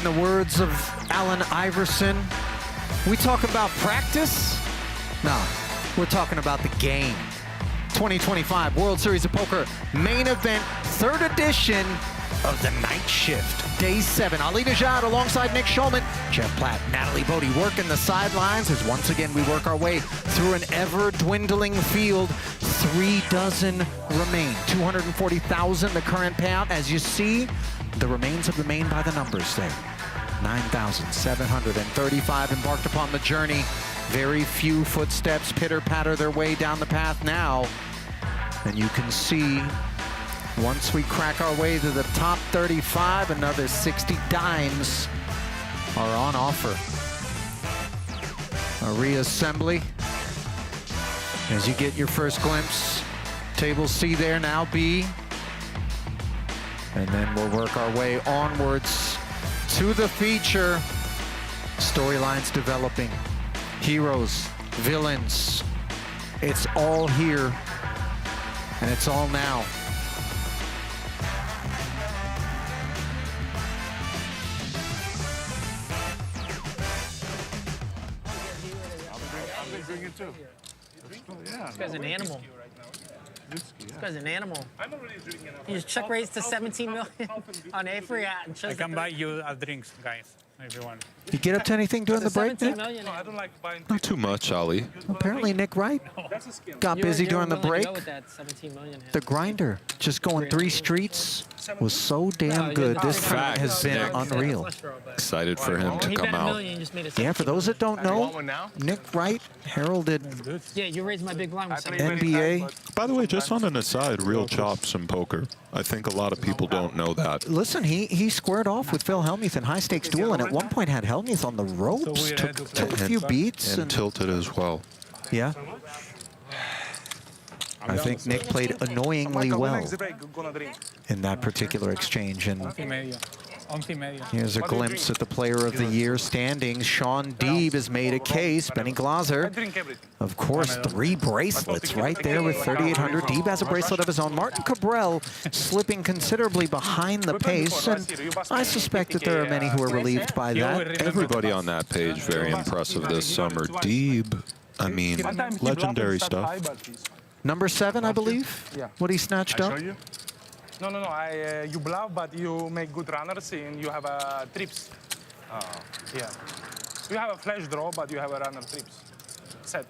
the words of Allen Iverson, we talk about practice? No, we're talking about the game. 2025 World Series of Poker main event, third edition of the night shift. Day 7, Ali Nejad alongside Nick Schulman, Jeff Platt, Natalie Bodie working the sidelines as once again we work our way through an ever-dwindling field. 3 dozen remain. 240,000 the current payout. As you see, the remains of the main by the numbers there. 9,735 embarked upon the journey. Very few footsteps pitter-patter their way down the path now. And you can see, once we crack our way to the top 35, another 60 dimes are on offer. A reassembly as you get your first glimpse. Table C there, now B. And then we'll work our way onwards to the feature. Storylines developing. Heroes, villains. It's all here. And it's all now. I've been drinking too. Yeah. This guy's an animal. This guy's an animal. I'm already drinking. You just check raise to 17 million on Avery. I can buy you drinks, guys, if you want. You get up to anything during the break, Nick? No, I don't like buying. Not too much, Ali. Apparently Nick Wright That's a scam. got busy during the break. With that 17 million hit. The grinder, just going 3 streets, was so damn good. This tournament has been unreal. Excited for him to He come bet a out. million, just made a Yeah, for those that don't know, Nick Wright heralded Yeah, you raised my big blind with 17. NBA. By the way, just on an aside, real chops in poker. I think a lot of people don't know that. Listen, he squared off with Phil Hellmuth in high-stakes duel, and at one point had Hellmuth on the ropes, took a few beats. And tilted as well. Yeah. I think Nick played annoyingly well in that particular exchange. And here's a glimpse at the Player of the Year standings. Sean Deeb has made a case. Benny Glauser, of course, 3 bracelets right there with 3,800. Deeb has a bracelet of his own. Martin Cabral slipping considerably behind the pace, and I suspect that there are many who are relieved by that. Everybody on that page very impressive this summer. Deeb, I mean, legendary stuff. Number 7, I believe, what he snatched up. No. You bluff, but you make good runners and you have trips. Yeah. You have a flash draw, but you have a runner trips. Set.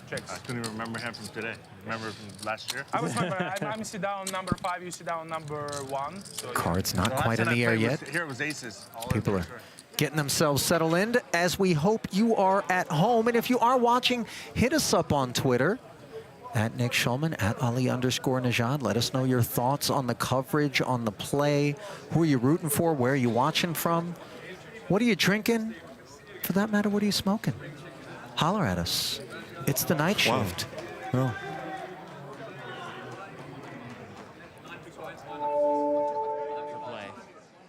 Checks. I couldn't even remember him from today. Remember from last year? I was I'm sit down number 5, you sit down number 1. So Cards not quite in the air yet. Here it was aces. People are getting themselves settled in as we hope you are at home. And if you are watching, hit us up on Twitter. At Nick Schulman, at Ali_Nejad. Let us know your thoughts on the coverage, on the play. Who are you rooting for? Where are you watching from? What are you drinking? For that matter, what are you smoking? Holler at us. It's the night shift. Wow.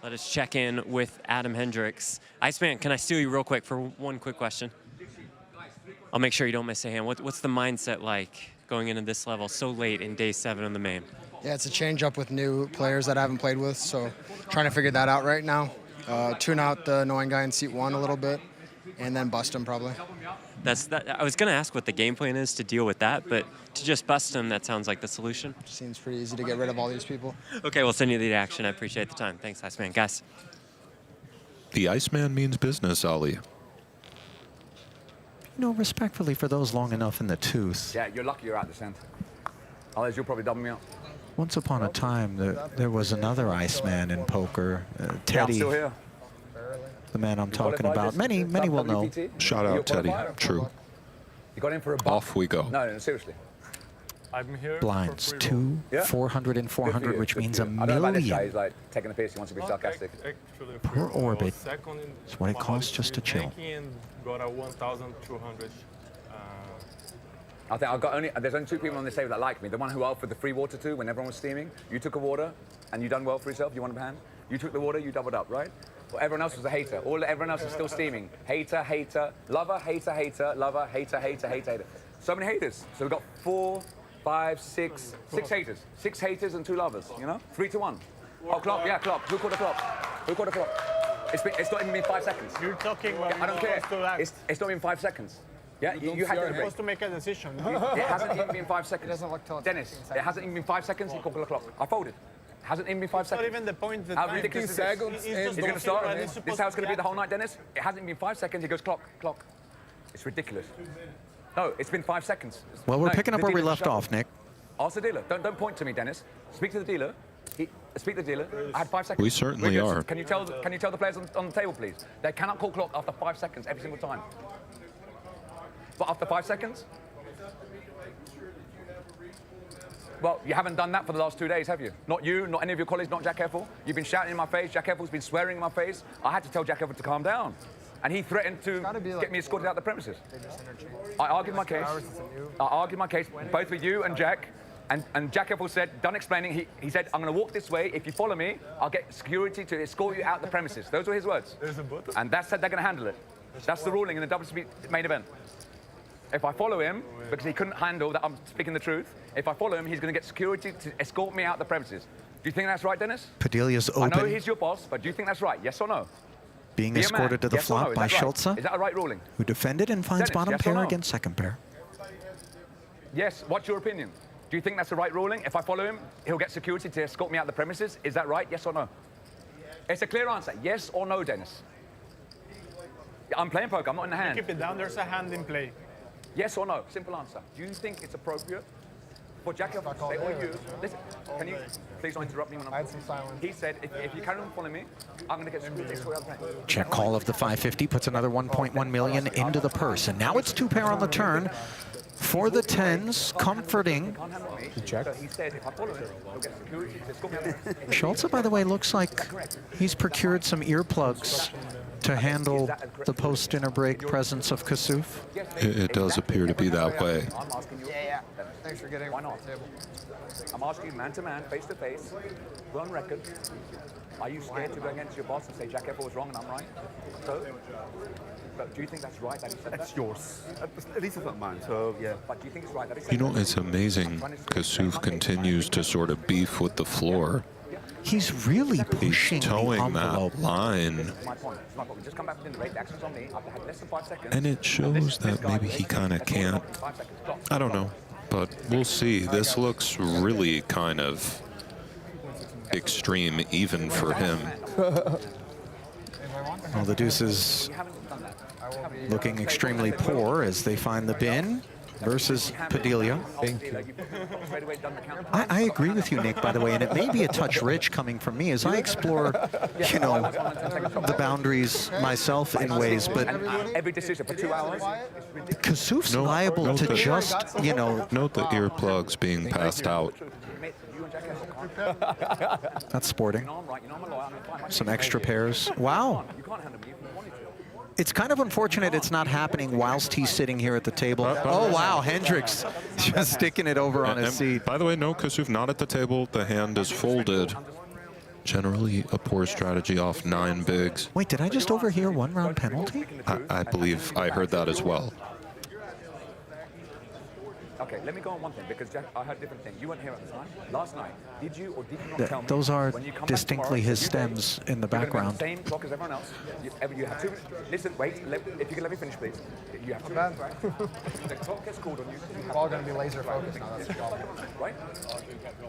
Let us check in with Adam Hendrix. Iceman, can I steal you real quick for one quick question? I'll make sure you don't miss a hand. What's the mindset like going into this level so late in day 7 on the main? Yeah, it's a change up with new players that I haven't played with, so trying to figure that out right now. Tune out the annoying guy in seat 1 a little bit, and then bust him probably. I was going to ask what the game plan is to deal with that, but to just bust him, that sounds like the solution. Seems pretty easy to get rid of all these people. Okay, we'll send you the action. I appreciate the time. Thanks, Iceman. Guys. The Iceman means business, Ali. No, respectfully, for those long enough in the tooth. Yeah, you're lucky you're out the center. Otherwise, you'll probably double me up. Once upon a time, there was another Iceman in poker, Teddy. Yeah, I'm still here. The man I'm talking about. Many will know. Shout out, Teddy. True. You got in for a buff. Off we go. No, seriously. I'm here. Blinds, 2, 400, and 400, which means $1 I don't know about this guy. million He's like taking a piss. He wants to be sarcastic. per orbit. It's what it costs just to chill. Got a 1,200. I think there's only 2 people on this table that like me. The one who offered the free water to when everyone was steaming. You took a water and you done well for yourself. You won a hand. You took the water, you doubled up, right? Well, everyone else was a hater. Everyone else is still steaming. Hater, hater, lover, hater, hater, lover, hater, hater, hater, hater. So many haters. So we've got 4, 5, 6 haters. 6 haters and 2 lovers, you know? 3 to 1. Oh, clock, yeah, clock. Who called the clock? Who called the clock? It's not even been 5 seconds. You're talking when I don't care. to act. It's not even 5 seconds. Yeah, you had You're to break. supposed to make a decision. It hasn't even been 5 seconds. doesn't look till it's Dennis, 15 it hasn't even been 5 seconds. He called the clock. I folded. Hasn't even been 5 It's not seconds. even the point. How ridiculous is this? He's going to start. This is how it's going to be the whole night, Dennis. It hasn't been 5 seconds. He goes clock, clock. It's ridiculous. No, it's been 5 seconds. Well, we're No, picking up the where we dealer left shuffled. off, Nick. Ask the dealer. Don't point to me, Dennis. Speak to the dealer. Speak to the dealer. I had 5 seconds. We certainly We're good. are. Can you tell the players on the table, please? They cannot call clock after 5 seconds every single time. But after 5 seconds? Well, you haven't done that for the last 2 days, have you? Not you, not any of your colleagues, not Jack Heffel. You've been shouting in my face. Jack Heffel's been swearing in my face. I had to tell Jack Heffel to calm down. And he threatened to get me escorted out the premises. I argued my case. Both with you and Jack. And Jack Heffel said, done explaining, he said, I'm going to walk this way. If you follow me, I'll get security to escort you out the premises. Those were his words. And that said they're going to handle it. That's the ruling in the WSOP main event. If I follow him, because he couldn't handle that I'm speaking the truth, if I follow him, he's going to get security to escort me out the premises. Do you think that's right, Dennis? Padilla's I know open, he's your boss, but do you think that's right? Yes or no? being Be a man. escorted to the Yes or no? flop Is by that right? Schulze, Is that a right ruling? who defended and finds Dennis, bottom yes or pair no? against second pair. Yes. What's your opinion? Do you think that's the right ruling? If I follow him, he'll get security to escort me out the premises. Is that right? Yes or no? It's a clear answer. Yes or no, Dennis? I'm playing poker. I'm not in the hand. Keep it down. There's a hand in play. Yes or no? Simple answer. Do you think it's appropriate for Jack Heffel to say, or you, listen, can you please don't interrupt me when I'm I had some silence. He said, if you carry on following me, I'm going to get screwed this way out of the plane. Check call of the 550 puts another 1.1 million into the purse. And now it's two pair on the turn for the tens, comforting. Can't handle me. So he said, if I follow him, he'll get security to escort me out the plane. Schulze, by the way, looks like he's procured some earplugs to handle the post-dinner break presence of Kassouf. It does appear to be that way. I'm asking you. Yeah. Thanks for getting Why not? I'm asking you man to man, face to face, we're on record. Are you scared to go against your boss and say Jack Heffel was wrong and I'm right? So, but do you think that's right that he said that? It's yours. At least it's not mine, so yeah. But do you think it's right that he said You know, that? it's amazing. Kassouf continues to sort of beef with the floor. He's really He's pushing the towing envelope. that line. It's my point. It's my point. We just come back from the break. The action's on me. I've had less than 5 seconds. And it shows that maybe he kind of can't. 5 seconds. Stop. I don't know, but we'll see. This looks really kind of extreme, even for him. Well, the deuces looking extremely poor as they find the bin versus Padilla. I agree with you, Nick, by the way, and it may be a touch rich coming from me as I explore, you know, the boundaries myself in ways, but Every decision for 2 hours. Kassouf's No, liable no, to the- just, you know, Note the earplugs being passed out. that's sporting. You know I'm right. You know I'm a lawyer. I'm gonna find my Some extra pairs. Wow. You can't handle me if you wanted to. It's kind of unfortunate it's not happening whilst he's sitting here at the table. Oh, wow, Hendrix just sticking it over on his seat. By the way, no, Kassouf not at the table. The hand is folded. Generally a poor strategy off 9 bigs. Wait, did I just overhear 1 round penalty? I believe I heard that as well. Okay, let me go on one thing because Jack, I heard different things. You weren't here at the time. Last night, did you or did you not tell me? Those are when you come back distinctly tomorrow, his you stems in the you're gonna be on background. the same clock as everyone else. You have 2 minutes. Listen, wait. If you can let me finish, please. You have 2 minutes, right? The clock gets called on you. We're all going to be laser focused now. That's the problem. Right?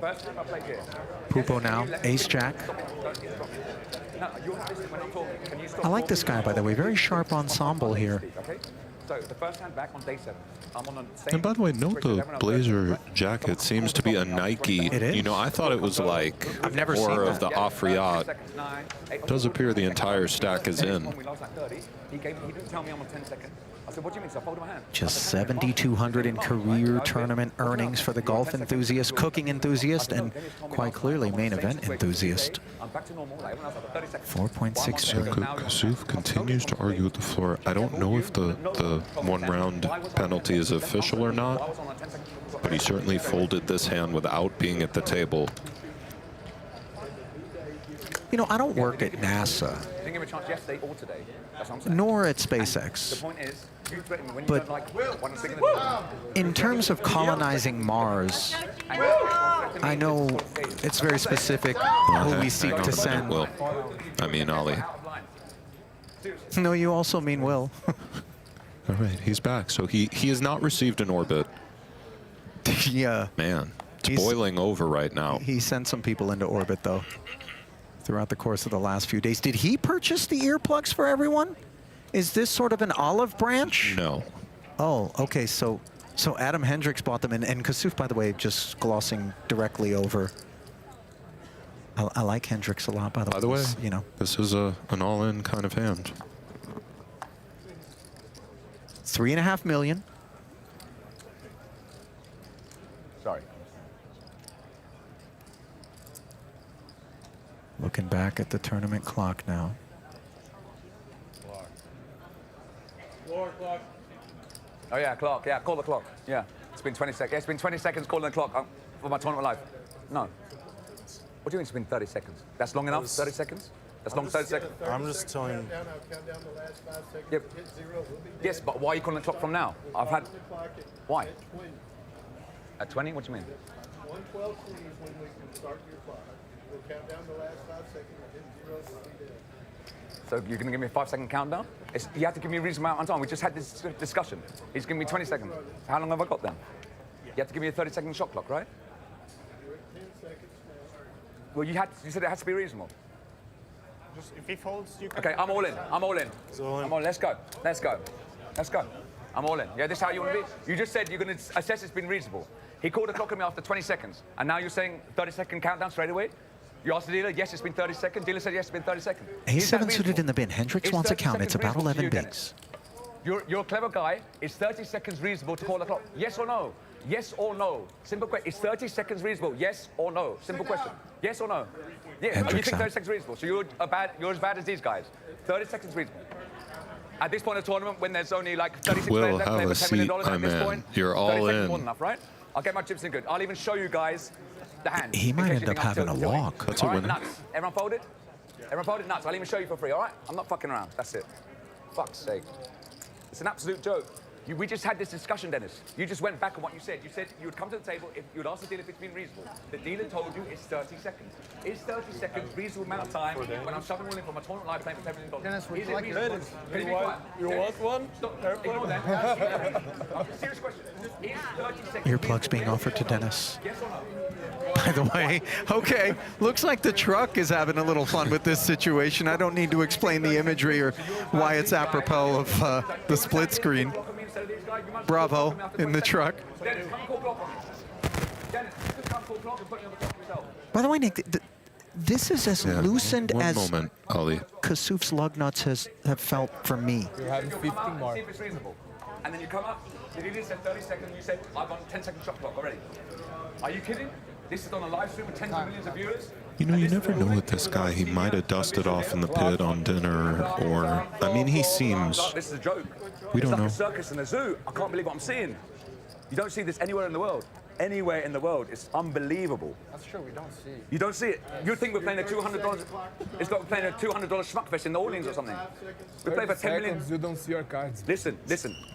First time I played here. Pupo now, ace-jack. No, you have to listen when I'm talking. Can you stop I like this talking? guy, by the way. Very sharp ensemble here. Okay? So the first hand back on day 7. I'm on the same. And by the way, note bridge as the everyone else. blazer jacket seems to be a Nike. It is. You know, I thought it was like I've never seen more of that. the Afriat. Does appear the entire stack is in. When we lost like 30, he didn't tell me I'm on 10 seconds. I said, what do you mean? So I folded my hand. Just 7,200 in career tournament earnings for the golf enthusiast, cooking enthusiast, and quite clearly main event enthusiast. I'm back to normal. Like everyone else, I've got 30 seconds. 4.6 So million. Kassouf continues to argue with the floor. I don't know if the 1 round penalty is official or not, but he certainly folded this hand without being at the table. You know, I don't work at NASA, Didn't give him a chance yesterday or today. That's what I'm saying. nor at The SpaceX. point is, you threaten me when you But- don't like one thing in the In terms of colonizing Mars, I know it's very specific who we seek Hang on to a minute, send. Will. I mean, Ali. No, you also mean Will. All right, he's back. So he has not received an orbit. Yeah. Man, it's boiling over right now. He sent some people into orbit, though, throughout the course of the last few days. Did he purchase the earplugs for everyone? Is this sort of an olive branch? No. Oh, okay. So Adam Hendrix bought them, and Kassouf, by the way, just glossing directly over. I like Hendrix a lot, by the way. You know, this is an all-in kind of hand. 3.5 million. Sorry. Looking back at the tournament clock now. Oh yeah, clock. Yeah, call the clock. Yeah, it's been 20 seconds. It's been 20 seconds calling the clock for my tournament life. No. What do you mean it's been 30 seconds? That's long enough? 30 seconds? That's long 30 seconds? I'm just telling you. Yep. Yes, but why are you calling the clock from now? I've had. Why? At 20? What do you mean? 1:12 is when we can start your clock. We'll count down the last 5 seconds and hit 0 to be dead. So you're going to give me a 5-second countdown? You have to give me a reasonable amount of time. We just had this discussion. He's giving me 20 seconds. How long have I got then? You have to give me a 30-second shot clock, right? You're at 10 seconds now. Well, you said it has to be reasonable. Just if he folds, you can. Okay, I'm all in. I'm all in. So I'm all in. Let's go. Let's go. Let's go. I'm all in. Yeah, this is how you want to be? You just said you're going to assess it's been reasonable. He called the clock on me after 20 seconds. And now you're saying 30-second countdown straight away? You asked the dealer, yes, it's been 30 seconds. Dealer said, yes, it's been 30 seconds. A7 suited in the bin. Hendrix Is wants a 30 count. It's seconds about reasonable 11 to you, Dennis? bigs. You're a clever guy. Is 30 seconds reasonable to call the clock? Yes or no? Yes or no? Simple question. Is 30 seconds reasonable? Yes or no? Simple question. Yes or no? Yeah. You Hendrix think out. 30 seconds reasonable? So you're as bad as these guys. 30 seconds reasonable. At this point of the tournament, when there's only like 36 Will, players left, have they a have $10 million seat, at this my point. man. You're 30 all seconds in. more than enough, right? I'll get my chips in good. I'll even show you guys the hand. He might end up having a walk. That's a All right, winner. nuts. Everyone folded? Everyone folded? Nuts. I'll even show you for free, all right? I'm not fucking around. That's it. Fuck's sake. It's an absolute joke. We just had this discussion, Dennis. You just went back on what you said. You said you would come to the table if you would ask the dealer if it's been reasonable. The dealer told you it's 30 seconds. Is 30 seconds reasonable amount of time when I'm shoving all in from a tournament live playing for $10 million? Dennis, would Is you it like reasonable? Dennis, Can you be quiet? you want one? Stop. Ignore that. Serious question. Is 30 seconds Earplugs being offered to Dennis. Yes or no? By the way, okay, looks like the truck is having a little fun with this situation. I don't need to explain the imagery or why it's apropos of the split screen. Bravo in the truck. By the way, Nick, this is as Yeah, loosened one as moment, Ali. Kassouf's lug nuts have felt for me. You're having 15 more. See if it's reasonable. And then you come up, the dealer said 30 seconds, you said, I've got a 10-second shot clock already. Are you kidding? This is on a live stream with tens of millions of viewers. You know, you never know with this guy. He might have dusted off in the pit on dinner, or, I mean, he seems... This is a joke. We don't it's like know. a circus and a zoo. I can't believe what I'm seeing. You don't see this anywhere in the world. Anywhere in the world. It's unbelievable. That's true, we don't see. You don't see it. You think we're playing a $200... It's like we're playing a $200 schmuckfest in the Orleans or something. We play for 10 million... You don't see your cards. Listen.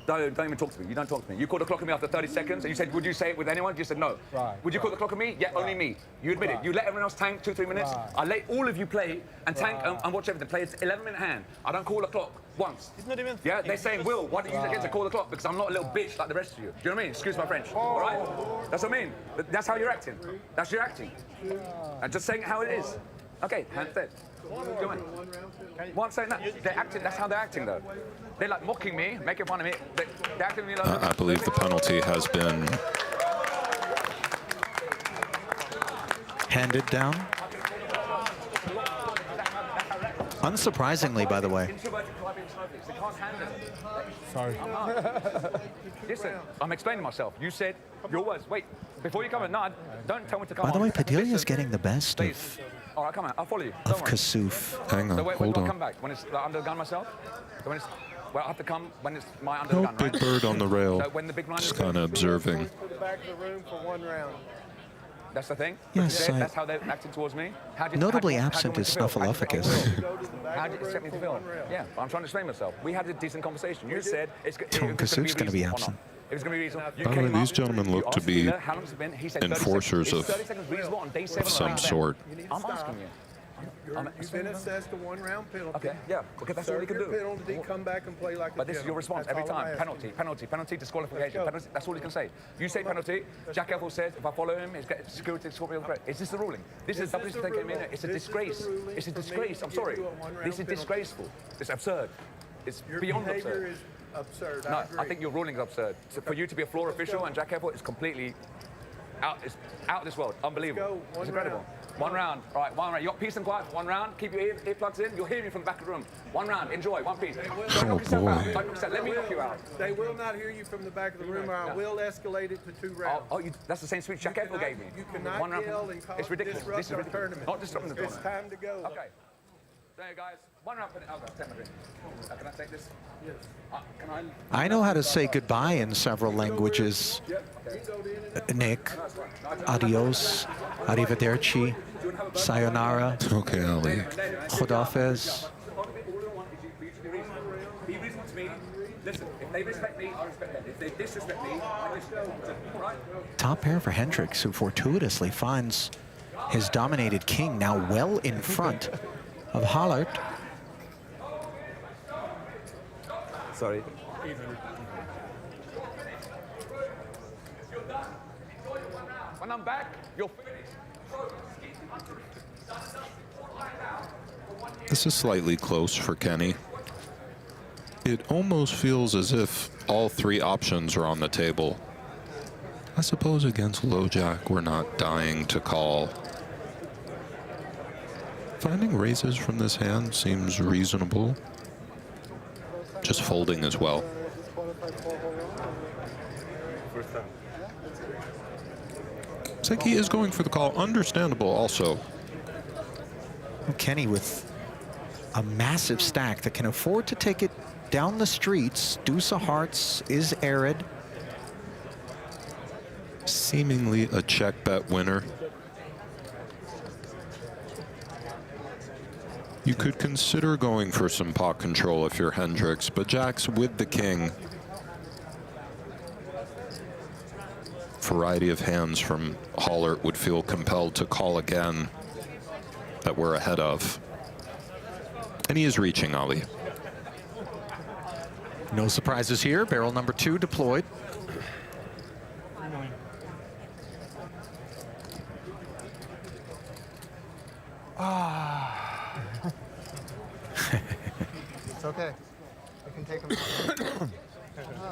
Don't even talk to me. You don't talk to me. You called the clock on me after 30 seconds, and you said, would you say it with anyone? You said no. Right. Would you call the clock on me? Yeah, only me. You admit it. You let everyone else tank 2-3 minutes. Right. I let all of you play and tank and watch everything. Play an 11-minute hand. I don't call the clock once. He's not even. Yeah, they're saying, Will, why don't you get to call the clock? Because I'm not a little bitch like the rest of you. Do you know what I mean? Excuse my French. All right? That's what I mean. That's how you're acting. That's your acting. I'm just saying it how it is. Okay, hand dead. Go on. One saying that. They're acting. That's how they're acting, though. They're like mocking me, making fun of me. They're acting me like. I believe the penalty has been Handed down. Unsurprisingly, by the way. Sorry. Listen, I'm explaining myself. You said your words. Wait, before you come in, no, don't tell me to come By the on. way, Padilla is Listen, getting the best please. All right, come on. I'll follow you. of Kassouf. Hang on, So when hold do I on. come back? When it's like, under the gun myself? So when it's, well, I have to come when it's my under No the gun, big right? bird on the rail. So when the big blind Just is kind of observing. To the back of the room for 1 round. That's the thing? Yes, That's how they're acting towards me? Notably absent is Snuffleupagus. How do you expect me to feel? Yeah, I'm trying to explain myself. We had a decent conversation. You said it's Tony Kassouf's going to be absent. It was going to be reasonable. You By the way, came these up, gentlemen you look to asked the be dealer how long's it been. He said 30 enforcers seconds. of Is 30 seconds reasonable on day 7 some sort. I'm asking you. You've been assessed a 1-round penalty. Okay, yeah. Okay, that's all he can do. Serve your penalty, come back and play like a But this is your response That's every all I'm time. asking. Penalty, penalty, penalty, disqualification. Let's go. Penalty, that's all he can say. You say penalty. Jack Ethel says if I follow him, it's security scorpion threat. Is this the ruling? This is This is the ruling. It's a This is the disgrace. ruling It's a for me disgrace. to I'm give sorry. you a 1-round This is penalty. disgraceful. It's absurd. It's Your beyond behavior absurd. is absurd. No, I agree. I think your ruling is absurd. So for you to be a floor official and Jack Ethel is completely it's out of this world. Unbelievable. Let's go. It's One incredible. round. 1 round. All right, 1 round. You got peace and quiet for 1 round. Keep your earplugs in. You'll hear me from the back of the room. 1 round. Enjoy. 1 piece. Don't knock yourself out. Don't knock yourself. Let me knock you out. They will not hear you from the back of the room, or I will escalate it to 2 rounds. That's the same speech Jack Ethel gave me. You cannot 1 round. yell and call It's ridiculous. disrupt This is our ridiculous. tournament. Not disrupting the It's tournament. time to go. Okay. There you guys. 1 round. Oh, take my drink. Can I take this? Yes. Can I? I know how to say goodbye in several languages. Nick, adios, arrivederci, sayonara, Okay, Ali. Khodafez. Be reasonable to me. Listen, if they respect me, I respect them. If they disrespect me, I disrespect them. Right? Top pair for Hendrix, who fortuitously finds his dominated king now well in front of Hallaert. Sorry. When I'm back, you'll finish. This is slightly close for Kenny. It almost feels as if all 3 options are on the table. I suppose against low jack, we're not dying to call. Finding raises from this hand seems reasonable. Just folding as well. It's like he is going for the call. Understandable also. Kenny with a massive stack that can afford to take it down the streets. Deuce of hearts is arid. Seemingly a check bet winner. You could consider going for some pot control if you're Hendrix, but Jack's with the king. Variety of hands from Hallaert would feel compelled to call again that we're ahead of. And he is reaching, Ali. No surprises here. Barrel number 2 deployed. It's okay. I can take them.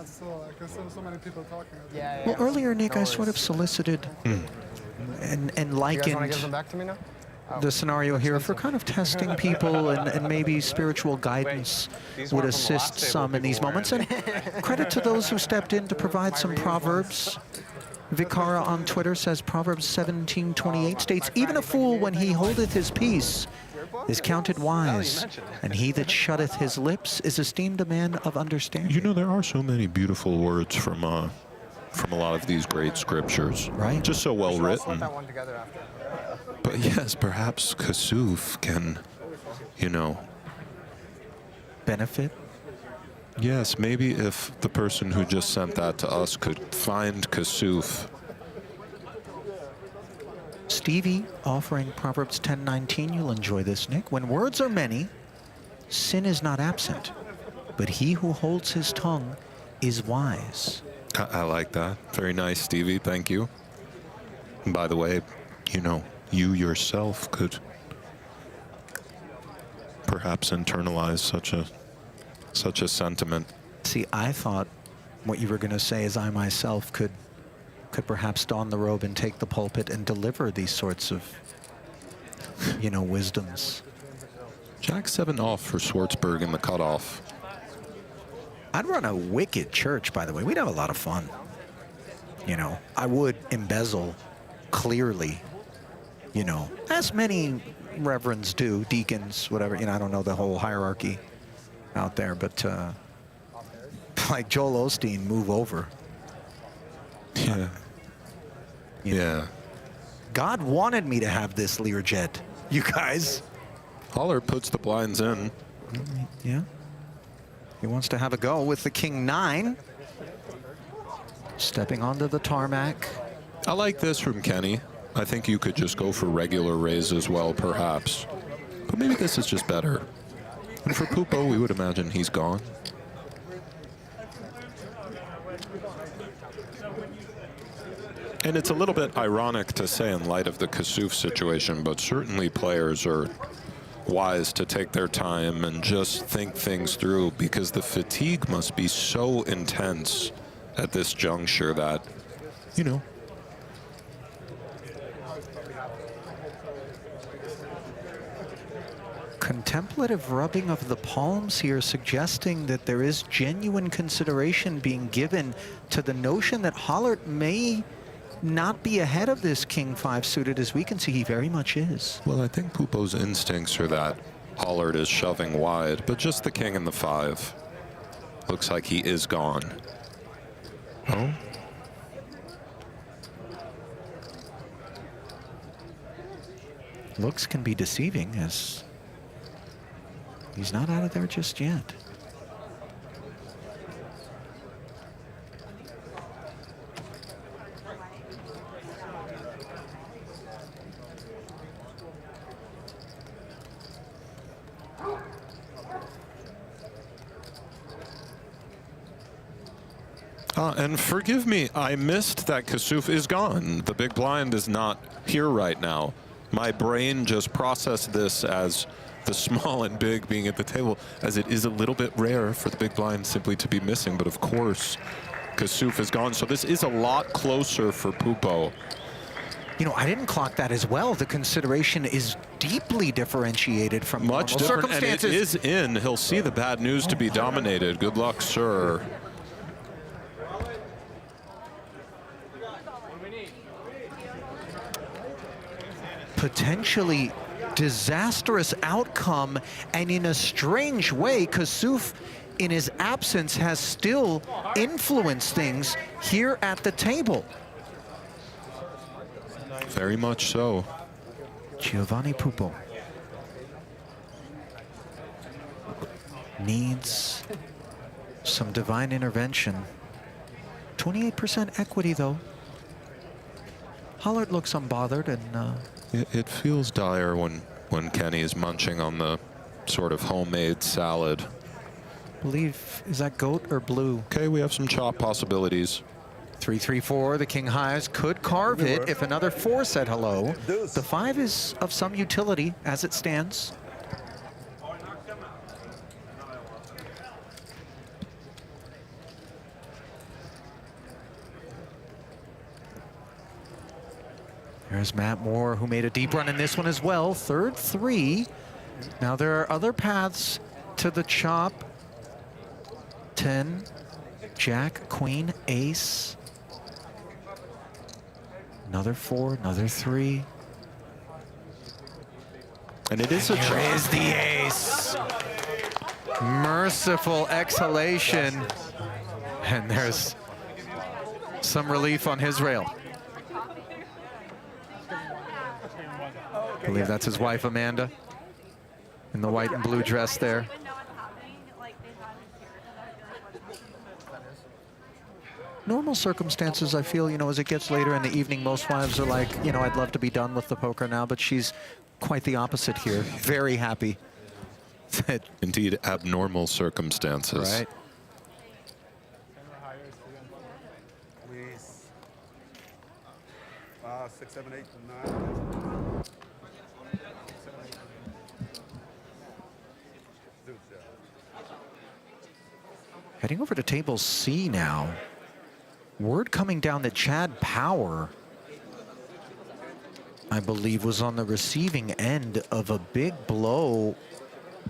So many people talking. Yeah. Well, earlier, Nick, I sort of solicited and You guys want to give likened them back to me now? the scenario here for kind of testing people, and maybe spiritual guidance would assist some in these moments. And credit to those who stepped in to provide some proverbs. Vicara on Twitter says Proverbs 17:28 states, "Even a fool, when he holdeth his peace, is counted wise, and he that shutteth his lips is esteemed a man of understanding." You know, there are so many beautiful words from a lot of these great scriptures. Right. Just so well Put written. that one together after. But yes, perhaps Kassouf can, you know, Benefit. yes, maybe if the person who just sent that to us could find Kassouf. Stevie offering Proverbs 10:19. You'll enjoy this, Nick. When words are many, sin is not absent, but he who holds his tongue is wise. I like that. Very nice, Stevie. Thank you. And by the way, you know, you yourself could perhaps internalize such a sentiment. See, I thought what you were going to say is I myself could perhaps don the robe and take the pulpit and deliver these sorts of, you know, wisdoms. Jack 7 off for Schwartzberg in the cutoff. I'd run a wicked church, by the way. We'd have a lot of fun. You know, I would embezzle clearly, you know, as many reverends do, deacons, whatever. You know, I don't know the whole hierarchy out there, but like Joel Osteen, move over. Yeah. Yeah. God wanted me to have this Learjet, you guys. Hallaert puts the blinds in. Yeah. He wants to have a go with the King 9. Stepping onto the tarmac. I like this from Kenny. I think you could just go for regular raise as well, perhaps. But maybe this is just better. And for Pupo, we would imagine he's gone. And it's a little bit ironic to say in light of the Kassouf situation, but certainly players are wise to take their time and just think things through, because the fatigue must be so intense at this juncture that, you know. Contemplative rubbing of the palms here, suggesting that there is genuine consideration being given to the notion that Hallaert may not be ahead of this King 5 suited. As we can see, he very much is. Well, I think Pupo's instincts are that Hallaert is shoving wide, but just the King and the 5. Looks like he is gone. Oh? Looks can be deceiving, as he's not out of there just yet. And forgive me, I missed that Kassouf is gone. The big blind is not here right now. My brain just processed this as the small and big being at the table, as it is a little bit rare for the big blind simply to be missing. But of course, Kassouf is gone. So this is a lot closer for Pupo. You know, I didn't clock that as well. The consideration is deeply differentiated from much different, circumstances. And it is in. He'll see the bad news to be dominated. Good luck, sir. Potentially disastrous outcome, and in a strange way, Kassouf, in his absence, has still influenced things here at the table. Very much so. Giovanni Pupo needs some divine intervention. 28% equity, though. Hallaert looks unbothered, and it feels dire when Kenny is munching on the sort of homemade salad. I believe, is that goat or blue? Okay, we have some chop possibilities. 3-3-4, the king highs could carve it if another 4 said hello. The 5 is of some utility as it stands. There's Matt Moore, who made a deep run in this one as well. Third 3. Now there are other paths to the chop. 10, Jack, Queen, Ace. Another 4, another 3. And it is a chop. Here is the ace. Merciful exhalation. And there's some relief on his rail. I believe that's his wife, Amanda, in the white and blue dress there. Normal circumstances, I feel, you know, as it gets later in the evening, most wives are like, you know, I'd love to be done with the poker now, but she's quite the opposite here. Very happy. Indeed, abnormal circumstances. Right. Please. 6, 7, 8, 9. Heading over to table C now. Word coming down that Chad Power, I believe, was on the receiving end of a big blow.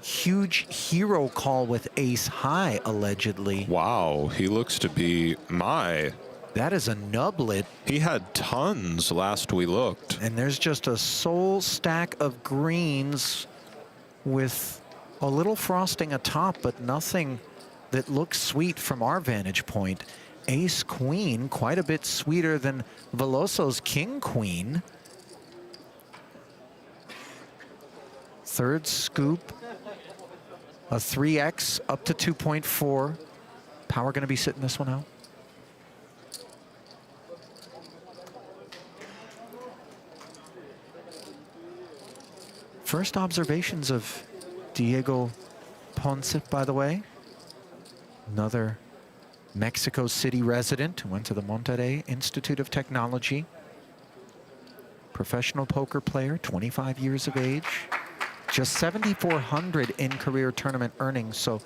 Huge hero call with ace high, allegedly. Wow, he looks to be That is a nublet. He had tons last we looked. And there's just a sole stack of greens with a little frosting atop, but nothing that looks sweet from our vantage point. Ace Queen, quite a bit sweeter than Veloso's King Queen. Third scoop, a 3x up to 2.4. Power gonna be sitting this one out. First observations of Diego Ponce, by the way. Another Mexico City resident who went to the Monterrey Institute of Technology. Professional poker player, 25 years of age. Just 7,400 in career tournament earnings. So,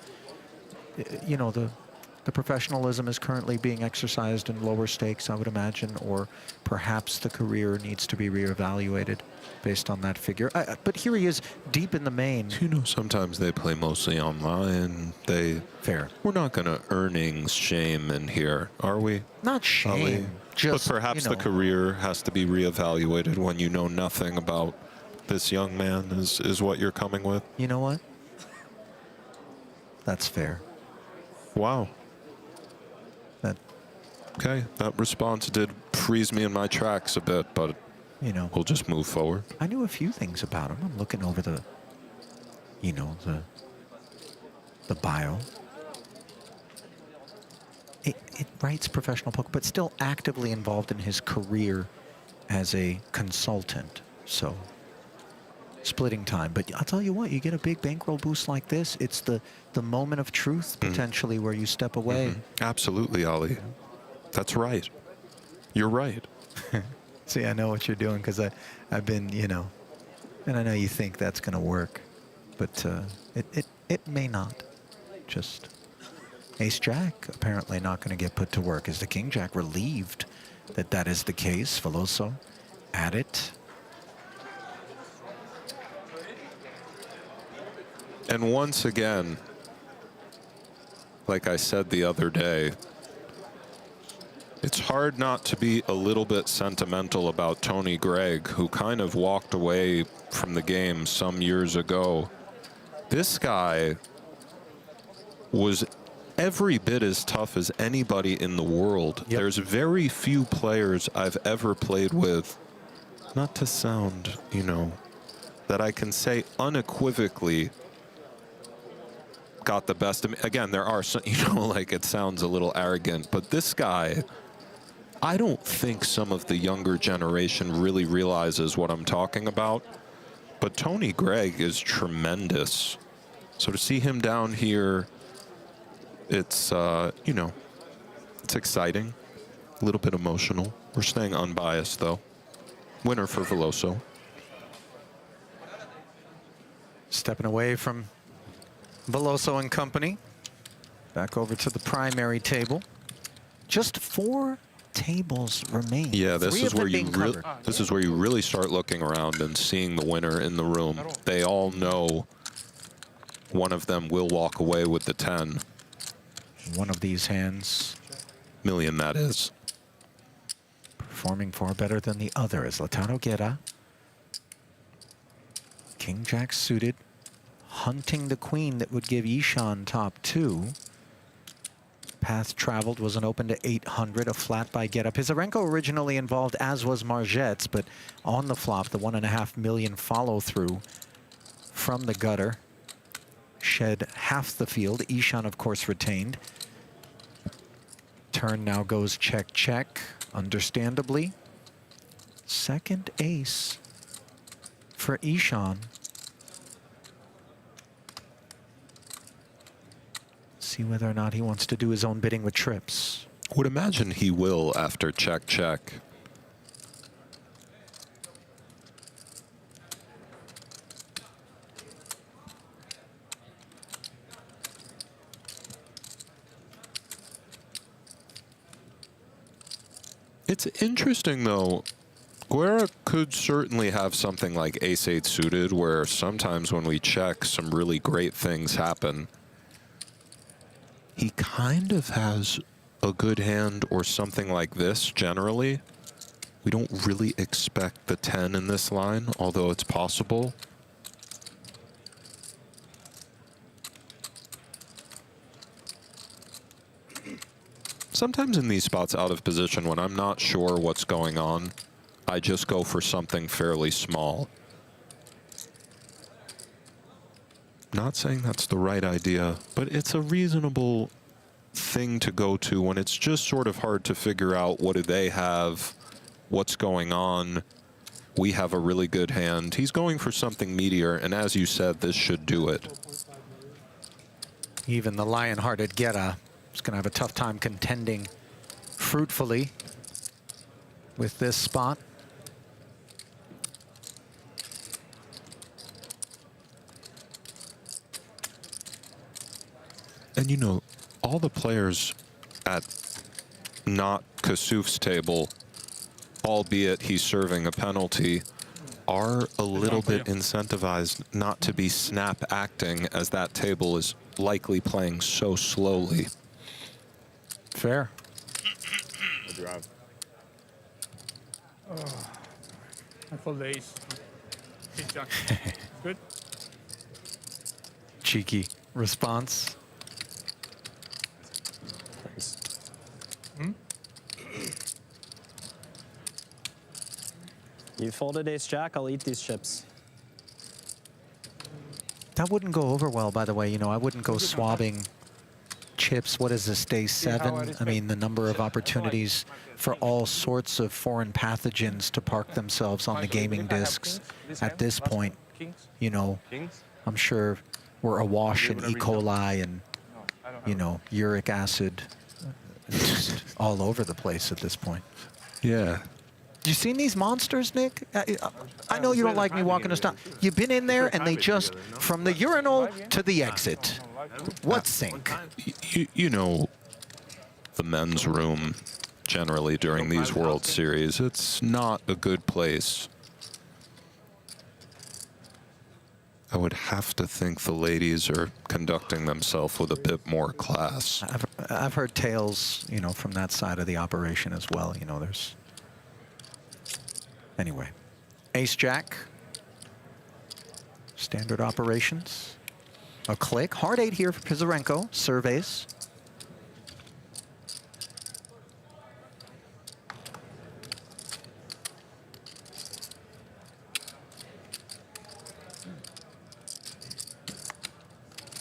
you know, the professionalism is currently being exercised in lower stakes, I would imagine, or perhaps the career needs to be reevaluated based on that figure. But here he is, deep in the main. You know, sometimes they play mostly online. Fair. We're not going to earnings shame in here, are we? Not shame. Just, but perhaps you know, the career has to be reevaluated when you know nothing about this young man is what you're coming with. You know what? That's fair. Wow. That. Okay, that response did freeze me in my tracks a bit, but you know, we'll just move forward. I knew a few things about him. I'm looking over the, you know, the bio. It writes professional poker, but still actively involved in his career as a consultant. So splitting time. But I'll tell you what, you get a big bankroll boost like this, it's the moment of truth potentially where you step away. Absolutely, Ali. That's right. You're right. See, I know what you're doing because I've been, you know, and I know you think that's going to work, but it may not. Just Ace-Jack apparently not going to get put to work. Is the King-Jack relieved that that is the case? Veloso at it. And once again, like I said the other day, it's hard not to be a little bit sentimental about Tony Gregg, who kind of walked away from the game some years ago. This guy was every bit as tough as anybody in the world. Yep. There's very few players I've ever played with, not to sound, you know, that I can say unequivocally got the best of me. Again, there are some, you know, like it sounds a little arrogant, but this guy, I don't think some of the younger generation really realizes what I'm talking about, but Tony Gregg is tremendous. So to see him down here, it's, you know, it's exciting, a little bit emotional. We're staying unbiased, though. Winner for Veloso. Stepping away from Veloso and company. Back over to the primary table. Just 4 tables remain. Yeah, this is where you this is where you really start looking around and seeing the winner in the room. They all know one of them will walk away with the 10. One of these hands, Million, that is. performing far better than the other is Lautaro Guerra. King-Jack suited, hunting the queen that would give Ishan top 2. Path traveled was an open to 800, a flat by Guerra. Pizarenko originally involved, as was Margets, but on the flop, the 1.5 million follow through from the gutter shed half the field. Ishan, of course, retained. Turn now goes check, check, understandably. Second ace for Ishan. See whether or not he wants to do his own bidding with trips. Would imagine he will after check, check. It's interesting, though. Guerra could certainly have something like ace-8 suited, where sometimes when we check, some really great things happen. He kind of has a good hand or something like this, generally. We don't really expect the 10 in this line, although it's possible. Sometimes in these spots out of position, when I'm not sure what's going on, I just go for something fairly small. Not saying that's the right idea, but it's a reasonable thing to go to when it's just sort of hard to figure out what do they have, what's going on. we have a really good hand. He's going for something meatier, and as you said, this should do it. Even the lion-hearted Guerra is going to have a tough time contending fruitfully with this spot. And you know, all the players at not Kassouf's table, albeit he's serving a penalty, are a little bit incentivized not to be snap acting, as that table is likely playing so slowly. Fair. Good drive. I fold the ace. Ace jack. Good. Cheeky response. You folded ace jack, I'll eat these chips. That wouldn't go over well, by the way. You know, I wouldn't go swabbing chips. What is this, day 7? I mean, the number of opportunities for all sorts of foreign pathogens to park themselves on the gaming discs at this point. You know, I'm sure we're awash in E. coli and, you know, uric acid just all over the place at this point. Yeah. You seen these monsters, Nick? I know you don't like me walking us down. You've been in there and they just, from the urinal to the exit. What sink? You know, the men's room generally during these World Series, it's not a good place. I would have to think the ladies are conducting themselves with a bit more class. I've heard tales, you know, from that side of the operation as well. You know, there's... Anyway, ace-jack, standard operations, a click, hard 8 here for Pizarenko, surveys.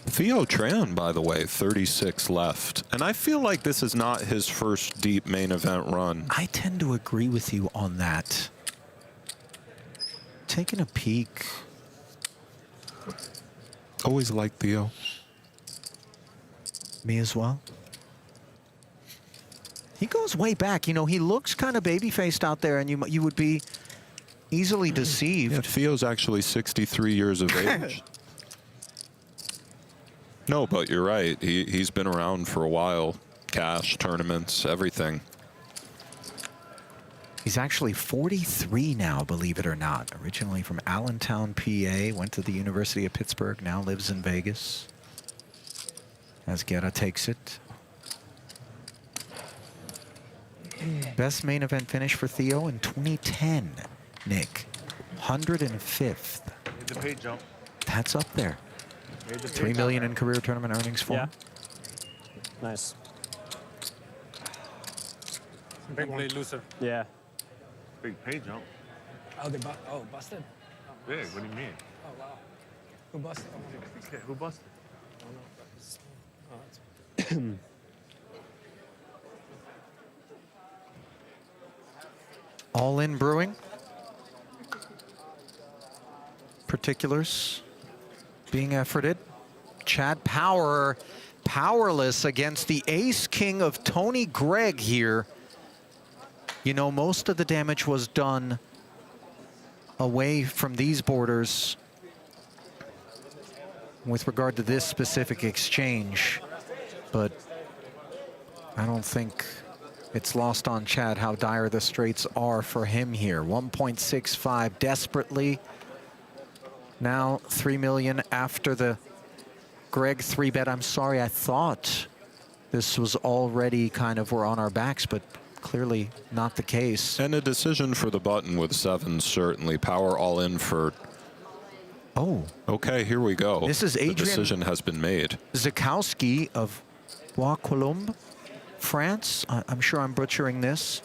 Theo Tran, by the way, 36 left. And I feel like this is not his first deep main event run. I tend to agree with you on that. Taking a peek. Always liked Theo. Me as well. He goes way back. You know, he looks kind of baby-faced out there, and you would be easily deceived. Yeah, Theo's actually 63 years of age. No, but you're right. He's been around for a while. Cash, tournaments, everything. He's actually 43 now, believe it or not. Originally from Allentown, PA, went to the University of Pittsburgh, now lives in Vegas. As Guerra takes it. Best main event finish for Theo in 2010, Nick. 105th. The pay jump. That's up there. $3 million in career tournament earnings for him. Nice. Big play loser. Yeah. Big pay jump. Oh, they busted? Big, what do you mean? Oh, wow. Who busted? Okay, who busted? All in brewing. Particulars being efforted. Chad Power powerless against the ace-king of Tony Gregg here. You know, most of the damage was done away from these borders with regard to this specific exchange, but I don't think it's lost on Chad how dire the straits are for him here. 1.65 desperately. Now 3 million after the Gregg 3-bet. I'm sorry, I thought this was already kind of we're on our backs, but clearly not the case. And a decision for the button with 7, certainly. Power all in for... Oh. Okay, here we go. This is Adrian. The decision has been made. Zakowski of Bois Colombes, France. I'm sure I'm butchering this.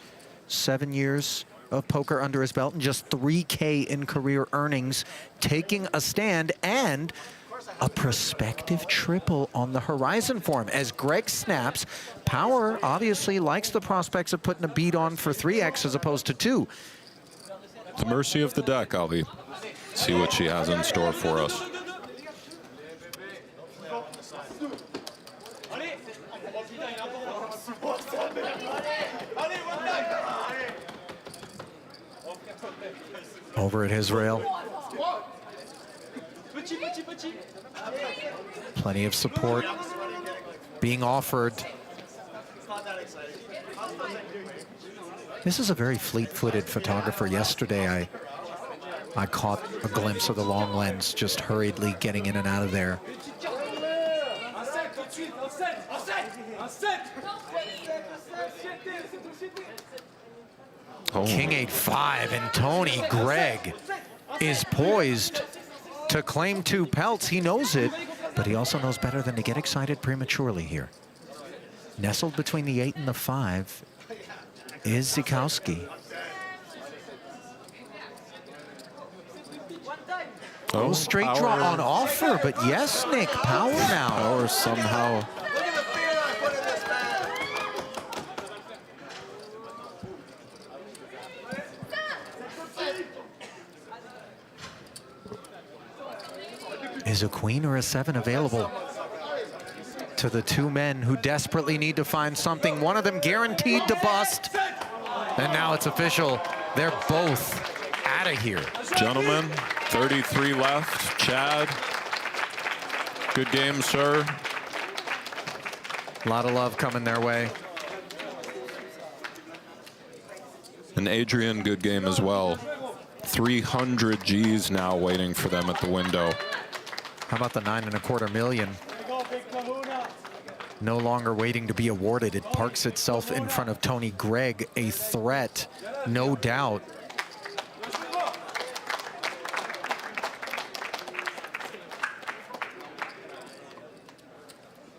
7 years of poker under his belt and just 3K in career earnings, taking a stand and a prospective triple on the horizon for him. As Gregg snaps, Power obviously likes the prospects of putting a beat on for 3x as opposed to 2. the mercy of the deck, Ali. See what she has in store for us. Over at his rail. Plenty of support being offered. This is a very fleet-footed photographer. Yesterday, I caught a glimpse of the long lens, just hurriedly getting in and out of there. Oh. King 8-5, and Tony Gregg is poised to claim 2 pelts. He knows it, but he also knows better than to get excited prematurely here. Nestled between the 8 and the 5 is Zikowski. Oh, straight power. draw on offer, but yes, Nick, power now. Power somehow. Is a queen or a 7 available to the 2 men who desperately need to find something? One of them guaranteed to bust. And now it's official. They're both out of here. Gentlemen, 33 left. Chad, good game, sir. A lot of love coming their way. And Adrian, good game as well. 300 G's now waiting for them at the window. How about the 9.25 million? No longer waiting to be awarded. It parks itself in front of Tony Gregg, a threat, no doubt.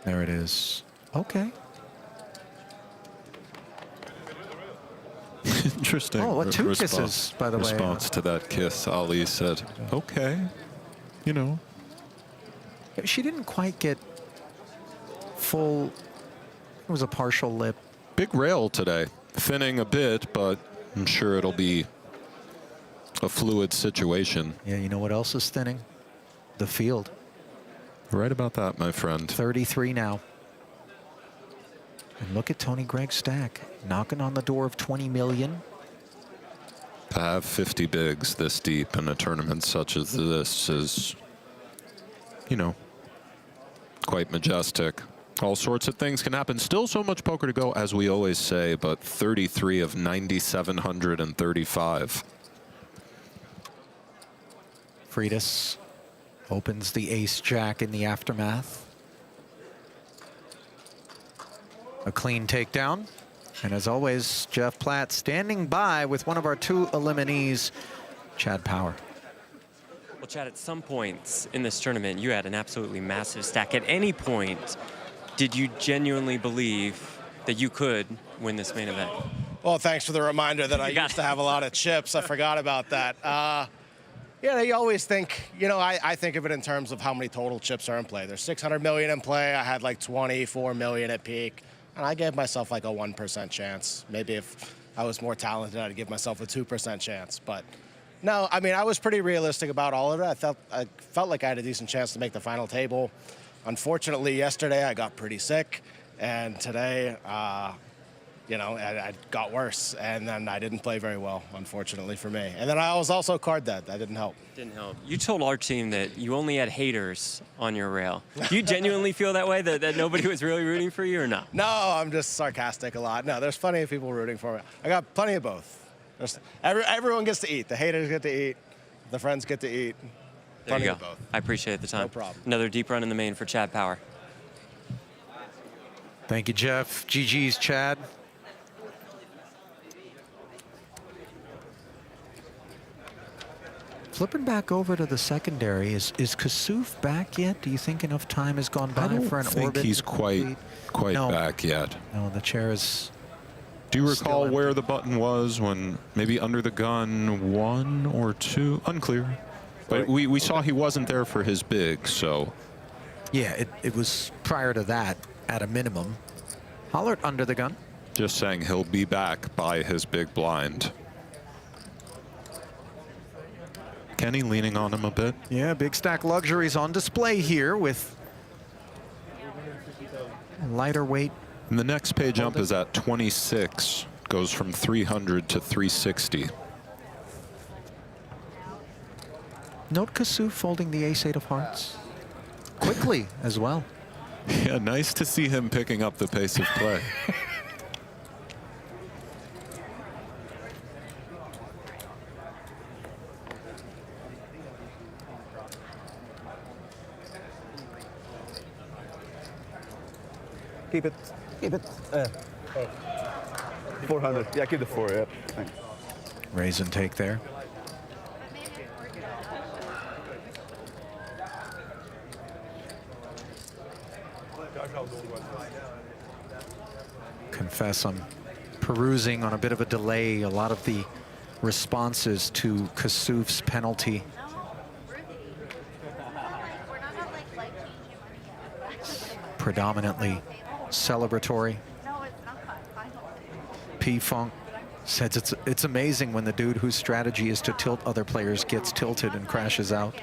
There it is. Okay. Interesting. Oh, what 2 kisses, by the way. Response to that kiss, Ali said, okay, you know. She didn't quite get full, it was a partial lip. Big rail today, thinning a bit, but I'm sure it'll be a fluid situation. Yeah, you know what else is thinning? The field. Right about that, my friend. 33 now. And look at Tony Gregg's stack, knocking on the door of 20 million. To have 50 bigs this deep in a tournament such as this is, you know, quite majestic. All sorts of things can happen. Still so much poker to go, as we always say, but 33 of 9,735. Freitas opens the ace-jack in the aftermath. A clean takedown. And as always, Jeff Platt standing by with one of our 2 eliminees, Chad Power. Well, Chad, at some points in this tournament, you had an absolutely massive stack. At any point, did you genuinely believe that you could win this main event? Well, thanks for the reminder that I used to have a lot of chips. I forgot about that. Yeah, you always think, you know, I think of it in terms of how many total chips are in play. There's 600 million in play. I had like 24 million at peak. And I gave myself like a 1% chance. Maybe if I was more talented, I'd give myself a 2% chance. But no, I mean, I was pretty realistic about all of it. I felt like I had a decent chance to make the final table. Unfortunately, yesterday I got pretty sick. And today, you know, I got worse. And then I didn't play very well, unfortunately for me. And then I was also card dead. That didn't help. Didn't help. You told our team that you only had haters on your rail. Do you genuinely feel that way, that nobody was really rooting for you, or not? No, I'm just sarcastic a lot. No, there's plenty of people rooting for me. I got plenty of both. Everyone gets to eat. The haters get to eat. The friends get to eat. There you go. Of both. I appreciate the time. No problem. Another deep run in the main for Chad Power. Thank you, Jeff. GG's, Chad. Flipping back over to the secondary, is Kassouf back yet? Do you think enough time has gone by for an I don't orbit? think he's quite back yet. No, the chair is. Do you recall where the button was when maybe under the gun 1 or 2? Unclear. But we saw he wasn't there for his big, so. Yeah, it was prior to that at a minimum. Hallaert under the gun. Just saying he'll be back by his big blind. Kenny leaning on him a bit. Yeah, big stack luxuries on display here with lighter weight. And the next pay jump is at 26. Goes from 300 to 360. Note Kassouf folding the ace-8 of hearts. Quickly as well. Yeah, nice to see him picking up the pace of play. Keep it. Keep it. 400. Yeah, keep the 4. Yeah. Thanks. Raise and take there. Confess I'm perusing on a bit of a delay a lot of the responses to Kassouf's penalty. Predominantly celebratory. P-Funk says it's amazing when the dude whose strategy is to tilt other players gets tilted and crashes out.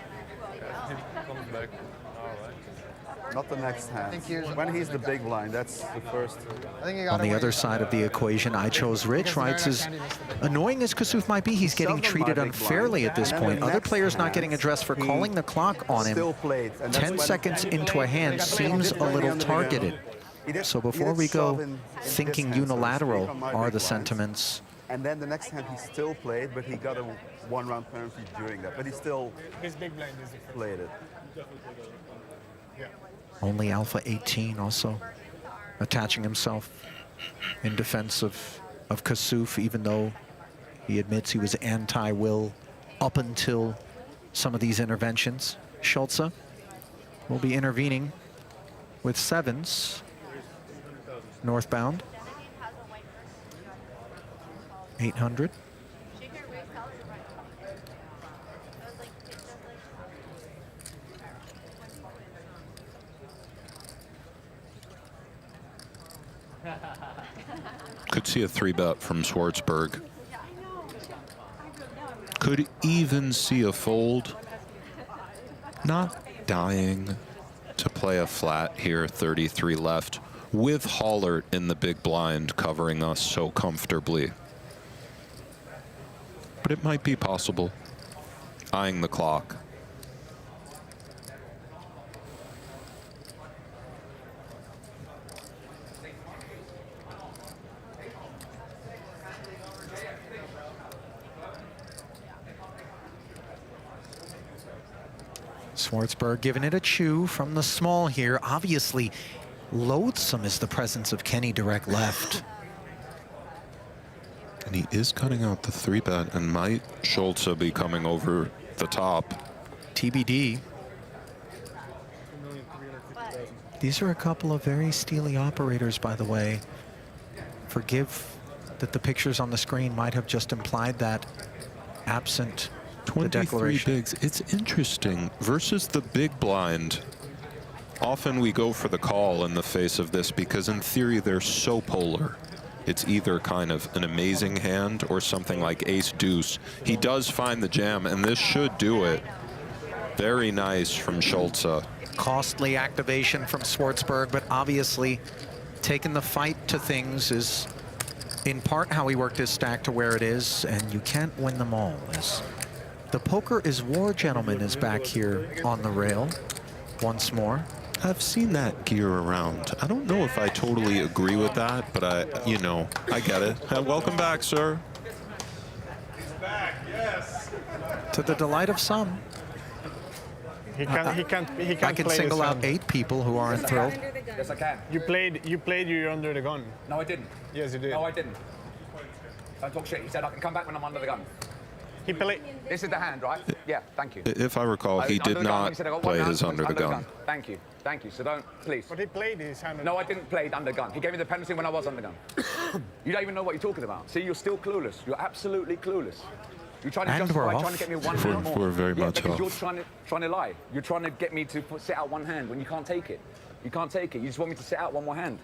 Not the next hand. When he's the big blind, that's the first. On the other side of the equation, I chose Rich writes, as annoying as Kassouf might be, he's getting treated unfairly at this point. Other players not getting addressed for calling the clock on him. 10 seconds into a hand seems a little targeted. So before we go thinking unilateral are the sentiments. And then the next hand he still played, but he got a one-round penalty during that. But he still played it. Only Alpha 18 also attaching himself in defense of Kassouf, even though he admits he was anti-Will up until some of these interventions. Schulze will be intervening with 7s northbound. 800. Could see a 3-bet from Schwartzberg. Could even see a fold. Not dying to play a flat here, 33 left, with Hallaert in the big blind covering us so comfortably. But it might be possible. Eyeing the clock. Schwartzberg giving it a chew from the small here. Obviously, loathsome is the presence of Kenny direct left. And he is cutting out the 3-bet, and might Schulze be coming over the top? TBD. These are a couple of very steely operators, by the way. Forgive that the pictures on the screen might have just implied that, absent the 23 declaration. bigs. It's interesting. Versus the big blind, often we go for the call in the face of this because in theory they're so polar. It's either kind of an amazing hand or something like ace-deuce. He does find the jam, and this should do it. Very nice from Schulze. Costly activation from Schwartzberg, but obviously taking the fight to things is in part how he worked his stack to where it is, and you can't win them all. As the Poker is War gentleman is back here on the rail once more. I've seen that gear around. I don't know if I totally agree with that, but I get it. Welcome back, sir. He's back, yes. To the delight of some. He can't I can single out 8 people who aren't thrilled. Yes, I can. You played you under the gun. No, I didn't. Yes, you did. No, I didn't. Don't talk shit. He said I can come back when I'm under the gun. He played. This is the hand, right? Yeah, thank you. If I recall, he did not play his under the gun. Thank you. Thank you. So don't, please. But he played his hand. No, I didn't play it under gun. He gave me the penalty when I was under gun. You don't even know what you're talking about. See, you're still clueless. You're absolutely clueless. You're trying to And justify we're trying to get me one hand more. We're very much because off. you're trying to lie. You're trying to get me to sit out one hand when you can't take it. You can't take it. You just want me to sit out one more hand.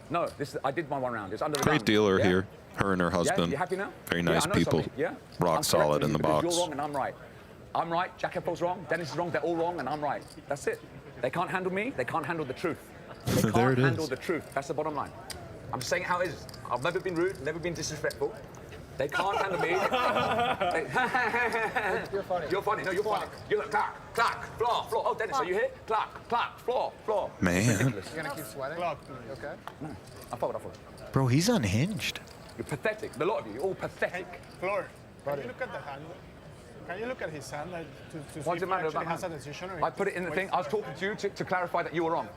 No, I did my one round. It's under the gun. Great dealer here. Her and her Yeah, husband. you happy now? Very nice I know people. something. Yeah. Rock I'm solid correcting in the you because box. You're wrong and I'm right. I'm right, Jack Effel's wrong, Dennis is wrong, they're all wrong, and I'm right. That's it. They can't handle me, they can't handle the truth. They There can't it is. handle the truth. That's the bottom line. I'm saying it how it is. I've never been rude, never been disrespectful. They can't handle me. You're funny. You're funny. No, you're funny. You're like, clack, clack, floor, floor. Oh, Dennis, are you here? Clack, clack, floor, floor. Man. Ridiculous. You're gonna keep sweating? You okay? I followed. Bro, he's unhinged. You're pathetic. A lot of you, you're all pathetic. Floor, can you look at the hand? Can you look at his hand to see What's if the he matter actually about has a hand? decision? I put it in the thing. I was talking to you to clarify that you were wrong.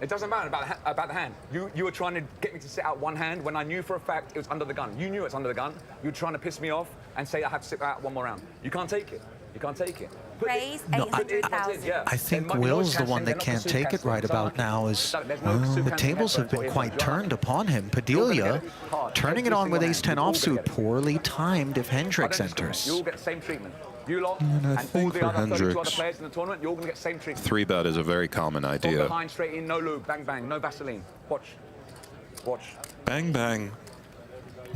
It doesn't matter about the hand. You were trying to get me to sit out one hand when I knew for a fact it was under the gun. You knew it's under the gun. You were trying to piss me off and say I had to sit out one more round. You can't take it. You can't take it. Raise No, 800,000. Yeah. I think Then Will's the Kassouf, one they're that not can't Kassouf take it Kassouf. right So about now is there's no Kassouf the Kassouf tables have Kassouf. been quite turned upon him. Padilla turning it on with ace-10 offsuit, poorly timed if Hendrix enters. You all get the same treatment. You lot And I and all think the for other 32 other Hendrix, players in the tournament, you're all going to get the same treatment. 3-bet is a very common From idea. behind, straight in, no lube, bang, bang, no Vaseline. Watch. Watch. Bang, bang,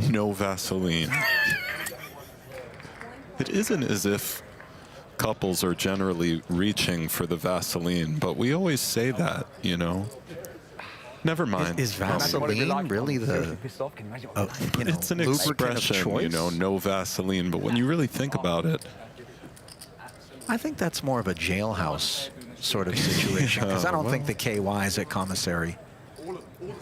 no Vaseline. It isn't as if couples are generally reaching for the Vaseline, but we always say that, you know? Never mind. Is Vaseline really the, you know, It's an lubricant of expression, choice? you know, no Vaseline, but when you really think about it, I think that's more of a jailhouse sort of situation, because I don't well, think the KY's at commissary.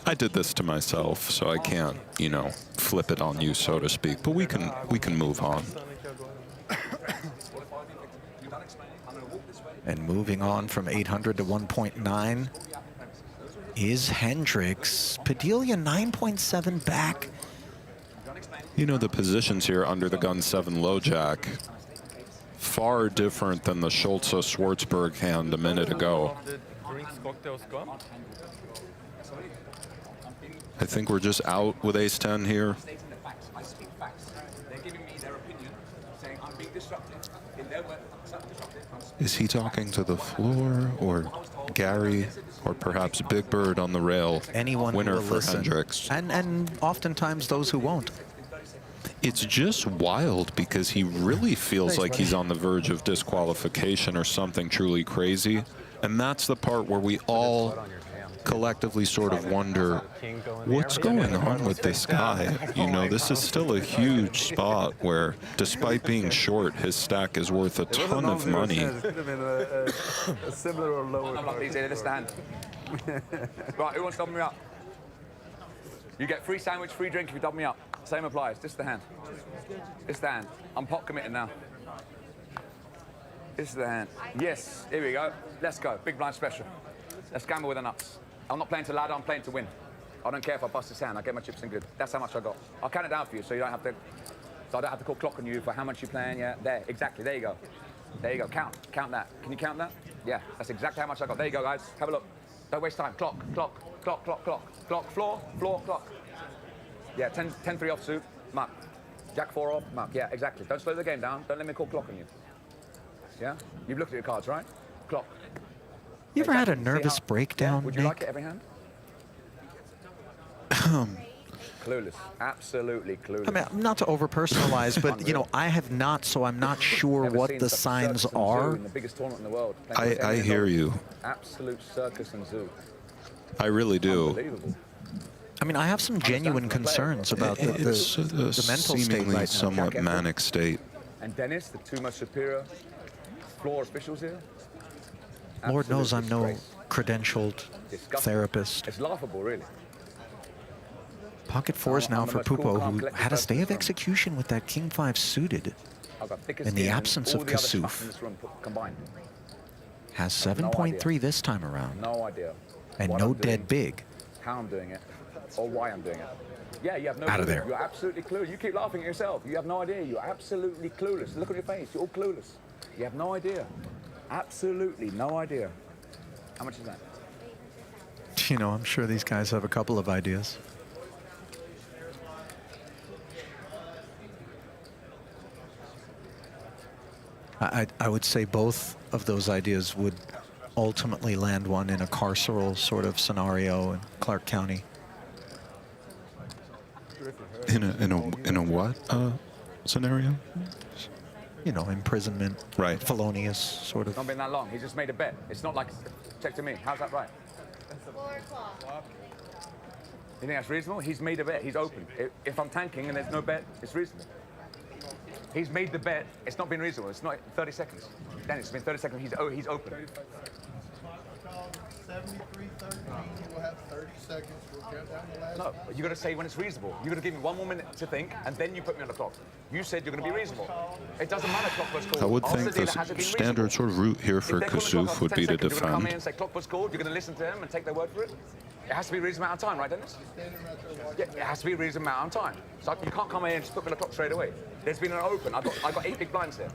I did this to myself, so I can't, you know, flip it on you, so to speak, but we can move on. And moving on from 800 to 1.9 is Hendrix. Padilla 9.7 back. You know, the positions here under the gun 7 low jack, far different than the Schulze-Schwartzberg hand a minute ago. I think we're just out with ace-10 here. Is he talking to the floor, or Gary, or perhaps Big Bird on the rail? Anyone who winner will for listen. Hendrix. And oftentimes those who won't. It's just wild because he really feels like he's on the verge of disqualification or something truly crazy. And that's the part where we all collectively sort of wonder, what's going on with this guy? You know, this is still a huge spot where, despite being short, his stack is worth a ton of money. It could have been a similar or lower. I'm not easy to understand. Right, who wants to double me up? You get free sandwich, free drink if you double me up. Same applies. This is the hand. This is the hand. I'm pot committed now. This is the hand. Yes, here we go. Let's go. Big blind special. Let's gamble with the nuts. I'm not playing to ladder, I'm playing to win. I don't care if I bust this hand, I get my chips in good. That's how much I got. I'll count it down for you so you don't have to, so I don't have to call clock on you for how much you're playing. Yeah, there, exactly, there you go. There you go, count that. Can you count that? Yeah, that's exactly how much I got. There you go, guys, have a look. Don't waste time, clock, floor, clock. Yeah, 10-3 offsuit, muck. Jack 4 off, muck, yeah, exactly. Don't slow the game down, don't let me call clock on you. Yeah, you've looked at your cards, right? Clock. You ever had a nervous breakdown, Would you Nick? like it every hand? Clueless, absolutely clueless. I mean, not to over-personalize, but, you know, I have not, so I'm not sure Never what seen the such signs circus and zoo are. in the biggest tournament in the world. I hear you. Absolute circus and zoo. I really do. Unbelievable. I mean, I have some genuine concerns about the It's a mental state seemingly right now. somewhat manic state. And Dennis, the two most superior floor officials here. Lord knows I'm Absolute no disgrace. credentialed therapist. It's laughable, really. Pocket fours now I'm the for most cool, Pupo, calm, who collected had a person stay of from- execution with that King 5 suited. I've got thicker In the skin than absence all of the other Kassouf. schmucks in this room combined. Has I have no 7.3 this time around. No idea. And what no I'm dead doing, big. How I'm doing it, or why I'm doing it. Yeah, you have no Out of clue. there. You're absolutely clueless. You keep laughing at yourself. You have no idea. You're absolutely clueless. Look on your face. You're all clueless. You have no idea. Absolutely no idea. How much is that? You know, I'm sure these guys have a couple of ideas. I would say both of those ideas would ultimately land one in a carceral sort of scenario in Clark County. In a what scenario? you know, imprisonment. Right. Felonious, sort It's not of. been that long. He just made a bet. It's not like, check to me. How's that right? You think that's reasonable? He's made a bet. He's open. If I'm tanking and there's no bet, it's reasonable. He's made the bet. It's not been reasonable. It's not 30 seconds. Then it's been 30 seconds. He's open. 73-13, we'll have 30 seconds. We'll count down the last. No, you got to say when it's reasonable. You got to give me 1 more minute to think, and then you put me on the clock. You said you're going to be reasonable. It doesn't matter. Clock was called. I would Ask think dealer, the has it been standard reasonable? sort of route here for If they call the clock Kassouf after would 10 be to seconds, you're going to come in defend. and say clock was called. You're going to listen to them and take their word for it. It has to be a reasonable amount of time, right, Dennis? Yeah, it has to be a reasonable amount of time. So you can't come in and just put me on the clock straight away. There's been an open. I got 8 big blinds here.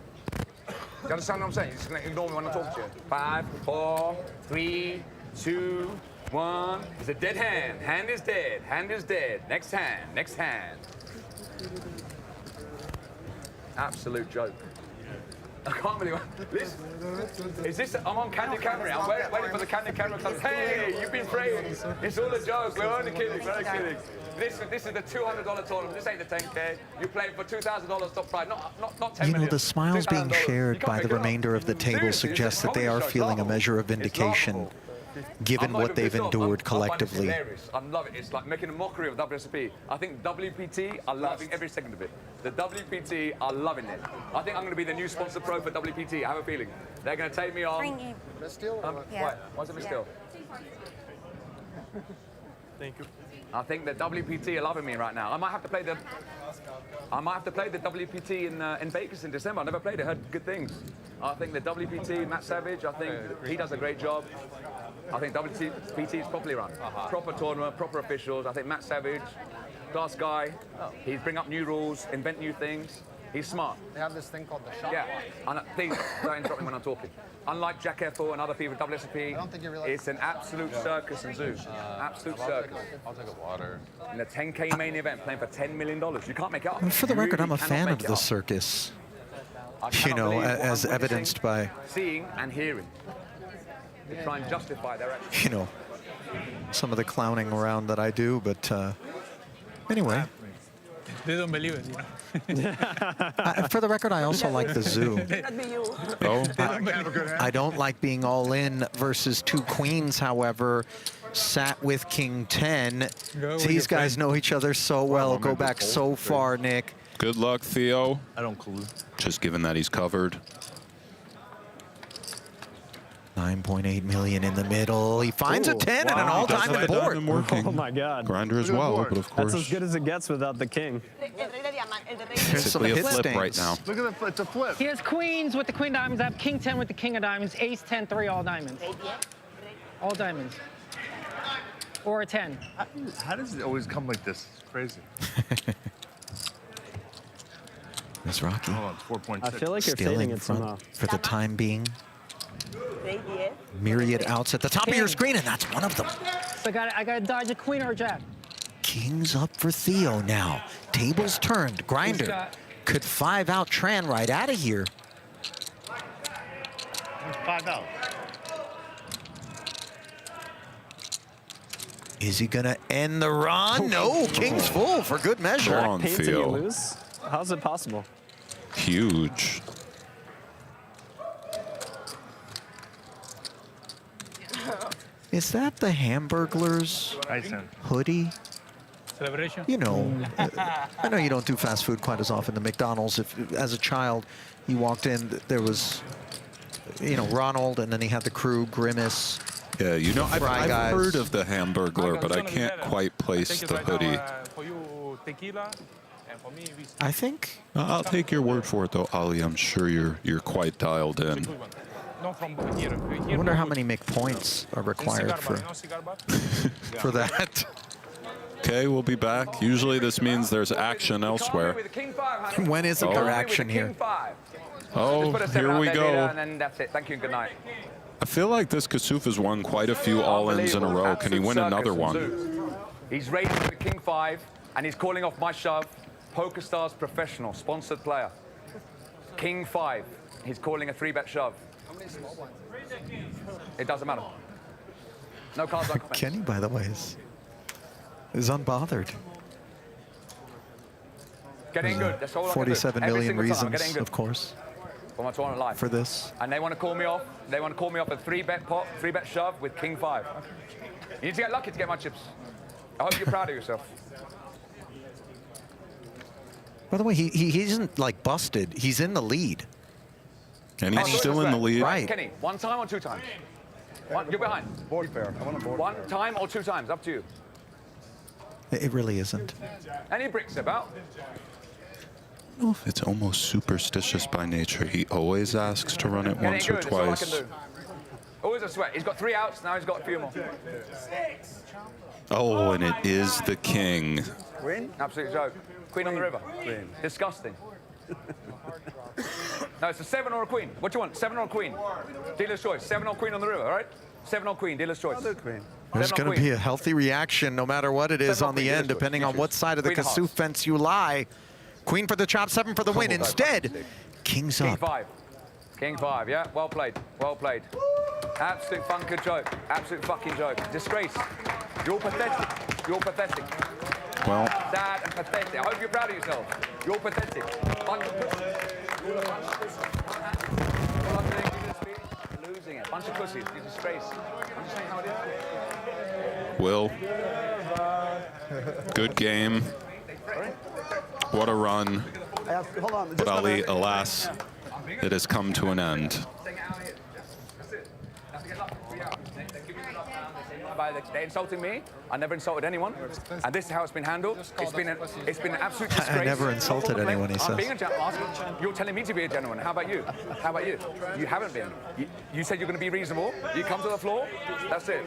Do you understand what I'm saying? You're just going to ignore me when I talk to you. 5, 4, 3, 2, 1. It's a dead hand. Hand is dead. Hand is dead. Next hand. Next hand. Absolute joke. I can't believe this. Is this? I'm on candid camera. I'm waiting for the candid camera to come. Hey, you've been praised. It's all a joke. We're only kidding. We're only kidding. This is the $200 tournament. This ain't the 10K. You're playing for $2,000 top prize, not 10 You know, million. the smiles being shared by the remainder of the table suggest that they are feeling a measure of vindication, given what they've endured collectively. I love it. It's like making a mockery of WSOP. I think WPT are loving every second of it. The WPT are loving it. I think I'm going to be the new sponsor pro for WPT. I have a feeling. They're going to take me on. Yeah. Why is it still? Thank you. I think the WPT are loving me right now. I might have to play the WPT in Vegas in December. I never played it. Heard good things. I think the WPT, Matt Savage, I think he does a great job. I think WPT is properly run. Proper tournament, proper officials. I think Matt Savage, class guy. He's bring up new rules, invent new things. He's smart. They have this thing called the shot. Yeah. And please don't interrupt me when I'm talking. Unlike Jack Ethel and other people at WSOP, it's an absolute circus and zoo. Absolute circus. I'll take a water. In a 10K main event, playing for $10 million. You can't make it up. For the You record, really I'm a cannot fan make of it the up. circus, I you cannot know, believe what as I'm witnessing, evidenced by, seeing and hearing. To try and justify their actions. you know, some of the clowning around that I do, but anyway. They don't believe it, you know. For the record, I also like the zoo. Oh, I don't like being all in versus 2 queens, however. Sat with King 10. These guys know each other so well, go back so far, Nick. good luck, Theo. I don't clue. Just given that he's covered. 9.8 million in the middle. He finds a 10 and an all-time in the board. Working. Oh my God. Grinder as well, but of course. That's as good as it gets without the king. There's some Basically a hit flip stains. right now. Look at the, it's a flip. He has queens with the queen diamonds. I have king 10 with the king of diamonds, ace 10, 3 all diamonds. All diamonds. Or a 10. How does it always come like this? It's crazy. Mizrachi Hold on, 4.6. I feel like you're still fading in it front somehow. for the time being. Myriad outs at the top of your screen, and that's one of them. So I got to dodge a queen or a jack. King's up for Theo now. Tables turned. Grinder could 5 out Tran right out of here. 5 out. Is he gonna end the run? No, King's full for good measure. Come on, Painting you Theo. lose? How's it possible? Huge. Is that the Hamburglers hoodie? Celebration? You know, I know you don't do fast food quite as often. The McDonald's, if as a child you walked in, there was, you know, Ronald, and then he had the crew, Grimace. Yeah, you know, I've guys. heard of the Hamburglar, but I can't quite place the hoodie. For you, tequila, and for me, whiskey. I think. I'll take your word for it, though, Ali. I'm sure you're quite dialed in. Not from here. I wonder how many McPoints are required for that. Okay, we'll be back. Usually this means there's action elsewhere. When isn't there action here? Oh, here we go. And then that's it. Thank you and good night. I feel like this Kassouf has won quite a few all-ins in a row. Can he win another one? He's raising the king 5, and he's calling off my shove. PokerStars professional, sponsored player. King 5. He's calling a 3-bet shove. It doesn't matter. No cards on comment. Kenny, by the way, is unbothered. Getting good. That's all I'm gonna do. 47 Every million single time, I'm getting reasons, good. of course. for my tournament life. For this. And they want to call me off. They want to call me off a 3-bet pot, 3-bet shove with king 5. You need to get lucky to get my chips. I hope you're proud of yourself. By the way, he isn't like busted. He's in the lead. And he's still in the lead. Right. Kenny, 1 time or 2 times? You're behind. Board pair. I want a board 1 time or 2 times, up to you. It really isn't. Any bricks about? It's almost superstitious by nature. He always asks to run it Kenny, once or good. That's all I twice. can do. Always a sweat. He's got 3 outs, now he's got a few more. Oh, and it is the king. Queen? Absolute joke. Queen on the river. Queen. Disgusting. No, it's a 7 or a queen. What do you want, 7 or a queen? Dealer's choice. 7 or queen on the river, all right? 7 or queen, dealer's choice. Queen. There's going to be a healthy reaction no matter what it is 7 or on the queen, end, dealer's choice. depending on what side of the Queen of Kassouf hearts. fence you lie. Queen for the chop, 7 for the win. Instead, king's King up. 5. King 5, yeah? Well played. Well played. Absolute funker joke. Absolute fucking joke. Disgrace. You're pathetic. You're pathetic. Well, Sad and pathetic. I hope you're proud of yourself. You're pathetic. Bunch of pussies. You're losing it. Bunch of pussies. You're disgrace. I'm just saying how it is. Will, good game. What a run. Hold on. But Ali, alas, it has come to an end. They're insulting me. I never insulted anyone, and this is how it's been handled. It's been an absolute disgrace. I never insulted anyone, he I'm says. being a gentleman. You're telling me to be a gentleman. How about you? How about you? You haven't been. You said you're going to be reasonable. You come to the floor. That's it.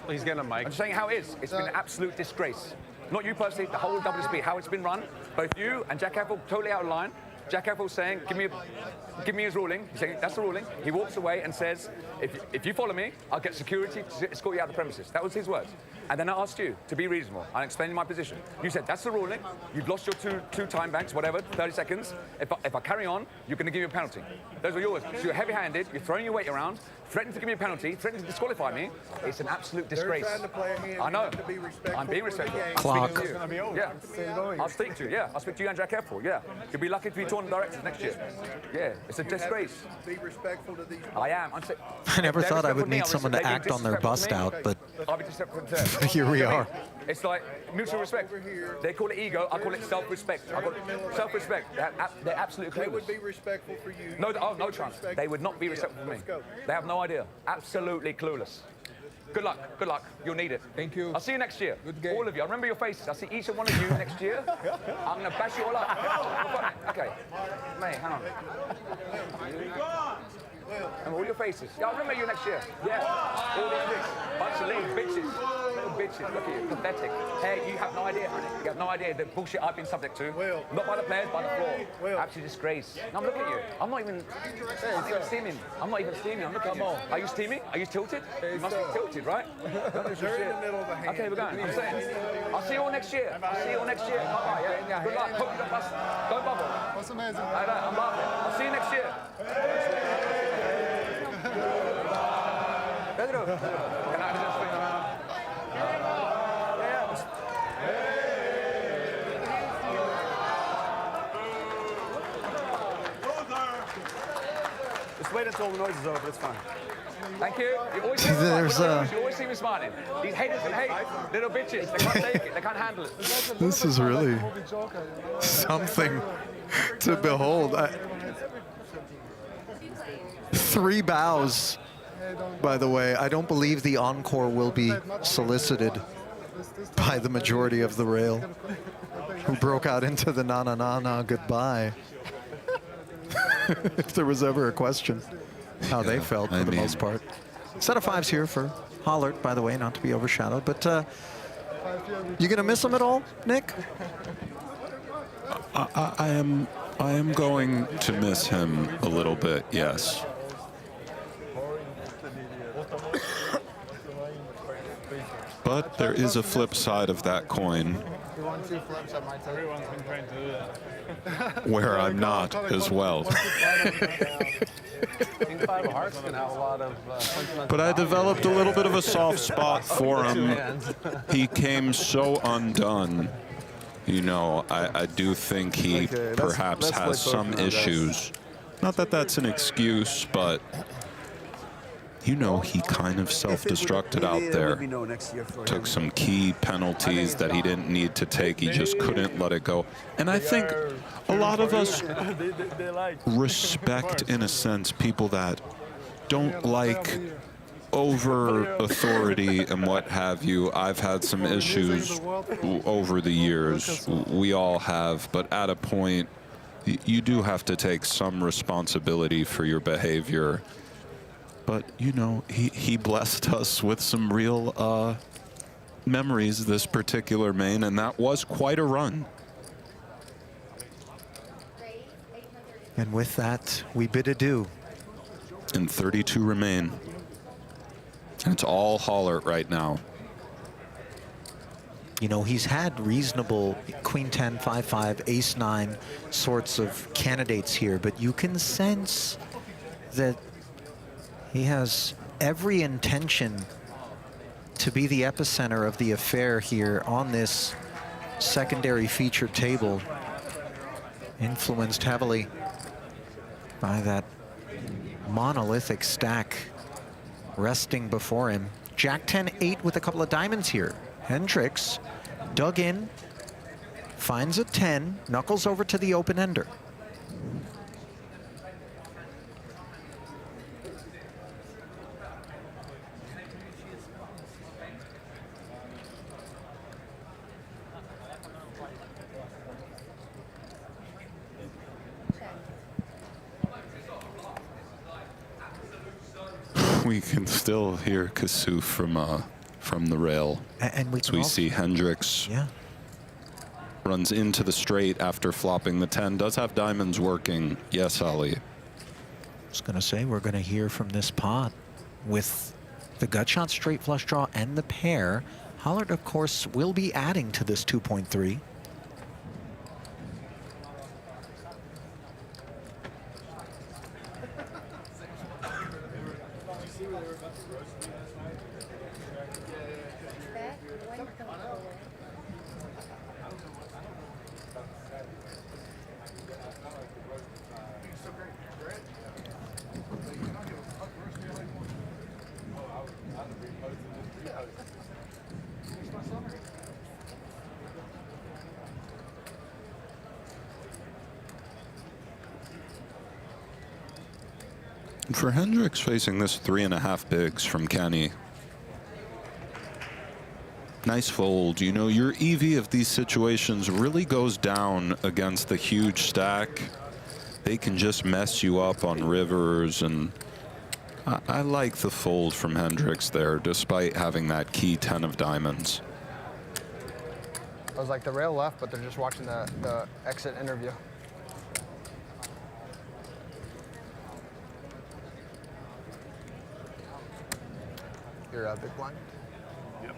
He's getting a mic. I'm just saying how it is. It's been an absolute disgrace. Not you personally, the whole WSOP, how it's been run. Both you and Jack Effel totally out of line. Jack Effel's saying, give me his ruling. He's saying, that's the ruling. He walks away and says, if you follow me, I'll get security to escort you out of the premises. That was his words. And then I asked you to be reasonable. I explained my position. You said, that's the ruling. You've lost your two time banks, whatever, 30 seconds. If I carry on, you're going to give me a penalty. Those are yours. So you're heavy-handed, you're throwing your weight around, threatening to give me a penalty, threatening to disqualify me. It's an absolute disgrace. They're trying to play a hand. I know. You have to be respectful I'm being for the respectful. game. Clock. Speaking to you. Yeah. I'll speak to you, yeah. I'll speak to you and Jack Effel, yeah. You'll be lucky to be tournament directors next year. Yeah, it's a disgrace. Be respectful to these. I am. I never thought I would need need someone to act on their bust out, but I'll be disrespectful to them. here we are. It's like mutual respect. They call it ego, I call it self-respect. I call it self-respect. They're absolutely They would clueless. be respectful for you. No, no chance. They would not be respectful for me. They have no idea. Absolutely clueless. Good luck. Good luck. You'll need it. Thank you. I'll see you next year. Good game. All of you. I remember your faces. I'll see each and one of you next year. I'm going to bash you all up. Okay. Mate, hang on. And all your faces. Yeah, I'll remember you next year. Yeah. All these things. Bunch of little bitches. Little bitches. Look at you. Pathetic. Hey, you have no idea, honey. You have no idea the bullshit I've been subject to. Not by the players, by the floor. Absolute disgrace. No, I'm looking at you. I'm not even steaming. I'm not even steaming. I'm looking at you. Are you steaming? Are you tilted? You must be tilted, right? They're in the middle of a hand. Okay, we're going. I'm saying. I'll see you all next year. I'll see you all next year. Bye-bye, yeah? Good luck. Hope you don't bust. Don't bubble. That's amazing. I'm laughing. I'll see you next year. Pedro, can I just swing around? Just wait until the noise is over. It's fine. Thank you. You always see me smiling. You always see me smiling. These haters can hate. Little bitches. They can't take it. They can't handle it. This is really something to behold. 3 bows, by the way. I don't believe the encore will be solicited by the majority of the rail, who broke out into the na-na-na-na goodbye. If there was ever a question how they felt for the most part. Set of 5s here for Hallaert, by the way, not to be overshadowed. But you gonna miss him at all, Nick? I am going to miss him a little bit, yes. But there is a flip side of that coin Everyone's been trying to do that. where I'm not as well. King 5 of hearts can have a lot of But I developed a little bit of a soft spot for him. He came so undone. You know, I do think he perhaps has some issues Not that that's an excuse, but you know, he kind of self-destructed out there. Took some key penalties that he didn't need to take. He just couldn't let it go. And I think a lot of us respect, in a sense, people that don't like over authority and what have you. I've had some issues over the years. We all have. But at a point, you do have to take some responsibility for your behavior. But, you know, he blessed us with some real memories this particular main, and that was quite a run. And with that, we bid adieu. And 32 remain. And it's all Hallaert right now. You know, he's had reasonable queen 10, 5-5, ace 9 sorts of candidates here, but you can sense that he has every intention to be the epicenter of the affair here on this secondary featured table, influenced heavily by that monolithic stack resting before him. Jack 10-8 with a couple of diamonds here. Hendrix dug in, finds a 10, knuckles over to the open ender. We can still hear Kassouf from the rail. And we see Hendrix runs into the straight after flopping the 10. Does have diamonds working. Yes, Ali. I was going to say, we're going to hear from this pot with the gut shot, straight flush draw, and the pair. Hallaert, of course, will be adding to this 2.3. For Hendrix facing this 3.5 bigs from Kenny. Nice fold. You know, your EV of these situations really goes down against the huge stack. They can just mess you up on rivers, and I like the fold from Hendrix there, despite having that key 10 of diamonds. I was like, the rail left, but they're just watching the exit interview. You're a big blind? Yep.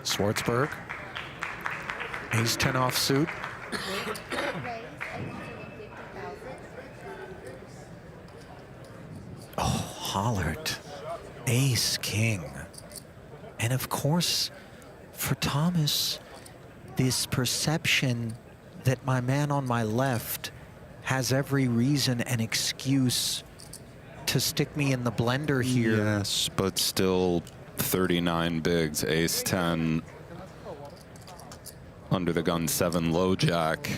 Schwartzberg, ace 10 off suit. Oh, Hallaert, ace king. And of course, for Thomas, this perception that my man on my left has every reason and excuse to stick me in the blender here. Yes, but still 39 bigs, ace 10, under the gun 7 low jack.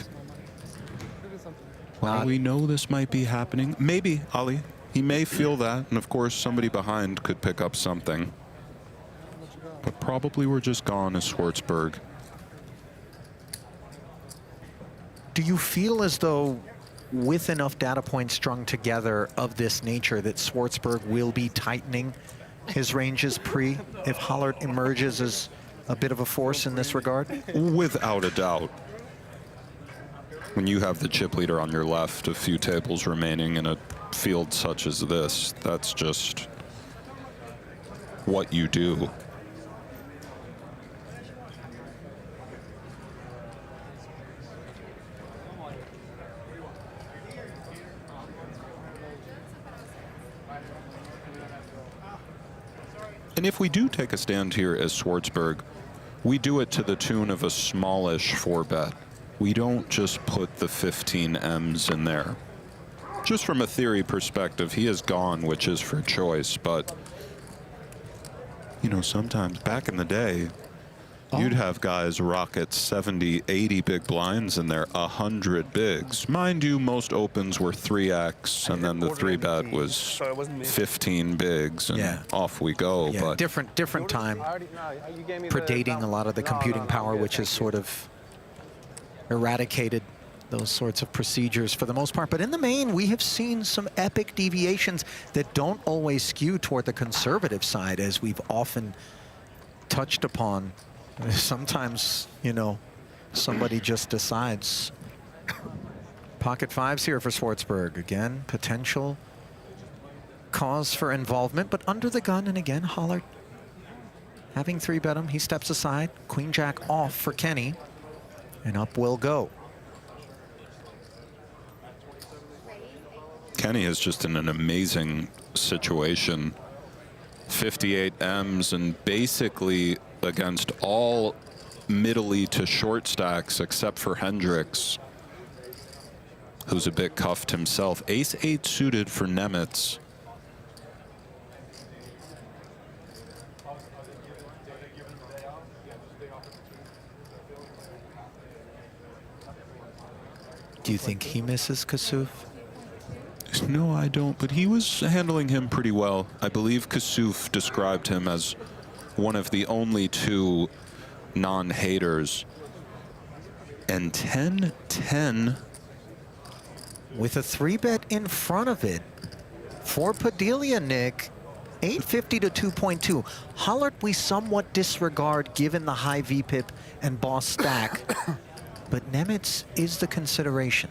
Well, we know this might be happening. Maybe, Ali. He may feel that, and of course somebody behind could pick up something. But probably we're just gone as Schwartzberg. Do you feel as though, with enough data points strung together of this nature, that Schwartzberg will be tightening his ranges if Hallaert emerges as a bit of a force in this regard? Without a doubt. When you have the chip leader on your left, a few tables remaining in a field such as this, that's just what you do. And if we do take a stand here as Schwartzberg, we do it to the tune of a smallish 4-bet. We don't just put the 15 M's in there. Just from a theory perspective, he has gone, which is for choice, but you know, sometimes back in the day, you'd have guys rocket 70, 80 big blinds in there, 100 bigs. Mind you, most opens were 3x, and then the 3-bet was 15 bigs, and off we go. Yeah, but different time, predating a lot of the computing power, which has sort of eradicated those sorts of procedures for the most part. But in the main, we have seen some epic deviations that don't always skew toward the conservative side, as we've often touched upon. Sometimes, you know, somebody just decides. Pocket fives here for Schwartzberg. Again, potential cause for involvement, but under the gun. And again, Hallaert having 3-bet him. He steps aside. Queen Jack off for Kenny. And up will go. Kenny is just in an amazing situation. 58 M's and basically against all middle-y to short stacks except for Hendrix, who's a bit cuffed himself. Ace-8 suited for Nemitz. Do you think he misses Kassouf? No, I don't, but he was handling him pretty well. I believe Kassouf described him as one of the only 2 non-haters. And 10-10. With a 3-bet in front of it for Padilla, Nick. 850 to 2.2. Hallaert we somewhat disregard given the high VPIP and boss stack. But Nemitz is the consideration.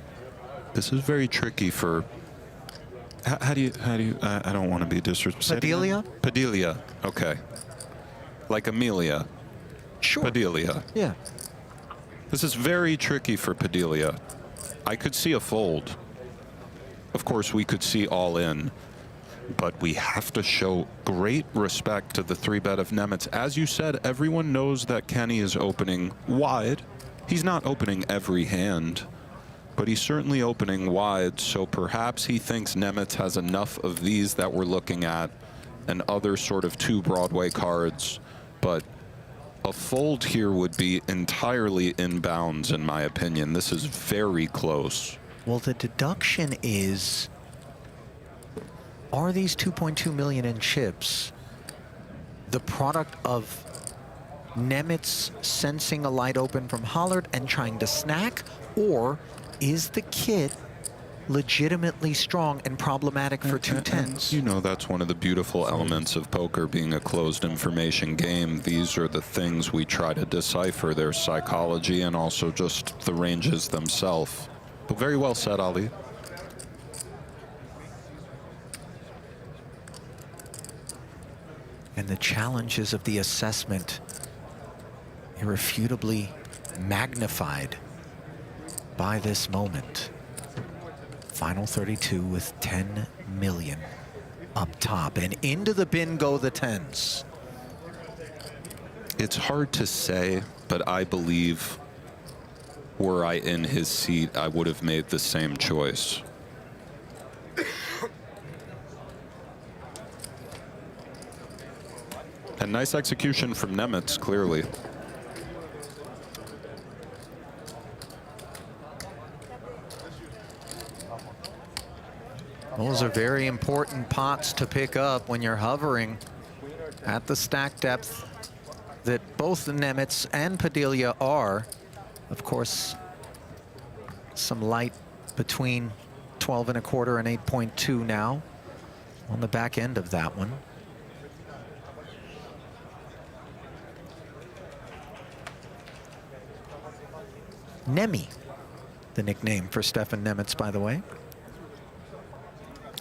This is very tricky for... How do you, I don't want to be disrespectful. Padilla? Padilla, okay. Like Amelia. Sure. Padilla. Yeah. This is very tricky for Padilla. I could see a fold. Of course, we could see all in. But we have to show great respect to the 3-bet of Nemitz. As you said, everyone knows that Kenny is opening wide. He's not opening every hand, but he's certainly opening wide, so perhaps he thinks Nemitz has enough of these that we're looking at and other sort of 2 Broadway cards, but a fold here would be entirely in bounds, in my opinion. This is very close. Well, the deduction is, are these 2.2 million in chips the product of Nemitz sensing a light open from Hallaert and trying to snack, or is the kit legitimately strong and problematic for 2-10s? You know, that's one of the beautiful elements of poker being a closed information game. These are the things we try to decipher, their psychology and also just the ranges themselves. But very well said, Ali. And the challenges of the assessment irrefutably magnified by this moment. Final 32 with 10 million up top, and into the bin go the 10s. It's hard to say, but I believe were I in his seat, I would have made the same choice. And nice execution from Nemitz, clearly. Those are very important pots to pick up when you're hovering at the stack depth that both the Nemitz and Padilla are. Of course, some light between 12 1/4 and 8.2 now on the back end of that one. Nemi, the nickname for Stefan Nemitz, by the way.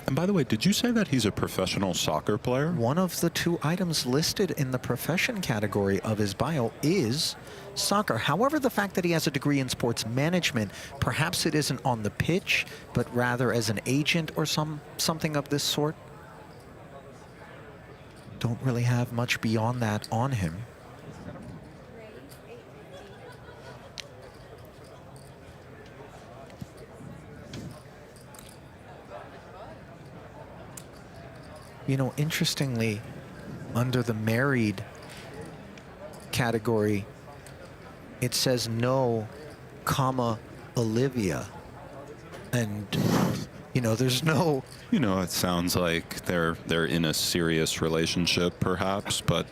And by the way, did you say that he's a professional soccer player? One of the 2 items listed in the profession category of his bio is soccer. However, the fact that he has a degree in sports management, perhaps it isn't on the pitch, but rather as an agent or something of this sort. don't really have much beyond that on him. You know, interestingly, under the married category, it says no, comma, Olivia. And, you know, there's no... You know, it sounds like they're in a serious relationship, perhaps, but...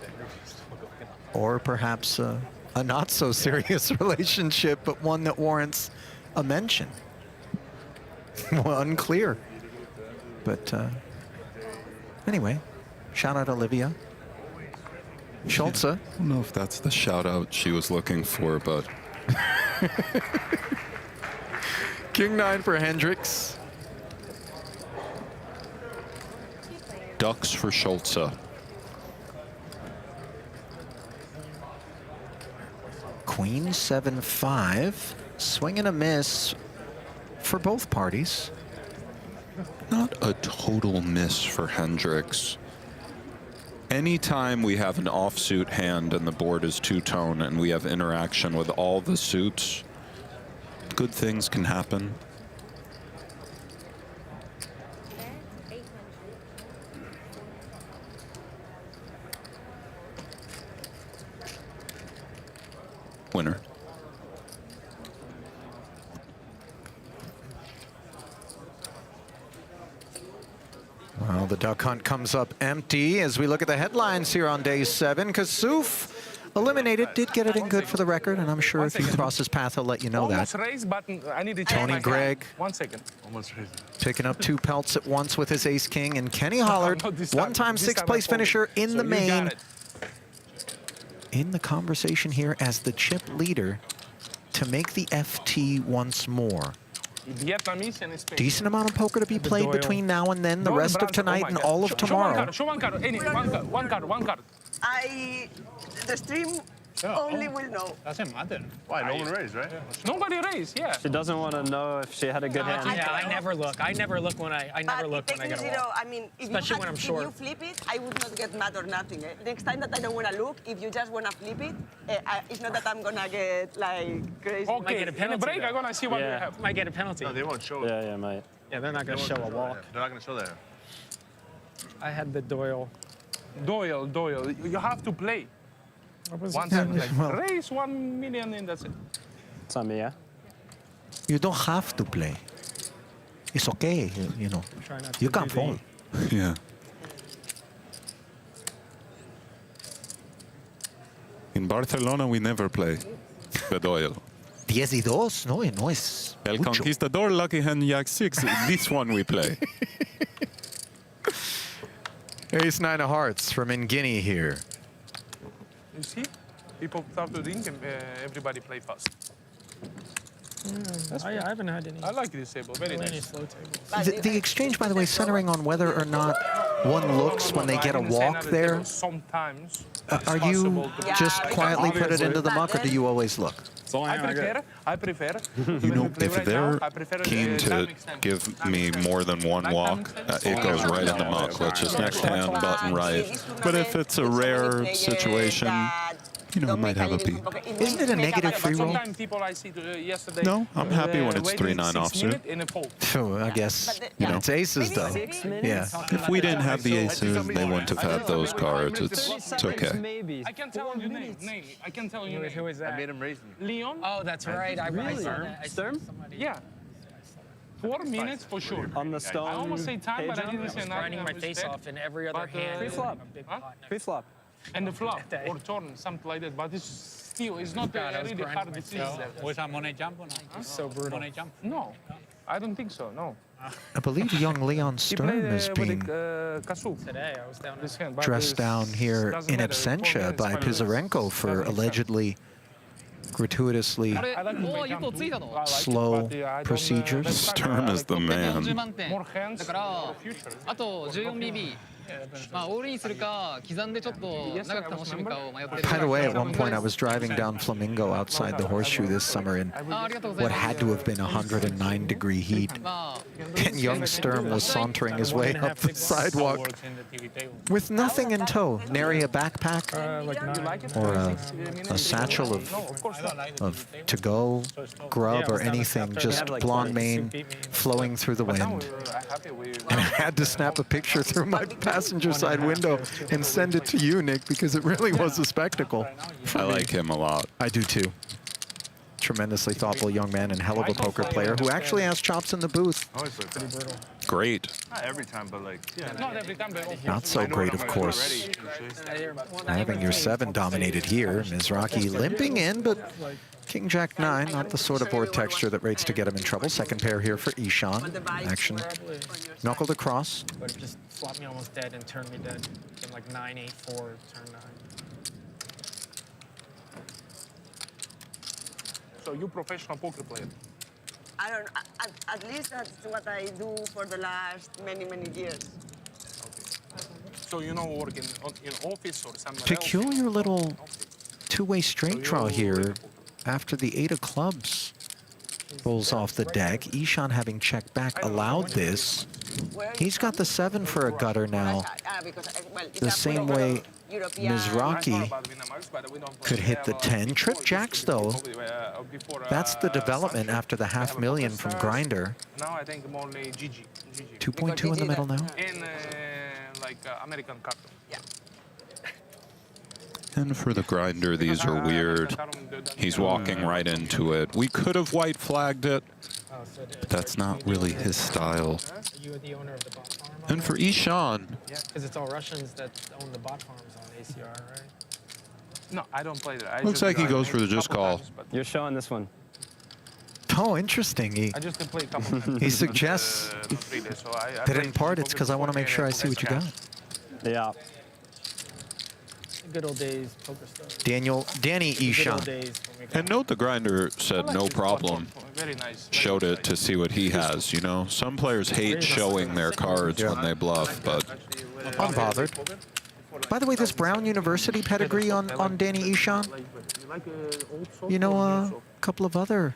Or perhaps a not so serious relationship, but one that warrants a mention. Well, unclear. But anyway, shout out Olivia. Schulze. I don't know if that's the shout out she was looking for, but... King 9 for Hendrix. Ducks for Schulze. Queen 7-5. Swing and a miss for both parties. Not a total miss for Hendrix. Anytime we have an offsuit hand and the board is two-tone and we have interaction with all the suits, good things can happen. Winner. Well, the duck hunt comes up empty as we look at the headlines here on day 7. Kassouf eliminated, did get it in good for the record, and I'm sure if he crosses path, he'll let you know that. Almost raised, but I need to check Tony my Gregg. hand. 1 second. Almost raised. Picking up 2 pelts at once with his ace-king, and Kenny Hallaert, one-time sixth-place finisher in So the you main, got it. in the conversation here as the chip leader to make the FT once more. Vietnamese and Spain. Decent amount of poker to be played between now and then, the Doyle rest of Brunson, tonight oh and my all God. of tomorrow. Show one card, any, one card. The stream only will know. Doesn't matter. Why? No one raised, right? Nobody raised, yeah. She doesn't want to know if she had a good hand. Yeah, I never look. I never look when I never look when I get a wall. I mean, if Especially when I'm short. If you flip it, I would not get mad or nothing. Next time that I don't want to look, if you just want to flip it, it's not that I'm going to get like crazy. Okay, Might get a in a penalty, break, though. I'm going to see what we Yeah. have. Might get a penalty. No, they won't show it. Yeah, might. Yeah, they're not going to show a walk. They're not going to show that. I had the Doyle. Doyle, you have to play. One Yeah, time, like, well- raise 1 million and that's it. It's on me, yeah? You don't have to play. It's okay, you know. Try not You to can do fold. Yeah. In Barcelona, we never play the Doyle. 10-2, no es El mucho. Conquistador, Lucky Hand, Jack 6. This one we play. Ace-9 of hearts from Nguyen here. You see? People start to drink and everybody play fast. I haven't had any. I like this table, very Any nice. slow tables. The exchange, by the way, centering on whether or not one looks when they get a walk there. Sometimes. Are you just quietly put it into the muck, or do you always look? I prefer. You know, if they're keen to give me more than one walk, it goes right in the muck. Let's just next hand, button right. But if it's a rare situation, you know, I might have a beat. Isn't it a negative free roll? Sometimes people I see yesterday. No, I'm happy when it's 3-9 offsuit. In a fold. So I guess, You know, it's aces, though. Yeah. if we didn't have the aces, they wouldn't have had those cards. It's okay. Maybe. I can tell you name. I can tell you name. Who is that? I made him raise me. Leon? Oh, that's right. I saw that. I saw Sturm? somebody. Yeah. 4 minutes for sure. On the stone. I almost say time, but I didn't say nothing. Grinding I my was face dead. off in every other But, hand. Pre-flop. Huh? Pre-flop. And the flop or turn, something like that. But it's still, it's not God, I a was really grinding hard my decision. face Was that money jump or not? He's so brutal. Money jump? No, I don't think so. No. I believe young Leon He Sturm played is being Kassouf. Today, I was down This hand, but dressed down here doesn't in matter. 4 absentia minutes, by 5 minutes. Pizarenko for Doesn't matter. allegedly, gratuitously I like to make jump too. I like it, slow but, I don't, procedures. that's fine. Sturm is the man. More hands for the future. まあオールインするか刻んでちょっと長く楽しむかを迷ってる。 By the way, at one point I was driving down Flamingo outside the horseshoe this summer in what had to have been 109-degree heat. And young Sturm was sauntering his way up the sidewalk with nothing in tow, nary a backpack or a satchel of to-go grub or anything, just blonde mane flowing through the wind. And I had to snap a picture through my passenger side window and send it to you, Nick, because it really was a spectacle. I like him a lot. I do too. Tremendously thoughtful young man and hell of a poker player who actually has chops in the booth. Pretty brutal. Great. Not every time, but like, yeah. Not every time, but Not so great, of course. Having your 7 dominated here, Mizrachi limping in, but King Jack 9, not the sort of board texture that rates to get him in trouble. Second pair here for Ishan. Action. Knuckled across. But it just flopped me almost dead and turned me dead. Came like 9-8-4, turn 9. So you professional poker player? I don't. At least that's what I do for the last many years. So you know work in office or somewhere Peculiar little two-way straight draw here after the 8 of clubs rolls off the deck. Ishan having checked back allowed this. He's got the 7 for a gutter now. The same way Mizrachi could hit the 10. Trip jacks though. That's the development after the $500,000 from Grinder. Now I think more like GG. 2.2 in the middle now. In like American carton. Yeah. And for the Grinder, these are weird. He's walking right into it. We could have white flagged it, but that's not really his style. Are you the owner of the bot farm? And for Ishan, Yeah, because it's all Russians that own the bot farms on ACR, right? No, I don't play that. looks like he goes for the just call. You're showing this one. Oh, interesting. I just play a couple times. He suggests that in part it's because I want to make sure I see what you got. Yeah. Good old days, poker stuff. Danny Ishan. and note the Grinder said no problem. Very nice. Showed it to see what he has, you know. Some players hate showing their cards when they bluff, but Unbothered. By the way, this Brown University pedigree on Danny Ishan, you know, a couple of other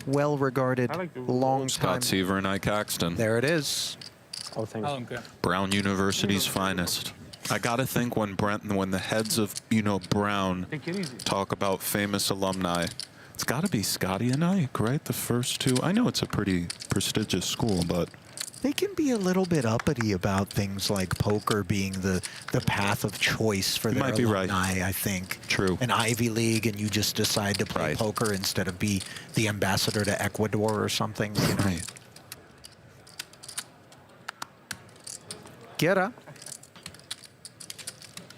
well-regarded, long-time... Scott Seaver and Ike Axton. There it is. Oh, thank you. Brown University's finest. I gotta think when the heads of, you know, Brown talk about famous alumni, it's gotta be Scotty and Ike, right? The first two. I know it's a pretty prestigious school, but they can be a little bit uppity about things like poker being the path of choice for their alumni, I think. True. An Ivy League, and you just decide to play poker instead of be the ambassador to Ecuador or something. You know? Right. Guerra.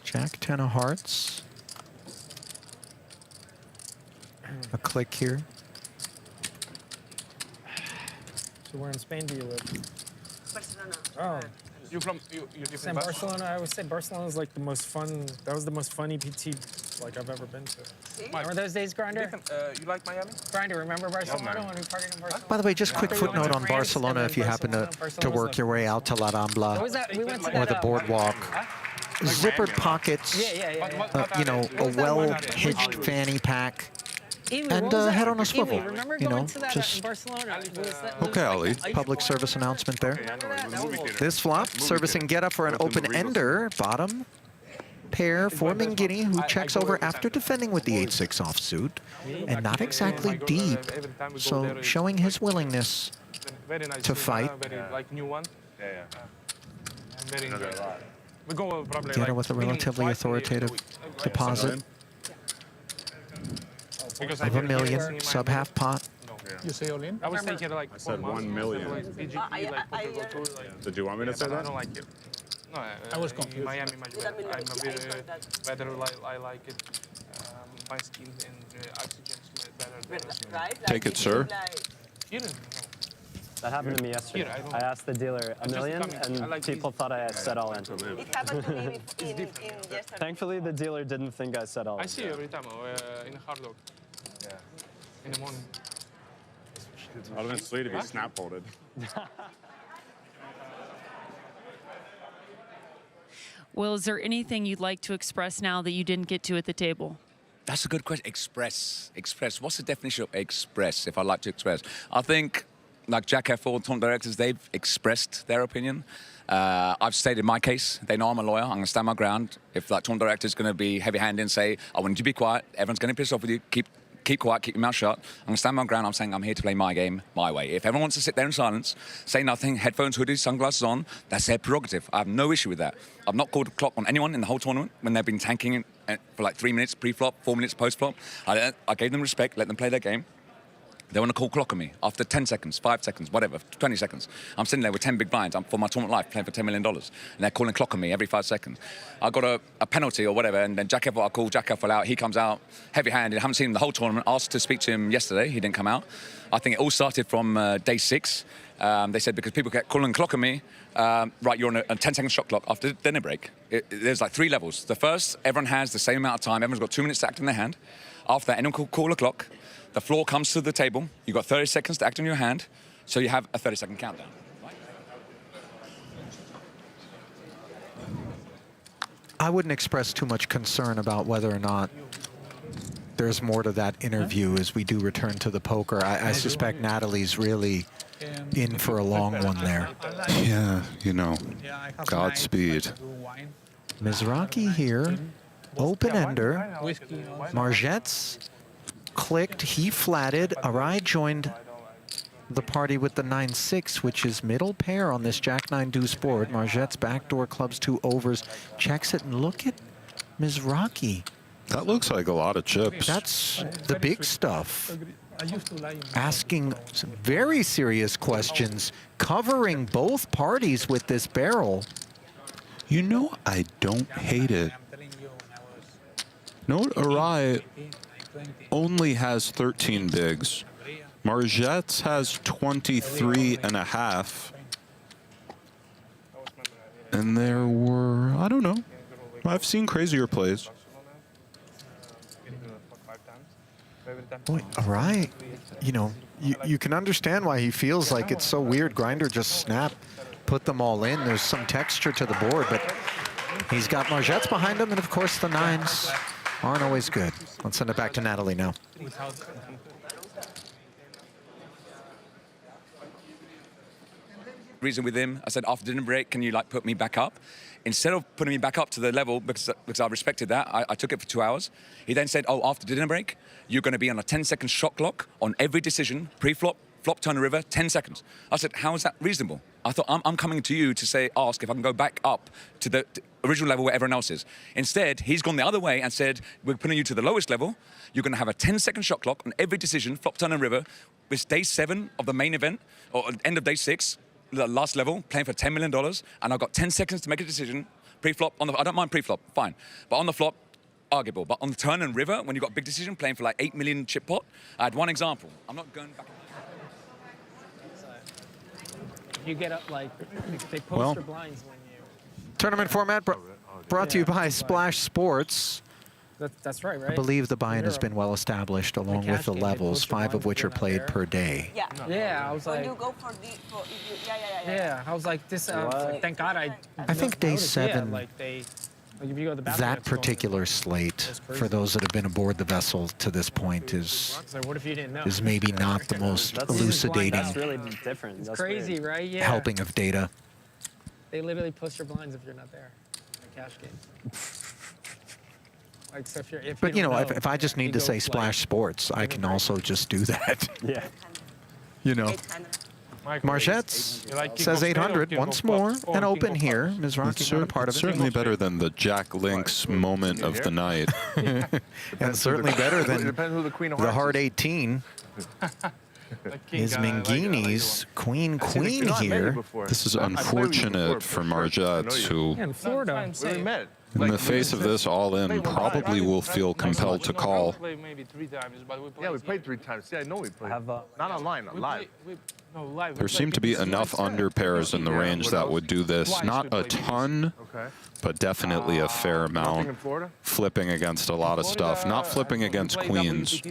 Jack 10 of hearts. A click here. So where in Spain do you live? Barcelona. Oh. You're from Barcelona. I would say Barcelona is like the most fun. That was the most funny PT like I've ever been to. Remember those days, Grinder? You like Miami? Grinder, remember Barcelona when we partied in Barcelona? By the way, just quick footnote on Barcelona if you happen to work your way out to La Rambla or the boardwalk. Zippered pockets, you know, a well-hitched fanny pack, and head on a swivel, you know, just... Okay, Ali. Public service announcement there. This flop, servicing Guerra for an open-ender, bottom pair for Mingini, who checks over after defending with the 8-6 offsuit, and not exactly deep, so showing his willingness to fight. Like new one. Very enjoy a lot. We go probably Guerra with a relatively authoritative deposit of $1 million, sub half pot. You say all in? I was thinking like I said 1 million. Did you want me to say that? I don't like it. No, I was confused. Miami, I'm a bit better. I like it. My skin and oxygen is better. Take it, sir. That happened to me yesterday. I asked the dealer $1 million, and people thought I said all in. It happened to me in yesterday. Thankfully, the dealer didn't think I said all in. I see you every time in Hard Rock. Yeah. In the morning. I would have been sweet if you snap folded. Will, is there anything you'd like to express now that you didn't get to at the table? That's a good question. Express. What's the definition of express, if I like to express? I think, like Jack F4, Tom directors, they've expressed their opinion. I've stated my case. They know I'm a lawyer. I'm going to stand my ground. If, like, Tom director's going to be heavy-handed and say, I want you to be quiet, everyone's going to piss off with you, keep quiet, keep your mouth shut. I'm going to stand my ground. I'm saying I'm here to play my game, my way. If everyone wants to sit there in silence, say nothing, headphones, hoodies, sunglasses on, that's their prerogative. I have no issue with that. I've not called a clock on anyone in the whole tournament when they've been tanking for like 3 minutes pre-flop, 4 minutes post-flop. I gave them respect, let them play their game. They want to call clock on me after 10 seconds, 5 seconds, whatever, 20 seconds. I'm sitting there with 10 big blinds. I'm for my tournament life playing for $10 million. And they're calling clock on me every 5 seconds. I got a penalty or whatever, and then Jack Effel, I call Jack Effel out. He comes out heavy-handed. I haven't seen him the whole tournament. Asked to speak to him yesterday. He didn't come out. I think it all started from day 6. They said because people kept calling clock on me, right, you're on a 10-second shot clock after dinner break. There's like 3 levels. The first, everyone has the same amount of time. Everyone's got 2 minutes to act in their hand. After that, anyone can call a clock. The floor comes to the table. You've got 30 seconds to act on your hand, so you have a 30-second countdown. I wouldn't express too much concern about whether or not there's more to that interview as we do return to the poker. I suspect Natalie's really in for a long one there. Yeah, you know, Godspeed. Mizrachi here, open-ender. Margets clicked, he flatted. Arai joined the party with the 9-6, which is middle pair on this Jack-9 deuce board. Margets backdoor clubs 2 overs, checks it, and look at Mizrachi. That looks like a lot of chips. That's the big stuff. Asking some very serious questions, covering both parties with this barrel. You know, I don't hate it. Note Arai only has 13 bigs. Margets has 23.5. And there were, I don't know, I've seen crazier plays. Boy, Arai, you know, you can understand why he feels like it's so weird. Grinder just snap, put them all in. There's some texture to the board, but he's got Margets behind him, and of course the 9s aren't always good. Let's send it back to Natalie now. Reason with him, I said, after dinner break, can you like put me back up? Instead of putting me back up to the level, because I respected that, I took it for 2 hours. He then said, oh, after dinner break, you're going to be on a 10-second shot clock on every decision, pre-flop, flop, turn, river, 10 seconds. I said, how is that reasonable? I thought, I'm coming to you to ask if I can go back up to the original level where everyone else is. Instead, he's gone the other way and said, we're putting you to the lowest level. You're going to have a 10-second shot clock on every decision, flop, turn, and river. It's day 7 of the main event, or end of day 6, the last level, playing for $10 million, and I've got 10 seconds to make a decision. Pre-flop, I don't mind pre-flop, fine. But on the flop, arguable. But on the turn and river, when you've got a big decision, playing for like 8 million chip pot, I had one example. I'm not going back. You get up like, they post your blinds when you... Tournament format brought to you by Splash Sports. That's right, right? I believe the buy-in has been well established along with the levels, 5 of which are played per day. Yeah. Yeah, I was like... When you go for the... Yeah, I was like, this... thank God I think day 7, like if you go to the bathroom, that particular slate, for those that have been aboard the vessel to this point, is maybe not the most elucidating That's really different. It's That's crazy, weird. right? Yeah. helping of data. They literally post your blinds if you're not there. The cash game. Like, so if But, you you know, don't if I just need to say Splash Sports, I can also just do that. Yeah. You know. Margets says 800 once more, and open here. Mizrachi not a part of it. Certainly better than the Jack Links moment of the night. And certainly better than the hard 18. Is Mangini's queen here. This is unfortunate for Margets, who, in Florida. in the face of this all-in, probably will feel compelled to call. Yeah, we played 3 times. Yeah, I know we played. Not online, live. There seem to be enough under pairs in the range that would do this. Not a ton, but definitely a fair amount. Flipping against a lot of stuff. Not flipping against queens.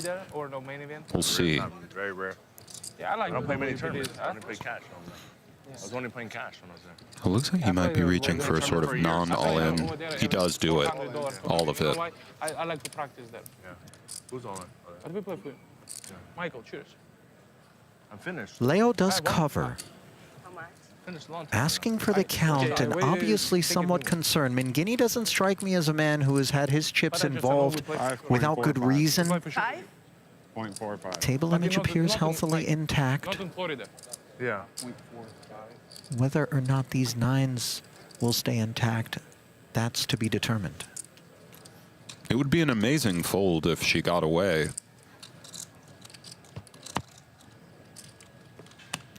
We'll see. Very rare. Yeah, I like. I don't play many tournaments. I only play cash. I was only playing cash when I was there. It looks like he might be reaching for a sort of non-all-in. He does do it, all of it. I like to practice that. Yeah. Who's all in? What do we play for you? Yeah. Michael, cheers. I'm finished. Leo does cover, Finished long time. asking for the count and obviously somewhat concerned. Mangini doesn't strike me as a man who has had his chips involved without good reason. 0.45. Table image appears healthily intact. Not in Florida. Yeah. Whether or not these nines will stay intact, that's to be determined. It would be an amazing fold if she got away.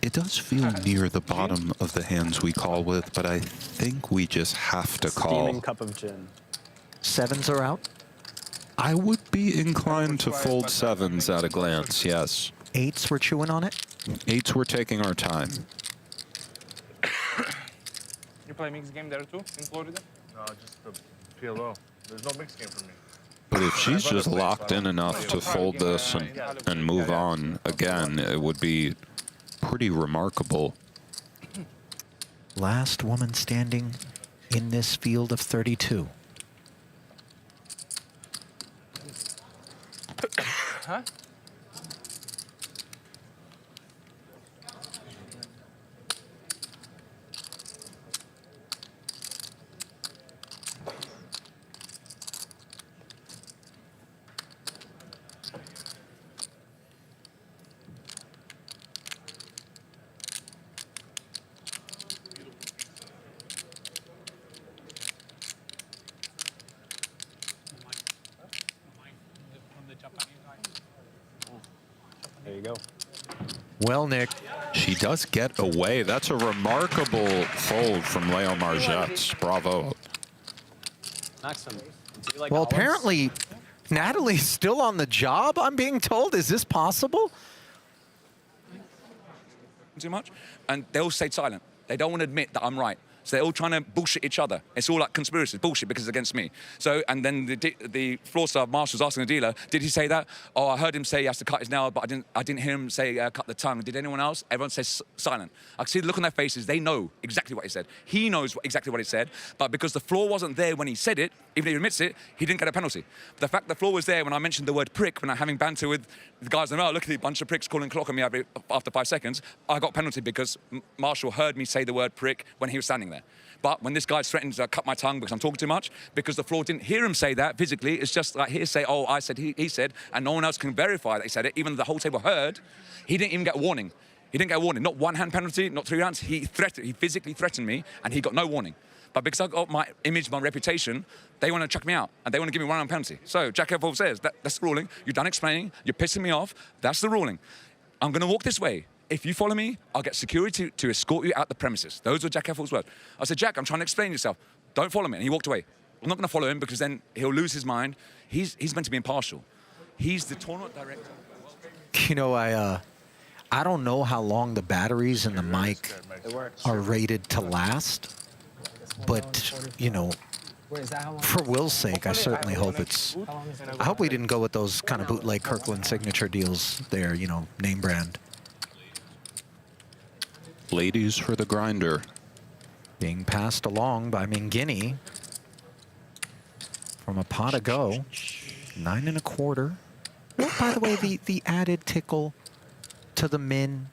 It does feel near the bottom of the hands we call with, but I think we just have to call. Steaming cup of gin. Sevens are out. I would be inclined to fold sevens at a glance, yes. Eights, we're chewing on it. Eights, we're taking our time. You play mixed game there too, in Florida? No, just the PLO. There's no mixed game for me. But if she's just locked in enough to fold this and move on again, it would be pretty remarkable. Last woman standing in this field of 32. Huh? There you go. Well, Nick. She does get away. That's a remarkable fold from Leo Margets. Bravo. Maxim, do you like Well, olives? apparently, Natalie's still on the job, I'm being told. Is this possible? Too much, and they all stayed silent. They don't want to admit that I'm right. So they're all trying to bullshit each other. It's all like conspiracies, bullshit because it's against me. So, and then the floor staff marshal's asking the dealer, did he say that? Oh, I heard him say he has to cut his nail, but I didn't hear him say cut the tongue. Did anyone else? Everyone says silent. I can see the look on their faces. They know exactly what he said. He knows exactly what he said, but because the floor wasn't there when he said it, even if he admits it, he didn't get a penalty. The fact the floor was there when I mentioned the word prick, when I'm having banter with the guys, and oh, look at the bunch of pricks calling clock on me after 5 seconds, I got a penalty because Marshall heard me say the word prick when he was standing there. But when this guy's threatened to cut my tongue because I'm talking too much, because the floor didn't hear him say that physically, it's just like hearsay, oh, I said, he said, and no one else can verify that he said it, even though the whole table heard, he didn't even get a warning. He didn't get a warning, not 1 hand penalty, not 3 rounds, he physically threatened me, and he got no warning. But because I got my image, my reputation, they want to chuck me out, and they want to give me 1 round penalty. So Jack F. says, that's the ruling, you're done explaining, you're pissing me off, that's the ruling. I'm going to walk this way. If you follow me, I'll get security to escort you out the premises. Those were Jack Effel's words. I said, Jack, I'm trying to explain yourself. Don't follow me. And he walked away. I'm not going to follow him because then he'll lose his mind. He's meant to be impartial. He's the tournament director. You know, I don't know how long the batteries in the mic are rated to last, but, you know, for Will's sake, I certainly hope I hope we didn't go with those kind of bootleg Kirkland signature deals there, you know, name brand. Ladies for the grinder. Being passed along by Mangini from a PokerGO. 9 1/4. Well, by the way, the added tickle to the min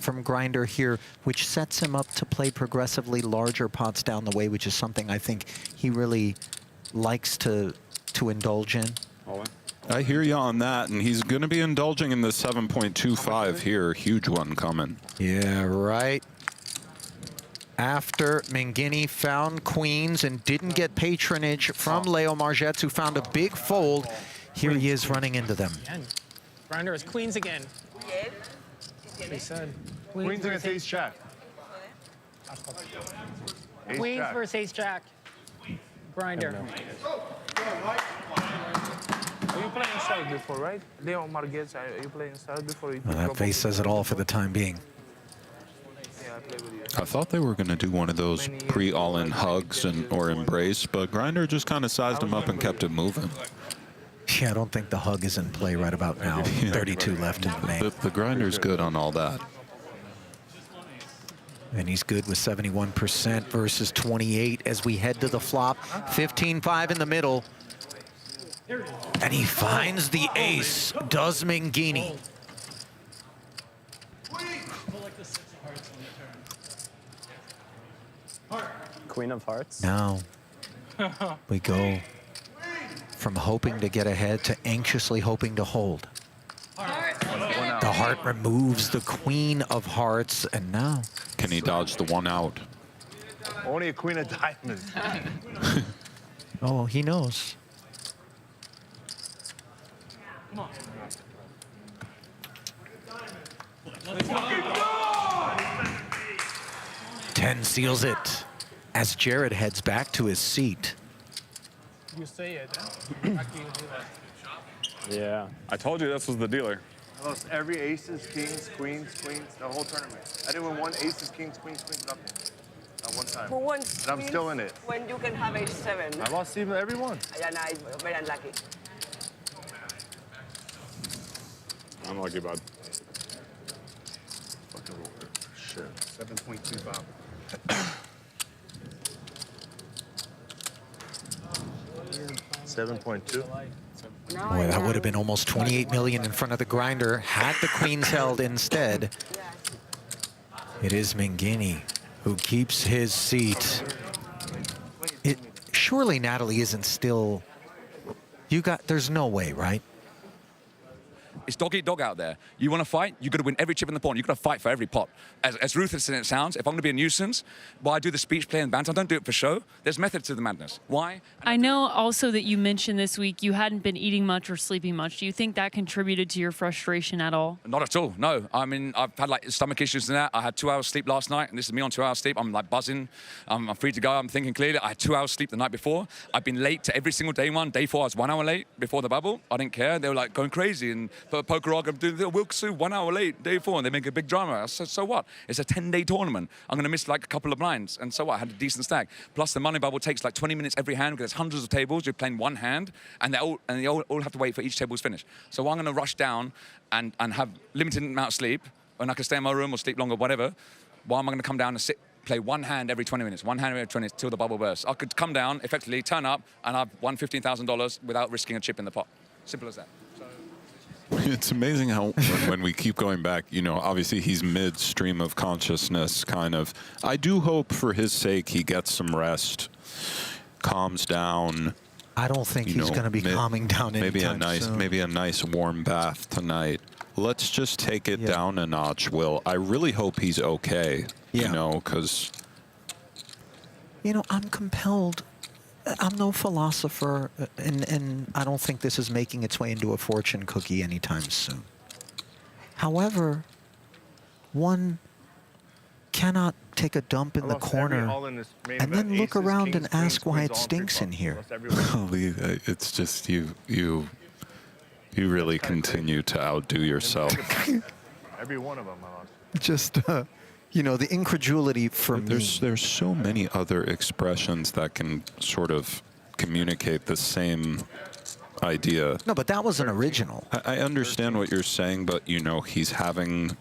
from Grinder here, which sets him up to play progressively larger pots down the way, which is something I think he really likes to indulge in. I hear you on that, and he's going to be indulging in the 7.25 here. Huge one coming. Yeah, right. After Mangini found queens and didn't get patronage from Leo Margets, who found a big fold, here he is running into them. Grinder is queens again. He said. Queens against ace jack. Queens versus ace jack. Grinder. Are you playing style before, right? Leo Margets, are you playing style before? Well, that face says it all for the time being. Yeah, I play with you. I thought they were going to do one of those pre-all-in hugs or embrace, but Grinder just kind of sized him up and kept it moving. Yeah, I don't think the hug is in play right about now. 32 left in May. The Grinder's good on all that. And he's good with 71% versus 28 as we head to the flop. 15-5 in the middle. And he finds the ace, does Mangini. Queen of hearts. Now we go from hoping to get ahead to anxiously hoping to hold. The heart removes the queen of hearts, and now Can he dodge the 1 out? Only a queen of diamonds. oh, he knows. Come on. 10 seals it as Jared heads back to his seat. You say it, huh? Yeah. I told you this was the dealer. I lost every aces, kings, queens, the whole tournament. I didn't win one aces, kings, queens, nothing. Not one time. Who wants And I'm still in it. when you can have ace-7? I lost even every one. Yeah, no, it's very unlucky. I'm lucky, bud. Fucking shit. 7.25. $7.2. Boy, that would have been almost 28 million in front of the grinder had the queens held instead. It is Mangini who keeps his seat. Surely Natalie isn't still. There's no way, right? It's dog eat dog out there. You want to fight, you've got to win every chip in the pot. You've got to fight for every pot. As ruthless as it sounds, if I'm going to be a nuisance, why I do the speech, play, and banter, I don't do it for show. There's method to the madness. Why? I know also that you mentioned this week you hadn't been eating much or sleeping much. Do you think that contributed to your frustration at all? Not at all, no. I mean, I've had like stomach issues and that. I had 2 hours sleep last night, and this is me on 2 hours sleep. I'm like buzzing. I'm free to go. I'm thinking clearly. I had 2 hours sleep the night before. I've been late to every single day one. Day 4, I was 1 hour late before the bubble. I didn't care. They were like going crazy. And for PokerGO, I'm doing William Kassouf 1 hour late, day 4, and they make a big drama. I said, so what? It's a 10-day tournament. I'm going to miss like a couple of blinds. And so what? I had a decent stack. Plus the money bubble takes like 20 minutes every hand because there's hundreds of tables. You're playing one hand, and they all have to wait for each table's finish. So I'm going to rush down and have limited amount of sleep, and I can stay in my room or sleep longer, whatever. Why am I going to come down and sit, play one hand every 20 minutes, one hand every 20 minutes till the bubble bursts? I could come down, effectively turn up, and I've won $15,000 without risking a chip in the pot. Simple as that. It's amazing how when we keep going back, you know, obviously he's mid-stream of consciousness, kind of. I do hope for his sake he gets some rest, calms down. I don't think he's going to be calming down anytime soon. Maybe a nice warm bath tonight. Let's just take it down a notch, Will. I really hope he's okay, you know, because... You know, I'm compelled. I'm no philosopher, and I don't think this is making its way into a fortune cookie anytime soon. However, one cannot take a dump in the corner and then look around and ask why it stinks in here. It's just you really continue to outdo yourself. Every one of them I lost. Just, you know, the incredulity for me. There's so many other expressions that can sort of communicate the same idea. No, but that was an original. I understand what you're saying, but, you know, he's having...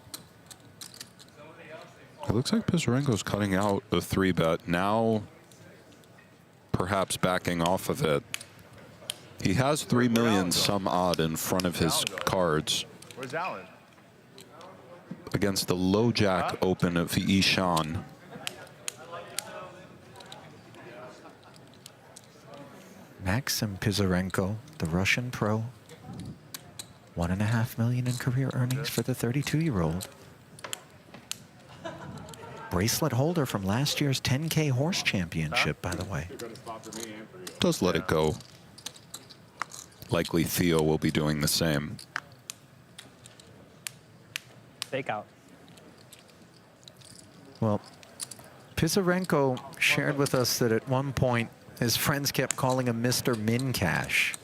It looks like Pisarenko's cutting out a 3-bet. Now, perhaps backing off of it. He has 3 million some odd in front of his cards. Where's Alan? Against the low jack open of Ishan. Maxim Pisarenko, the Russian pro. $1.5 million in career earnings for the 32-year-old. Bracelet holder from last year's 10K horse championship, by the way. Does let it go. Likely Theo will be doing the same. Fake out. Well, Pisarenko shared with us that at one point his friends kept calling him Mr. Mincash.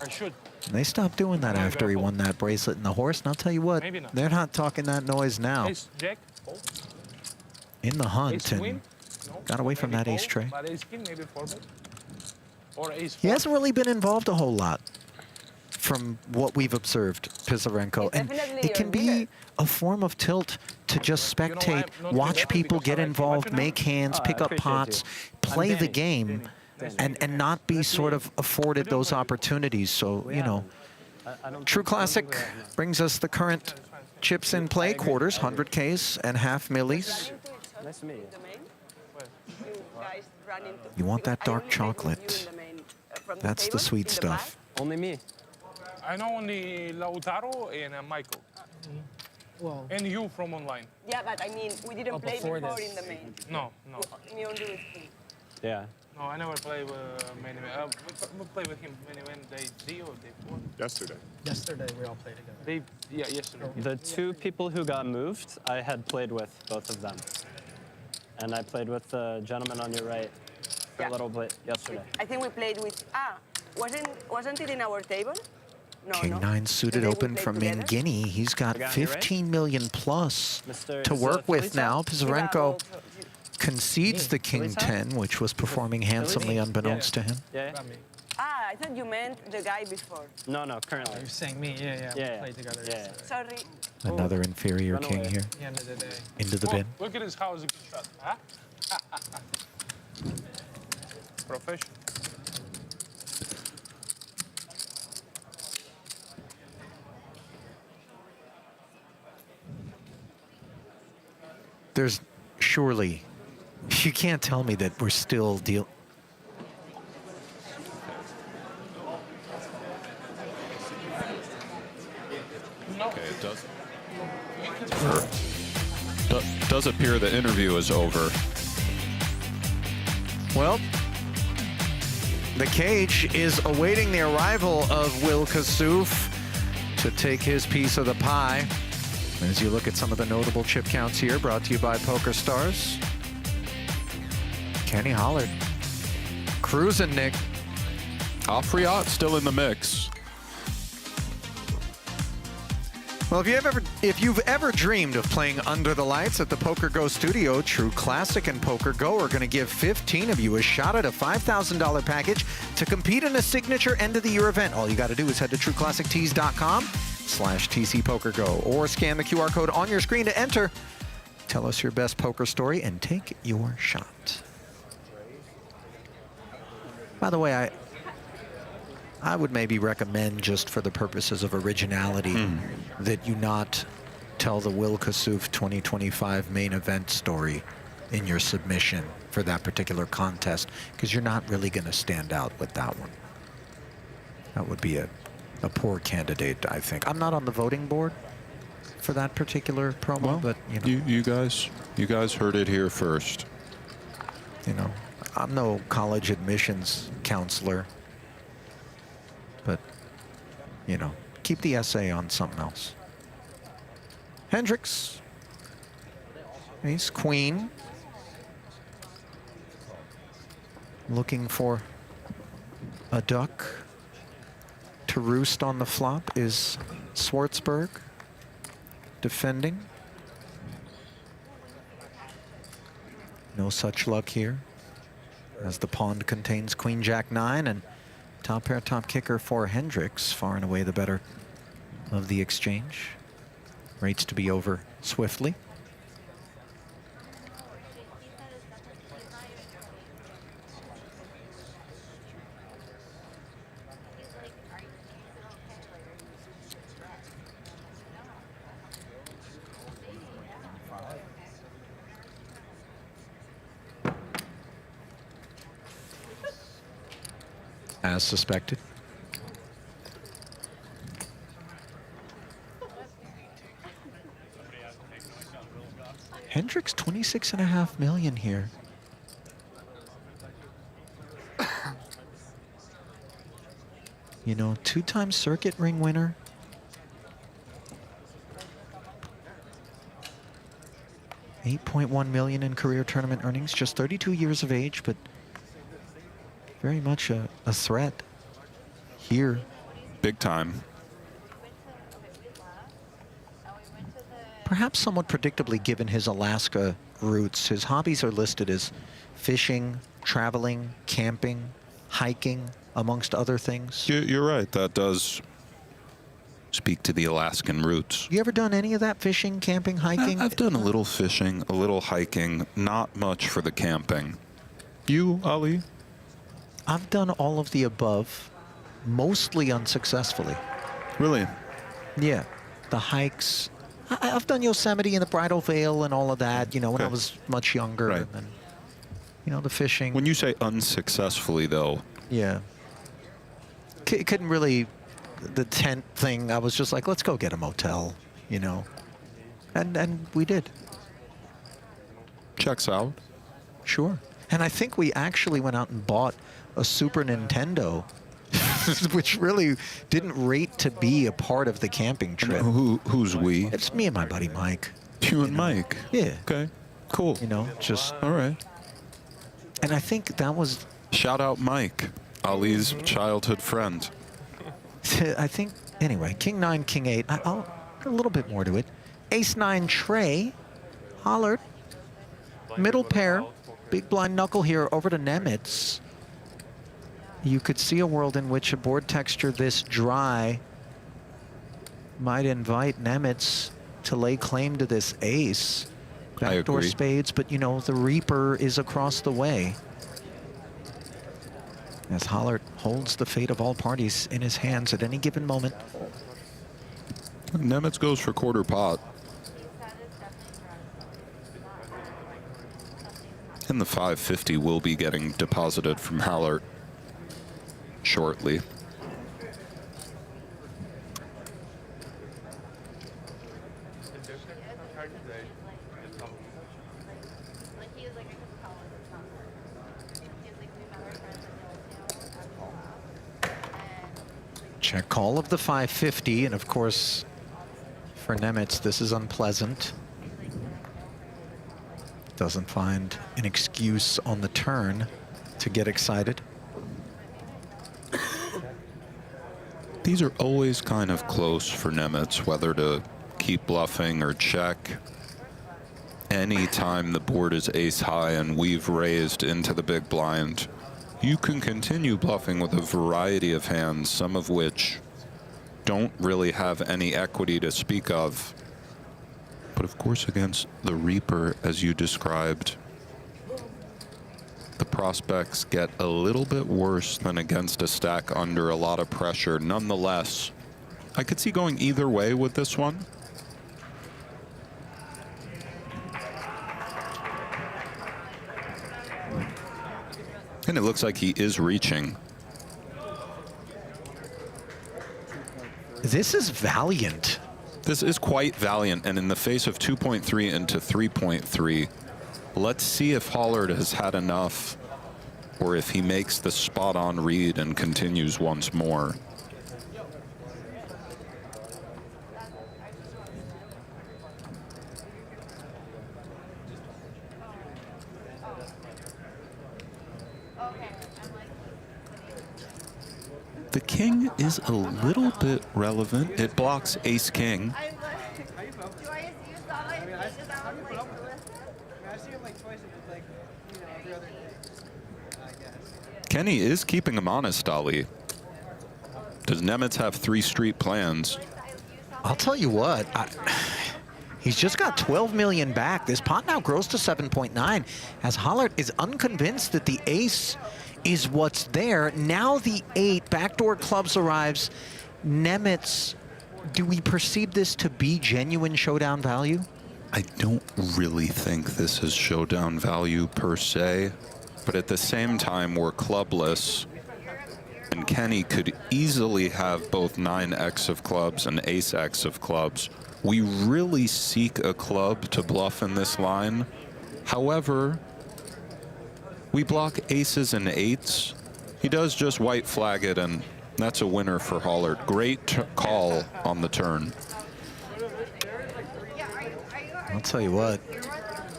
I should. And they stopped doing that after he won that bracelet in the horse. And I'll tell you what, they're not talking that noise now. Ace, Jack. In the hunt and queen? got away from that ace tray. But ace king, maybe 4-bet. Or ace 4. He hasn't really been involved a whole lot from what we've observed, Pisarenko. And it can be a form of tilt to just spectate, watch people get involved, make hands, pick up pots, play the game, and not be sort of afforded those opportunities. So, you know, True Classic brings us the current chips in play, quarters, 100Ks and half millis. Nice to meet you. You want that dark chocolate. That's the sweet stuff. Only me. I know only Lautaro and Michael. Well, and you from online. Yeah, but I mean, we didn't play before in the main. No, no. Me only with him. Yeah. No, I never played with main event. We played with him main event day 3 or day 4. Yesterday. Yesterday we all played together. Yeah, yesterday. The two people who got moved, I had played with both of them. And I played with the gentleman on your right for a little bit yesterday. I think we played with, wasn't it in our table? No, King 9 suited open from Mangini. He's got 15 million plus to work with now. Pizarenko concedes the King 10, which was performing handsomely unbeknownst to him. I thought you meant the guy before. No, currently. You're saying me, yeah. We played together. Yeah. Sorry. Another inferior king here. End of the day. Into the bin. Look at his house. Huh? Professional. There's surely, you can't tell me that we're still dealing. Okay, it does appear the interview is over. Well, the cage is awaiting the arrival of Will Kassouf to take his piece of the pie. As you look at some of the notable chip counts here, brought to you by PokerStars. Kenny Hallaert cruising, Nick. Afriat still in the mix. Well, if you've ever dreamed of playing under the lights at the PokerGO studio, True Classic and PokerGO are going to give 15 of you a shot at a $5,000 package to compete in a signature end-of-the-year event. All you got to do is head to trueclassictees.com/TCPokerGO or scan the QR code on your screen to enter. Tell us your best poker story and take your shot. By the way, I would maybe recommend, just for the purposes of originality, that you not tell the Will Kassouf 2025 main event story in your submission for that particular contest, because you're not really going to stand out with that one. That would be a poor candidate, I think. I'm not on the voting board for that particular promo, Well, but you know, you guys heard it here first. You know, I'm no college admissions counselor. But, you know, keep the essay on something else. Hendrix. Ace, queen. Looking for a duck to roost on the flop is Schwartzberg. Defending. No such luck here, as the pond contains Queen Jack 9, and top pair, top kicker for Hendrix, far and away the better of the exchange. Rates to be over swiftly. As suspected. Hendrix 26.5 million here. You know, 2-time circuit ring winner. $8.1 million in career tournament earnings, just 32 years of age, but very much a threat here. Big time. Perhaps somewhat predictably, given his Alaska roots. His hobbies are listed as fishing, traveling, camping, hiking, amongst other things. You're right. That does speak to the Alaskan roots. You ever done any of that? Fishing, camping, hiking? I've done a little fishing, a little hiking, not much for the camping. You, Ali? I've done all of the above, mostly unsuccessfully. Really? Yeah. The hikes. I've done Yosemite and the Bridal Veil and all of that, you know, when I was much younger. Right. And then, you know, the fishing. When you say unsuccessfully, though. Yeah. Couldn't really, the tent thing, I was just like, let's go get a motel, you know. And we did. Checks out. Sure. And I think we actually went out and bought a Super Nintendo, which really didn't rate to be a part of the camping trip. Who's we? It's me and my buddy Mike. You and Mike? Yeah. Okay, cool. You know, just... All right. And I think that was... Shout out Mike, Ali's childhood friend. I think, anyway, King 9, King 8. I'll a little bit more to it. Ace 9, Trey. Hallaert. Middle pair. Big blind knuckle here over to Nemitz. You could see a world in which a board texture this dry might invite Nemitz to lay claim to this ace. Backdoor spades, but you know, the Reaper is across the way. As Hallaert holds the fate of all parties in his hands at any given moment. Nemitz goes for quarter pot. And the 550 will be getting deposited from Hallaert shortly. Check call of the 550, and of course, for Nemitz, this is unpleasant. Doesn't find an excuse on the turn to get excited. These are always kind of close for Nemitz, whether to keep bluffing or check. Anytime the board is ace high and we've raised into the big blind, you can continue bluffing with a variety of hands, some of which don't really have any equity to speak of. But of course, against the Reaper, as you described, the prospects get a little bit worse than against a stack under a lot of pressure. Nonetheless, I could see going either way with this one. And it looks like he is reaching. This is valiant. This is quite valiant, and in the face of 2.3 into 3.3, let's see if Hallaert has had enough, or if he makes the spot-on read and continues once more. The king is a little bit relevant. It blocks ace-king. Kenny is keeping him honest, Ali. Does Nemitz have 3 street plans? I'll tell you what, he's just got 12 million back. This pot now grows to 7.9 as Hallaert is unconvinced that the ace is what's there. Now the 8, backdoor clubs arrives. Nemitz, do we perceive this to be genuine showdown value? I don't really think this is showdown value per se, but at the same time, we're clubless, and Kenny could easily have both 9x of clubs and ace-x of clubs. We really seek a club to bluff in this line. However, we block aces and 8s. He does just white flag it, and that's a winner for Hallaert. Great call on the turn. I'll tell you what,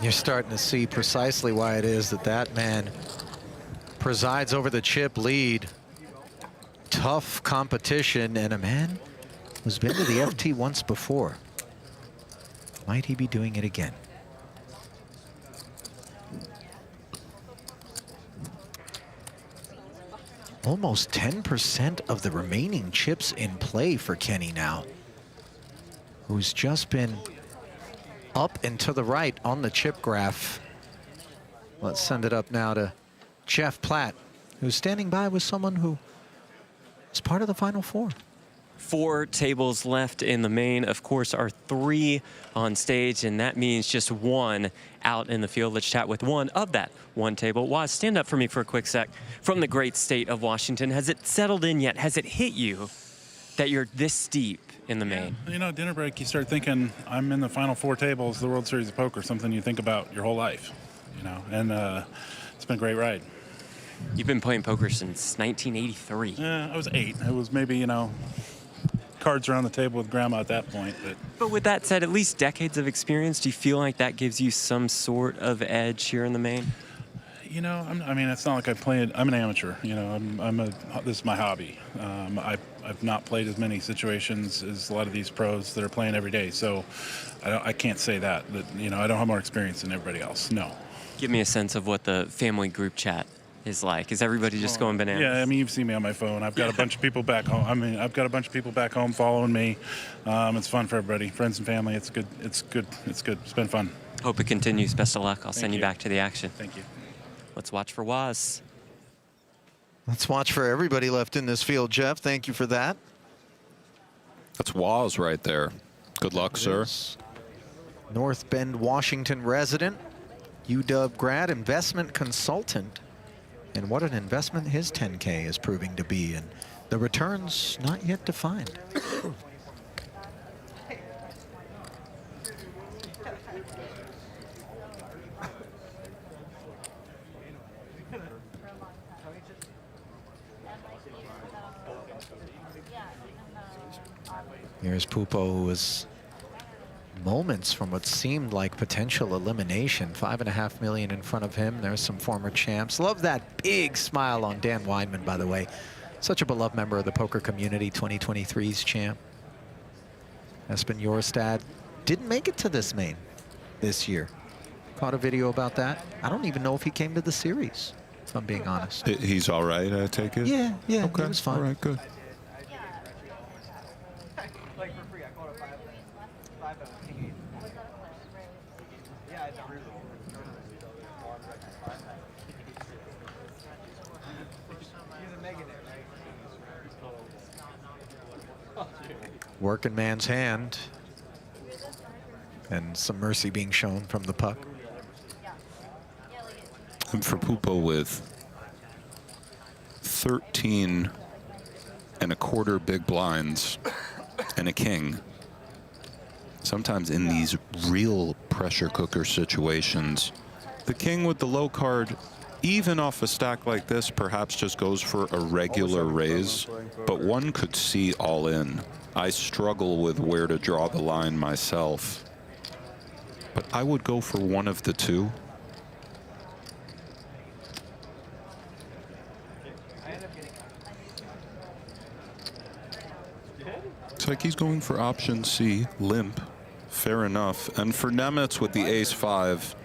you're starting to see precisely why it is that that man presides over the chip lead. Tough competition, and a man who's been to the FT once before. Might he be doing it again? Almost 10% of the remaining chips in play for Kenny now. who's just been up and to the right on the chip graph. Let's send it up now to Jeff Platt, who's standing by with someone who is part of the Final Four. 4 tables left in the main. Of course, our 3 on stage, and that means just 1 out in the field. Let's chat with one of that 1 table. Waz, stand up for me for a quick sec. From the great state of Washington, has it settled in yet? Has it hit you that you're this deep in the main? You know, dinner break, you start thinking, I'm in the final 4 tables, the World Series of Poker, something you think about your whole life, you know, and it's been a great ride. You've been playing poker since 1983. Yeah, I was 8. It was maybe, you know, cards around the table with grandma at that point. But with that said, at least decades of experience, do you feel like that gives you some sort of edge here in the main? You know, I mean, it's not like I played. I'm an amateur. You know, this is my hobby. I've not played as many situations as a lot of these pros that are playing every day. So I can't say that you know, I don't have more experience than everybody else. No. Give me a sense of what the family group chat is like. Is everybody just going bananas? Yeah, I mean, you've seen me on my phone. I've got a bunch of people back home. I mean, I've got a bunch of people back home following me. It's fun for everybody, friends and family. It's good. It's good. It's good. It's been fun. Hope it continues. Best of luck. I'll Thank send you you. back to the action. Thank you. Let's watch for Waz. Let's watch for everybody left in this field, Jeff. Thank you for that. That's Waz right there. Good luck, sir. North Bend, Washington resident, UW grad, investment consultant. And what an investment his 10K is proving to be, and the returns not yet defined. Here's Pupo, who was moments from what seemed like potential elimination. $5.5 million in front of him. There's some former champs. Love that big smile on Dan Weinman, by the way. Such a beloved member of the poker community, 2023's champ. Espen Jorstad didn't make it to this main this year. Caught a video about that. I don't even know if he came to the series, if I'm being honest. He's all right, I take it? Yeah, Okay. he was fine. All right, good. Working man's hand. And some mercy being shown from the puck. And for Pupo with 13 1/4 big blinds and a king, sometimes in these real pressure cooker situations, the king with the low card, even off a stack like this, perhaps just goes for a regular raise, but one could see all in. I struggle with where to draw the line myself, but I would go for one of the two. It's like he's going for option C, limp, fair enough. And for Nemitz with the ace-5,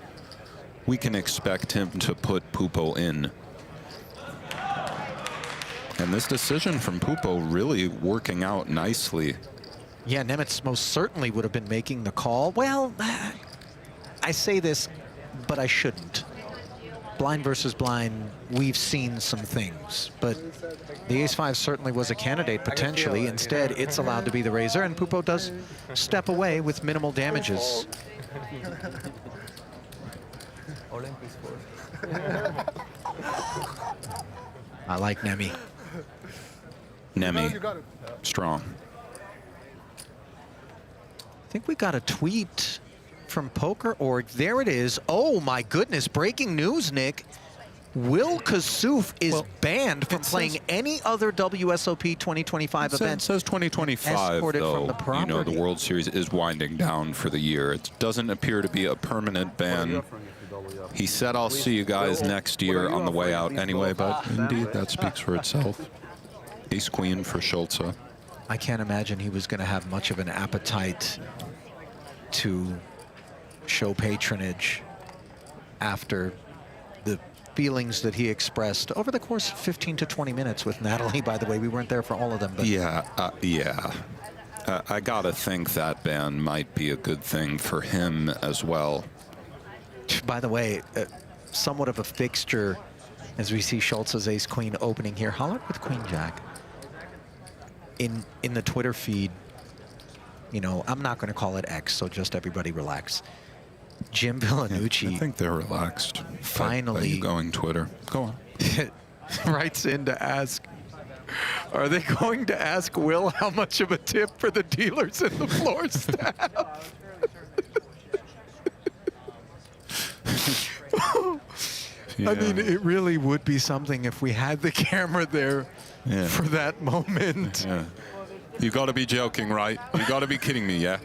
we can expect him to put Pupo in. And this decision from Pupo really working out nicely. Yeah, Nemitz most certainly would have been making the call. Well, I say this, but I shouldn't. Blind versus blind, we've seen some things, but the ace-5 certainly was a candidate potentially. Instead, it's allowed to be the raiser, and Pupo does step away with minimal damages. I like Nemi. Nemi, strong. I think we got a tweet from Poker.org. There it is. Oh my goodness, breaking news, Nick. Will Kassouf is banned from playing any other WSOP 2025 event. It says 2025, escorted though. From the property. You know, the World Series is winding down for the year. It doesn't appear to be a permanent ban. He said, I'll see you guys next year on the way out anyway, but indeed, that speaks for itself. Ace-Queen for Schultze. I can't imagine he was going to have much of an appetite to show patronage after the feelings that he expressed over the course of 15 to 20 minutes with Natalie. By the way, we weren't there for all of them. But Yeah. I gotta think that ban might be a good thing for him as well. By the way, somewhat of a fixture as we see Schultz's ace-queen opening here. Hallaert with queen-jack. In the Twitter feed, you know, I'm not going to call it X, so just everybody relax. Jim Villanucci. I think they're relaxed. Finally. By you going Twitter. Go on. Writes in to ask, are they going to ask Will how much of a tip for the dealers in the floor staff? Yeah. I mean, it really would be something if we had the camera there for that moment. Yeah. You got to be joking, right? You got to be kidding me, yeah?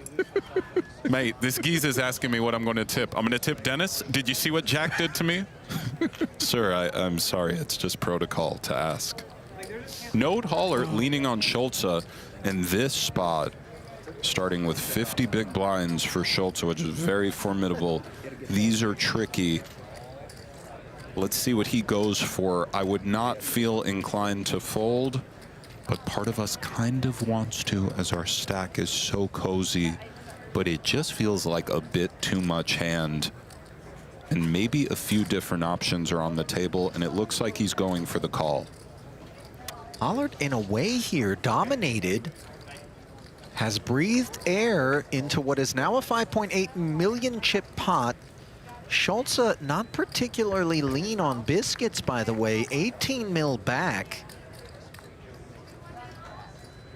Mate, this geezer's asking me what I'm going to tip. I'm going to tip Dennis. Did you see what Jack did to me? Sir, I'm sorry. It's just protocol to ask. Note Hallaert leaning on Schultz in this spot, starting with 50 big blinds for Schultz, which is very formidable. These are tricky. Let's see what he goes for. I would not feel inclined to fold, but part of us kind of wants to, as our stack is so cozy, but it just feels like a bit too much hand. And maybe a few different options are on the table, and it looks like he's going for the call. Hallaert, in a way here, dominated, has breathed air into what is now a 5.8 million chip pot. Schultz not particularly lean on biscuits, by the way, 18 mil back.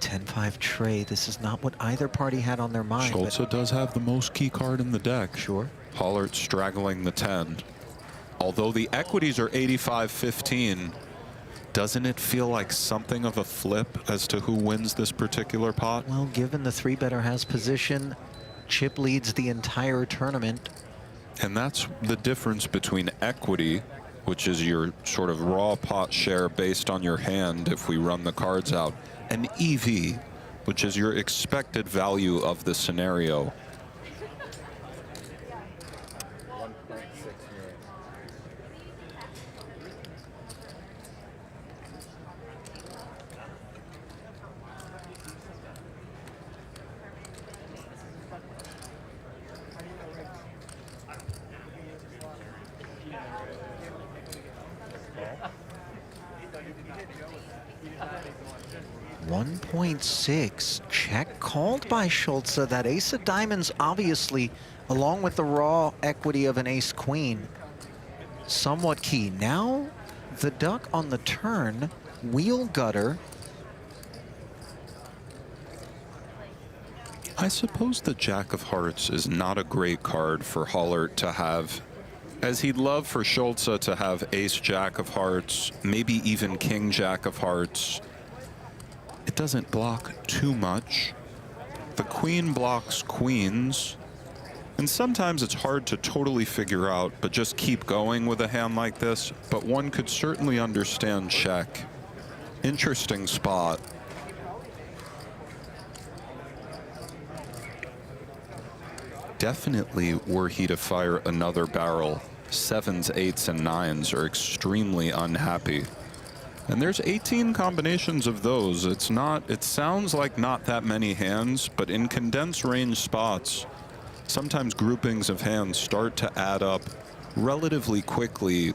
10-5 trade. This is not what either party had on their mind. Schultz does have the most key card in the deck. Sure. Hallaert straggling the 10. Although the equities are 85-15, doesn't it feel like something of a flip as to who wins this particular pot? Well, given the three-better has position, Chip leads the entire tournament. And that's the difference between equity, which is your sort of raw pot share based on your hand if we run the cards out, and EV, which is your expected value of the scenario. .6 check called by Schultz. That ace of diamonds, obviously, along with the raw equity of an ace queen, somewhat key. Now the duck on the turn, wheel gutter. I suppose the Jack of Hearts is not a great card for Hallaert to have, as he'd love for Schultz to have ace Jack of Hearts, maybe even king Jack of Hearts. It doesn't block too much. The queen blocks queens, and sometimes it's hard to totally figure out, but just keep going with a hand like this. But one could certainly understand check. Interesting spot. Definitely, were he to fire another barrel, 7s, 8s, and 9s are extremely unhappy. And there's 18 combinations of those. It sounds like not that many hands, but in condensed range spots, sometimes groupings of hands start to add up relatively quickly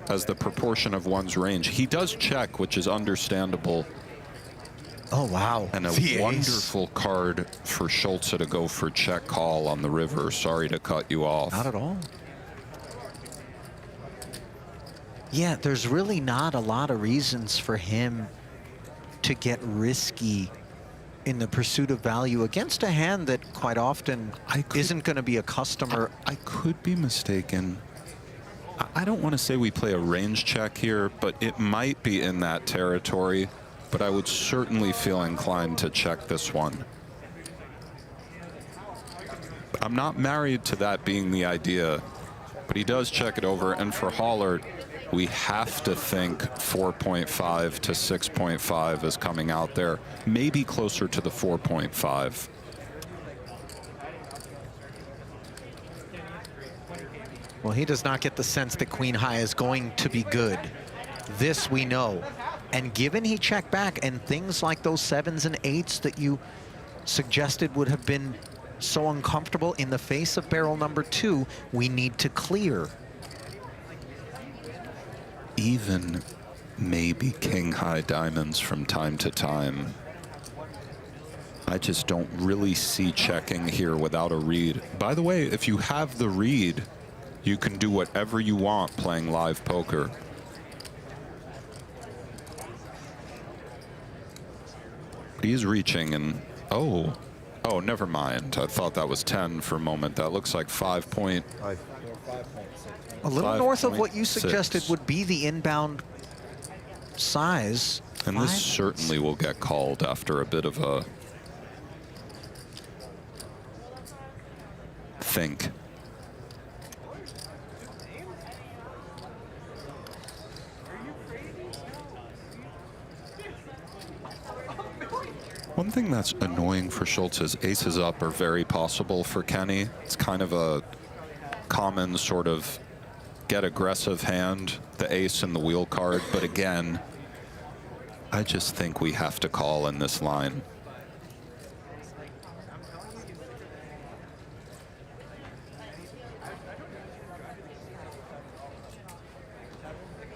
as the proportion of one's range. He does check, which is understandable. Oh, wow. And a wonderful card for Schultz to go for check call on the river. Sorry to cut you off. Not at all. Yeah, there's really not a lot of reasons for him to get risky in the pursuit of value against a hand that quite often isn't going to be a customer. I could be mistaken. I don't want to say we play a range check here, but it might be in that territory. But I would certainly feel inclined to check this one. I'm not married to that being the idea, but he does check it over. And for Hallaert, we have to think 4.5 to 6.5 is coming out there, maybe closer to the 4.5. Well, he does not get the sense that queen high is going to be good. This we know. And given he checked back and things like those 7s and 8s that you suggested would have been so uncomfortable in the face of barrel number 2, we need to clear. Even maybe king high diamonds from time to time. I just don't really see checking here without a read. By the way, if you have the read, you can do whatever you want playing live poker. He's reaching and, oh, never mind. I thought that was 10 for a moment. That looks like 5 point. A little north of what you suggested would be the inbound size. And this certainly will get called after a bit of a think. One thing that's annoying for Schultz is aces up are very possible for Kenny. It's kind of a common sort of get aggressive hand, the ace and the wheel card. But again, I just think we have to call in this line.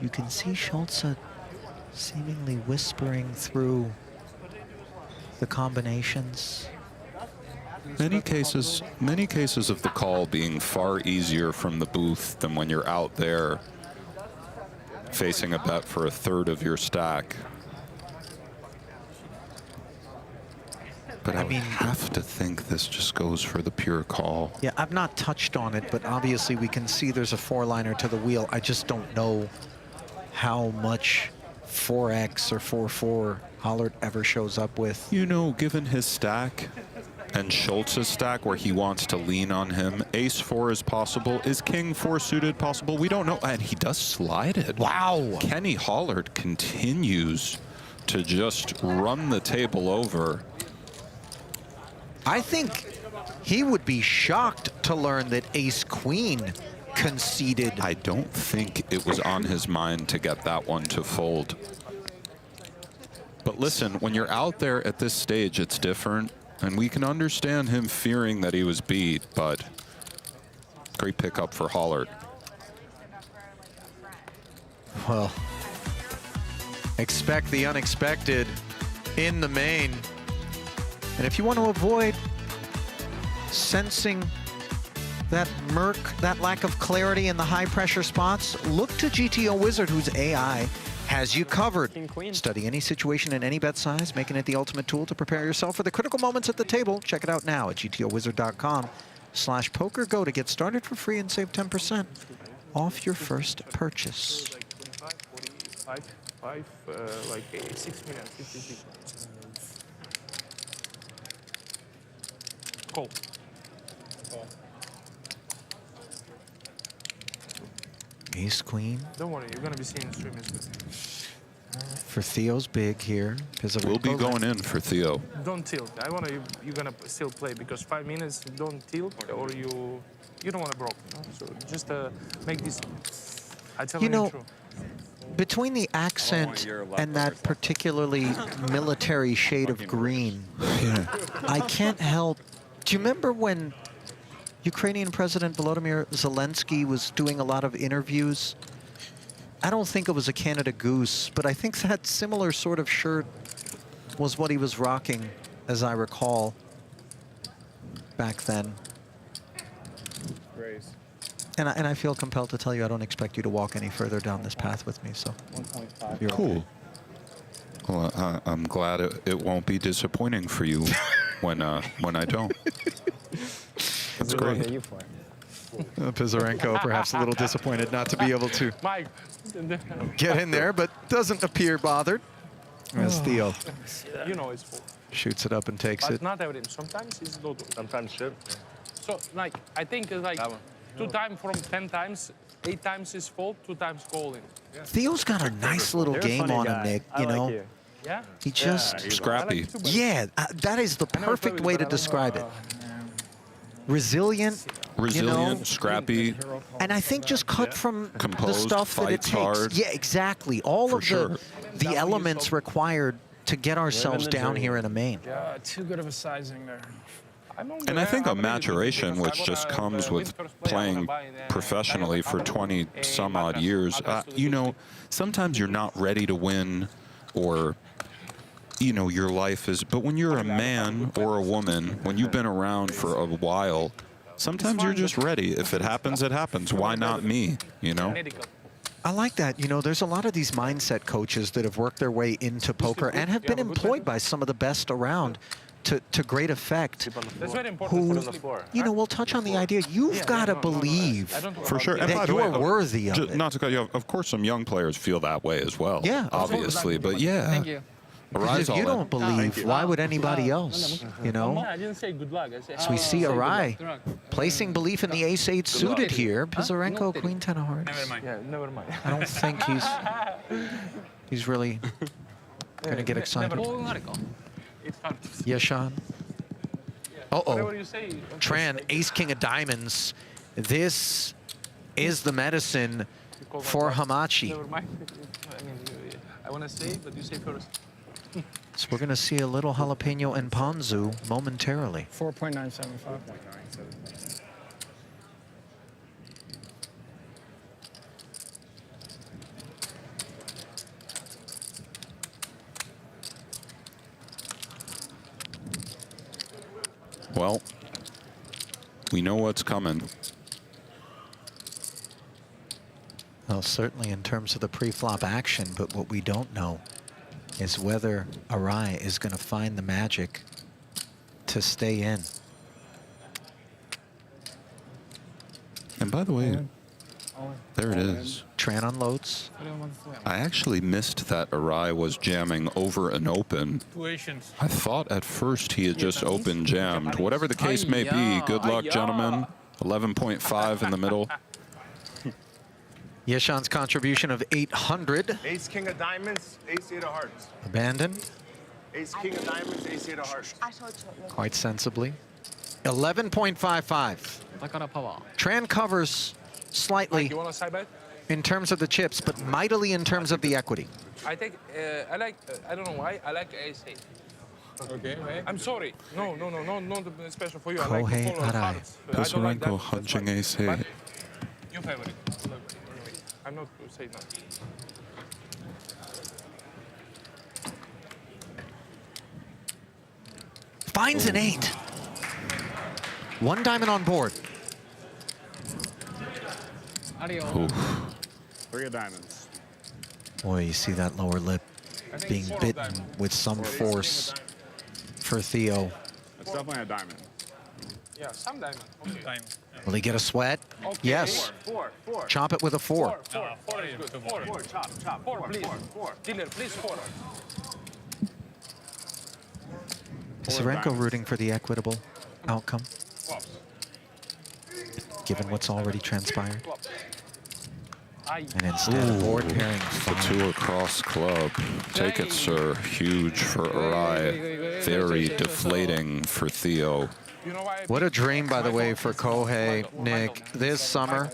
You can see Schultz seemingly whispering through the combinations. Many cases of the call being far easier from the booth than when you're out there facing a bet for a third of your stack. But I mean, have to think this just goes for the pure call. Yeah, I've not touched on it, but obviously we can see there's a 4-liner to the wheel. I just don't know how much 4x or 4-4 Hallaert ever shows up with. You know, given his stack and Schultz's stack where he wants to lean on him, ace-4 is possible. Is king-4 suited possible? We don't know. And he does slide it. Wow. Kenny Hallaert continues to just run the table over. I think he would be shocked to learn that ace-queen conceded. I don't think it was on his mind to get that one to fold. But listen, when you're out there at this stage, it's different. And we can understand him fearing that he was beat, but great pickup for Hallaert. Well, expect the unexpected in the main. And if you want to avoid sensing that murk, that lack of clarity in the high pressure spots, look to GTO Wizard, whose AI has you covered. Study any situation in any bet size, making it the ultimate tool to prepare yourself for the critical moments at the table. Check it out now at gtowizard.com/PokerGo to get started for free and save 10% off your first purchase. Like 6 million, 50. Call. Ace queen. Don't worry, you're gonna be seeing stream is good. For Theo's big here. We'll be going in for Theo. Don't tilt. You're gonna still play because 5 minutes. Don't tilt, or you don't want to broke. You know? So just make this. I tell you the truth. Between the accent and that particularly military shade of green, I can't help. Do you remember when Ukrainian President Volodymyr Zelensky was doing a lot of interviews? I don't think it was a Canada Goose, but I think that similar sort of shirt was what he was rocking, as I recall, back then. Raise. And I feel compelled to tell you I don't expect you to walk any further down this path with me, so. 1.5. You're cool. Well, I'm glad it won't be disappointing for you when I don't. That's great. Pizarenko perhaps a little disappointed not to be able to get in there, but doesn't appear bothered. As Theo You know it's full. shoots it up and takes But it. not everything. Sometimes it's low. Sometimes should. So like I think it's like 2 times from 10 times, 8 times is fold, 2 times calling. Yeah. Theo's got a nice little game on him, Nick. You know, Yeah. he just scrappy. Yeah, that is the perfect way to describe it. Resilient, scrappy, and I think just cut from composed, the stuff that it fights takes. hard. Yeah, exactly. All For of sure. the elements required to get ourselves down here in a main. Yeah, too good of a sizing there. And I think a maturation, which just comes with playing professionally for 20 some odd years, you know, sometimes you're not ready to win, or, you know, your life is, but when you're a man or a woman, when you've been around for a while, sometimes you're just ready. If it happens, it happens. Why not me, you know? I like that. You know, there's a lot of these mindset coaches that have worked their way into poker and have been employed by some of the best around to great effect, who, you know, we'll touch on the idea, you've got to believe for sure. And that you are worthy of it. Not to cut you off, of course some young players feel that way as well, yeah, obviously, but yeah. Thank you. If you don't believe, why would anybody else, you know? I didn't say good luck. I said, So we see Arai placing belief in the ace-8 suited here. Pizarenko, queen 10 of hearts. Never mind. Yeah, never mind. I don't think he's really going to get excited. Yeshan. Uh-oh. Tran, ace-king of diamonds. This is the medicine for Hamachi. Never mind. I mean, I want to say, but you say first. So we're going to see a little jalapeno and ponzu momentarily. 4.975. Well, we know what's coming. Well, certainly in terms of the pre-flop action, but what we don't know is whether Arai is going to find the magic to stay in. And by the way, there it is. Tran unloads. I actually missed that Arai was jamming over an open. I thought at first he had just open jammed. Whatever the case may be, good luck, gentlemen. 11.5 in the middle. Yeshan's contribution of 800. Ace, king of diamonds, ace, 8 of hearts. Abandoned. Ace, king of diamonds, ace, 8 of hearts. Quite sensibly. 11.55. Tran covers slightly You want a side bet? in terms of the chips, but mightily in terms of the equity. I think, I like, I don't know why, I like ace 8. Okay, I'm sorry. No, special for you. I like Kohei to follow Arai. hearts. I don't like that. Pizarenko hunching ace 8. Your favorite. I'm not saying no. Finds an 8. One diamond on board. Oof. 3 of diamonds. Boy, you see that lower lip being bitten with some force for Theo. It's definitely a diamond. Yeah, some diamond. Okay. Diamond. Will he get a sweat? Okay. Yes. Four. Chop it with a 4. Four is good. Four, chop. Four, please. Dealer, please, 4. Pizarenko rooting for the equitable outcome, given what's already transpired. And instead, board pairing. The 2 across club. Take it, sir. Huge for Arai. Very deflating for Theo. What a dream, by the way, for Kohei, Nick. This summer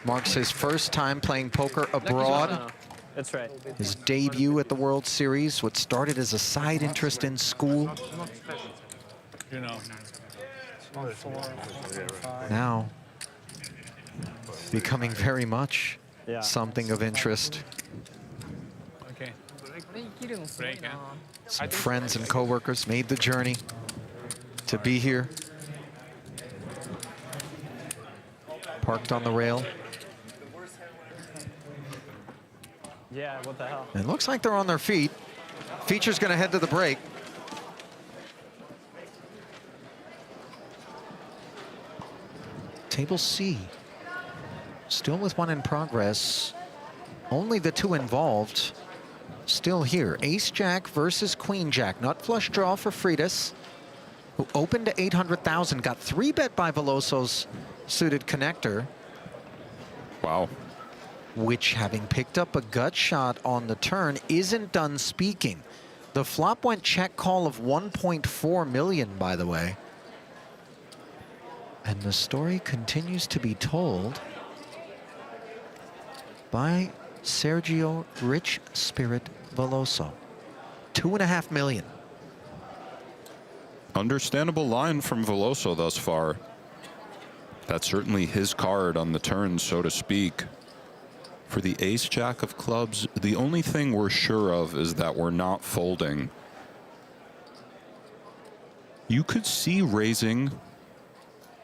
marks his first time playing poker abroad. That's right. His debut at the World Series, what started as a side interest in school. You know. Now, becoming very much something of interest. Okay. Some friends and coworkers made the journey to be here. Parked on the rail. Yeah, what the hell? It looks like they're on their feet. Feature's going to head to the break. Table C. Still with one in progress. Only the 2 involved. Still here. Ace-Jack versus Queen-Jack. Nut flush draw for Freitas, who opened to 800,000. Got 3-bet by Veloso's suited connector. Wow. Which, having picked up a gut shot on the turn, isn't done speaking. The flop went check call of 1.4 million, by the way. And the story continues to be told by Sergio Rich Spirit Veloso. 2 2.5 million. Understandable line from Veloso thus far. That's certainly his card on the turn, so to speak. For the ace-jack of clubs, the only thing we're sure of is that we're not folding. You could see raising.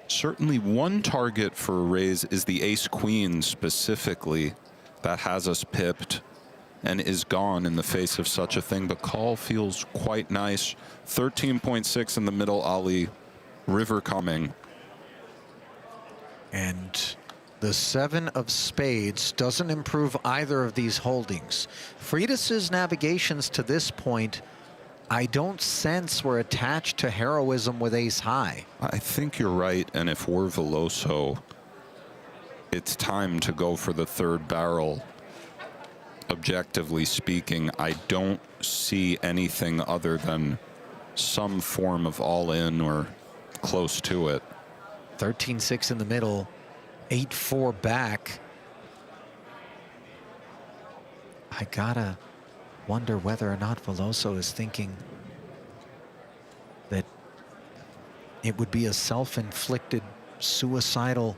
Certainly one target for a raise is the ace-queen specifically. That has us pipped and is gone in the face of such a thing, but call feels quite nice. 13.6 in the middle, Ali. River coming. And the 7 of spades doesn't improve either of these holdings. Freitas's navigations to this point, I don't sense were attached to heroism with ace high. I think you're right, and if we're Veloso, it's time to go for the third barrel. Objectively speaking, I don't see anything other than some form of all-in or close to it. 13-6 in the middle, 8-4 back. I gotta wonder whether or not Veloso is thinking that it would be a self-inflicted suicidal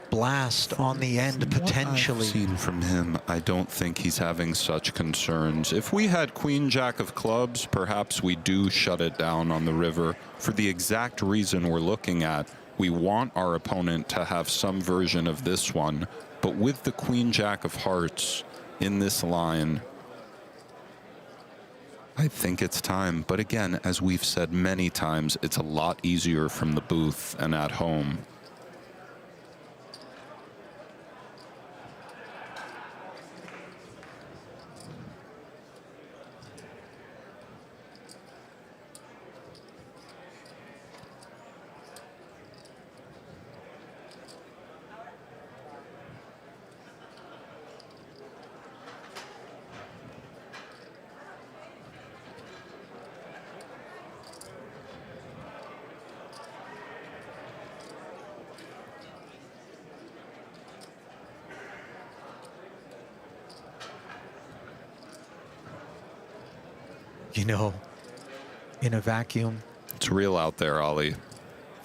blast on the end potentially. What I've seen from him, I don't think he's having such concerns. If we had queen jack of clubs, perhaps we do shut it down on the river for the exact reason we're looking at. We want our opponent to have some version of this one, but with the queen jack of hearts in this line, I think it's time. But again, as we've said many times, it's a lot easier from the booth and at home. You know, in a vacuum, it's real out there, Ali.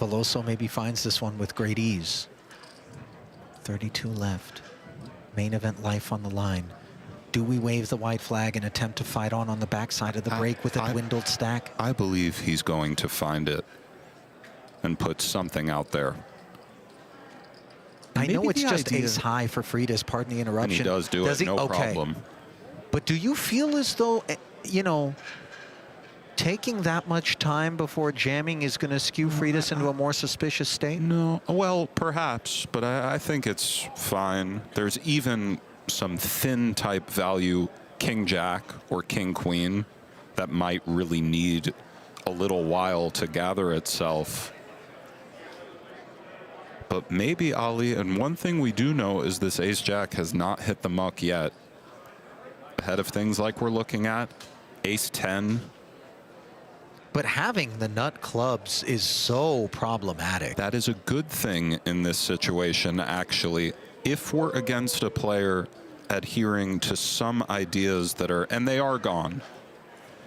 Veloso maybe finds this one with great ease. 32 left. Main event life on the line. Do we wave the white flag and attempt to fight on the backside of the break with a dwindled stack? I believe he's going to find it and put something out there. I know it's just ace high for Freitas, pardon the interruption. And he does do it, no problem. But do you feel as though, you know, taking that much time before jamming is going to skew Freitas into a more suspicious state? No, well, perhaps, but I think it's fine. There's even some thin type value, king jack or king queen, that might really need a little while to gather itself. But maybe, Ali, and one thing we do know is this ace jack has not hit the muck yet. Ahead of things like we're looking at, ace 10. But having the nut clubs is so problematic. That is a good thing in this situation, actually. If we're against a player adhering to some ideas that are, and they are gone.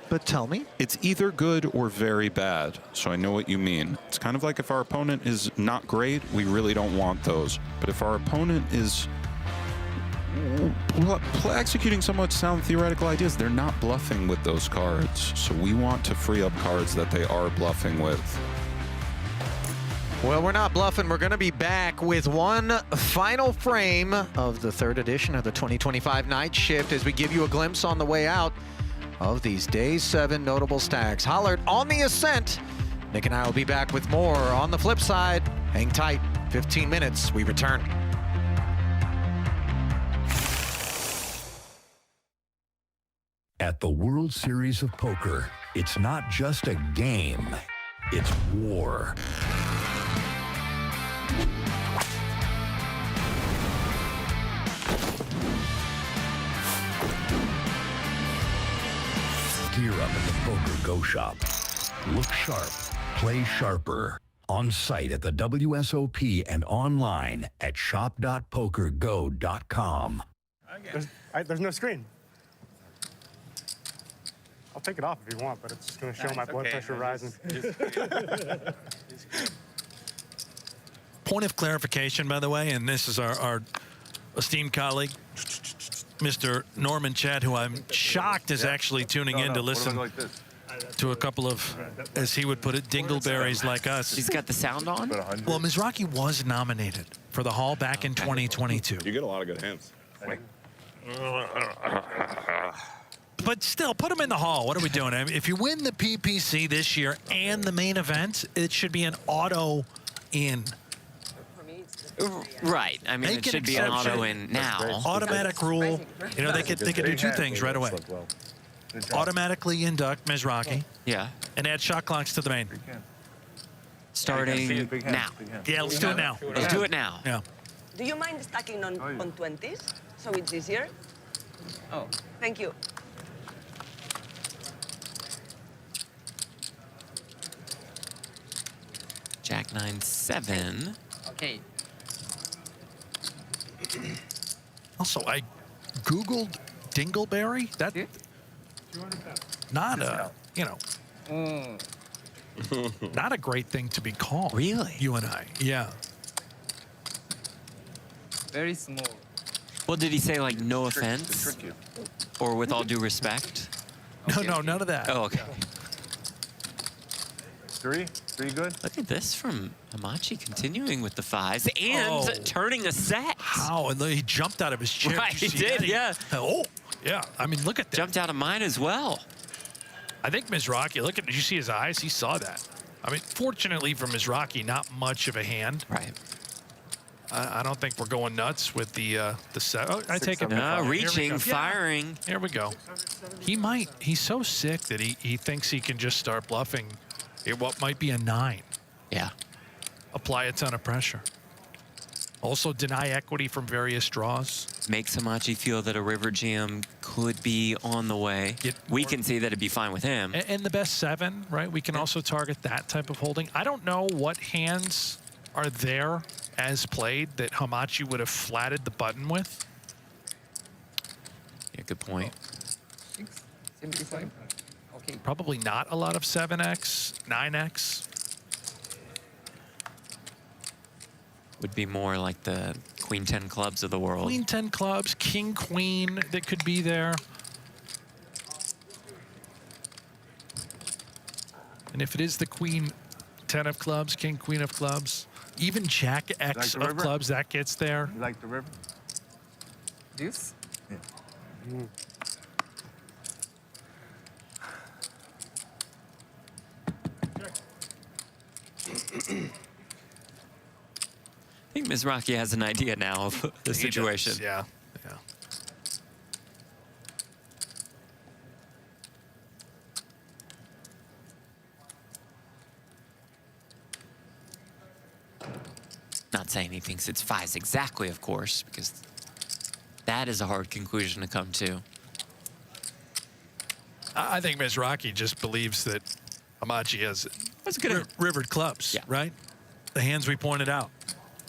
But tell me. It's either good or very bad, so I know what you mean. It's kind of like if our opponent is not great, we really don't want those. But if our opponent is executing somewhat sound theoretical ideas, they're not bluffing with those cards. So we want to free up cards that they are bluffing with. Well, we're not bluffing. We're going to be back with one final frame of the third edition of the 2025 Night Shift as we give you a glimpse on the way out of these Day 7 notable stacks. Hallaert on the ascent. Nick and I will be back with more on the flip side. Hang tight. 15 minutes. We return. At the World Series of Poker, it's not just a game, it's war. Gear up at the PokerGO shop. Look sharp, play sharper. On site at the WSOP and online at shop.pokergo.com. There's no screen. I'll take it off if you want, but it's just going to show my blood pressure rising. Point of clarification, by the way, and this is our esteemed colleague, Mr. Norman Chad, who I'm shocked is actually tuning in to listen to a couple of, as he would put it, dingleberries like us. He's got the sound on? Well, Mizrachi was nominated for the Hall back in 2022. You get a lot of good hands. But still, put him in the Hall. What are we doing? I mean, if you win the PPC this year and the main event, it should be an auto in. Right. I mean, it should be an auto in now. Automatic rule. You know, they could do two things right away. Automatically induct Mizrachi. Yeah. And add shot clocks to the main. Starting now. Yeah, let's do it now. Let's do it now. Yeah. Do you mind stacking on 20s so it's easier? Oh. Thank you. Jack 9-7. Okay. Also, I Googled dingleberry. That not a, you know, not a great thing to be called. Really? You and I. Yeah. Very small. Well, did he say, like, no offense? Or with all due respect? No, none of that. Oh, okay. Three good? Look at this from Hamachi, continuing with the 5s and turning a set. How? And he jumped out of his chair. Right, he did, yeah. Oh, yeah. I mean, look at that. Jumped out of mine as well. I think Mizrachi, look at, did you see his eyes? He saw that. I mean, fortunately for Mizrachi, not much of a hand. Right. I don't think we're going nuts with the set. Oh, I take it. Reaching, firing. Here we go. He might. He's so sick that he thinks he can just start bluffing at what might be a 9. Yeah. Apply a ton of pressure. Also deny equity from various draws. Makes Hamachi feel that a river jam could be on the way. We can see that it'd be fine with him. And the best 7, right? We can also target that type of holding. I don't know what hands are there as played that Hamachi would have flatted the button with. Yeah, good point. 75. Okay. Probably not a lot of 7x, 9x. Would be more like the Queen 10 clubs of the world. Queen 10 clubs, King Queen that could be there. And if it is the Queen 10 of clubs, King Queen of clubs, even Jack X of clubs, that gets there. You like the river? Deuce? Yeah. I think Mizrachi has an idea now of the situation. Does, yeah. Not saying he thinks it's 5s exactly, of course, because that is a hard conclusion to come to. I think Mizrachi just believes that Hamachi has rivered clubs, right? The hands we pointed out.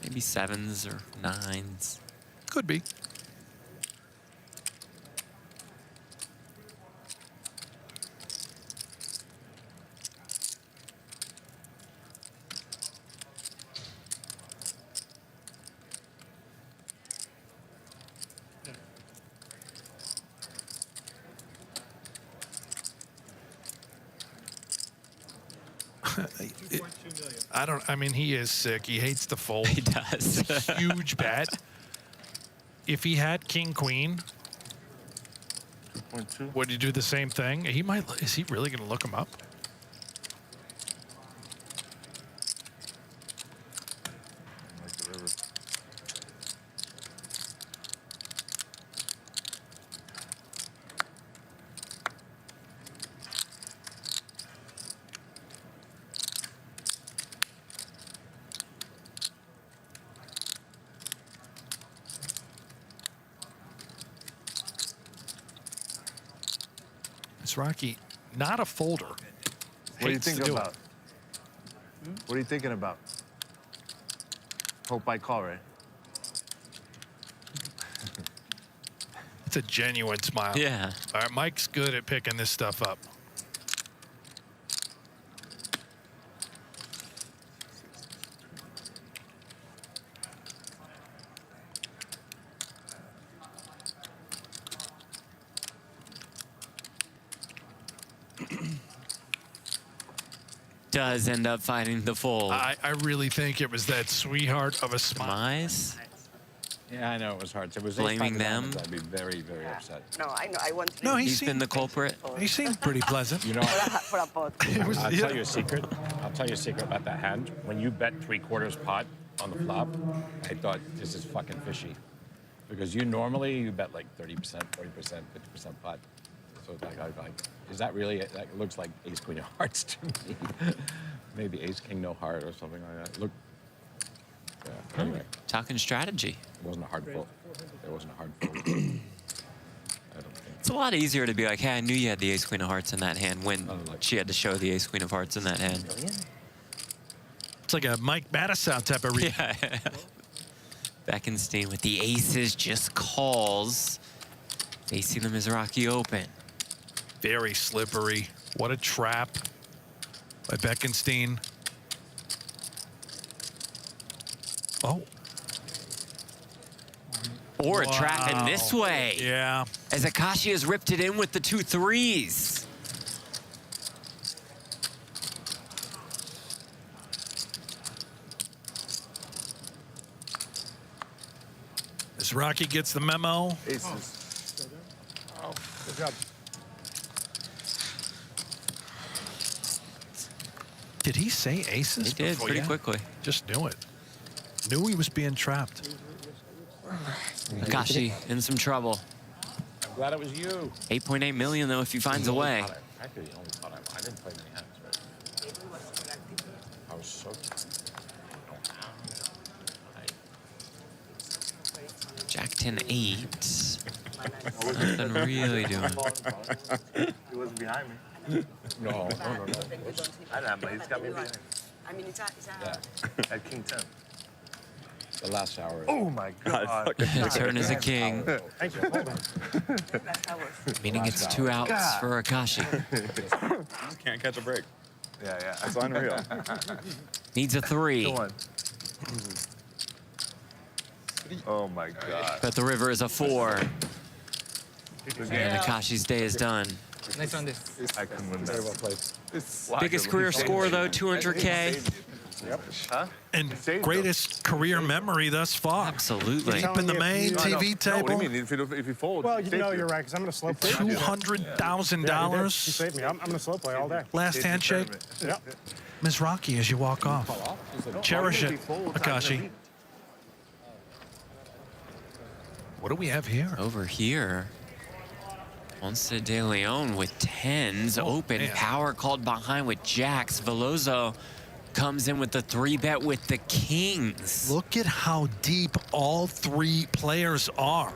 Maybe 7s or 9s. Could be. I mean, he is sick. He hates the fold. He does. It's a huge bet. If he had King Queen, would he do the same thing? He might. Is he really going to look him up? Mizrachi, not a folder. What are you thinking about? What are you thinking about? Hope I call, right? That's a genuine smile. Yeah. All right, Mike's good at picking this stuff up. Does end up finding the fold. I really think it was that sweetheart of a smile. Yeah, I know it was hard. It was Blaming them. I'd be very, very upset. No, I know. I want. No, He's been the culprit. He seemed pretty pleasant. You know, For a pot. I'll tell you a secret. I'll tell you a secret about that hand. When you bet 3/4 pot on the flop, I thought this is fucking fishy, because you normally bet like 30%, 40%, 50% pot. So like, is that really? That looks like ace queen of hearts to me. Maybe ace king no heart or something like that. Look. Yeah, anyway. Talking strategy. It wasn't a hard fold. It wasn't a hard fold. I don't think. It's a lot easier to be like, hey, I knew you had the ace queen of hearts in that hand when she had to show the ace queen of hearts in that hand. It's like a Mike Matisow type of read. Yeah. Bekenstein with the aces just calls. Facing the Mizrachi Open. Very slippery. What a trap by Bekenstein. Oh. Or a trap in this way. Yeah. As Akashi has ripped it in with the 2 3s. Mizrachi gets the memo. Aces. Oh, good job. Did he say aces? He did, before? pretty Yeah. quickly. Just knew it. Knew he was being trapped. Akashi in some trouble. I'm glad it was you. 8.8 million though if he finds a way. Actually, the only pot I didn't play many hands, right? I was so. Jack 10 8. Nothing really doing. He wasn't behind me. No. I know, but he's got me behind. I mean, it's a. Yeah. At King 10. The last hour. Oh my God. Turn as a king. Thank you. Hold on. Meaning it's 2 outs for Akashi. Can't catch a break. Yeah, yeah. That's unreal. Needs a 3. Go on. Oh my God. But the river is a 4. And Akashi's day is done. Nice on this. I couldn't win that. Biggest career score though, 200K. Yep. Huh? And greatest career memory thus far. Absolutely. Deep in the main TV No, table. what do you mean? If you fold, Well, you know you're right, because I'm going to slow play. $200,000. You saved me. I'm going to slow play all day. Last handshake. Yep. Mizrachi as you walk off. Cherish it, Akashi. What do we have here? Over here, Ponce de Leon with 10s open. Man. Power called behind with jacks. Veloso comes in with the 3-bet with the kings. Look at how deep all 3 players are.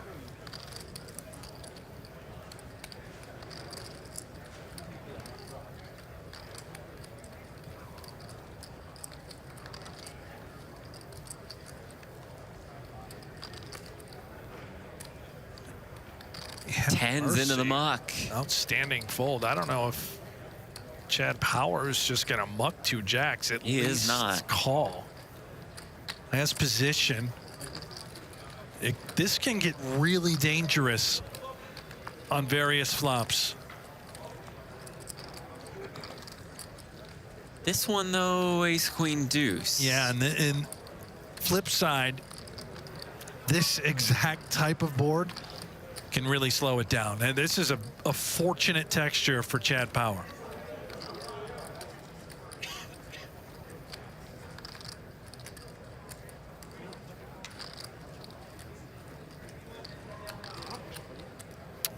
Tens into the muck. Outstanding fold. I don't know if Chad Power is just going to muck 2 jacks. At He least is not. Call. Has position. This can get really dangerous on various flops. This one though, ace, queen, deuce. Yeah, and flip side, this exact type of board can really slow it down. And this is a fortunate texture for Chad Power.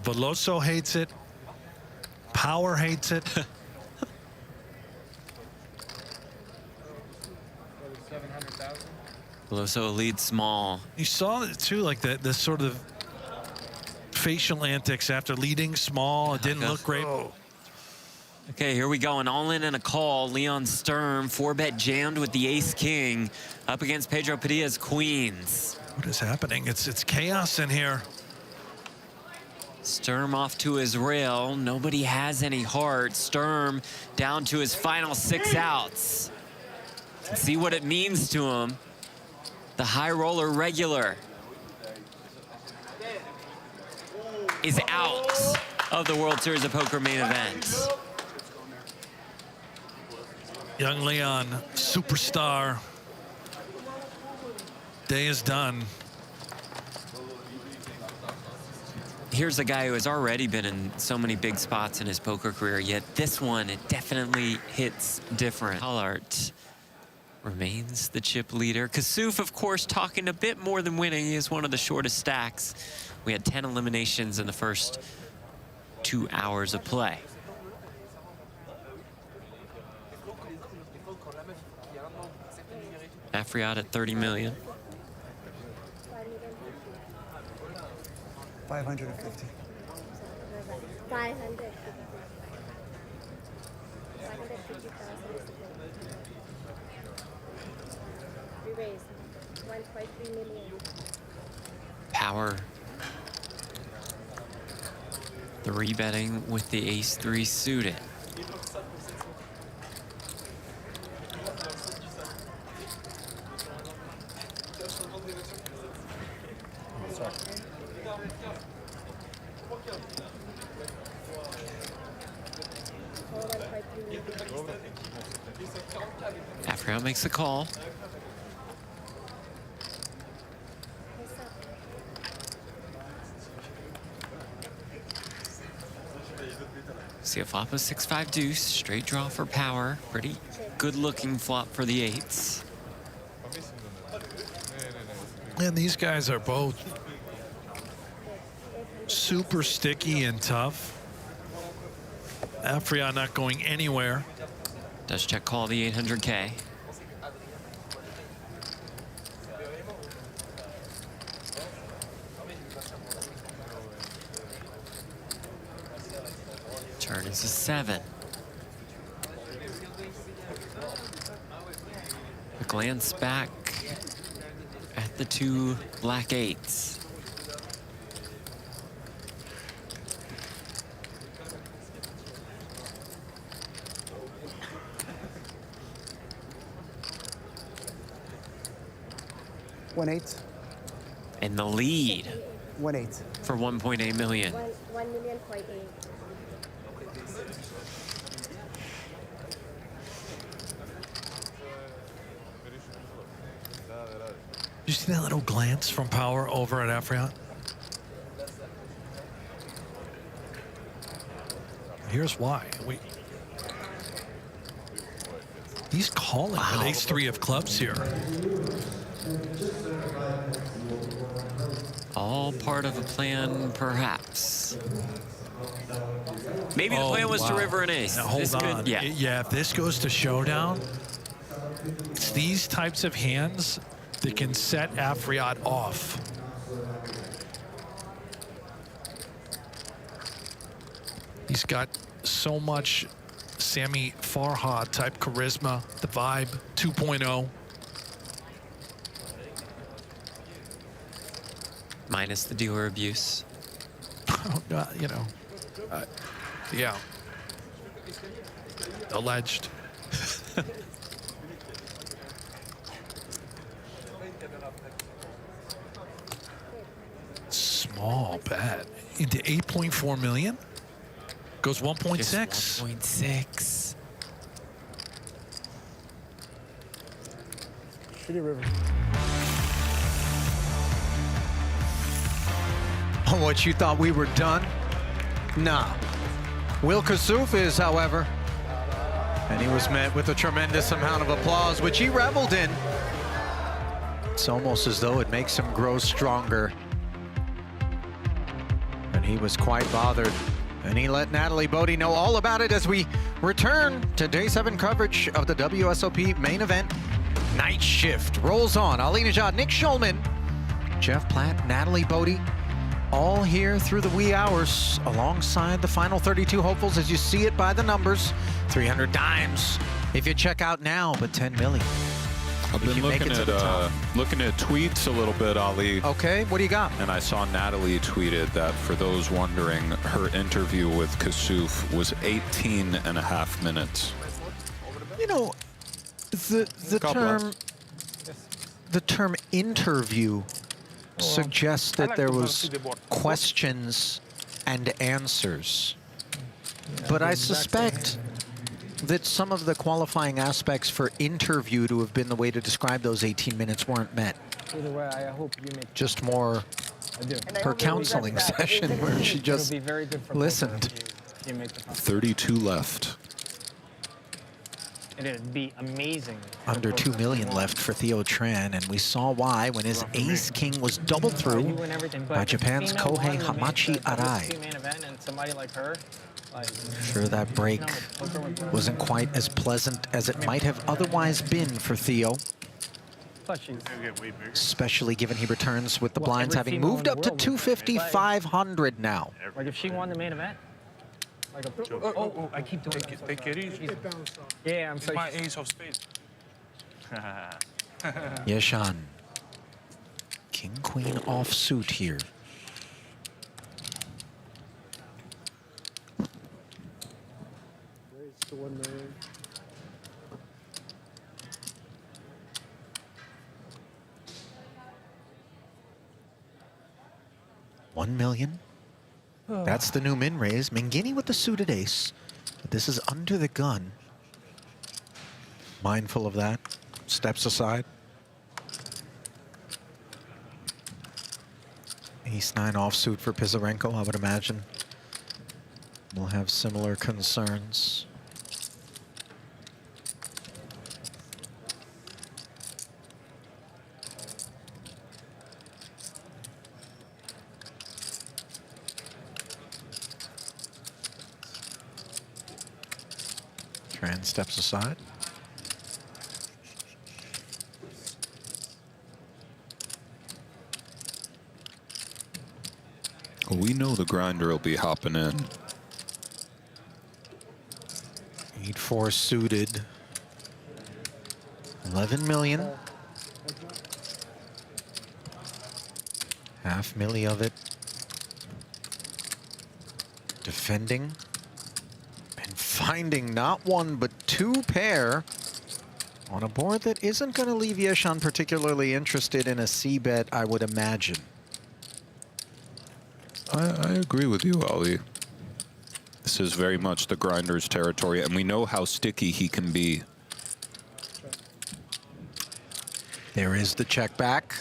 Veloso hates it. Power hates it. Veloso leads small. You saw it too, like the sort of facial antics after leading small. It didn't look great. Okay, here we go. An all-in and a call. Leon Sturm, 4-bet jammed with the ace-king up against Pedro Padilla's queens. What is happening? It's chaos in here. Sturm off to his rail. Nobody has any heart. Sturm down to his final 6 outs. Let's see what it means to him. The high roller regular is out of the World Series of Poker main event. Young Leon, superstar. Day is done. Here's a guy who has already been in so many big spots in his poker career, yet this one, it definitely hits different. Hallaert remains the chip leader. Kassouf, of course, talking a bit more than winning. He is one of the shortest stacks. We had 10 eliminations in the first 2 hours of play. Afriat at 30 million. 550. 500. 550,000. We raised 1.3 million. Power. The rebetting with the ace-3 suited. Afriat makes the call. See a flop of 6-5 deuce, straight draw for power. Pretty good looking flop for the 8s. And these guys are both super sticky and tough. Afriat not going anywhere. Does check call the 800K. Turn is a 7. A glance back at the 2 black 8s. $1.8. And the lead. 1.8. For 1.8 million. 1 million point 8. You see that little glance from Power over at Afriat? Here's why. He's calling an ace-3 of clubs here. All part of a plan, perhaps. Maybe the plan was to river an ace. Now, hold on. Yeah, if this goes to showdown, it's these types of hands that can set Afriat off. He's got so much Sammy Farhad type charisma, the vibe 2.0. Minus the dealer abuse. You know, yeah. Alleged. Small bet into 8.4 million. Goes 1.6. 1.6. Shitty river. What, you thought we were done? Nah. Will Kassouf is, however. And he was met with a tremendous amount of applause, which he reveled in. It's almost as though it makes him grow stronger. And he was quite bothered. And he let Natalie Bodie know all about it as we return to Day 7 coverage of the WSOP main event. Night shift rolls on. Ali Najad, Nick Schulman, Jeff Platt, Natalie Bodie, all here through the wee hours alongside the final 32 hopefuls as you see it by the numbers. 300 dimes if you check out now, but 10 million I've if been you make looking it to the top. looking at tweets a little bit, Ali. Okay, what do you got? And I saw Natalie tweeted that, for those wondering, her interview with Kassouf was 18 and a half minutes. You know, the term interview suggests that there was questions and answers. But I suspect that some of the qualifying aspects for interview to have been the way to describe those 18 minutes weren't met. Either way, I hope you make. Just more her counseling session where she just listened. 32 left. And it'd be amazing. Under 2 million left for Theo Tran, and we saw why when his ace-king was doubled through by Japan's Kohei Hamachi Arai. And somebody like her, Sure, that break wasn't quite as pleasant as it might have otherwise been for Theo. Especially given he returns with the blinds having moved up to 250, 500 now. like if she won the main event. Like I keep doing it. Take it easy. Yeah, I'm sorry. My ace of spades. Yeshan. King, queen offsuit here. The 1 million. $1 million. That's the new min raise. Mangini with the suited ace. But this is under the gun. Mindful of that. Steps aside. Ace-9 offsuit for Pizarenko, I would imagine. We'll have similar concerns. Tran steps aside. Well, we know the grinder will be hopping in. 8-4 suited. 11 million. Half milli of it. Defending. And finding not one but two pair on a board that isn't going to leave Yeshan particularly interested in a C-bet, I would imagine. I agree with you, Ali. This is very much the grinder's territory, and we know how sticky he can be. There is the check back.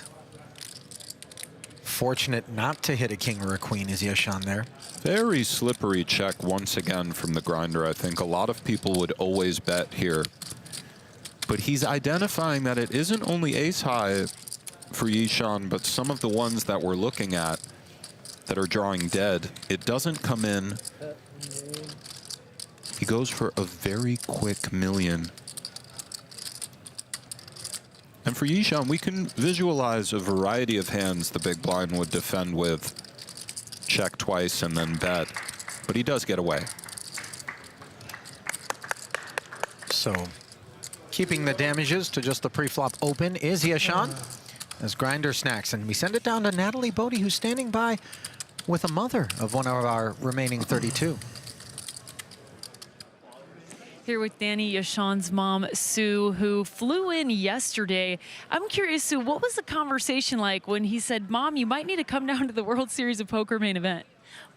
Fortunate not to hit a king or a queen is Yeshan there. Very slippery check once again from the grinder. I think a lot of people would always bet here. But he's identifying that it isn't only ace high for Yeshan, but some of the ones that we're looking at that are drawing dead. It doesn't come in. He goes for a very quick million. And for Yeshan, we can visualize a variety of hands the big blind would defend with. Check twice and then bet. But he does get away. So, keeping the damages to just the pre-flop open is Yeshan as grinder snacks. And we send it down to Natalie Bodie, who's standing by with a mother of one of our remaining 32. Here with Danny, Yeshan's mom, Sue, who flew in yesterday. I'm curious, Sue, what was the conversation like when he said, Mom, you might need to come down to the World Series of Poker main event?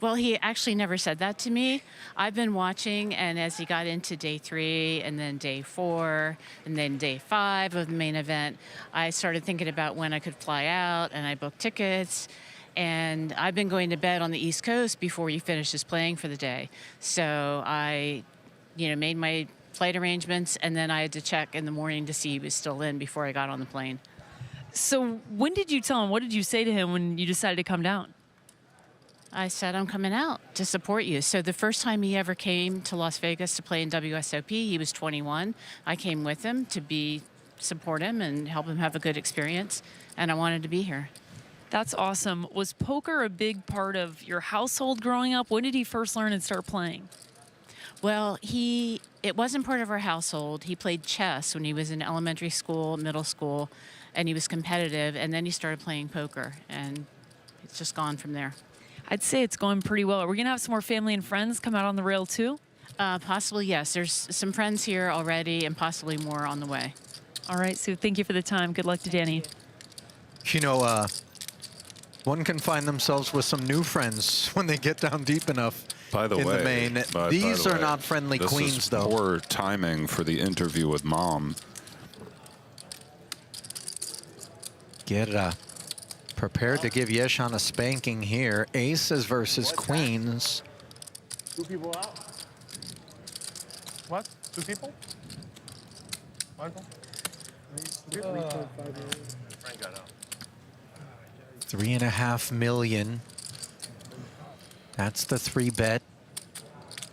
Well, he actually never said that to me. I've been watching, and as he got into day 3 and then day 4 and then day 5 of the main event, I started thinking about when I could fly out, and I booked tickets. And I've been going to bed on the East Coast before he finishes playing for the day. So I, made my flight arrangements, and then I had to check in the morning to see he was still in before I got on the plane. So when did you tell him? What did you say to him when you decided to come down? I said, I'm coming out to support you. So the first time he ever came to Las Vegas to play in WSOP, he was 21. I came with him to support him and help him have a good experience, and I wanted to be here. That's awesome. Was poker a big part of your household growing up? When did he first learn and start playing? Well, it wasn't part of our household. He played chess when he was in elementary school, middle school, and he was competitive, and then he started playing poker, and it's just gone from there. I'd say it's going pretty well. Are we going to have some more family and friends come out on the rail too? Possibly, yes. There's some friends here already and possibly more on the way. All right, Sue, thank you for the time. Good luck to Danny. You know, one can find themselves with some new friends when they get down deep enough. By the in way, the main. by These the are way, not friendly this queens, is though. Poor timing for the interview with Mom. Guerra prepared to give Yeshan a spanking here. Aces versus queens. 2 people out. What? 2 people? Michael? Frank got out. 3.5 million. That's the 3-bet.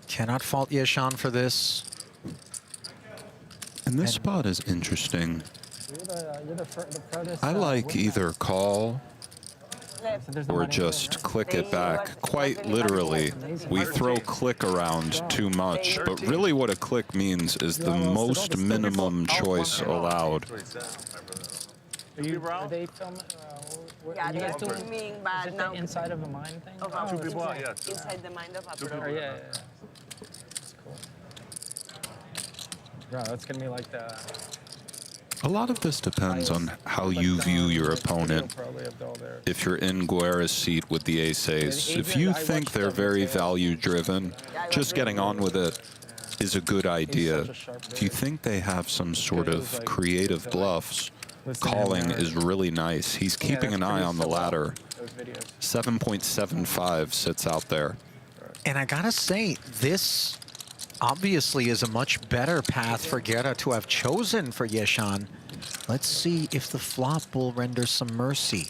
Cannot fault Yeshan for this. And this spot is interesting. I like either call or just click it back. Quite literally, we throw click around too much, but really what a click means is the most minimum choice allowed. Are they filming? Yeah, they're filming, but is it now the inside of a mind thing? of Oh, a, it's cool. inside the mind of a pro. Yeah. That's cool. Bro, that's gonna be like the. A lot of this depends on how you view your opponent. If you're in Guerra's seat with the ace-ace, if you think they're very value-driven, just getting on with it is a good idea. If you think they have some sort of creative bluffs, calling is really nice. He's keeping an eye on the ladder. 7.75 sits out there. And I gotta say, this obviously is a much better path for Guerra to have chosen for Yeshan. Let's see if the flop will render some mercy.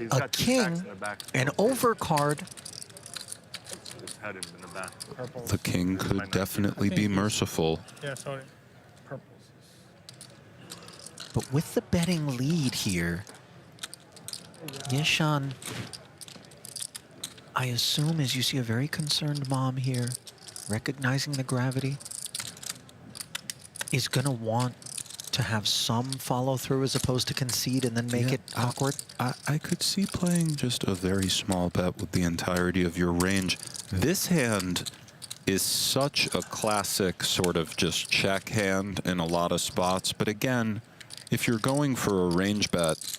A king, an overcard. The king could definitely be merciful. Yeah, sorry. But with the betting lead here, Yeshan, I assume, as you see a very concerned mom here, recognizing the gravity, is going to want to have some follow through as opposed to concede and then make it awkward. I could see playing just a very small bet with the entirety of your range. This hand is such a classic sort of just check hand in a lot of spots. But again, if you're going for a range bet,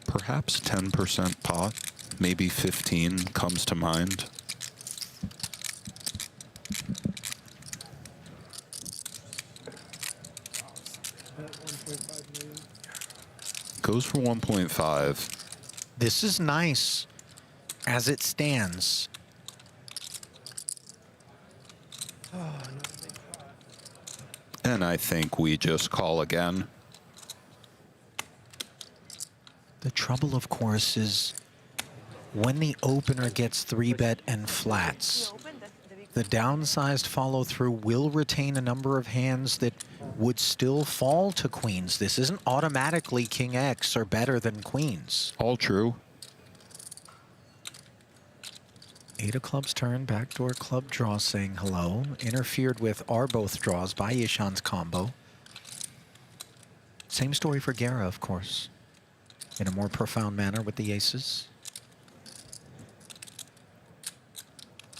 perhaps 10% pot, maybe 15 comes to mind. Goes for 1.5. This is nice as it stands. And I think we just call again. The trouble, of course, is when the opener gets 3-bet and flats, the downsized follow-through will retain a number of hands that would still fall to queens. This isn't automatically King X or better than queens. All true. 8 of clubs turn, backdoor club draw saying hello. Interfered with are both draws by Yeshan's combo. Same story for Guerra, of course, in a more profound manner with the aces.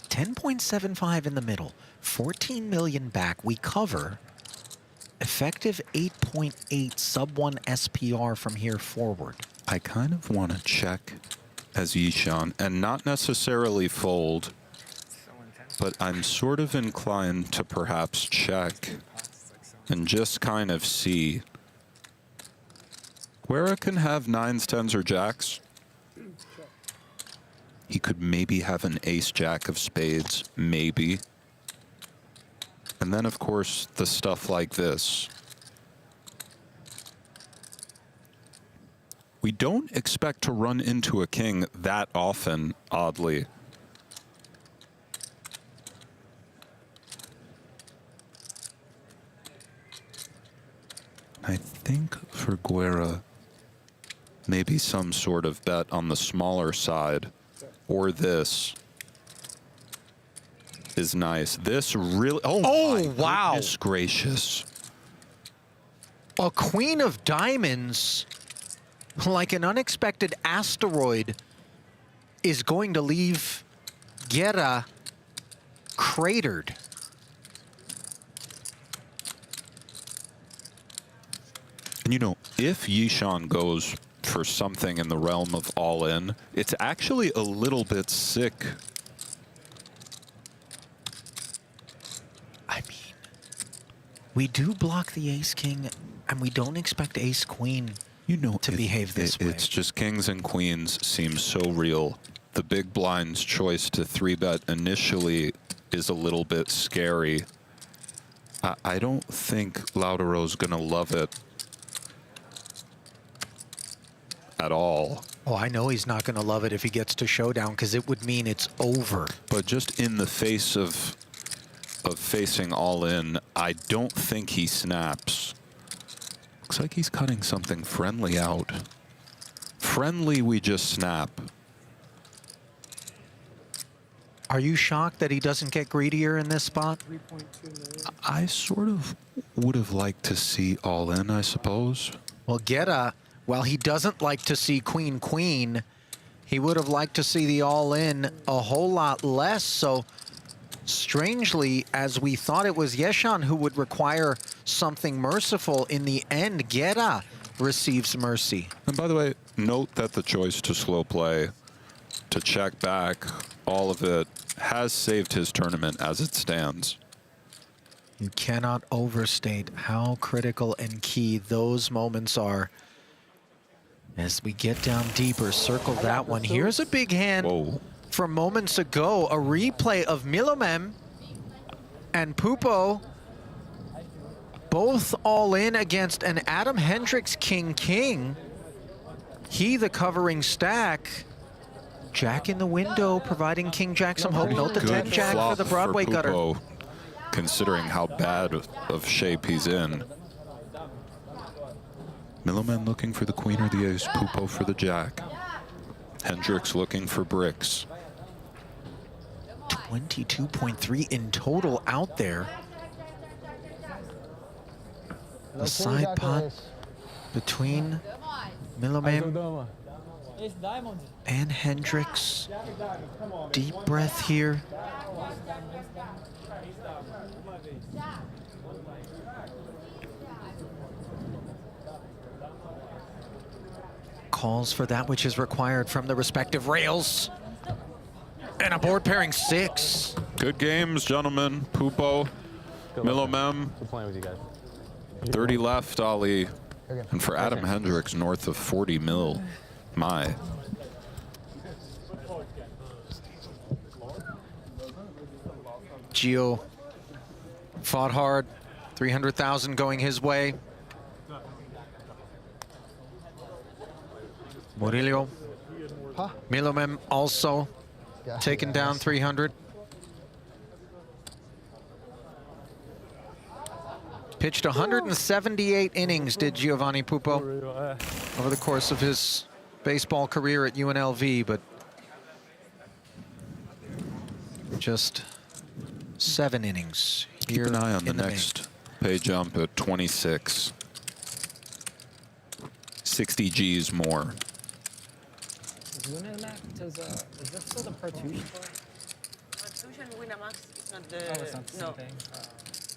10.75 in the middle, 14 million back. We cover effective 8.8 sub 1 SPR from here forward. I kind of want to check as Yeshan and not necessarily fold, but I'm sort of inclined to perhaps check and just kind of see. Guerra can have 9s, 10s, or jacks. He could maybe have an ace-jack of spades, maybe. And then, of course, the stuff like this. We don't expect to run into a king that often, oddly. I think for Guerra, maybe some sort of bet on the smaller side, or this. is nice. This really, oh my wow. goodness gracious. A queen of diamonds, like an unexpected asteroid, is going to leave Guerra cratered. And you know, if Yishan goes for something in the realm of all-in, it's actually a little bit sick. I mean, we do block the ace-king, and we don't expect ace-queen to behave this way. It's just kings and queens seem so real. The big blind's choice to 3-bet initially is a little bit scary. I don't think Lautaro's going to love it at all. Oh, I know he's not going to love it if he gets to showdown, because it would mean it's over. But just in the face of facing all in, I don't think he snaps. Looks like he's cutting something friendly out. Friendly, we just snap. Are you shocked that he doesn't get greedier in this spot? I sort of would have liked to see all in, I suppose. Well, Guerra, while he doesn't like to see queen-queen, he would have liked to see the all-in a whole lot less. So, strangely, as we thought it was Yeshan who would require something merciful, in the end, Guerra receives mercy. And by the way, note that the choice to slow play, to check back, all of it has saved his tournament as it stands. You cannot overstate how critical and key those moments are. As we get down deeper, circle that one. Here's a big hand from moments ago. A replay of Milomem and Pupo, both all in against an Adam Hendrix king-king. He the covering stack. Jack in the window, providing King Jack some hope. Note the 10 Jack for the Broadway gutter. Pupo, considering how bad of shape he's in. Millerman looking for the queen or the ace, Pupo for the jack. Hendrix looking for bricks. 22.3 in total out there. The side pot between Millerman and Hendrix. Deep breath here. Calls for that which is required from the respective rails. And a board pairing 6. Good games, gentlemen. Pupo, Milomem. Good playing with you guys. 30 left, Ali. And for Adam Hendrix, north of 40 mil. My. Gio fought hard. 300,000 going his way. Murillo. Milomem also taken down 300. Pitched 178 innings, did Giovanni Pupo, over the course of his baseball career at UNLV, but just 7 innings. Keep an eye on the next pay jump at 26. 60 G's more. Is that still the Pertusion? Pertusion Winamax is not the. Oh, it's not the same thing.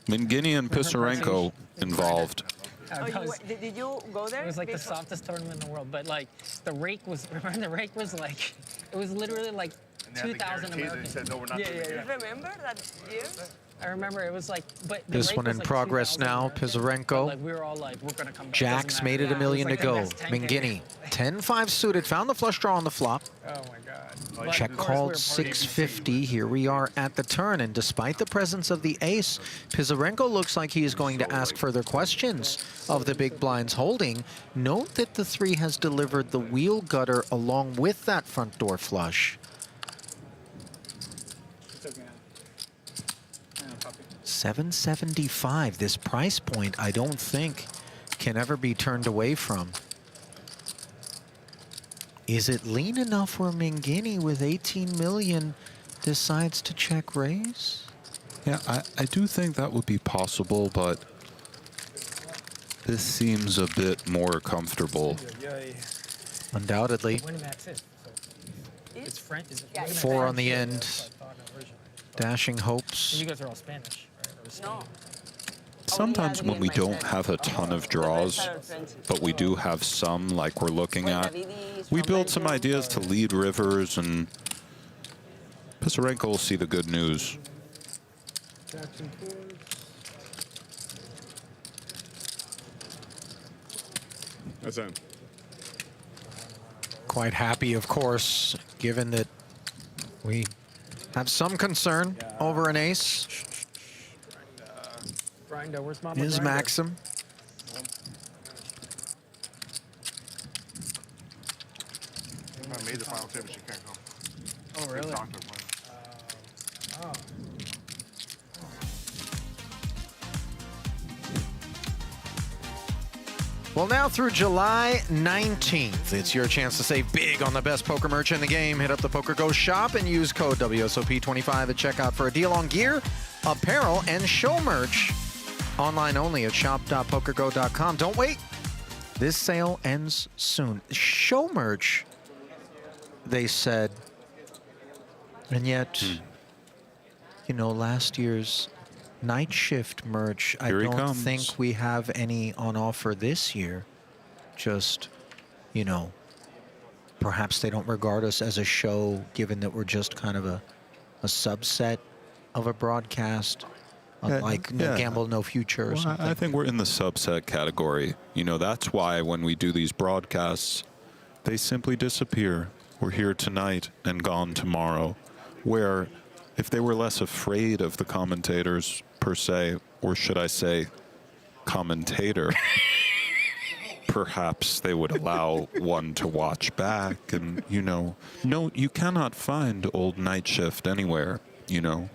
Mingini and Pisarenko involved. Did you go there? It was like the softest tournament in the world, but like the rake was. Remember the rake was like, it was literally like 2,000 Americans. Said, no, we're not You remember that year? I remember it was like, but the This rake one was in like progress 2,000 now. Americans, Pisarenko. Like we were all like, we're gonna come back. Jacks made it $1 million to like the go. best 10K. Mingini, 10-5 suited, found the flush draw on the flop. Oh my God. Check called 650. Here we are at the turn, and despite the presence of the ace, Pisarenko looks like he is going to ask further questions of the big blinds holding. Note that the 3 has delivered the wheel gutter along with that front door flush. 775. This price point, I don't think, can ever be turned away from. Is it lean enough where Mingini with 18 million decides to check raise? Yeah, I do think that would be possible, but this seems a bit more comfortable. Undoubtedly. It's French. Four on the end. Dashing hopes. You guys are all Spanish, right? No. Sometimes when we don't have a ton of draws, but we do have some, like we're looking at, we build some ideas to lead rivers, and Pisarenko will see the good news. That's him. Quite happy, of course, given that we have some concern over an ace. Grinder, where's Mama Is Grinder? Maxim. I made the final table, she can't come. Oh, really? Doctor, Oh. Well, now through July 19th, it's your chance to save big on the best poker merch in the game. Hit up the PokerGo shop and use code WSOP25 at checkout for a deal on gear, apparel, and show merch. Online only at shop.pokergo.com. Don't wait. This sale ends soon. Show merch, they said. And yet, you know, last year's night shift merch, Here I he don't comes. think we have any on offer this year. Just, you know, perhaps they don't regard us as a show, given that we're just kind of a subset of a broadcast, like No Gamble, No Future or Well, something. I think we're in the subset category. You know, that's why when we do these broadcasts, they simply disappear. We're here tonight and gone tomorrow. Where if they were less afraid of the commentators per se, or should I say commentator, perhaps they would allow one to watch back. And, you know, no, you cannot find old Night Shift anywhere, you know.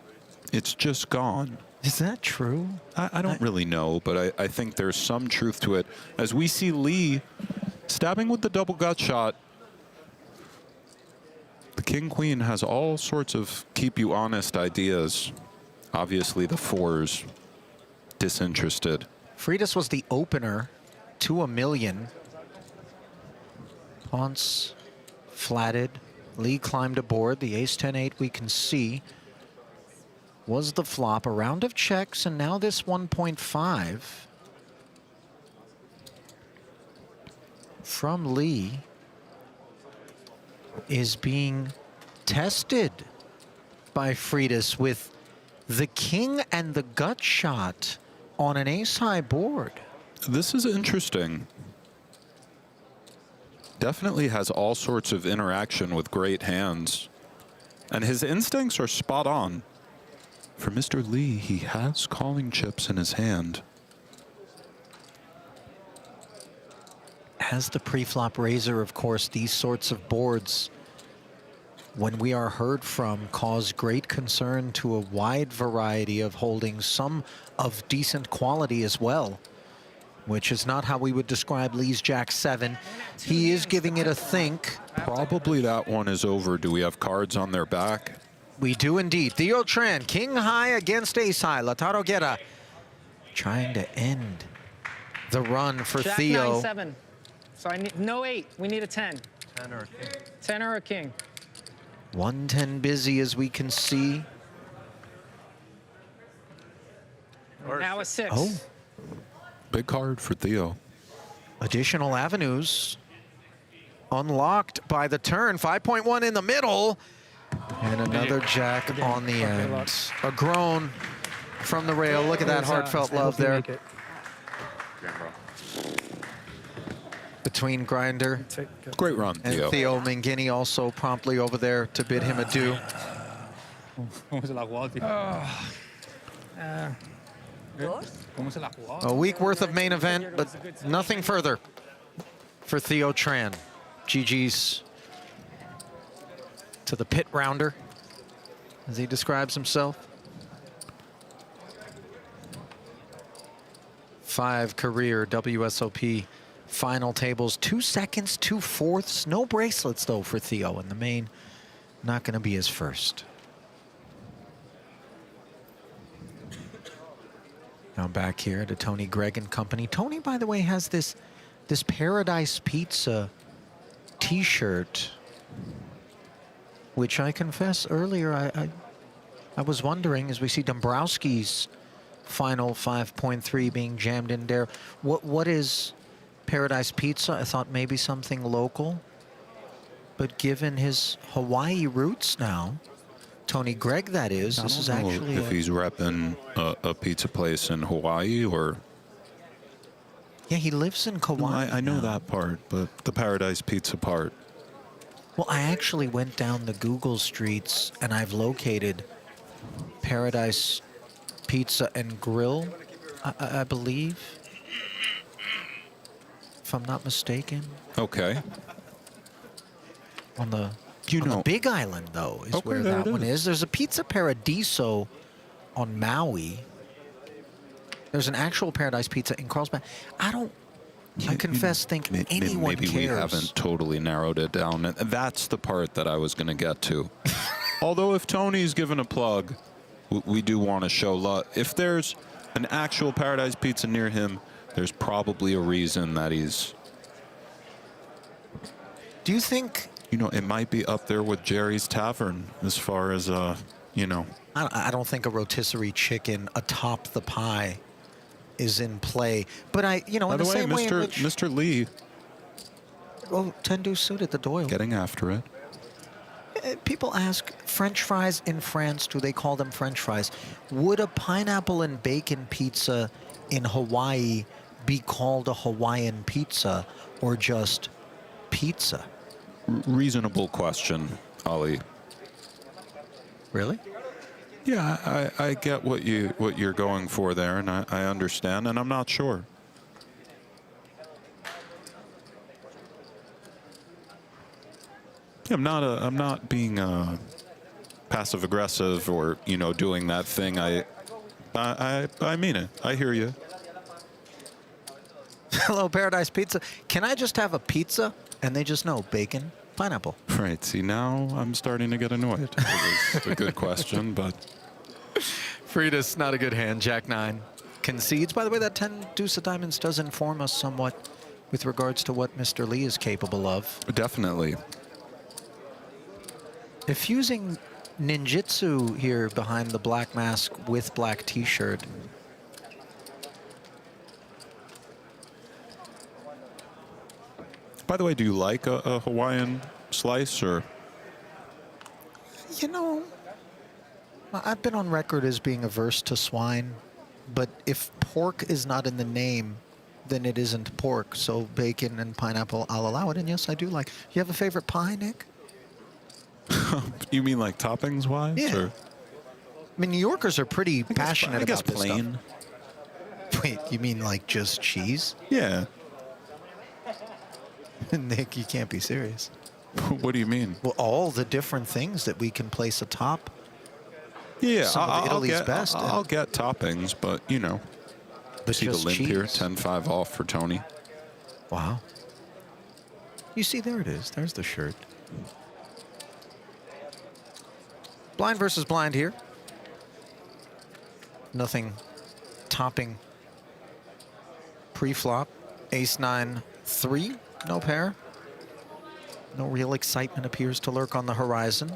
It's just gone. Is that true? I don't really know, but I think there's some truth to it. As we see Lee stabbing with the double gut shot, the King-Queen has all sorts of keep-you-honest ideas. Obviously, the fours disinterested. Freitas was the opener to $1 million. Ponce flatted. Lee climbed aboard. The ace-10-8 we can see was the flop. A round of checks, and now this 1.5 from Lee is being tested by Freitas with the king and the gut shot on an ace-high board. This is interesting. Definitely has all sorts of interaction with great hands. And his instincts are spot on. For Mr. Lee, he has calling chips in his hand. As the pre-flop raiser, of course, these sorts of boards, when we are heard from, cause great concern to a wide variety of holdings, some of decent quality as well, which is not how we would describe Lee's Jack-7. He is giving it a think. Probably that one is over. Do we have cards on their back? We do indeed. Theo Tran, king high against ace high. Lautaro Guerra trying to end the run for Jack Theo. 9-7. So I need no 8. We need a 10. 10 or a king. 10 or a king. 110 busy as we can see. Now a 6. Oh. Big card for Theo. Additional avenues unlocked by the turn. 5.1 in the middle. And another jack on the end. A groan from the rail. Look at that heartfelt love there. Between Grinder Great run, and Theo. Theo Mangini also promptly over there to bid him adieu. A week worth of main event, but nothing further for Theo Tran. GG's to the pit rounder, as he describes himself. 5 career WSOP final tables, 2 seconds, 2 fourths. No bracelets, though, for Theo in the main. Not going to be his first. Now back here to Tony Gregg and company. Tony, by the way, has this Paradise Pizza T-shirt, which I confess earlier I was wondering, as we see Dombrowski's final 5.3 being jammed in there, what is Paradise Pizza? I thought maybe something local, but given his Hawaii roots now, Tony Gregg, that is, this is actually if he's repping a pizza place in Hawaii or. Yeah, he lives in Kauai. No, I know that part, but the Paradise Pizza part. Well, I actually went down the Google streets and I've located Paradise Pizza and Grill, I believe, if I'm not mistaken. Okay. On the Big Island, though, is where that one is. There's a Pizza Paradiso on Maui. There's an actual Paradise Pizza in Carlsbad. I confess, think anyone maybe cares. We haven't totally narrowed it down. And that's the part that I was going to get to. Although if Tony's given a plug, we do want to show love. If there's an actual Paradise Pizza near him, there's probably a reason that he's... Do you think... You know, it might be up there with Jerry's Tavern as far as, you know... I don't think a rotisserie chicken atop the pie is in play. But in the same way in which... Mr. Lee... Well, Tendu suited the Doyle. Getting after it. People ask, French fries in France, do they call them French fries? Would a pineapple and bacon pizza in Hawaii be called a Hawaiian pizza or just pizza? Reasonable question, Ali. Really? Yeah, I get what you're going for there, and I understand, and I'm not sure. I'm not being passive aggressive or doing that thing. I mean it. I hear you. Hello, Paradise Pizza. Can I just have a pizza? And they just know bacon, pineapple. Right. See, now I'm starting to get annoyed. It was a good question, but Frida's not a good hand. Jack 9 concedes. By the way, that 10 deuce of diamonds does inform us somewhat with regards to what Mr. Lee is capable of. Definitely. If using ninjutsu here behind the black mask with black T-shirt. By the way, do you like a Hawaiian slice or? I've been on record as being averse to swine, but if pork is not in the name, then it isn't pork. So bacon and pineapple, I'll allow it. And yes, I do like. You have a favorite pie, Nick? You mean like toppings wise? Yeah. Or? I mean, New Yorkers are pretty passionate about this plain. Stuff. Wait, you mean like just cheese? Yeah. Nick, you can't be serious. What do you mean? Well, all the different things that we can place atop. Yeah, some of Italy's best. I'll get toppings, but But see the just limp here, cheese. 10-5 off for Tony. Wow. You see, there it is. There's the shirt. Blind versus blind here. Nothing topping pre-flop. Ace-9-3, no pair. No real excitement appears to lurk on the horizon.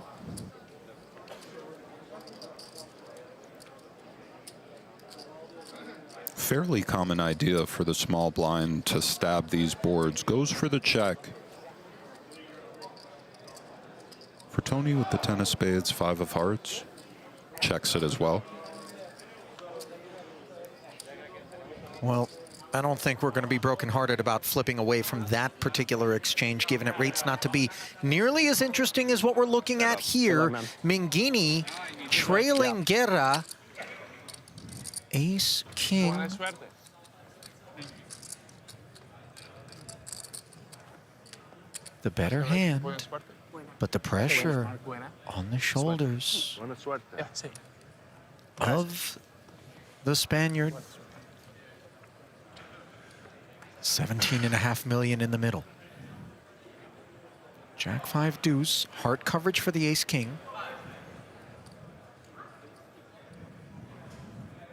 Fairly common idea for the small blind to stab these boards. Goes for the check. For Tony with the 10 of spades, 5 of hearts, checks it as well. Well, I don't think we're going to be brokenhearted about flipping away from that particular exchange, given it rates not to be nearly as interesting as what we're looking at here. Mingini trailing Guerra. Ace, king. The better hand, but the pressure on the shoulders of the Spaniard. 17.5 million in the middle. Jack 5 deuce, heart coverage for the ace king.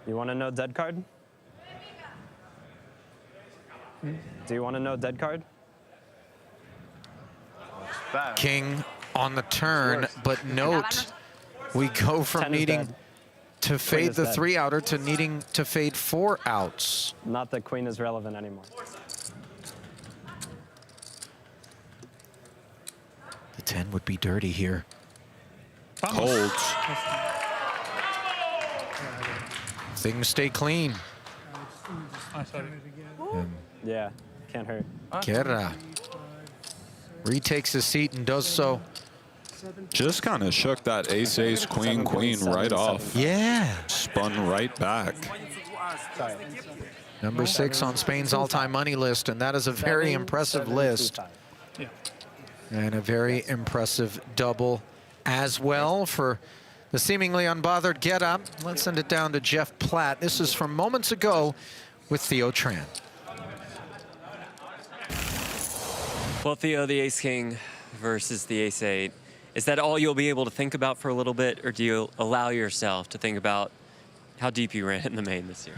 You want to know dead card? Do you want to know dead card? King on the turn, but note, we go from 10 is needing dead. to fade is the dead. 3-outer to needing to fade 4 outs. Not that queen is relevant anymore. The 10 would be dirty here. Holds. Things stay clean. Yeah, can't hurt. Guerra retakes his seat and does so. Just kind of shook that ace, queen, right off. Yeah. Spun right back. Number 6 on Spain's all-time money list, and that is a very impressive list. And a very impressive double as well for the seemingly unbothered Guerra. Let's send it down to Jeff Platt. This is from moments ago with Theo Tran. Well, Theo, the ace-king versus the ace-8. Is that all you'll be able to think about for a little bit, or do you allow yourself to think about how deep you ran in the main this year?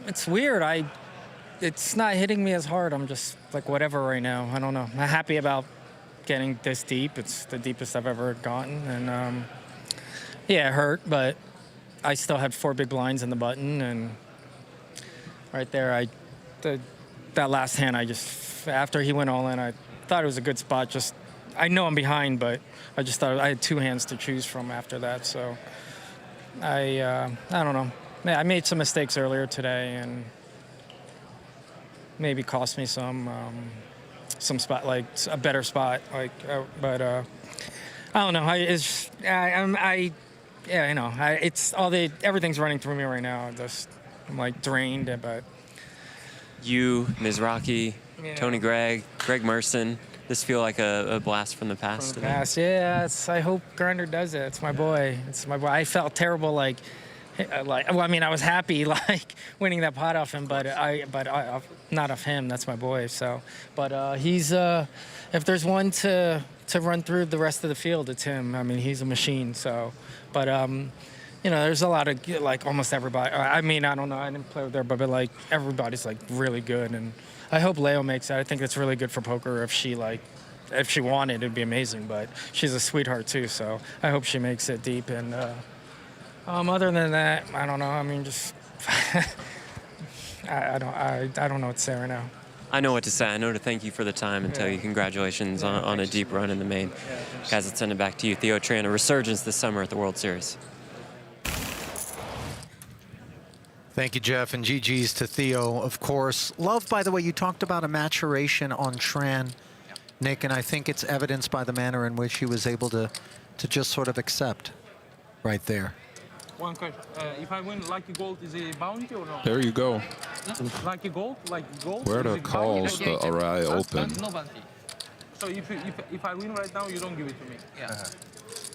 It's weird. It's not hitting me as hard. I'm just like whatever right now. I don't know. I'm happy about getting this deep. It's the deepest I've ever gotten, and yeah, it hurt, but I still had 4 big blinds in the button, and right there, that last hand, after he went all in, I thought it was a good spot. Just I know I'm behind, but I just thought I had 2 hands to choose from after that. So I don't know. I made some mistakes earlier today, and maybe cost me some spot, like a better spot. But I don't know. It's all everything's running through me right now. I'm like drained, but. You, Mizrachi, Tony Gregg, Greg Merson. This feel like a blast from the past? Yeah. I hope Grinder does it. It's my boy. I felt terrible, well, I mean, I was happy, winning that pot off him, but not off him. That's my boy. So, but he's if there's one to run through the rest of the field, it's him. I mean, he's a machine. So, but there's a lot of almost everybody. I mean, I don't know. I didn't play with her, but everybody's really good, and I hope Leo makes it. I think it's really good for poker if she wanted, it'd be amazing. But she's a sweetheart too, so I hope she makes it deep. And other than that, I don't know. I mean, just I don't know what to say right now. I know what to say. I know to thank you for the time and tell you congratulations on a deep run in the main. Guys, let's send it back to you. Theo Tran, a resurgence this summer at the World Series. Thank you, Jeff, and GG's to Theo, of course. Love, by the way, you talked about a maturation on Tran, Nick, and I think it's evidenced by the manner in which he was able to just sort of accept right there. One question. If I win Lucky Gold, is it bounty or no? There you go. Lucky Gold? Where to calls the Arai open. No bounty. So if I win right now, you don't give it to me? Yeah.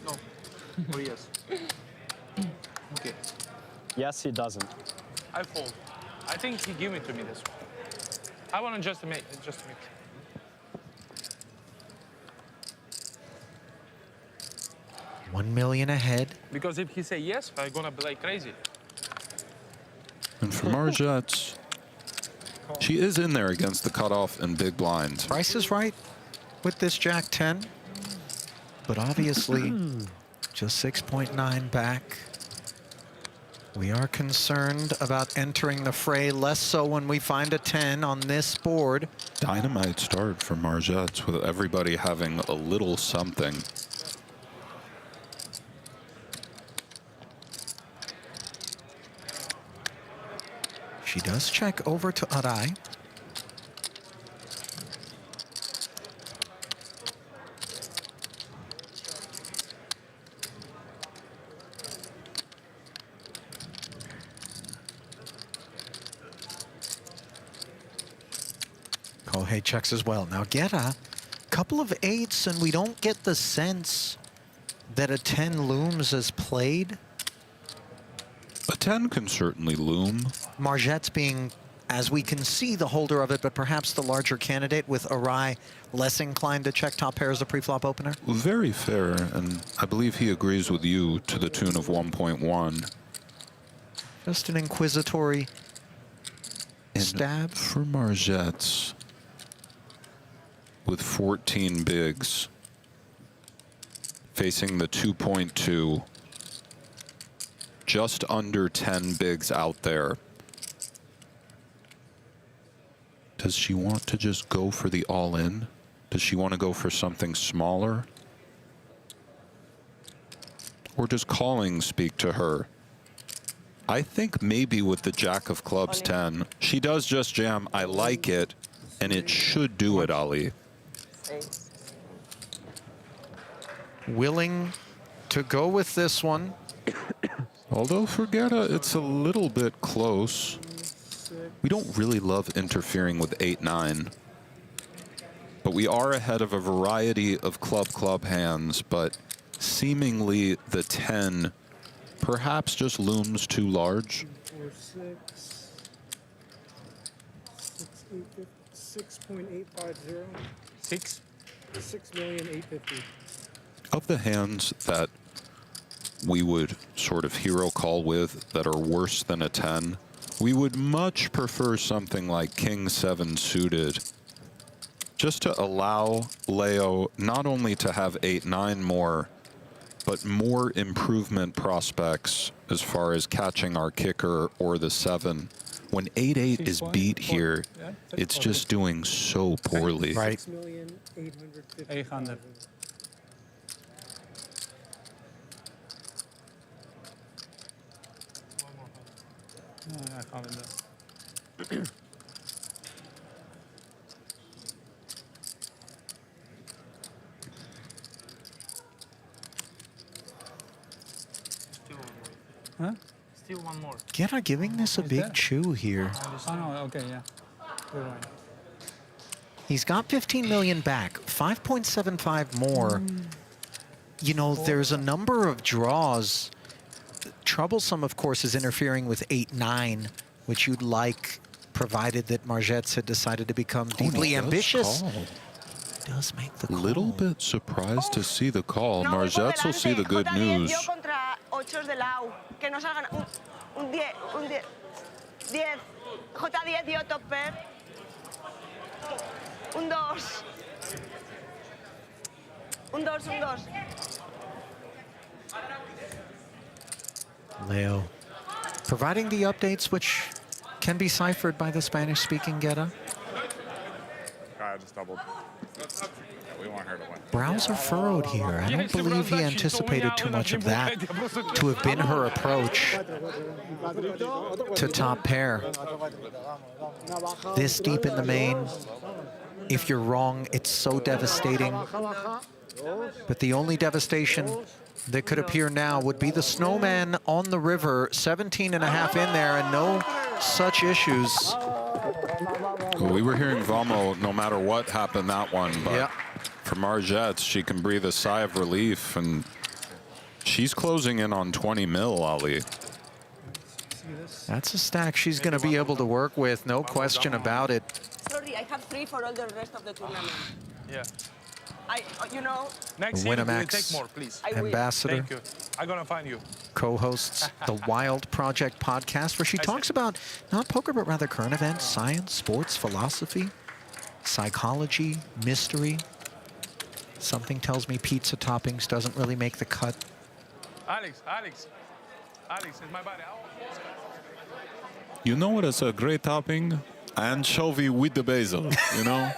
No. Or yes? Okay. Yes, he doesn't. I fold. I think he gave it to me this one. I want to just make. $1 million ahead. Because if he say yes, I'm gonna be like crazy. And for Margets, she is in there against the cutoff and big blinds. Price is right with this Jack 10, but obviously just 6.9 back. We are concerned about entering the fray, less so when we find a 10 on this board. Dynamite start for Margets with everybody having a little something. She does check over to Arai. Kohei checks as well. Now Guerra, couple of 8s, and we don't get the sense that a 10 looms as played. A 10 can certainly loom. Margets being, as we can see, the holder of it, but perhaps the larger candidate, with Arai less inclined to check top pair as a pre-flop opener. Very fair, and I believe he agrees with you to the tune of 1.1. Just an inquisitory And stab for Margets with 14 bigs, facing the 2.2, just under 10 bigs out there. Does she want to just go for the all-in? Does she want to go for something smaller? Or does calling speak to her? I think maybe with the Jack of Clubs 10, she does just jam. I like it, and it should do it, Ali. Willing to go with this one. Although for Guerra, it's a little bit close. We don't really love interfering with 8-9. But we are ahead of a variety of club hands, but seemingly the 10 perhaps just looms too large. 6.850. 6,850,000. Of the hands that we would sort of hero call with that are worse than a 10, we would much prefer something like King 7 suited, just to allow Leo not only to have 8-9 more, but more improvement prospects as far as catching our kicker or the 7. When 8-8 is beat here, it's just doing so poorly. Right. 6,850,000. I can't do that. Huh? Still one more. Guerra giving this a big chew here. Oh, no, okay, yeah. Good one. He's got 15 million back, 5.75 more. You know, there's a number of draws. Troublesome, of course, is interfering with 8-9, which you'd like, provided that Margets had decided to become deeply ambitious. Does make the call. Little bit surprised to see the call. Margets will see the good news. Un 10, 10, J10 dio top pair, un 2, Leo providing the updates which can be ciphered by the Spanish-speaking Guerra. I just doubled. We want her to win. Brows are furrowed here. I don't believe he anticipated too much of that to have been her approach to top pair. This deep in the main, if you're wrong, it's so devastating. But the only devastation that could appear now would be the snowman on the river, 17.5 in there, and no such issues. Well, we were hearing Vamo no matter what happened that one, but for Margets, she can breathe a sigh of relief, and she's closing in on 20 mil, Ali. That's a stack she's going to be able to work with, no question about it. Sorry, I have 3 for all the rest of the tournament. Yeah. You know. Next year, Winamax take more, please. ambassador. Thank you. I'm gonna find you. Co-hosts the Wild Project podcast, where she talks about not poker, but rather current events, science, sports, philosophy, psychology, mystery. Something tells me pizza toppings doesn't really make the cut. Alex, it's my body. You know what is a great topping? Anchovy with the basil, you know?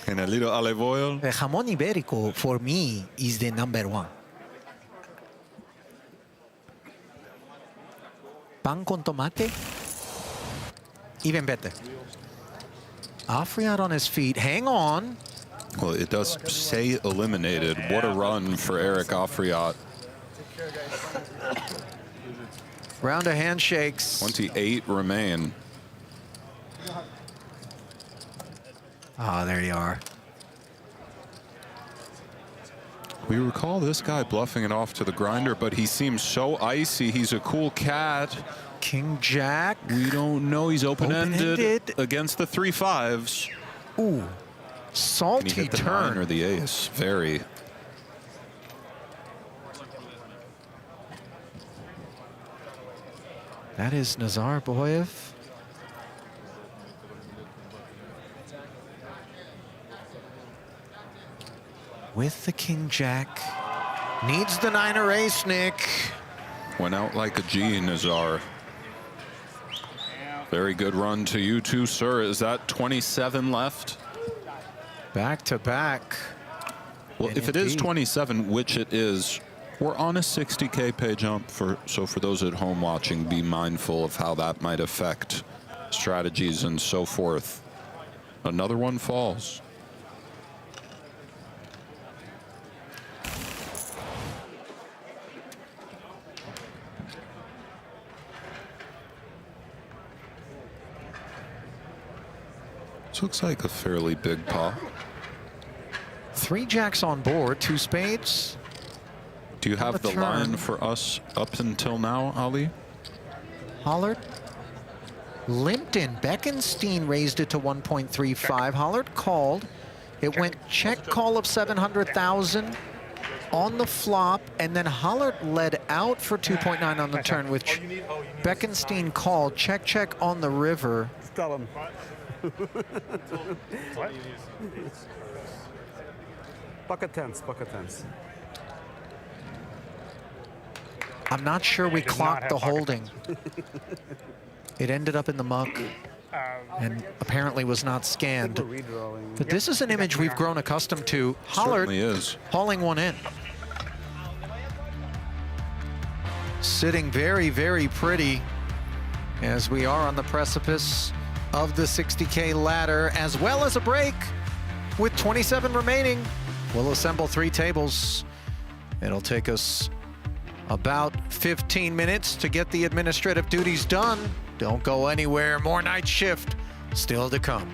And a little olive oil. The jamón ibérico, for me, is the #1. Pan con tomate, even better. Afriat on his feet, hang on. Well, it does say eliminated. What a run for Eric Afriat. Round of handshakes. 28 remain. Ah, there you are. We recall this guy bluffing it off to the grinder, but he seems so icy. He's a cool cat. King Jack. We don't know. He's open-ended against the 3-5s. Ooh, salty Can he hit the turn. 9 or the ace? Very. That is Nazarbayev. with the king jack. Needs the 9 ace, Nick. Went out like a G, Nazar. Very good run to you too, sir. Is that 27 left? Back to back. Well, if it is 27, which it is, we're on a 60K pay jump. So for those at home watching, be mindful of how that might affect strategies and so forth. Another one falls. This looks like a fairly big pot. 3 jacks on board, 2 spades. Do you have the line for us up until now, Ali? Hallaert limped in. Bekenstein raised it to 1.35. Hallaert called. It went check call of 700,000 on the flop, and then Hallaert led out for 2.9 on the turn, which Bekenstein called. Check, check on the river. Tell him. What? Pocket tens, pocket tens. I'm not sure we clocked the holding. It ended up in the muck and apparently was not scanned. But this is an image we've grown accustomed to. Hallaert is hauling one in. Sitting very, very pretty as we are on the precipice of the 60K ladder, as well as a break with 27 remaining. We'll assemble 3 tables. It'll take us about 15 minutes to get the administrative duties done. Don't go anywhere. More night shift still to come.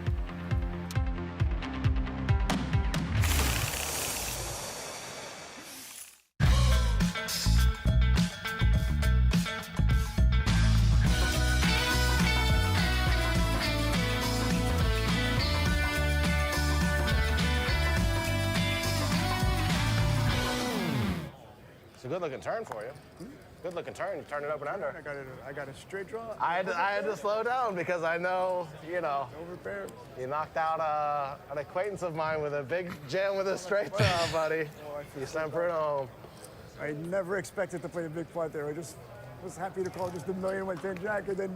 It's a good-looking turn for you. Good-looking turn. You turned it up and under. I got a straight draw. I had to slow down because I know, you know, Overpaired. you knocked out an acquaintance of mine with a big jam with a straight draw, buddy. You sent Bruno home. I never expected to play a big pot there. I just was happy to call just $1 million with 10 jack, and then.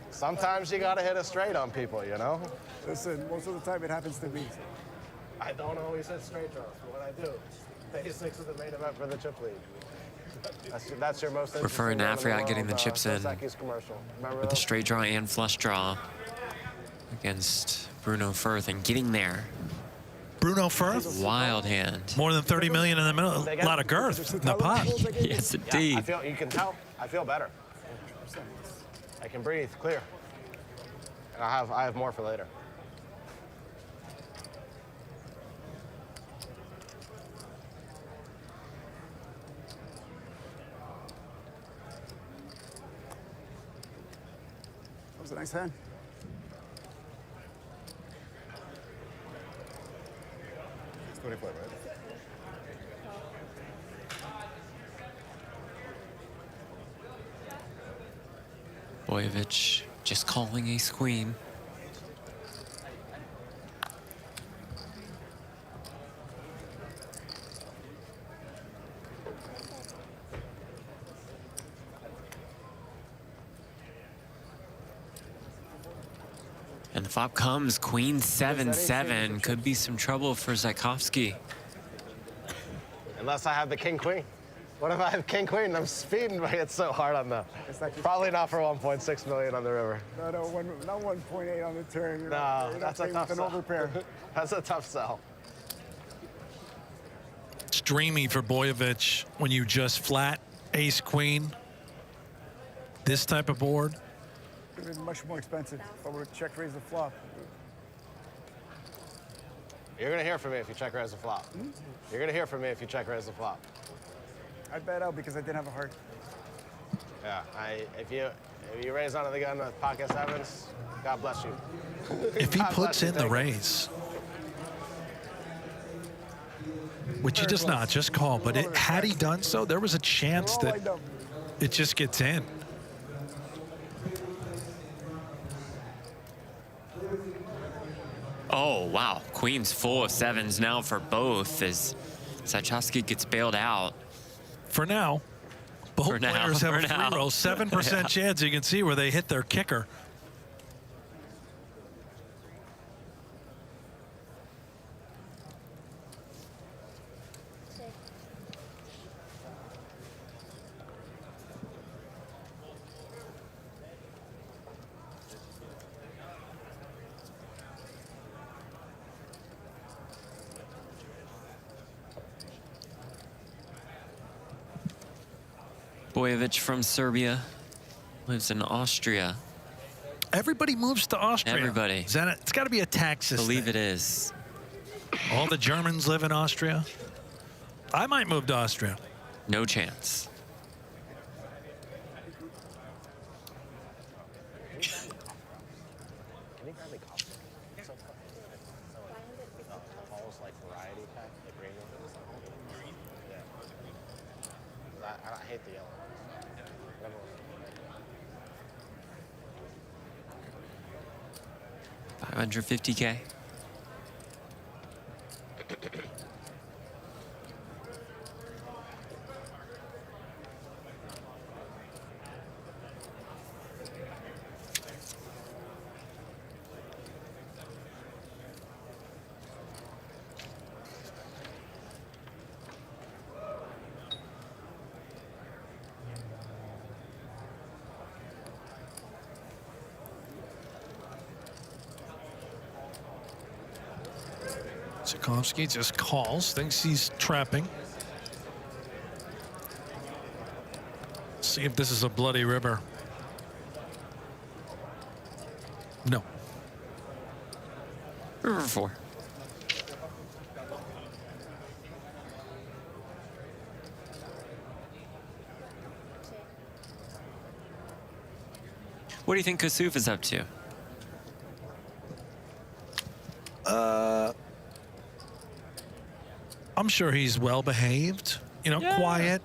Sometimes you gotta hit a straight on people, you know? Listen, most of the time it happens to me. I don't always hit straight draws, but when I do, Day 6 of the main event for the chip league. That's your most Preferring Afriat getting the chips in with the straight draw and flush draw against Bruno Firth and getting there. Bruno Firth? Wild hand. More than 30 million in the middle. A lot of girth in the pot. Yes, indeed. Yeah, you can tell. I feel better. I can breathe clear. And I have more for later. That was a nice hand. It's 24, right? Boyevich just calling ace queen. And the flop comes, queen 7-7. Could be some trouble for Tchaikovsky. Unless I have the king-queen. What if I have king-queen? I'm speeding, but it's so hard on them. Probably not for 1.6 million on the river. No, not 1.8 on the turn. You're No, not that's a tough an sell. overpair. That's a tough sell. It's dreamy for Boyevich when you just flat ace queen. This type of board. It would have been much more expensive if I would check raise the flop. You're gonna hear from me if you check raise the flop. You're gonna hear from me if you check raise the flop. I bet out because I didn't have a heart. Yeah, if you raise onto the gun with pocket sevens, God bless you. If he God puts bless you, in the thank you. raise, which he does not, just call, but had he done so, there was a chance that it just gets in. Oh, wow. Queen's full of sevens now for both as Sachowski gets bailed out. For now. Both For now, players have for a free now. roll, 7% Yeah. chance. You can see where they hit their kicker. Bojovic from Serbia, lives in Austria. Everybody moves to Austria. Everybody. Is that it's got to be a Texas Believe thing. it is. All the Germans live in Austria. I might move to Austria. No chance. I hate the yellow. 550K. Tchaikovsky just calls, thinks he's trapping. See if this is a bloody river. No. River 4. What do you think Kassouf is up to? I'm sure he's well behaved, you know, quiet.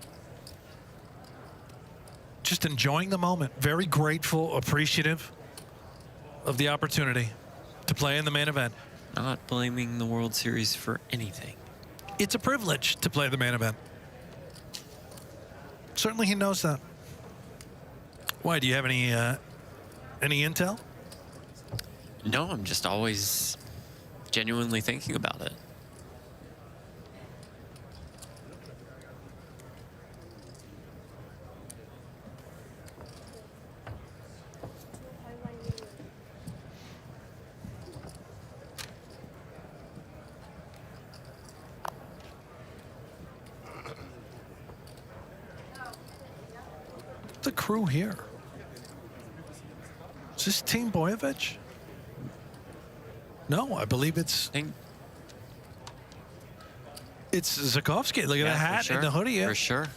Just enjoying the moment. Very grateful, appreciative of the opportunity to play in the main event. Not blaming the World Series for anything. It's a privilege to play the main event. Certainly he knows that. Why, do you have any intel? No, I'm just always genuinely thinking about it. The crew here. Is this Team Bojovic? No, I believe it's Tchaikovsky. Look at the hat and the hoodie. Yeah. For sure.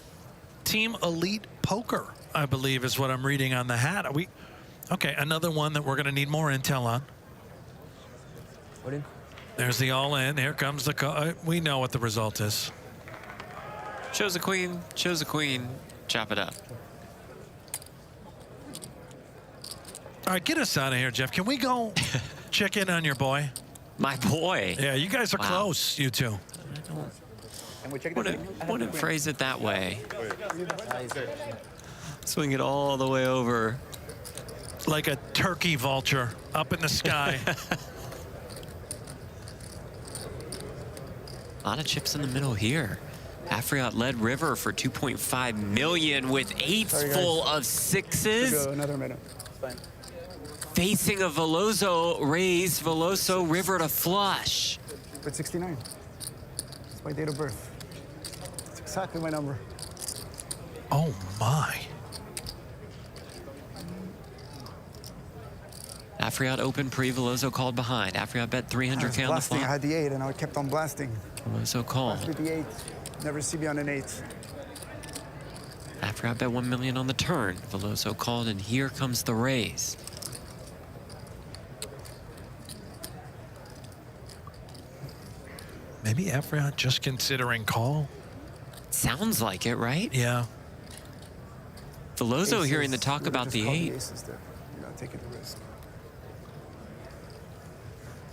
Team Elite Poker, I believe, is what I'm reading on the hat. Okay, another one that we're going to need more intel on. There's the all-in. Here comes the we know what the result is. Shows a queen, chop it up. All right, get us out of here, Jeff. Can we go check in on your boy? My boy? Yeah, you guys are Wow. close, you two. Wouldn't phrase it that way. Swing it all the way over. Like a turkey vulture up in the sky. A lot of chips in the middle here. Afriot led river for 2.5 million with eights full of sixes. Go another minute. Fine. Facing a Veloso raise, Veloso river to flush. But 69. It's my date of birth. It's exactly my number. Oh, my. Afriot open pre, Veloso called behind. Afriot bet 300K on the Blasting. I flop. had the 8 and I kept on blasting. Veloso called. With the 8. Never see me on an 8. Afriot bet 1 million on the turn. Veloso called, and here comes the raise. Maybe Afriot just considering call. Sounds like it, right? Yeah. Veloso hearing the talk You about just the call 8. aces there. You're not taking the risk.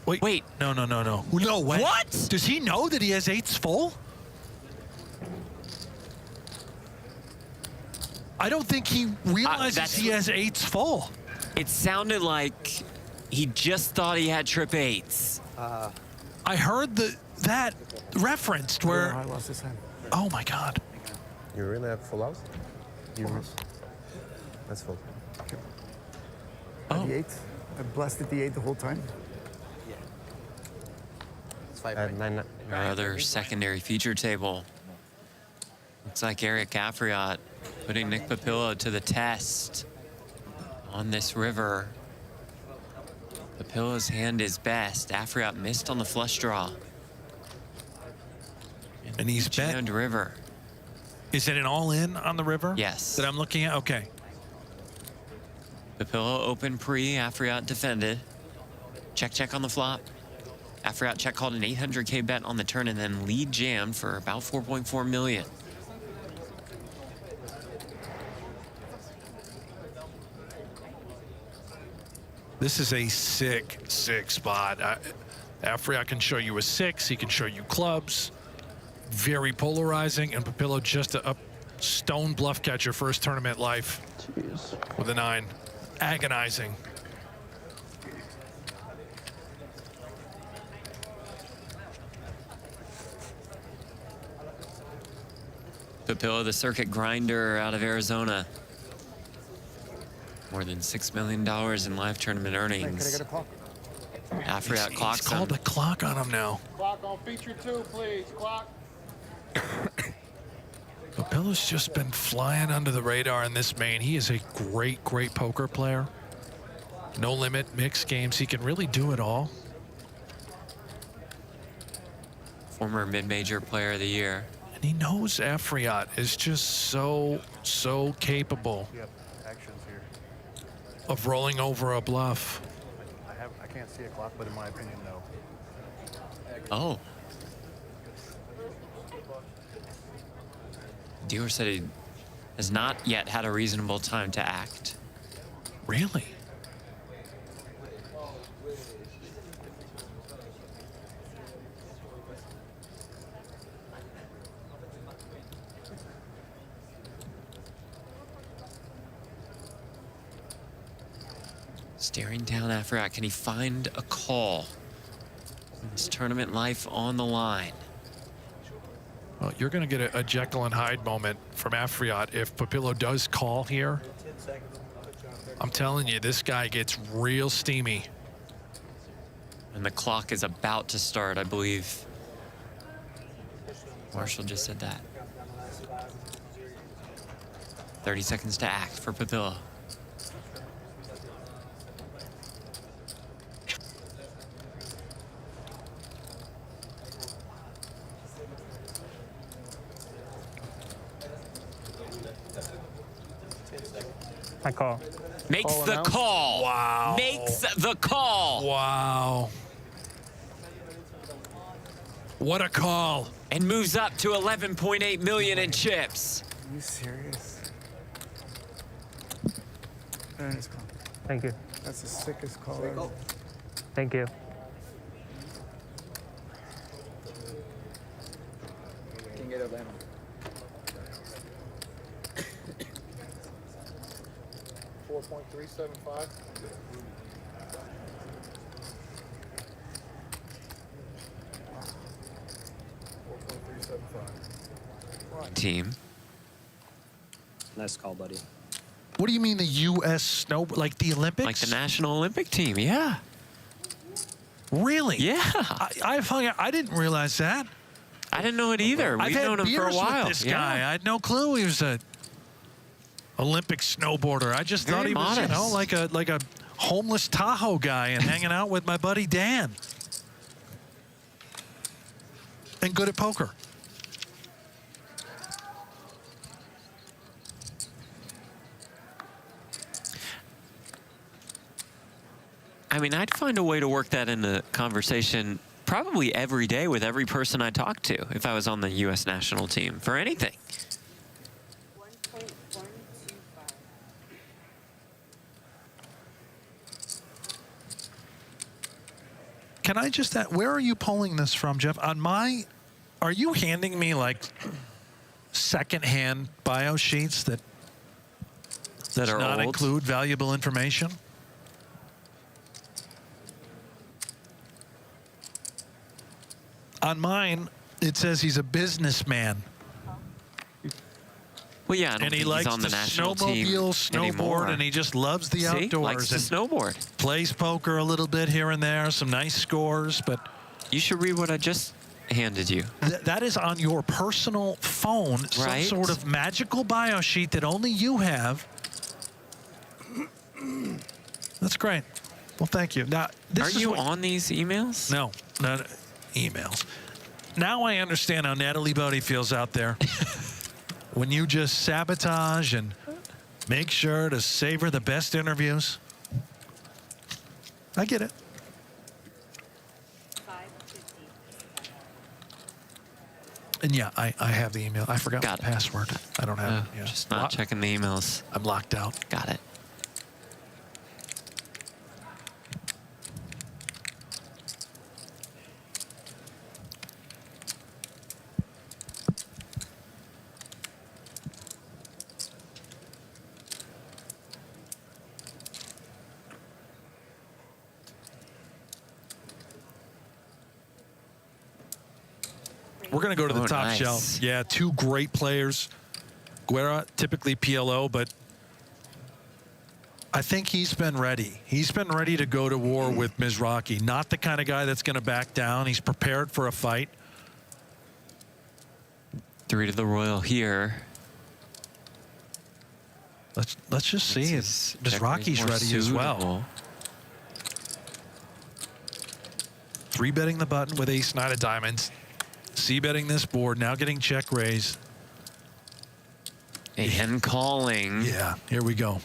Wait. No. No way. What? Does he know that he has 8s full? I don't think he realizes he has eights full. It sounded like he just thought he had trip eights. I heard that referenced where. I lost his hand. Oh my God. You really have full house? That's full. Oh. The 8. I blasted the 8 the whole time. Our other secondary feature table. Looks like Eric Afriat putting Nick Papillo to the test on this river. Papillo's hand is best. Afriat missed on the flush draw. And he's jammed river. Is it an all-in on the river? Yes. That I'm looking at? Okay. Papillo open pre, Afriat defended. Check on the flop. Afriat check called an 800K bet on the turn and then lead jammed for about 4.4 million. This is a sick spot. Afriat can show you a 6. He can show you clubs. Very polarizing, and Papillo just a stone bluff catcher for his tournament life. Jeez. With a 9. Agonizing. Papillo, the circuit grinder out of Arizona. More than $6 million in live tournament earnings. Can I get a clock? Afriat clocks He's called a clock on him now. Clock on feature 2, please. Clock. Papillo's just been flying under the radar in this main. He is a great poker player. No limit, mixed games. He can really do it all. Former mid-major player of the year. And he knows Afriat is just so capable of rolling over a bluff. I can't see a clock, but in my opinion, no. Oh. Dealer said he has not yet had a reasonable time to act. Really? Staring down Afriat, can he find a call? His tournament life on the line. Well, you're going to get a Jekyll and Hyde moment from Afriat if Papillo does call here. I'm telling you, this guy gets real steamy. And the clock is about to start, I believe. Marshall just said that. 30 seconds to act for Papillo. I call. Makes the call. Wow. Makes the call. Wow. What a call. And moves up to 11.8 million in chips. Are you serious? Very nice call. Thank you. That's the sickest call ever. Thank you. Can get Atlanta. $4.375. Team. Nice call, buddy. What do you mean the U.S. snow, like the Olympics? Like the National Olympic team, yeah. Really? Yeah. I didn't realize that. I didn't know it either. We've known him for a while. With this guy. I had no clue he was a Olympic snowboarder. I just thought he was, you know, like a homeless Tahoe guy and hanging out with my buddy Dan. And good at poker. I mean, I'd find a way to work that in the conversation probably every day with every person I talk to if I was on the U.S. national team for anything. Can I just ask, where are you pulling this from, Jeff? On my, are you handing me like secondhand bio sheets that Does not include valuable information. On mine, it says he's a businessman. Well, yeah, I don't and he think likes he's on the to national team snowmobile, snowboard, anymore. and he just loves the See? outdoors. Likes to and snowboard. Plays poker a little bit here and there, some nice scores, but... You should read what I just handed you. That is on your personal phone, Right. some sort of magical bio sheet that only you have. That's great. Well, thank you. Now, Are you on these emails? No, not emails. Now I understand how Natalie Bodie feels out there. When you just sabotage and make sure to savor the best interviews. I get it. And yeah, I have the email. I forgot my password. I don't have it. Yeah. Just not checking the emails. I'm locked out. Got it. We're going to go to the top nice. shelf. Yeah, two great players. Guerra, typically PLO, but I think he's been ready. He's been ready to go to war with Mizrachi. Not the kind of guy that's going to back down. He's prepared for a fight. 3 to the Royal here. Let's just see if Mizrachi's ready as well. 3-betting the button with ace-9 of diamonds. C-betting this board, now getting check raise. And calling. Yeah, here we go.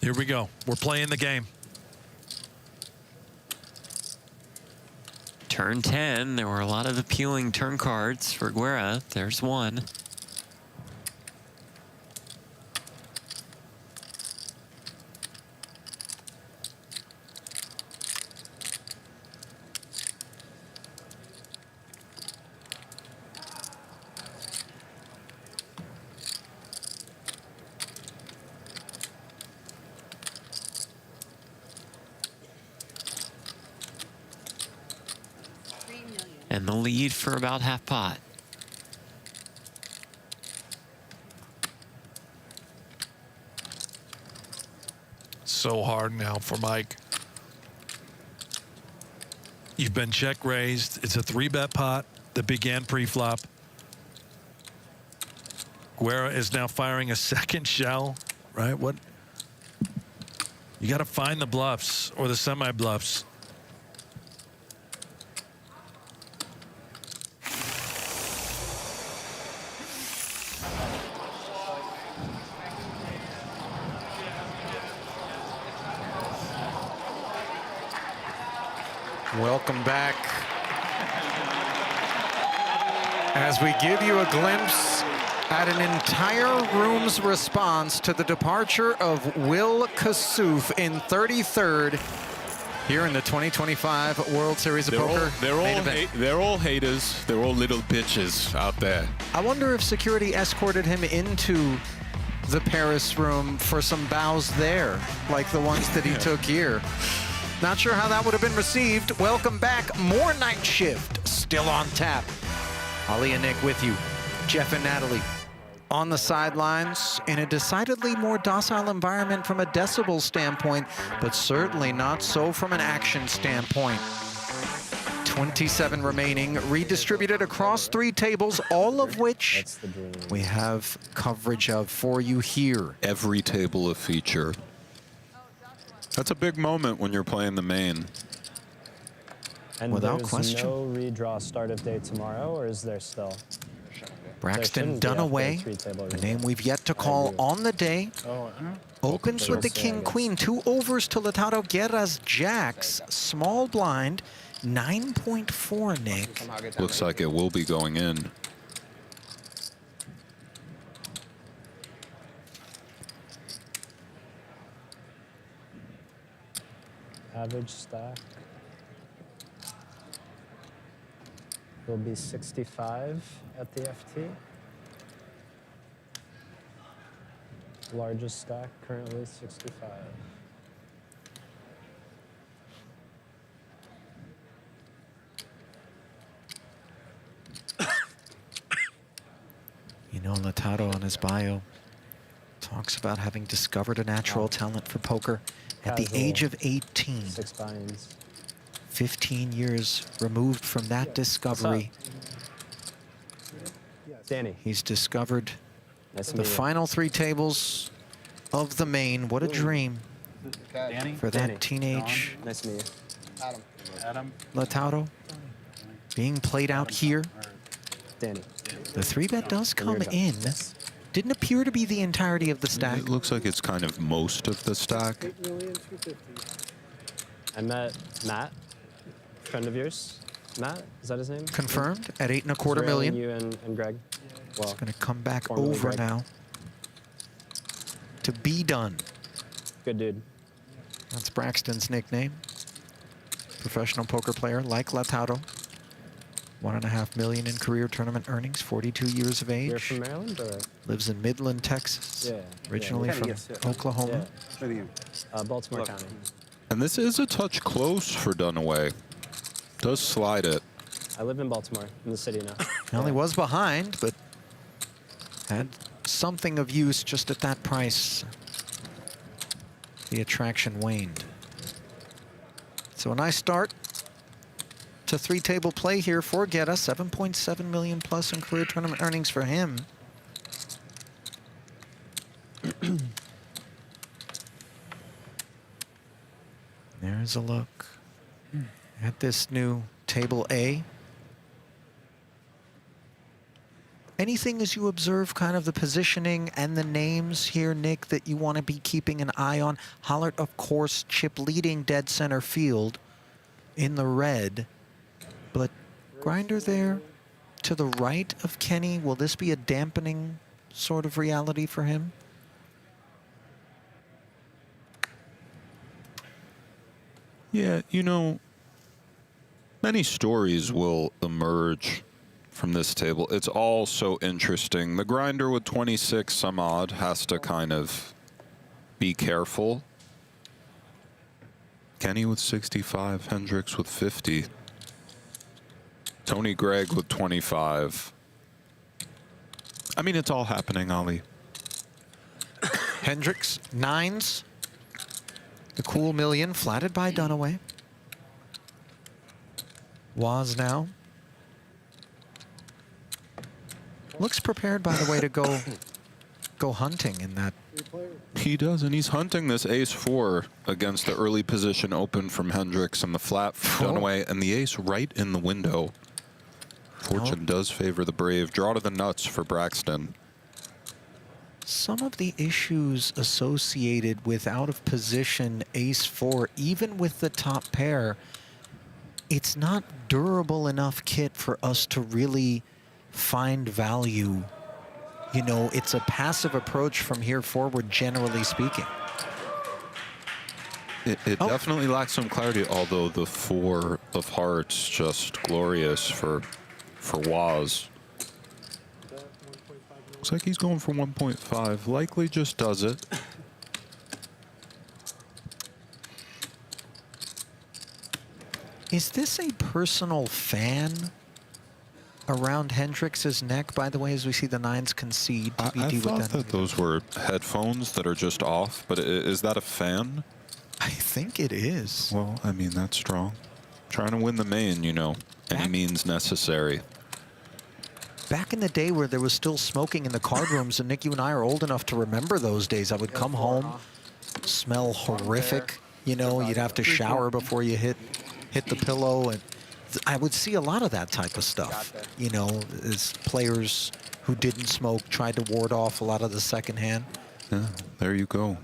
Here we go. We're playing the game. Turn 10. There were a lot of appealing turn cards for Guerra. There's one. And the lead for about half pot. So hard now for Mike. You've been check raised. It's a 3-bet pot that began pre-flop. Guerra is now firing a second shell, right? What? You got to find the bluffs or the semi-bluffs. Welcome back. As we give you a glimpse at an entire room's response to the departure of Will Kassouf in 33rd here in the 2025 World Series of Poker. They're all haters. They're all little bitches out there. I wonder if security escorted him into the Paris room for some bows there, like the ones that he took here. Not sure how that would have been received. Welcome back. More Night Shift still on tap. Ali and Nick with you. Jeff and Natalie on the sidelines in a decidedly more docile environment from a decibel standpoint, but certainly not so from an action standpoint. 27 remaining, redistributed across 3 tables, all of which we have coverage of for you here. Every table a feature. That's a big moment when you're playing the main. And Without there's question. no redraw start of day tomorrow, or is there still? Braxton Dunaway, a name we've yet to call on the day. Opens with the king-queen, 2 overs to Lautaro Guerra's jacks. Small blind, 9.4, Nick. Looks like it will be going in. Average stack will be 65 at the FT. Largest stack currently 65. You know, Lautaro on his bio talks about having discovered a natural talent for poker at the age of 18. 6 buy-ins. 15 years removed from that discovery. Danny. He's discovered Nice to the meet you. final 3 tables of the main. What a dream Danny. for that teenage Nice to meet you. Adam. Adam. Lautaro being played out here. Danny. The 3-bet does come in. Didn't appear to be the entirety of the stack. It looks like it's kind of most of the stack. I met Matt, friend of yours. Matt, is that his name? Confirmed at 8.25 Railing million. You and Greg. Well, It's going to come back formerly over Greg. now to be done. Good dude. That's Braxton's nickname. Professional poker player like Lautaro. $1.5 million in career tournament earnings, 42 years of age. You're from Maryland, or? Lives in Midland, Texas. Yeah. Originally from Oklahoma. Baltimore County. And this is a touch close for Dunaway. Does slide it. I live in Baltimore, in the city now. He only was behind, but had something of use just at that price. The attraction waned. So a nice start to 3-table play here for Guerra. 7.7 million plus in career tournament earnings for him. There's a look at this new table A. Anything as you observe kind of the positioning and the names here, Nick, that you want to be keeping an eye on? Hallaert, of course, chip leading dead center field in the red. But Grinder there to the right of Kenny. Will this be a dampening sort of reality for him? Yeah, you know, many stories will emerge from this table. It's all so interesting. The Grinder with 26 some odd has to kind of be careful. Kenny with 65, Hendrix with 50. Tony Gregg with 25. I mean, it's all happening, Ali. Hendrix, 9s. The cool million flatted by Dunaway. Was now. Looks prepared, by the way, to go hunting in that. He does, and he's hunting this ace-4 against the early position open from Hendrix and the flat from Dunaway, and the ace right in the window. Fortune does favor the brave. Draw to the nuts for Braxton. Some of the issues associated with out of position ace-4, even with the top pair, it's not durable enough kit for us to really find value. You know, it's a passive approach from here forward, generally speaking. It definitely lacks some clarity, although the 4 of hearts just glorious for Waz. Looks like he's going for 1.5. Likely just does it. Is this a personal fan around Hendrix's neck, by the way, as we see the 9s concede? I thought that those were headphones that are just off, but is that a fan? I think it is. Well, I mean, that's strong. Trying to win the main, you know, any means necessary. Back in the day where there was still smoking in the card rooms, and Nick, you and I are old enough to remember those days, I would come home, smell horrific. You know, you'd have to shower before you hit the pillow, and I would see a lot of that type of stuff. You know, as players who didn't smoke tried to ward off a lot of the second hand. Yeah, there you go.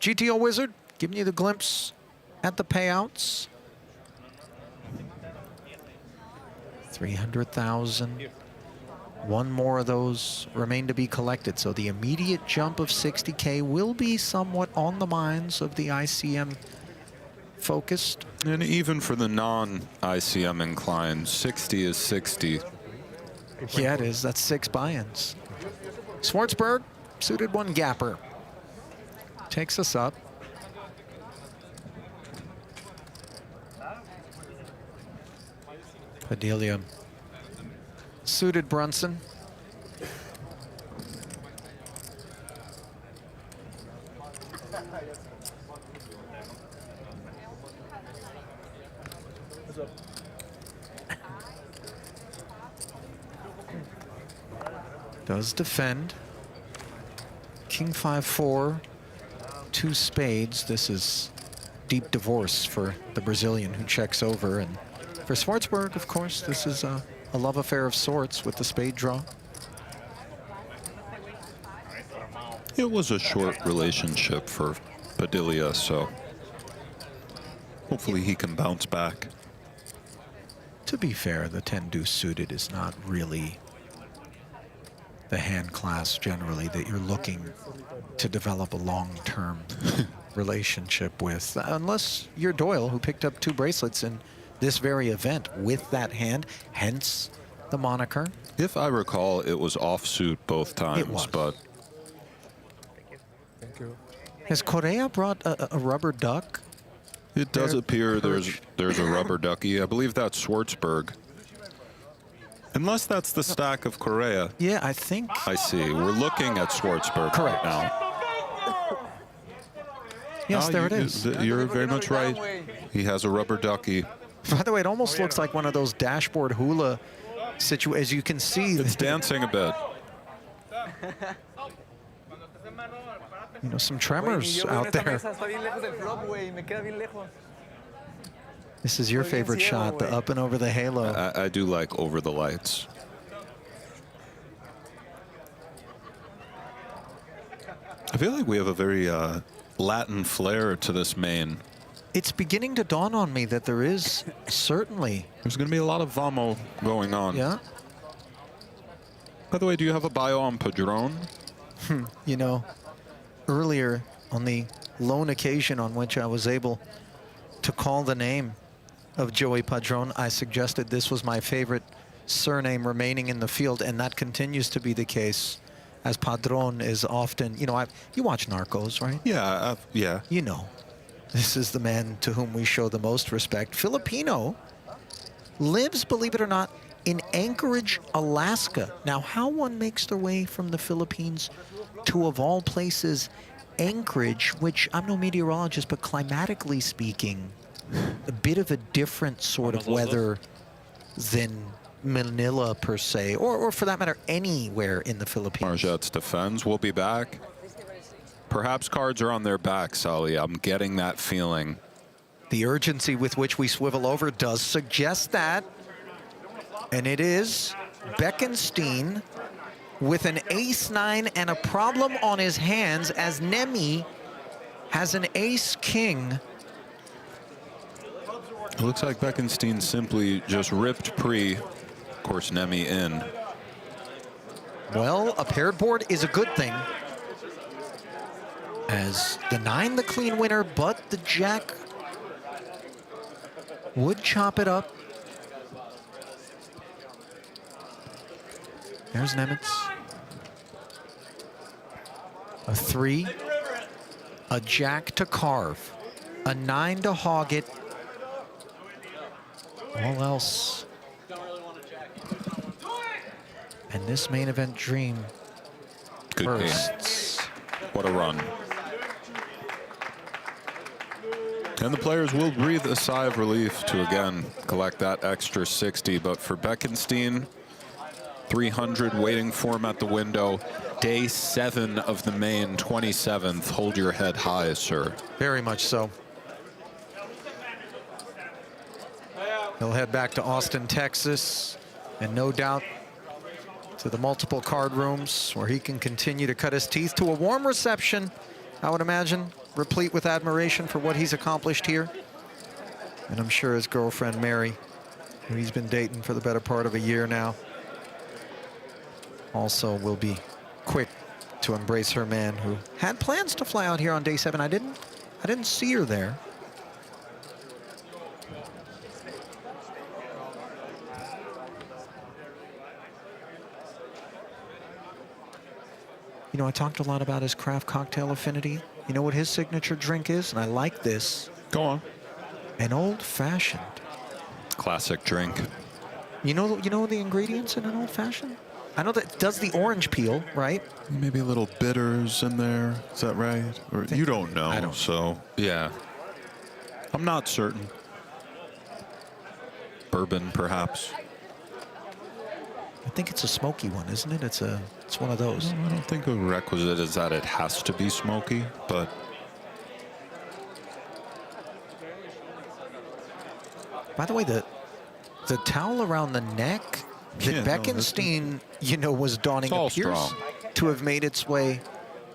GTO Wizard giving you the glimpse at the payouts. 300,000. One more of those remain to be collected. So the immediate jump of 60K will be somewhat on the minds of the ICM focused. And even for the non-ICM inclined, 60 is 60. Yeah, it is. That's 6 buy-ins. Schwartzberg Suited one gapper. Takes us up. Padilla. Suited Brunson. Does defend. King 5-4, 2 spades. This is deep divorce for the Brazilian who checks over. And for Schwartzberg, of course, this is a love affair of sorts with the spade draw. It was a short relationship for Padilla, so hopefully he can bounce back. To be fair, the 10 deuce suited is not really the hand class generally that you're looking to develop a long-term relationship with, unless you're Doyle, who picked up 2 bracelets in this very event with that hand, hence the moniker. If I recall, it was offsuit both times, but has Correa brought a rubber duck? it does appear there's a rubber ducky. I believe that's Schwartzberg. Unless that's the stack of Correa. Yeah, I think. I see. We're looking at Schwartzberg right now. Yes, there it is. You're very much right. He has a rubber ducky. By the way, it almost looks like one of those dashboard hula situations. As you can see, it's dancing a bit. You know, some tremors out there. This is your favorite shot, the up and over the halo. I do like over the lights. I feel like we have a very Latin flair to this main. It's beginning to dawn on me that there is certainly. There's going to be a lot of vamo going on. Yeah. By the way, do you have a bio on Padron? You know, earlier on the lone occasion on which I was able to call the name of Joey Padron, I suggested this was my favorite surname remaining in the field, and that continues to be the case, as Padron is often, you know, you watch Narcos, right? Yeah, yeah. You know, this is the man to whom we show the most respect. Filipino, lives, believe it or not, in Anchorage, Alaska. Now, how one makes their way from the Philippines to, of all places, Anchorage, which I'm no meteorologist, but climatically speaking, a bit of a different sort of weather than Manila per se, or for that matter, anywhere in the Philippines. Margets defends. We'll be back. Perhaps cards are on their back, Sally. I'm getting that feeling. The urgency with which we swivel over does suggest that. And it is Bekenstein with an ace-9 and a problem on his hands, as Nemi has an ace-king. It looks like Bekenstein simply just ripped pre. Of course, Nemi in. Well, a paired board is a good thing, as the 9 the clean winner, but the jack would chop it up. There's Nemitz. A 3, a jack to carve, a 9 to hog it. All else. And this main event dream Good bursts. Game. What a run. And the players will breathe a sigh of relief to again collect that extra 60. But for Bekenstein, 300 waiting for him at the window. Day 7 of the main, 27th. Hold your head high, sir. Very much so. He'll head back to Austin, Texas, and no doubt to the multiple card rooms where he can continue to cut his teeth to a warm reception, I would imagine, replete with admiration for what he's accomplished here. And I'm sure his girlfriend, Mary, who he's been dating for the better part of a year now, also will be quick to embrace her man who had plans to fly out here on day 7. I didn't see her there. You You know, I talked a lot about his craft cocktail affinity. You know what his signature drink is? And I like this. Go on. An old-fashioned. Classic drink. You know the ingredients in an old-fashioned? I know that it does the orange peel, right? Maybe a little bitters in there. Is that right? Or you don't know. I don't. So, yeah. I'm not certain. Bourbon, perhaps. I think it's a smoky one, isn't it? It's one of those. I don't think a requisite is that it has to be smoky, but by the way, the towel around the neck that Beckenstein, was donning appears strong. to have made its way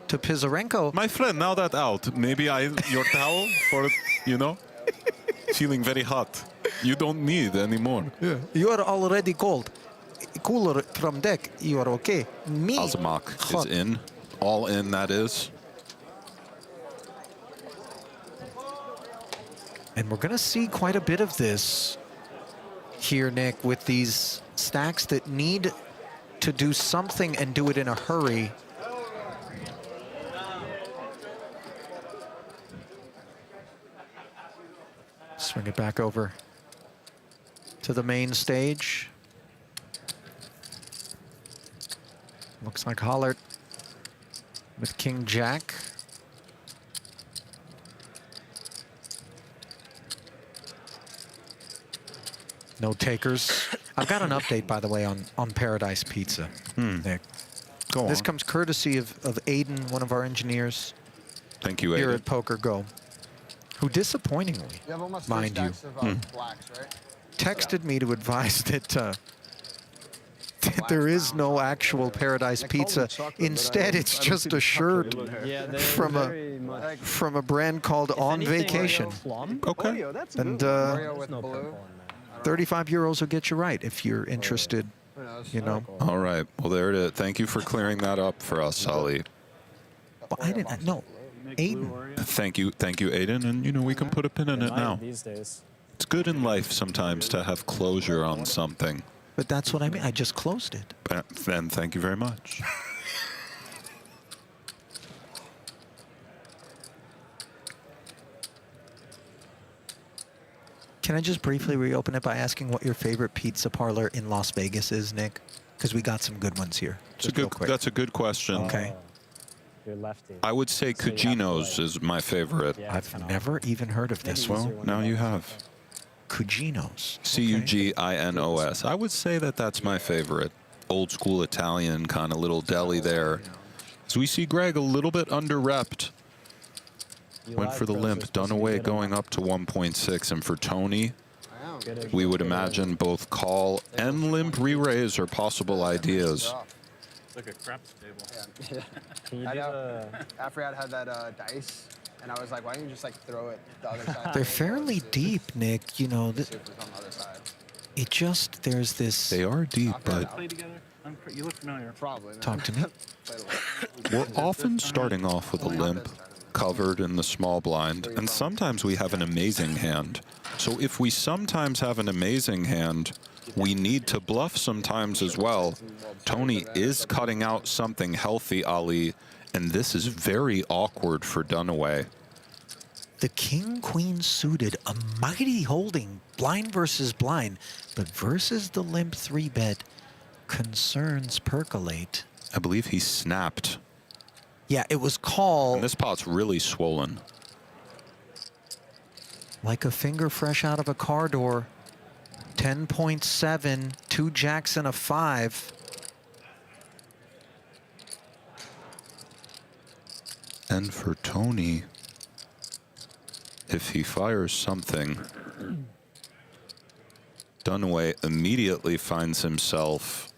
to Pizarenko. My friend, now that out, maybe your towel for, feeling very hot. You don't need anymore. Yeah. You are already cold. Cooler from deck. You are okay. Me. Alzamak is in. All in, that is. And we're going to see quite a bit of this here, Nick, with these stacks that need to do something and do it in a hurry. Swing it back over to the main stage. Looks like Hallaert with King Jack. No takers. I've got an update, by the way, on Paradise Pizza, Nick. Go on. This comes courtesy of Aiden, one of our engineers. Thank you, here Aiden. at PokerGo, who disappointingly, mind you, texted me to advise that that there is no actual Paradise Pizza. Instead, it's just a shirt from a brand called On Vacation. Okay. And 35 euros will get you right if you're interested, All right. Well, there it is. Thank you for clearing that up for us, Sully. But I didn't know. Aiden. Thank you, Aiden. And, we can put a pin in it now. These days. It's good in life sometimes to have closure on something. But that's what I mean. I just closed it. And thank you very much. Can I just briefly reopen it by asking what your favorite pizza parlor in Las Vegas is, Nick? Because we got some good ones here. That's a good question. Okay. You're lefty. I would say Cugino's is my favorite. I've never even heard of this. Well, now you have. Cugino's. Cuginos. I would say that's my favorite. Old school Italian kind of little deli there. So we see Greg a little bit under-repped. Went for the limp. Dunaway going up to 1.6. And for Tony, we would imagine both call and limp re-raise are possible ideas. It's like a craps table. Yeah. After I had that dice, and I was like, why don't you just throw it the other side? They're fairly deep, Nick. It just, there's this. They are deep, but Play together? You look familiar. Probably. Talk to me. we're often starting off with a limp covered in the small blind, and sometimes we have an amazing hand. So if we sometimes have an amazing hand, we need to bluff sometimes as well. Tony is cutting out something healthy, Ali, and this is very awkward for Dunaway. The king-queen suited, a mighty holding, blind versus blind, but versus the limp 3-bet, concerns percolate. I believe he snapped. Yeah, it was called. And this pot's really swollen. Like a finger fresh out of a car door. 10.7, 2 jacks and a 5. And for Tony, if he fires something, Dunaway immediately finds himself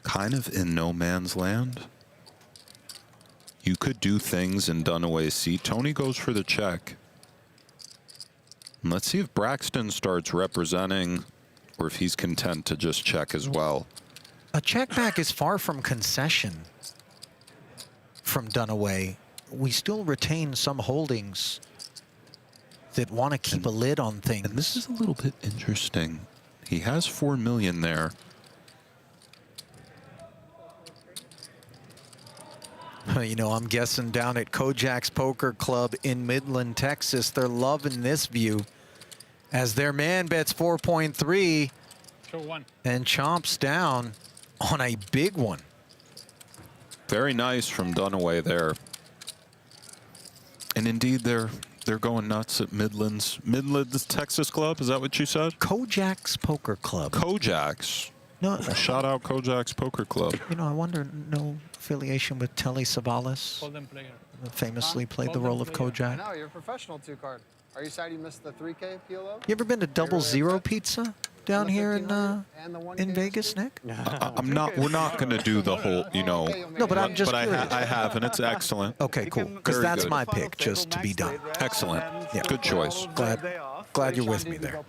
kind of in no man's land. You could do things in Dunaway's seat. Tony goes for the check. And let's see if Braxton starts representing or if he's content to just check as well. A check back is far from concession from Dunaway. We still retain some holdings that want to keep a lid on things. And this is a little bit interesting. He has 4 million there. You know, I'm guessing down at Kojak's Poker Club in Midland, Texas, they're loving this view as their man bets 4.3 and chomps down on a big one. Very nice from Dunaway there. And indeed, they're going nuts at Midlands Texas Club. Is that what you said? Kojak's Poker Club. Kojak's. No, well, shout out Kojak's Poker Club. You know, I wonder, no affiliation with Telly Savalas, famously played the role of Kojak. No, you're a professional 2-card. Are you sad you missed the 3K PLO? You ever been to Double Zero Pizza down here in Vegas, Nick? I'm not. We're not going to do the whole, you know. No, but I'm just But curious. I have, and it's excellent. Okay, cool. Because Very that's good. my pick, just to be done. Excellent. Yeah. Good choice. Glad you're with me there.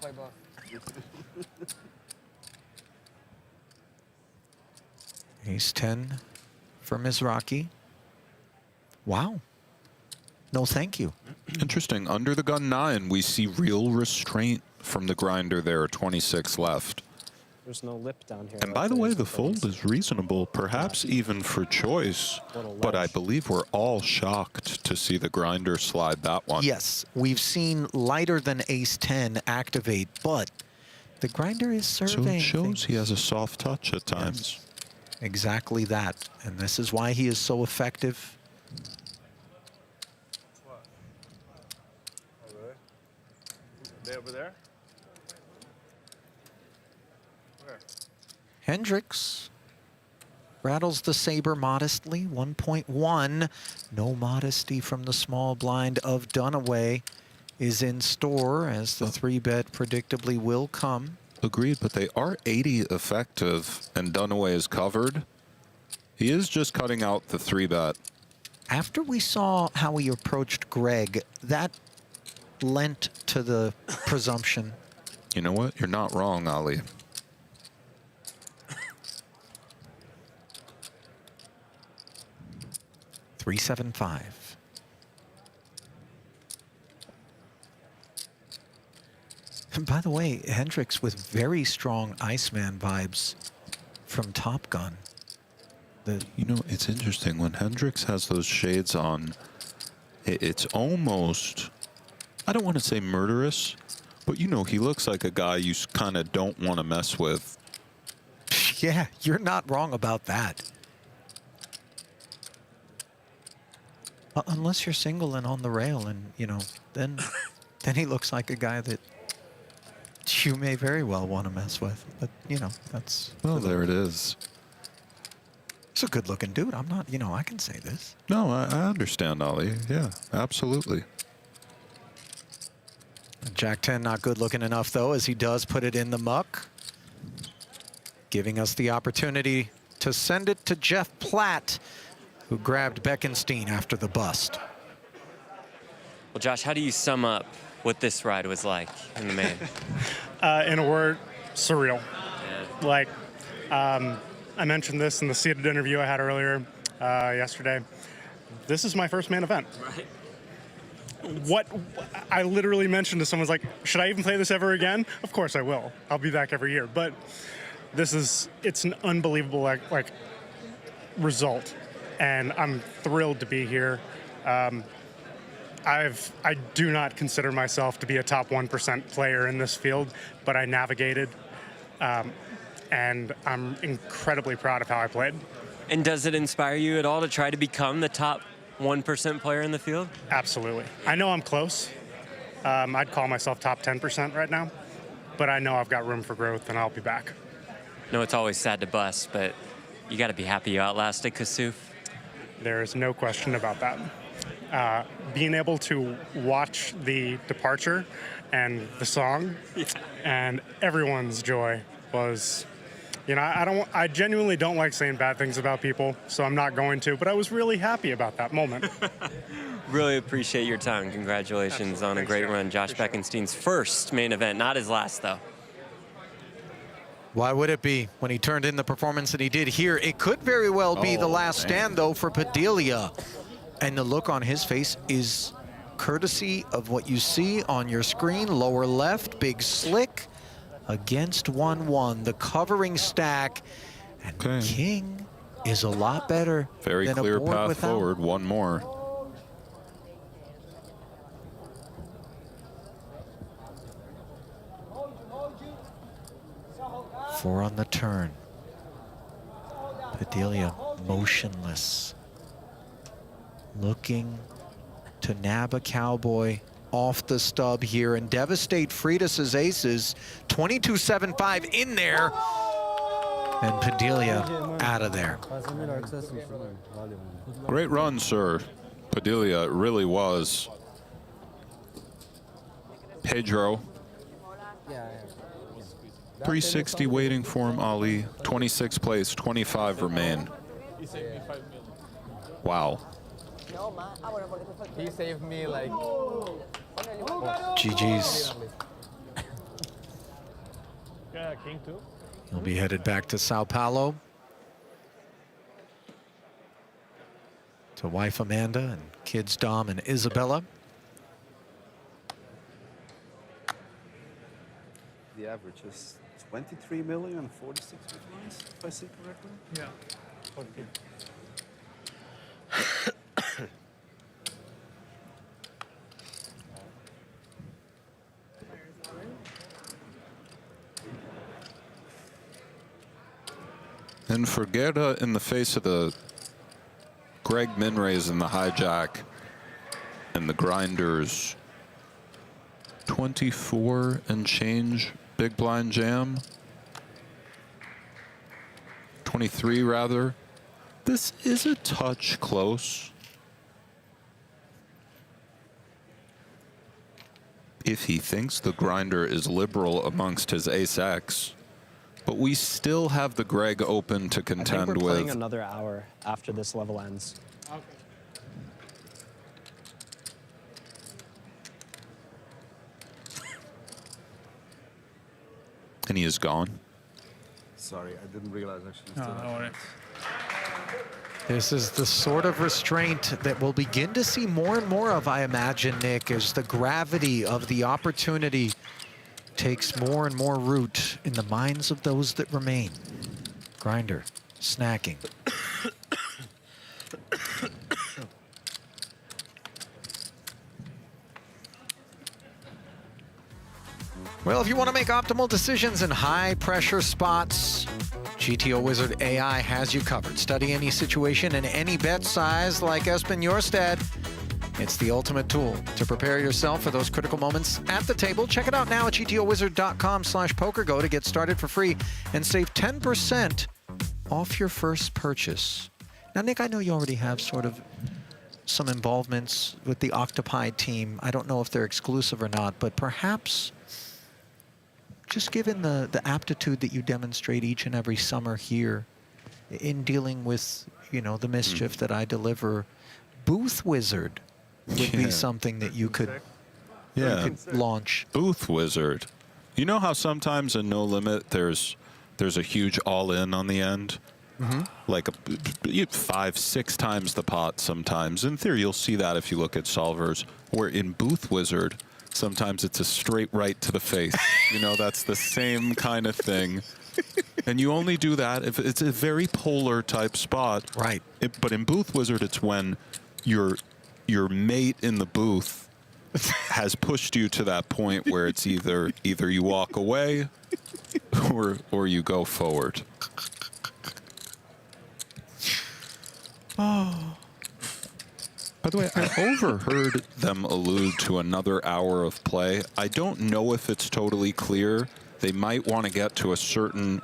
Ace 10 for Mizrachi. Wow. No, thank you. Interesting. Under the gun 9, we see real restraint from the grinder there. 26 left. There's no lip down here. And by the way, the fold is reasonable, perhaps even for choice. But I believe we're all shocked to see the grinder slide that one. Yes, we've seen lighter than Ace 10 activate, but the grinder is So surveying it shows things. he has a soft touch at times. Exactly that. And this is why he is so effective. They over there? Where? Hendrix rattles the saber modestly, 1.1. No modesty from the small blind of Dunaway is in store as the 3-bet predictably will come. Agreed, but they are 80 effective, and Dunaway is covered. He is just cutting out the 3-bet. After we saw how he approached Gregg, that lent to the presumption. You know what? You're not wrong, Ali. $375. And by the way, Hendrix with very strong Iceman vibes from Top Gun. You know, it's interesting. When Hendrix has those shades on, it's almost, I don't want to say murderous, but you know, he looks like a guy you kind of don't want to mess with. Yeah, you're not wrong about that. Unless you're single and on the rail, and, you know, then he looks like a guy that you may very well want to mess with. But, you know, that's... Well, there it is. It's a good-looking dude. I'm not, you know, I can say this. No, I understand, Ali. Yeah, absolutely. Jack 10 not good-looking enough, though, as he does put it in the muck, giving us the opportunity to send it to Jeff Platt, who grabbed Beckenstein after the bust. Well, Josh, how do you sum up what this ride was like in the main? In a word, surreal. Yeah. Like, I mentioned this in the seated interview I had earlier yesterday. This is my first main event. Right. What I literally mentioned to someone's like, should I even play this ever again? Of course I will. I'll be back every year. But it's an unbelievable like result, and I'm thrilled to be here. I do not consider myself to be a top 1% player in this field, but I navigated. And I'm incredibly proud of how I played. And does it inspire you at all to try to become the top 1% player in the field? Absolutely. I know I'm close. I'd call myself top 10% right now, but I know I've got room for growth, and I'll be back. No, it's always sad to bust, but you got to be happy you outlasted Kassouf. There is no question about that. Being able to watch the departure and the song and everyone's joy was... You know, I genuinely don't like saying bad things about people, so I'm not going to, but I was really happy about that moment. Really appreciate your time. Congratulations on a great run. Josh Beckenstein's first main event, not his last, though. Why would it be when he turned in the performance that he did here? It could very well be the last stand, though, for Padilla. And the look on his face is courtesy of what you see on your screen, lower left, big slick. Against 1-1, the covering stack, and King is a lot better Very than clear a board path without. forward. One more. Four on the turn. Padilla motionless. Looking to nab a cowboy off the stub here and devastate Freitas's aces. 22-7-5 in there. And Padilla out of there. Great run, sir. Padilla, it really was. Pedro. 360 waiting for him, Ali. 26th place, 25 remain. Wow. He saved me like... GG's. Yeah, king too. He'll be headed back to Sao Paulo to wife Amanda and kids Dom and Isabella. The average is 23 million, 46 big blinds, if I see correctly. Yeah. Okay. And for Guerra, in the face of the Greg Minrays in the hijack and the grinders, 24 and change big blind jam. 23 rather. This is a touch close. If he thinks the grinder is liberal amongst his ace-X, but we still have the Greg open to I think contend we're playing with. another hour after this level ends. Okay. And he is gone. Sorry, I didn't realize actually. No worries. This is the sort of restraint that we'll begin to see more and more of, I imagine, Nick, as the gravity of the opportunity takes more and more root in the minds of those that remain. Grinder, snacking. Well, if you want to make optimal decisions in high-pressure spots, GTO Wizard AI has you covered. Study any situation and any bet size like Espen Jorstad. It's the ultimate tool to prepare yourself for those critical moments at the table. Check it out now at gtowizard.com/PokerGo to get started for free and save 10% off your first purchase. Now, Nick, I know you already have sort of some involvements with the Octopi team. I don't know if they're exclusive or not, but perhaps just given the aptitude that you demonstrate each and every summer here in dealing with, you know, the mischief that I deliver, Booth Wizard would be something that you could, launch. Booth Wizard. You know how sometimes in No Limit there's a huge all-in on the end? Like 5-6 times the pot sometimes. In theory, you'll see that if you look at solvers. Where in Booth Wizard, sometimes it's a straight right to the face. You know, that's the same kind of thing. And you only do that if it's a very polar type spot. Right. But in Booth Wizard, it's when your mate in the booth has pushed you to that point where it's either you walk away or you go forward. Oh. By the way, I overheard them allude to another hour of play. I don't know if it's totally clear. They might want to get to a certain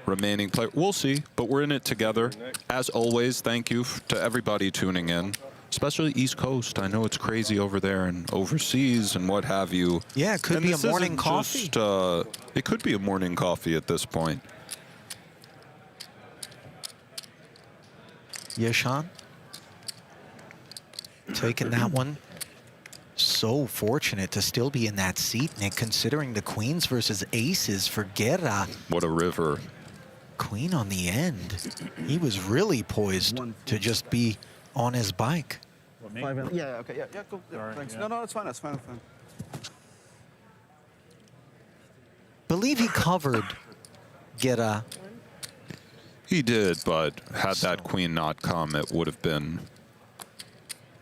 remaining player. We'll see, but we're in it together. As always, thank you to everybody tuning in, especially East Coast. I know it's crazy over there and overseas and what have you. Yeah, it could be a morning coffee. It could be a morning coffee at this point. Yeshan taking that one. So fortunate to still be in that seat, Nick, considering the queens versus aces for Guerra. What a river. Queen on the end. He was really poised to just be on his bike. Yeah, okay, yeah, cool. Yeah, thanks. No, that's fine, that's fine. Believe he covered Guerra. He did, but had that queen not come, it would have been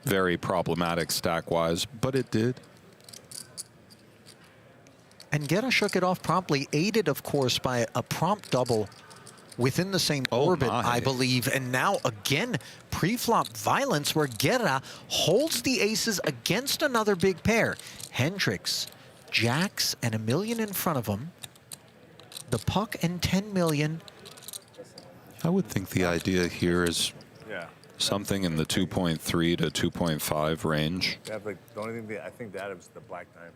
very problematic stack-wise, but it did. And Guerra shook it off promptly, aided, of course, by a prompt double within the same orbit, I believe. And now, again, pre-flop violence where Guerra holds the aces against another big pair. Hendrix, jacks, and $1 million in front of him. The puck and 10 million. I would think the idea here is something in the 2.3 to 2.5 range. They have, like, the only thing I think that is the black dime.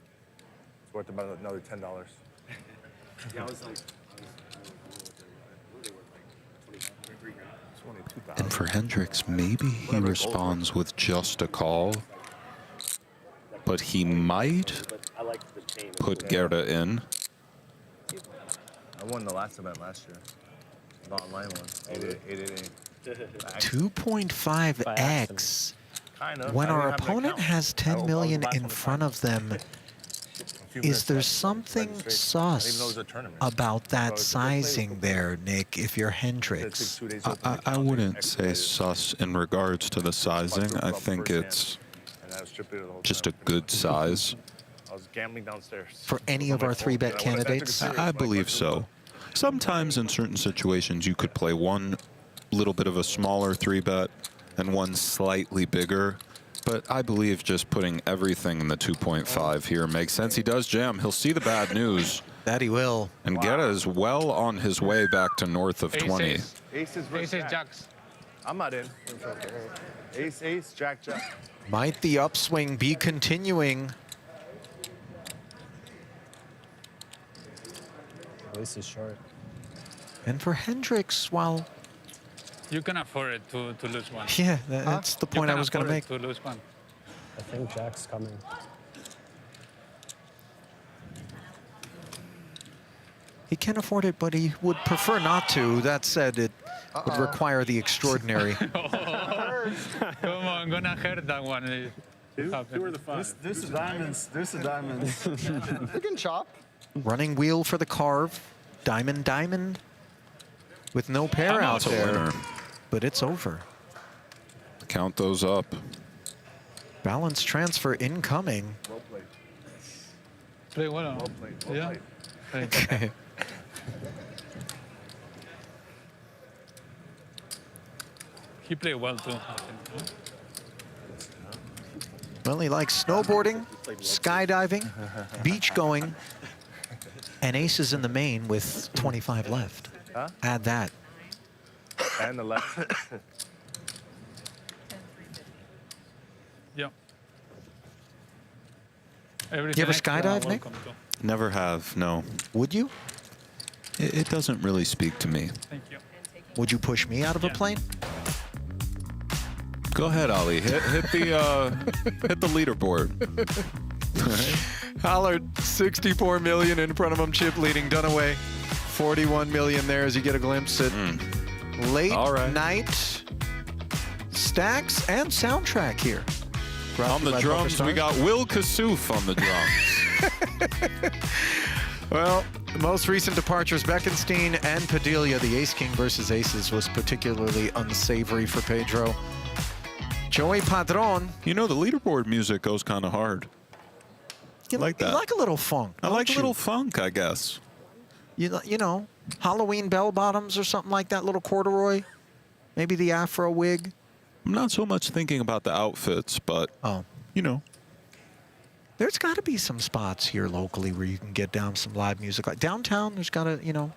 It's worth about another $10. Yeah, I was like, And for Hendrix, maybe he responds with just a call, but he might put Guerra in. I won the last event last year. The online one. 888. 2.5x. When our opponent has 10 million in front of them, is there something sus about that sizing there, Nick, if you're Hendrix? I wouldn't say sus in regards to the sizing. I think it's just a good size. I was gambling downstairs. For any of our 3-bet candidates? I believe so. Sometimes in certain situations, you could play one little bit of a smaller 3-bet and one slightly bigger. But I believe just putting everything in the 2.5 here makes sense. He does jam. He'll see the bad news. That he will. And Guerra is well on his way back to north of 20. Aces versus jacks. I'm not in. Ace, ace, jack, jack. Might the upswing be continuing? Ace is short. And for Hendrix, well, You can afford it to lose one. yeah, that's the point I was going to make. To lose one. I think jack's coming. He can afford it, but he would prefer not to. That said, it would require the extraordinary. Come on, I'm gonna hurt that one. Two or the five? This is diamonds. This is diamonds. You can chop. Running wheel for the carve. Diamond, diamond. With no pair out That's a there. winner. But it's over. Count those up. Balance transfer incoming. Well played. Play well. Well played. Well Yeah. played. Okay. He played well too. Well, he likes snowboarding, skydiving, beach going, and aces in the main with 25 left. Huh? Add that. And the left. Yeah. You ever skydive, Nick? Never have, no. Would you? It doesn't really speak to me. Thank you. Would you push me out of a plane? Go ahead, Ali. Hit the hit the leaderboard. Hallaert, 64 million in front of him, chip leading Dunaway. 41 million there as you get a glimpse at late night stacks and soundtrack here. Brought On to you the by drums, we PokerStars. got Will Kassouf on the drums. Well, the most recent departures, Bekenstein and Padilla. The ace-king versus aces was particularly unsavory for Pedro. Joey Padron. You know, the leaderboard music goes kind of hard. You like that. You like a little funk. I like a don't little you? funk, I guess. You know, Halloween bell bottoms or something like that, little corduroy. Maybe the afro wig. I'm not so much thinking about the outfits, but, you know. There's got to be some spots here locally where you can get down some live music. Like downtown, there's got a,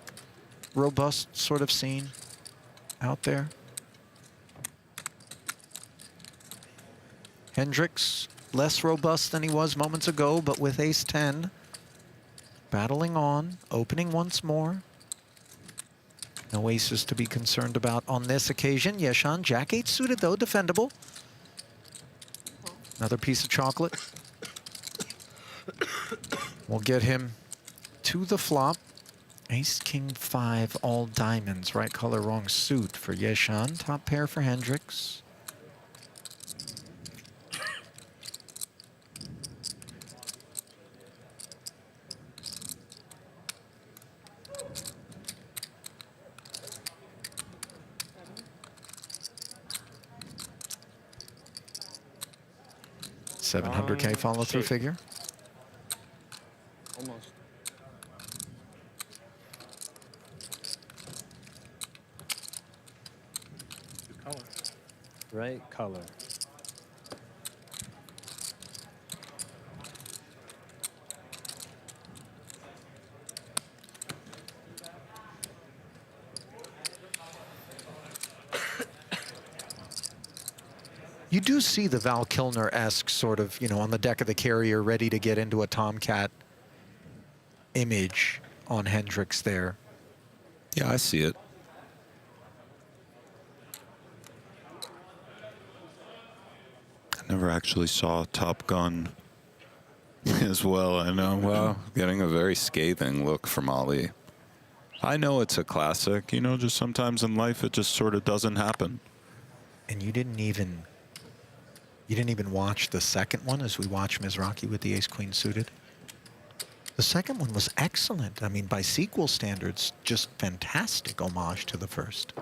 robust sort of scene out there. Hendrix, less robust than he was moments ago, but with ace-10. Battling on, opening once more. No aces to be concerned about on this occasion. Yeshan, jack-8 suited though, defendable. Another piece of chocolate. We'll get him to the flop. Ace, king, 5, all diamonds. Right color, wrong suit for Yeshan. Top pair for Hendrix. 700K follow-through figure. Almost. Good color. Right color. You do see the Val Kilmer-esque sort of, you know, on the deck of the carrier, ready to get into a Tomcat image on Hendrix there. Yeah, I see it. I never actually saw Top Gun as well. I know. Well, getting a very scathing look from Ali. I know it's a classic. You know, just sometimes in life it just sort of doesn't happen. And you didn't even watch the second one as we watch Mizrachi with the ace-queen suited. The second one was excellent. I mean, by sequel standards, just fantastic homage to the first.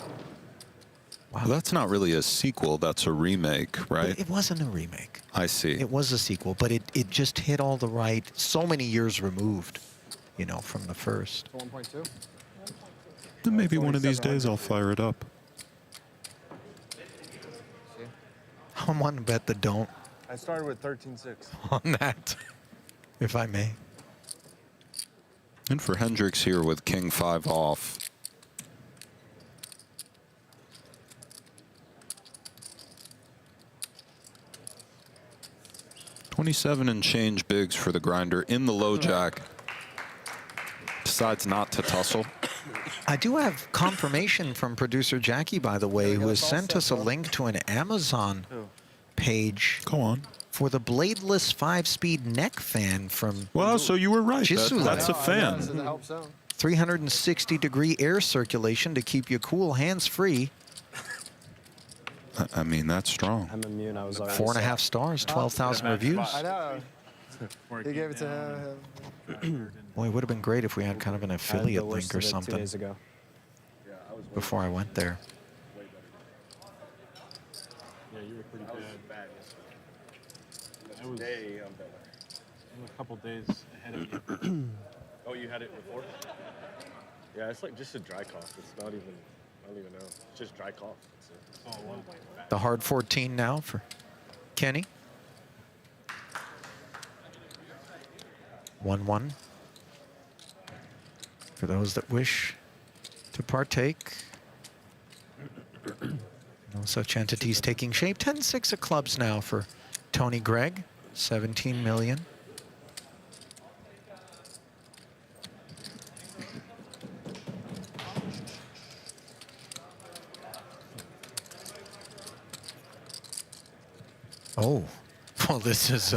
Wow. Well, that's not really a sequel. That's a remake, right? It wasn't a remake. I see. It was a sequel, but it just hit all the right, so many years removed, you know, from the first. 1.2? Then maybe one of these days I'll fire it up. I want to bet the don't I started with 13-6. on that, if I may. And for Hendrix here with King 5 off. $27 and change bigs for the grinder in the low jack. Decides not to tussle. I do have confirmation from producer Jackie, by the way, who has sent us a link to an Amazon page. Go on. For the bladeless 5-speed neck fan from. Well, so you were right. That's a fan. 360-degree air circulation to keep you cool, hands-free. I mean, that's strong. I'm immune. I was already 4.5 stars, 12,000 reviews. I know. He gave it to him. Boy, it would have been great if we had kind of an affiliate I link or listed it 2 something days ago. before I went there. Yeah, you were pretty bad. I was I'm a couple days ahead of you. Oh, you had it before? Yeah, it's like just a dry cough. It's not even, I don't even know. It's just dry cough. That's it. Oh, wow. The hard 14 now for Kenny. 1-1. For those that wish to partake. No such entities taking shape. 10-6 of clubs now for Tony Gregg. 17 million. Oh, well, this is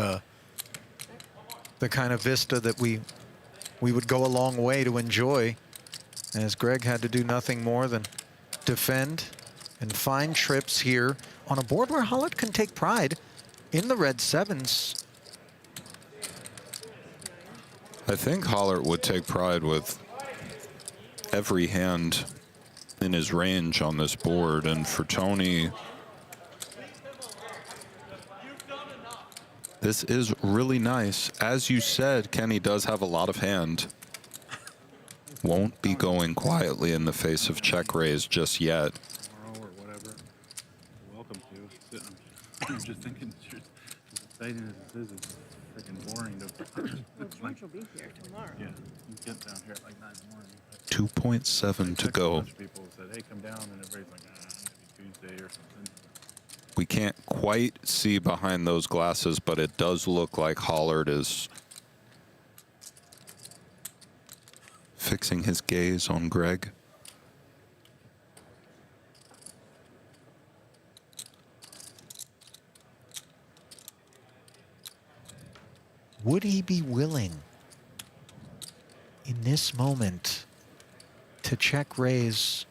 the kind of vista that we would go a long way to enjoy, as Gregg had to do nothing more than defend and find trips here on a board where Hallaert can take pride in the red sevens. I think Hallaert would take pride with every hand in his range on this board, and for Tony, this is really nice. As you said, Kenny does have a lot of hand. Won't be going quietly in the face of check raise just yet. Tomorrow or whatever. Welcome to. Sitting. I'm just thinking, as exciting as this is, it's freaking boring to. George will be here tomorrow. Yeah, you get down here at like 9 in the morning. 2.7 to go. People said, hey, come down, and everybody's like, maybe Tuesday or something. We can't quite see behind those glasses, but it does look like Hallaert is fixing his gaze on Gregg. Would he be willing in this moment to check raise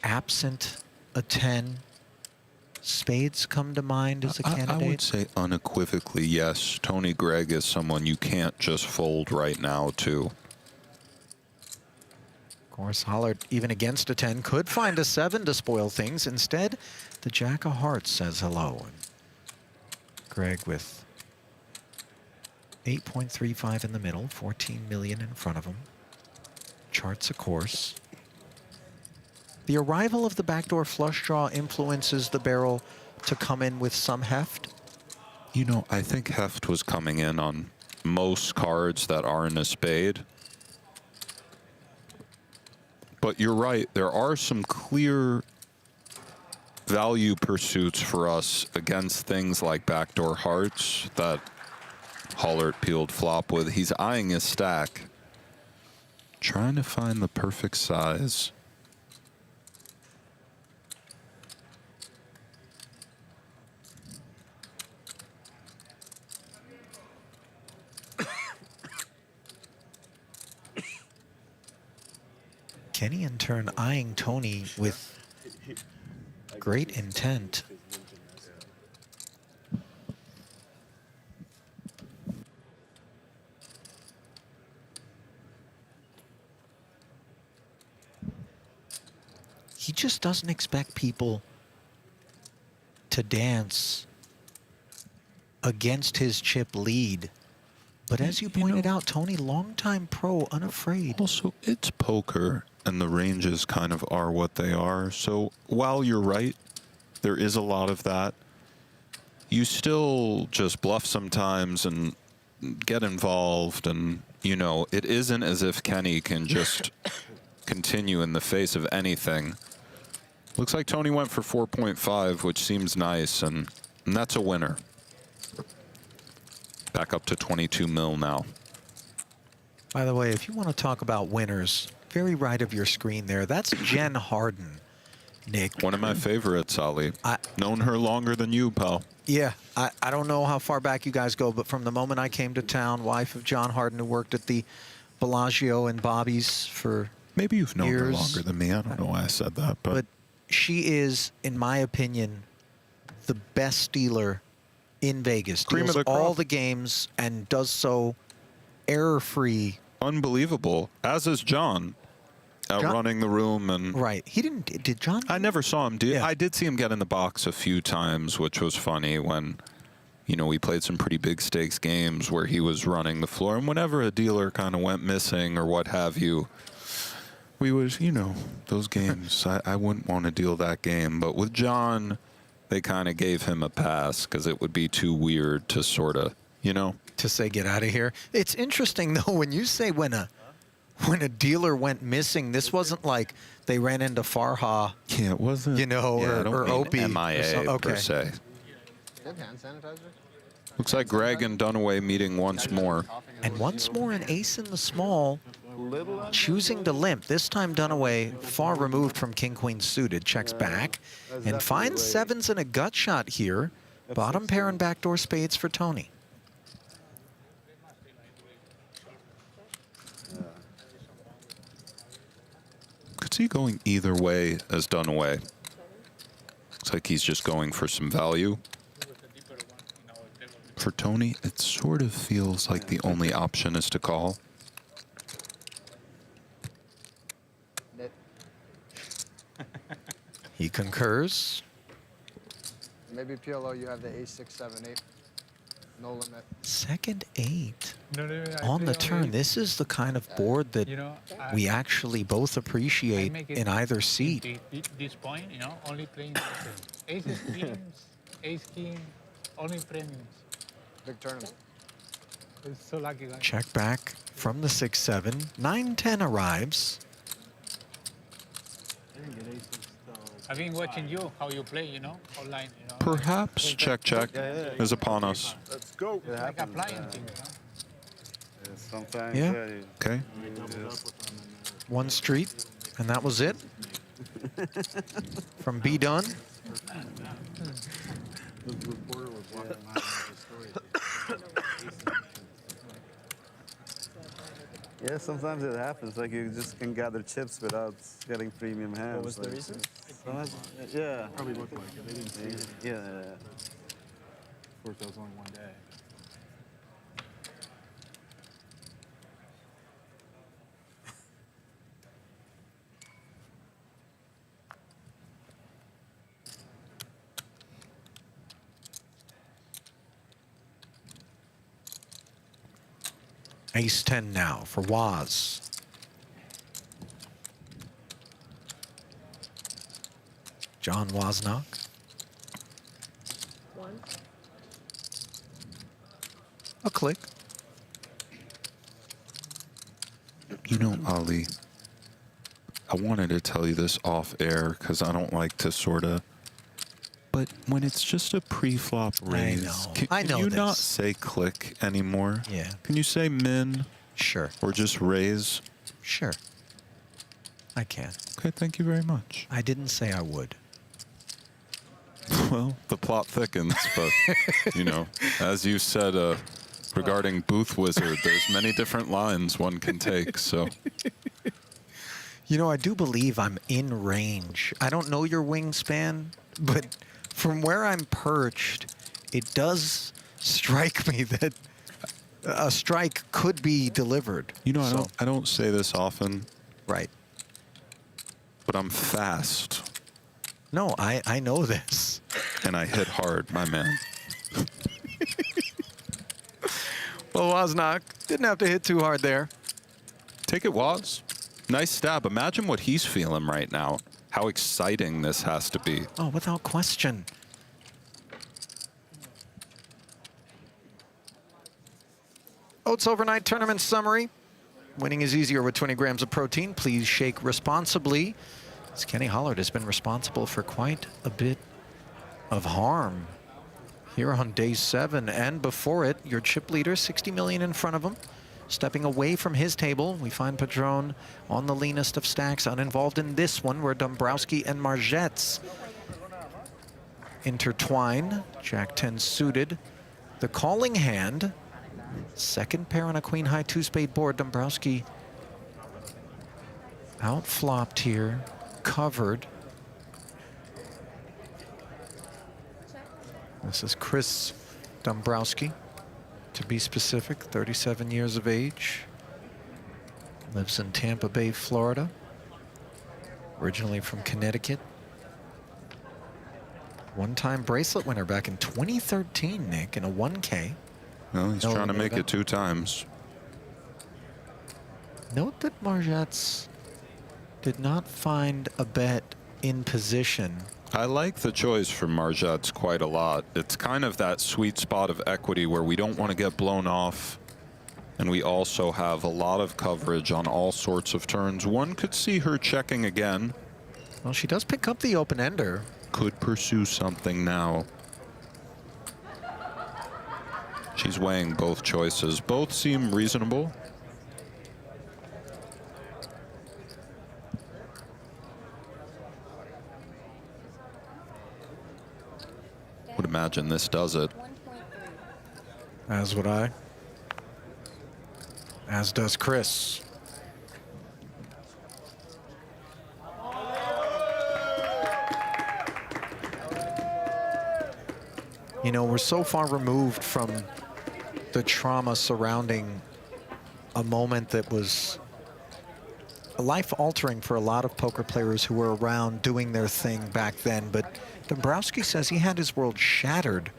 absent a 10? Spades come to mind as a candidate? I would say unequivocally yes. Tony Gregg is someone you can't just fold right now to. Of course, Hallaert, even against a 10, could find a 7 to spoil things. Instead, the Jack of Hearts says hello. Gregg with 8.35 in the middle, 14 million in front of him. Charts a course. The arrival of the backdoor flush draw influences the barrel to come in with some heft. You know, I think heft was coming in on most cards that aren't a spade. But you're right, there are some clear value pursuits for us against things like backdoor hearts that Hallaert peeled flop with. He's eyeing his stack, trying to find the perfect size. Kenny in turn eyeing Tony with great intent. He just doesn't expect people to dance against his chip lead. But as you pointed out, Tony, longtime pro, unafraid. Also, it's poker, and the ranges kind of are what they are. So while you're right, there is a lot of that. You still just bluff sometimes and get involved, and, you know, it isn't as if Kenny can just continue in the face of anything. Looks like Tony went for 4.5, which seems nice, and that's a winner. Back up to 22 mil now. By the way, if you want to talk about winners, very right of your screen there, that's Jen Harden, Nick. One of my favorites, Ali. Known her longer than you, pal. Yeah, I don't know how far back you guys go, but from the moment I came to town, wife of John Harden, who worked at the Bellagio and Bobby's for Maybe you've known her years. longer than me. I don't know why I said that, but she is, in my opinion, the best dealer in Vegas. Cream of Deals the all crop. the games and does so error-free. Unbelievable. As is John, outrunning the room. And right. He didn't. Did John? I never saw him. I did see him get in the box a few times, which was funny when, you know, we played some pretty big stakes games where he was running the floor. And whenever a dealer kind of went missing or what have you, we was, you know, those games, I wouldn't want to deal that game. But with John, they kind of gave him a pass because it would be too weird to sort of, you know. To say get out of here. It's interesting, though, when you say when a dealer went missing, this wasn't like they ran into Farha. Yeah, it wasn't. You know, Yeah, I don't or mean Opie. MIA per se. Do you have hand sanitizer? Looks like Gregg and Dunaway meeting once more. And once more an ace in the small, choosing to limp. This time Dunaway, far removed from king-queen suited, checks back and finds sevens and a gut shot here. Bottom pair and backdoor spades for Tony. Could see going either way as Dunaway. Looks like he's just going for some value. For Tony, it sort of feels like the only option is to call. He concurs. Maybe PLO, you have the ace, 6, 7, 8. No limit. Second eight on the turn. This is the kind of board that we actually both appreciate in either seat. This point, you know, only playing aces, queens, ace, king, only premiums. Big tournament. It's so lucky. Guys. Check back from the 6-7. 9-10 arrives. I've been watching you, how you play, you know, online. You know. Perhaps check is upon us. Let's go. It's like applying things, huh? Sometimes, Yeah. Okay. One street, and that was it. From B done. Yeah, sometimes it happens. Like you just can gather chips without getting premium hands. What was the like, reason? sometimes- yeah. Probably looked like it. They didn't see it. Yeah. Of course, that was only one day. Ace-10 now for Waz. John Wozniak. A click. You know, Ali, I wanted to tell you this off air because I don't like to sort of, but when it's just a pre-flop raise, can you not say click anymore? Yeah. Can you say min? Sure. Or just raise? Sure. I can. Okay, thank you very much. I didn't say I would. Well, the plot thickens, but, you know, as you said regarding Booth Wizard, there's many different lines one can take, so. You know, I do believe I'm in range. I don't know your wingspan, but from where I'm perched, it does strike me that a strike could be delivered. You know, I don't say this often. Right. But I'm fast. No, I know this. And I hit hard, my man. Well, Wozniak didn't have to hit too hard there. Take it, Woz. Nice stab. Imagine what he's feeling right now. How exciting this has to be. Oh, without question. Oats Overnight Tournament Summary. Winning is easier with 20 grams of protein. Please shake responsibly. As Kenny Hallaert has been responsible for quite a bit of harm here on day 7. And before it, your chip leader, 60 million in front of him. Stepping away from his table, we find Padron on the leanest of stacks, uninvolved in this one, where Dombrowski and Margets intertwine. Jack-10 suited. The calling hand, second pair on a queen-high two-spade board. Dombrowski out-flopped here, covered. This is Chris Dombrowski, to be specific, 37 years of age. Lives in Tampa Bay, Florida. Originally from Connecticut. One-time bracelet winner back in 2013, Nick, in a 1K. Well, he's trying to make it 2 times. Note that Margets did not find a bet in position. I like the choice from Margets quite a lot. It's kind of that sweet spot of equity where we don't want to get blown off, and we also have a lot of coverage on all sorts of turns. One could see her checking again. Well, she does pick up the open-ender. Could pursue something now. She's weighing both choices. Both seem reasonable. Would imagine this does it. As would I. As does Chris. You know, we're so far removed from the trauma surrounding a moment that was life-altering for a lot of poker players who were around doing their thing back then. But Dombrowski says he had his world shattered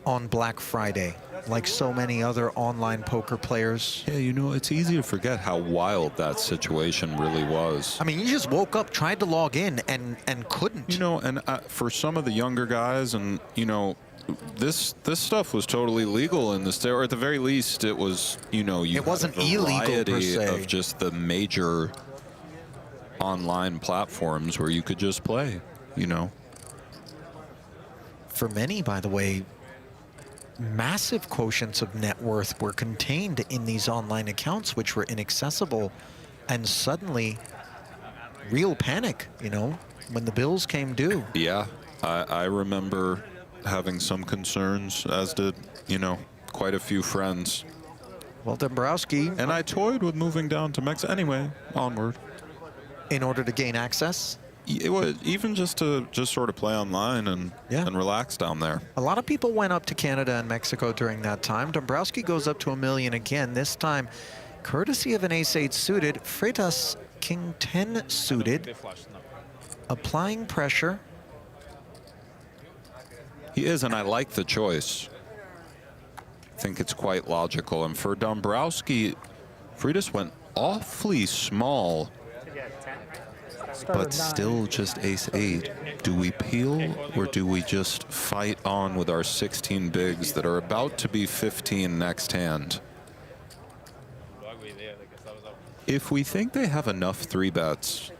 on Black Friday, like so many other online poker players. Yeah, you know, it's easy to forget how wild that situation really was. I mean, you just woke up, tried to log in, and couldn't. You know, and for some of the younger guys, and, you know, this stuff was totally legal in this, or at the very least, it was, you know, it wasn't illegal per se. Of just the major online platforms where you could just play, you know. For many, by the way, massive quotients of net worth were contained in these online accounts, which were inaccessible, and suddenly real panic, you know, when the bills came due. Yeah, I remember having some concerns, as did, you know, quite a few friends. Well, Dombrowski. And I toyed with moving down to Mexico. Anyway, onward. In order to gain access? It was even just to sort of play online and relax down there. A lot of people went up to Canada and Mexico during that time. Dombrowski goes up to $1 million again, this time courtesy of an ace-8 suited, Freitas king-10 suited, applying pressure. He is, and I like the choice. think it's quite logical. And for Dombrowski, Freitas went awfully small, but still just ace-8. Do we peel, or do we just fight on with our 16 bigs that are about to be 15 next hand? If we think they have enough 3-bets,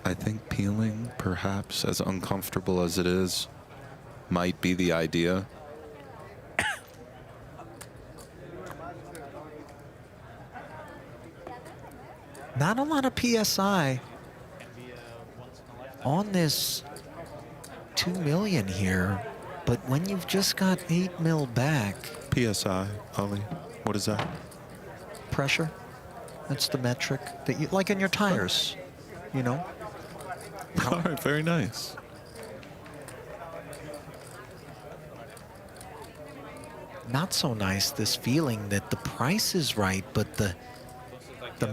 I think peeling, perhaps, as uncomfortable as it is, might be the idea. Not a lot of PSI on this 2 million here, but when you've just got 8 mil back. PSI, Ali, what is that? Pressure. That's the metric that you, like in your tires, you know? All right, very nice. Not so nice, this feeling that the price is right, but the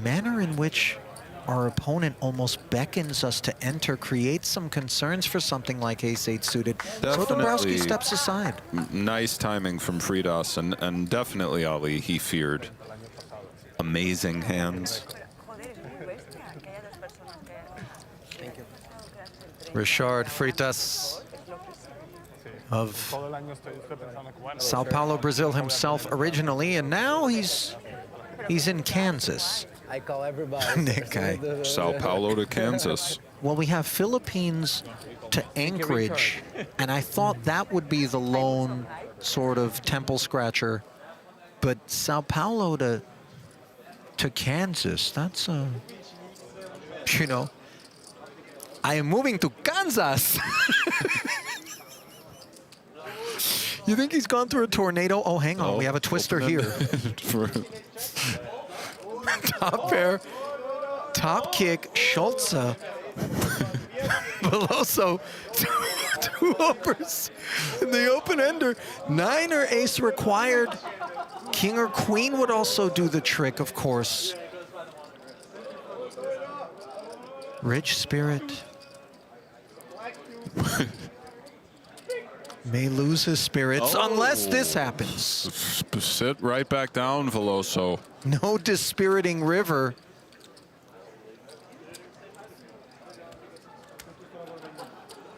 manner in which our opponent almost beckons us to enter creates some concerns for something like ace-8 suited. So Dombrowski steps aside. Nice timing from Freitas, and definitely Ali, he feared. Amazing hands. Richard Freitas of Sao Paulo, Brazil himself originally, and now he's in Kansas. I call everybody. Okay. Sao Paulo to Kansas. Well, we have Philippines to Anchorage, and I thought that would be the lone sort of temple scratcher, but Sao Paulo to Kansas, that's you know, I am moving to Kansas. You think he's gone through a tornado? Oh, hang on, we have a twister here. Top pair, top kick, Schultze, Veloso, two overs in the open ender. 9 or ace required. King or queen would also do the trick, of course. Rich Spirit may lose his spirits unless this happens. Sit right back down, Veloso. No dispiriting river.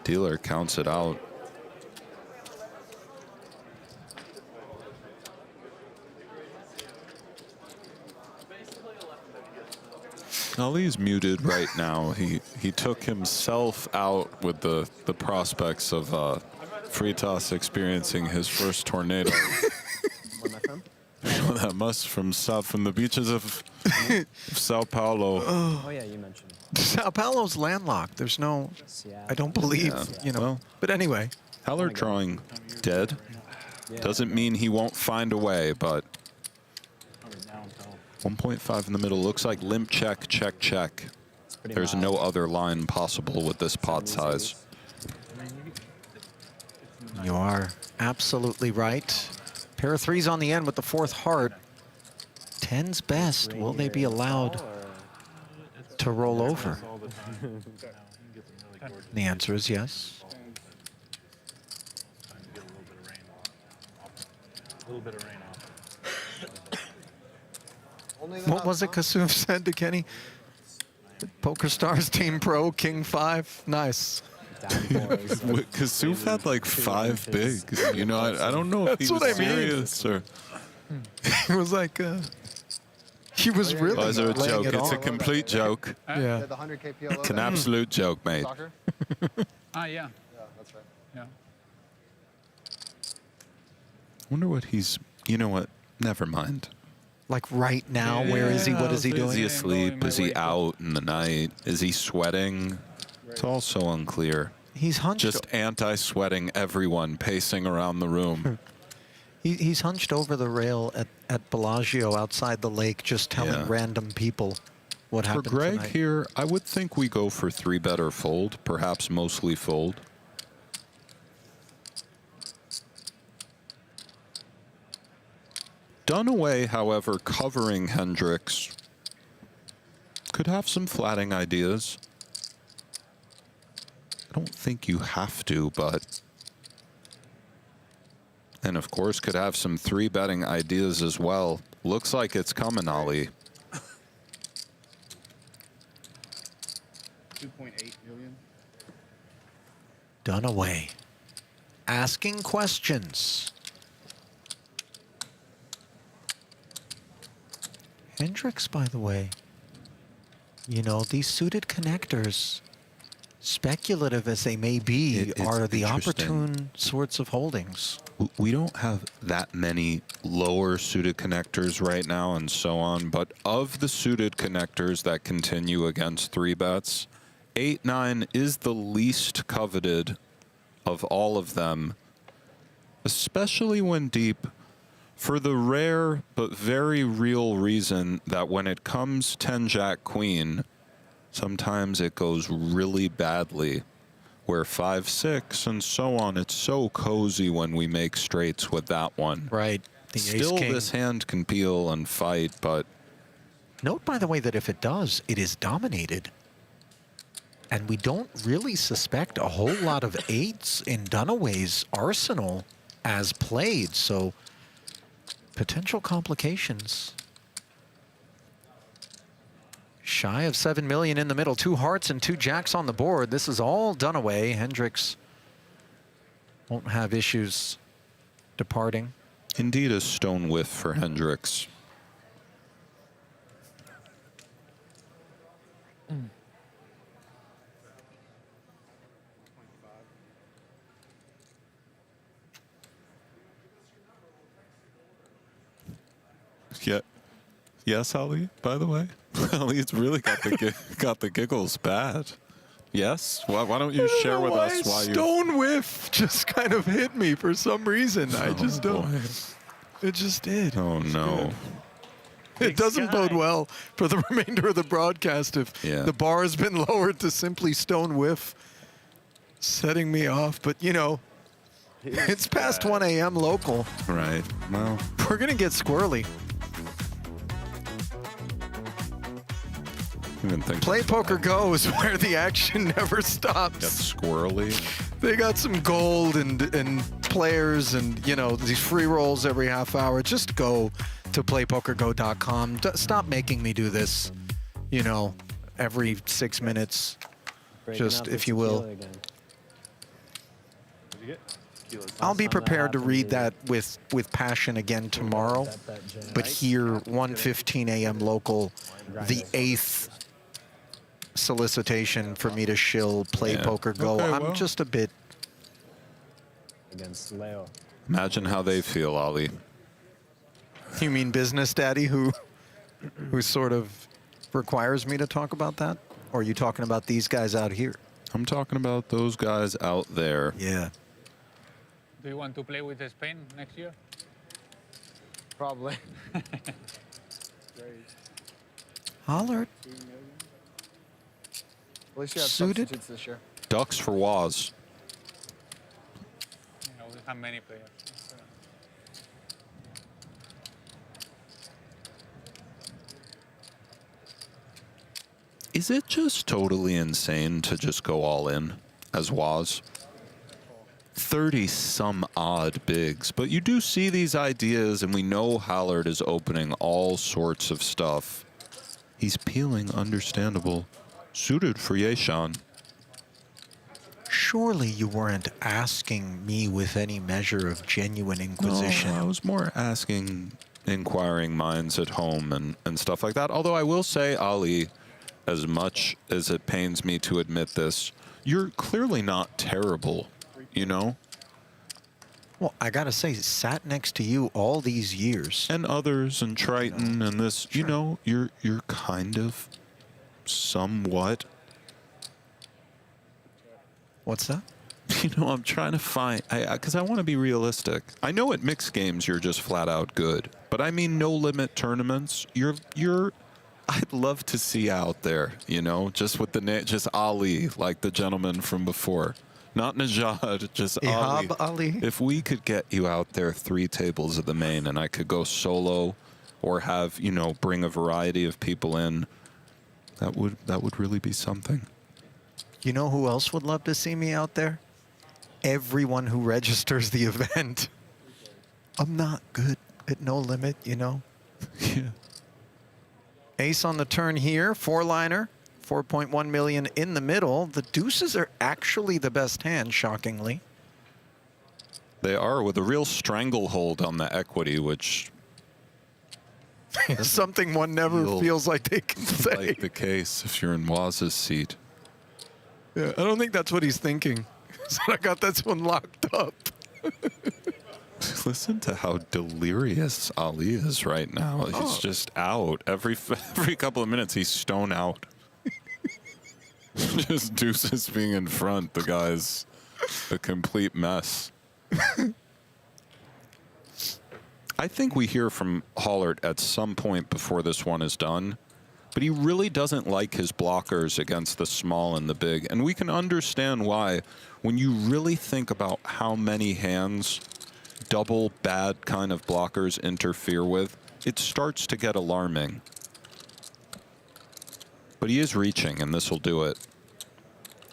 Dealer counts it out. Ali's muted right now. He took himself out with the prospects of Freitas experiencing his first tornado. That must from the beaches of Sao Paulo. Oh yeah, you mentioned. Sao Paulo's landlocked. There's no, I don't believe, you know. Well, but anyway. Hallaert drawing dead. Doesn't mean he won't find a way, but 1.5 in the middle. Looks like limp check, check, check. There's no other line possible with this pot size. You are absolutely right. Pair of threes on the end with the 4th heart. 10's best. Will they be allowed to roll over? The answer is yes. What was it Kassouf said to Kenny? Poker Stars Team Pro, King 5. Nice. Kassouf had like 5 bigs. You know, I don't know if he was serious or. He was like, he was really. Is it a joke? It's a complete joke. Yeah. It's an absolute joke, mate. Yeah. Yeah, that's right. Yeah. Wonder what he's. You know what? Never mind. Like right now, where is he? What is he doing? Is he asleep? Is he out in the night? Is he sweating? It's all so unclear. He's hunched. Just anti-sweating everyone pacing around the room. He's hunched over the rail at Bellagio outside the lake, just telling random people what happened For Greg tonight. here, I would think we go for 3-bet or fold, perhaps mostly fold. Dunaway, however, covering Hendrix, could have some flatting ideas. I don't think you have to, but And of course, could have some 3-betting ideas as well. Looks like it's coming, Ali. 2.8 million. Dunaway asking questions. Hendrix, by the way, you know, these suited connectors, speculative as they may be, are the opportune sorts of holdings. We don't have that many lower suited connectors right now and so on, but of the suited connectors that continue against 3-bets, 8-9 is the least coveted of all of them, especially when deep, for the rare but very real reason that when it comes 10-Jack-Queen, sometimes it goes really badly, where 5-6 and so on. It's so cozy when we make straights with that one. Right. The Still, ace-king. this hand can peel and fight, but... Note, by the way, that if it does, it is dominated. And we don't really suspect a whole lot of 8s in Dunaway's arsenal as played, so potential complications. Shy of 7 million in the middle, 2 hearts and 2 jacks on the board. This is all Dunaway. Hendrix won't have issues departing. Indeed a stone whiff for Hendrix. Yeah. Yes, Ali, by the way. Ali's really got the giggles bad. Yes? Why don't you share with us why you... Stone whiff just kind of hit me for some reason. I just don't. It just did. Oh, no. It doesn't bode well for the remainder of the broadcast if the bar has been lowered to simply stone whiff, setting me off. But, you know, it's past 1 a.m. local. Right. Well, we're going to get squirrely. Play Poker Go is where the action never stops. Get squirrely. They got some gold and players and, you know, these free rolls every half hour. Just go to playpokergo.com. Stop making me do this, you know, every 6 minutes. Just, if you will. I'll be prepared to read that with passion again tomorrow. But here, 1:15 a.m. local, the 8th solicitation for me to shill Play Poker Go. Okay, I'm just a bit... Against Leo. Imagine how they feel, Ali. You mean Business Daddy, who sort of requires me to talk about that? Or are you talking about these guys out here? I'm talking about those guys out there. Yeah. Do you want to play with Spain next year? Probably. Hallaert. At least you have Suited? substitutes this year. Ducks for Waz. You know, we have many players. Is it just totally insane to just go all in as Waz? 30-some odd bigs, but you do see these ideas, and we know Hallaert is opening all sorts of stuff. He's peeling understandable. Suited for Yeshan. Surely you weren't asking me with any measure of genuine inquisition. No, I was more asking inquiring minds at home and stuff like that. Although I will say, Ali, as much as it pains me to admit this, you're clearly not terrible, you know? Well, I gotta say, sat next to you all these years. And others, and Triton, and this, you know, you're kind of somewhat. What's that? You know, I'm trying to find, because I want to be realistic. I know at mixed games you're just flat out good, but I mean no limit tournaments. You're. I'd love to see out there, you know, just with the just Ali, like the gentleman from before, not Najad, just Ali. If we could get you out there 3 tables of the main, and I could go solo, or have, you know, bring a variety of people in, that would really be something. You know who else would love to see me out there? Everyone who registers the event. I'm not good at no limit, you know. Yeah. Ace on the turn here, 4-liner, 4.1 million in the middle. The deuces are actually the best hand, shockingly. They are, with a real stranglehold on the equity, which something one never feels like they can say. Like the case if you're in Waz's seat. Yeah, I don't think that's what he's thinking. So I got this one locked up. Listen to how delirious Ali is right now. He's just out. Every couple of minutes, he's stone out. Just deuces being in front. The guy's a complete mess. I think we hear from Hallaert at some point before this one is done, but he really doesn't like his blockers against the small and the big. And we can understand why. When you really think about how many hands double bad kind of blockers interfere with, it starts to get alarming. But he is reaching, and this will do it.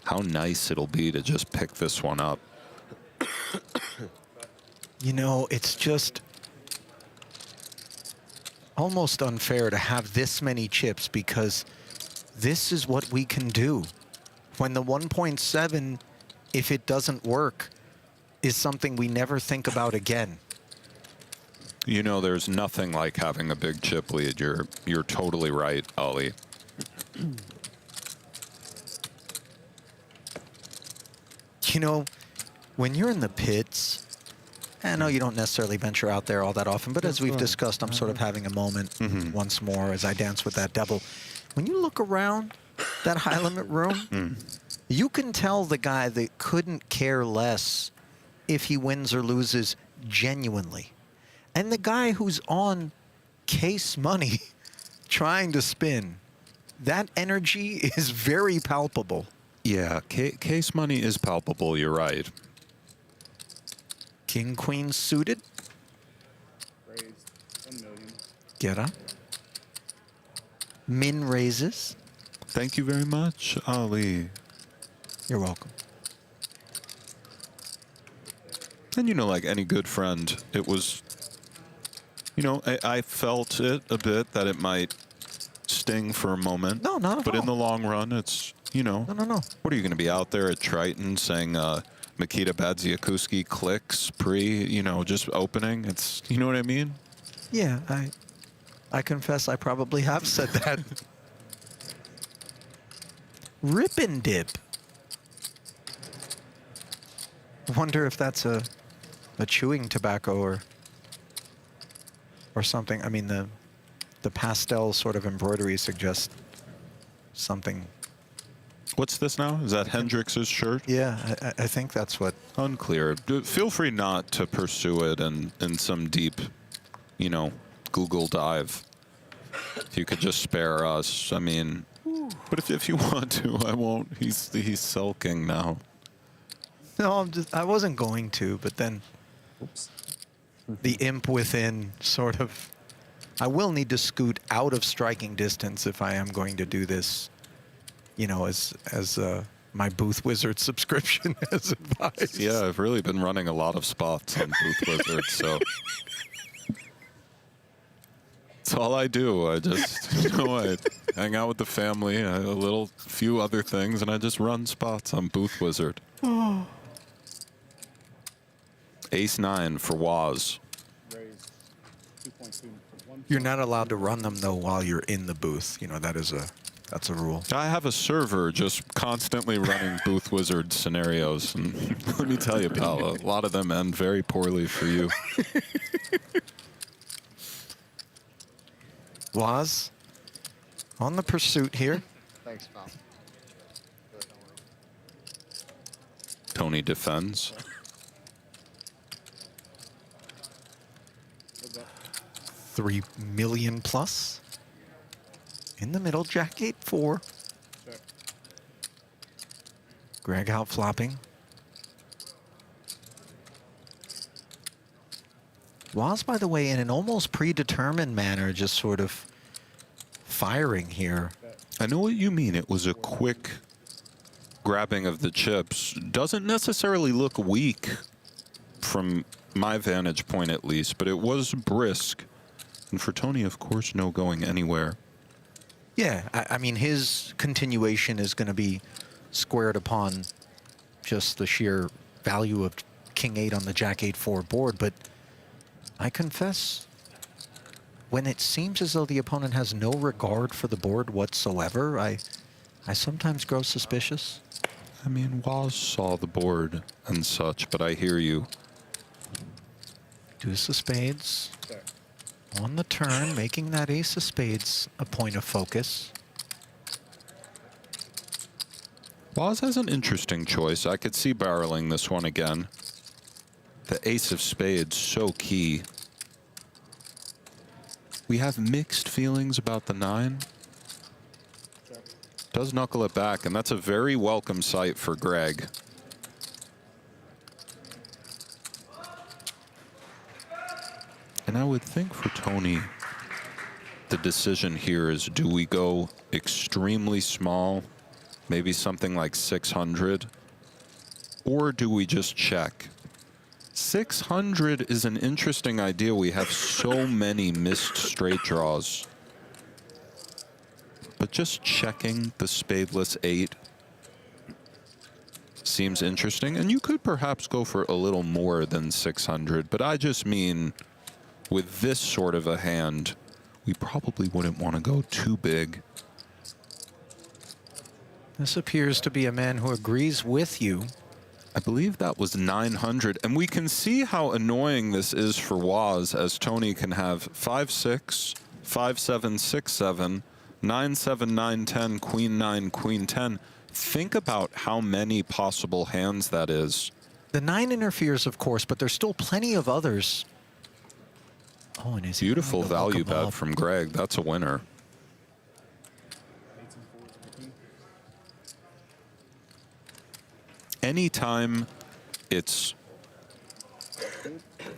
How nice it'll be to just pick this one up. You know, it's just almost unfair to have this many chips, because this is what we can do. When the 1.7, if it doesn't work, is something we never think about again. You know, there's nothing like having a big chip lead. You're totally right, Ali. You know, when you're in the pits, I know you don't necessarily venture out there all that often, but as we've discussed, I'm sort of having a moment once more as I dance with that devil. When you look around that high limit room, you can tell the guy that couldn't care less if he wins or loses genuinely. And the guy who's on case money trying to spin, that energy is very palpable. Yeah, case money is palpable, you're right. King, queen suited. Raised 10 million. Guerra. Min raises. Thank you very much, Ali. You're welcome. And you know, like any good friend, it was, you know, I felt it a bit that it might sting for a moment. No, not at all. But in the long run, it's, you know. No. What are you going to be out there at Triton saying Mikita Badziakuski clicks you know, just opening? It's, you know what I mean? Yeah, I confess I probably have said that. Rip and dip. Wonder if that's a chewing tobacco or something. I mean, the pastel sort of embroidery suggests something. What's this now? Is that Hendrix's shirt? Yeah, I think that's what. Unclear. Feel free not to pursue it in some deep, you know, Google dive. If you could just spare us. I mean, but if you want to, I won't. He's sulking now. No, I wasn't going to, but then the imp within sort of. I will need to scoot out of striking distance if I am going to do this, you know, as my Booth Wizard subscription has advised. Yeah, I've really been running a lot of spots on Booth Wizard, so it's all I do. I just, you know, I hang out with the family, a few other things, and I just run spots on Booth Wizard. Oh. Ace-9 for Waz. Raised 2.2. You're not allowed to run them though while you're in the booth. You know, that's a rule. I have a server just constantly running Booth Wizard scenarios, and let me tell you, pal, a lot of them end very poorly for you. Waz, on the pursuit here. Thanks, pal. Tony defends. 3 million plus. In the middle, Jack 8-4. Check. Gregg out flopping. Waz, by the way, in an almost predetermined manner, just sort of firing here. I know what you mean. It was a quick grabbing of the chips. Doesn't necessarily look weak from my vantage point at least, but it was brisk. And for Tony, of course, no going anywhere. Yeah, I mean, his continuation is going to be squared upon just the sheer value of King 8 on the Jack 8-4 board. But I confess, when it seems as though the opponent has no regard for the board whatsoever, I sometimes grow suspicious. I mean, Waz saw the board and such, but I hear you. Deuce of spades on the turn, making that ace of spades a point of focus. Waz has an interesting choice. I could see barreling this one again. The ace of spades, so key. We have mixed feelings about the 9. Does knuckle it back, and that's a very welcome sight for Gregg. And I would think for Tony, the decision here is, do we go extremely small, maybe something like 600, or do we just check? 600 is an interesting idea. We have so many missed straight draws. But just checking the spadeless 8 seems interesting. And you could perhaps go for a little more than 600, but I just mean with this sort of a hand, we probably wouldn't want to go too big. This appears to be a man who agrees with you. I believe that was 900, and we can see how annoying this is for Waz, as Tony can have 5-6, 5-7, 6-7, 9-7, 9-10, Queen 9, Queen 10. Think about how many possible hands that is. The 9 interferes, of course, but there's still plenty of others. Oh, and is beautiful value bet up from Gregg. That's a winner. Anytime it's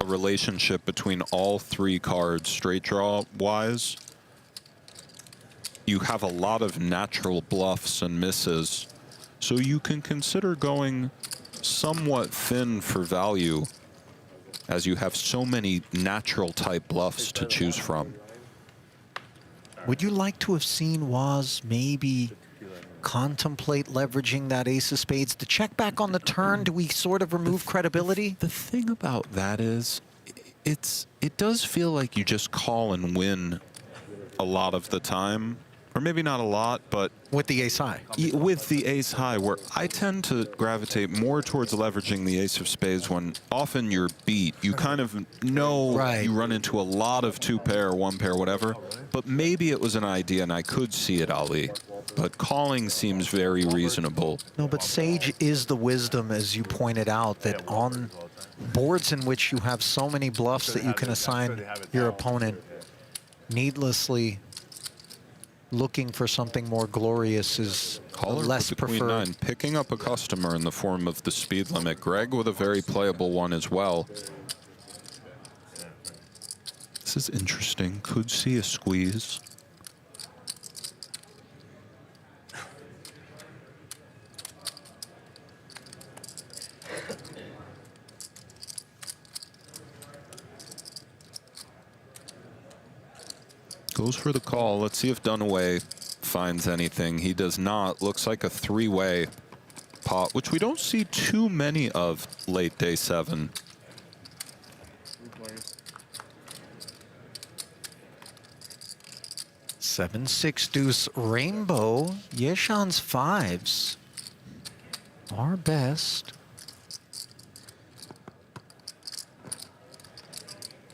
a relationship between all 3 cards, straight draw wise, you have a lot of natural bluffs and misses. So you can consider going somewhat thin for value, as you have so many natural type bluffs to choose from. Would you like to have seen Waz maybe contemplate leveraging that ace of spades to check back on the turn? Do we sort of remove credibility? The thing about that is, it does feel like you just call and win a lot of the time. Or maybe not a lot, but... With the ace high. With the ace high, where I tend to gravitate more towards leveraging the ace of spades when often you're beat. You kind of know you run into a lot of 2-pair, 1-pair, whatever. But maybe it was an idea, and I could see it, Ali. But calling seems very reasonable. No, but Sage is the wisdom, as you pointed out, that on boards in which you have so many bluffs that you can assign your opponent, needlessly looking for something more glorious is less preferred. Queen 9, picking up a customer in the form of the speed limit. Gregg with a very playable one as well. This is interesting. Could see a squeeze. Goes for the call. Let's see if Dunaway finds anything. He does not. Looks like a 3-way pot, which we don't see too many of late day 7. Seven, 6 deuce rainbow. Yeshan's 5s are best.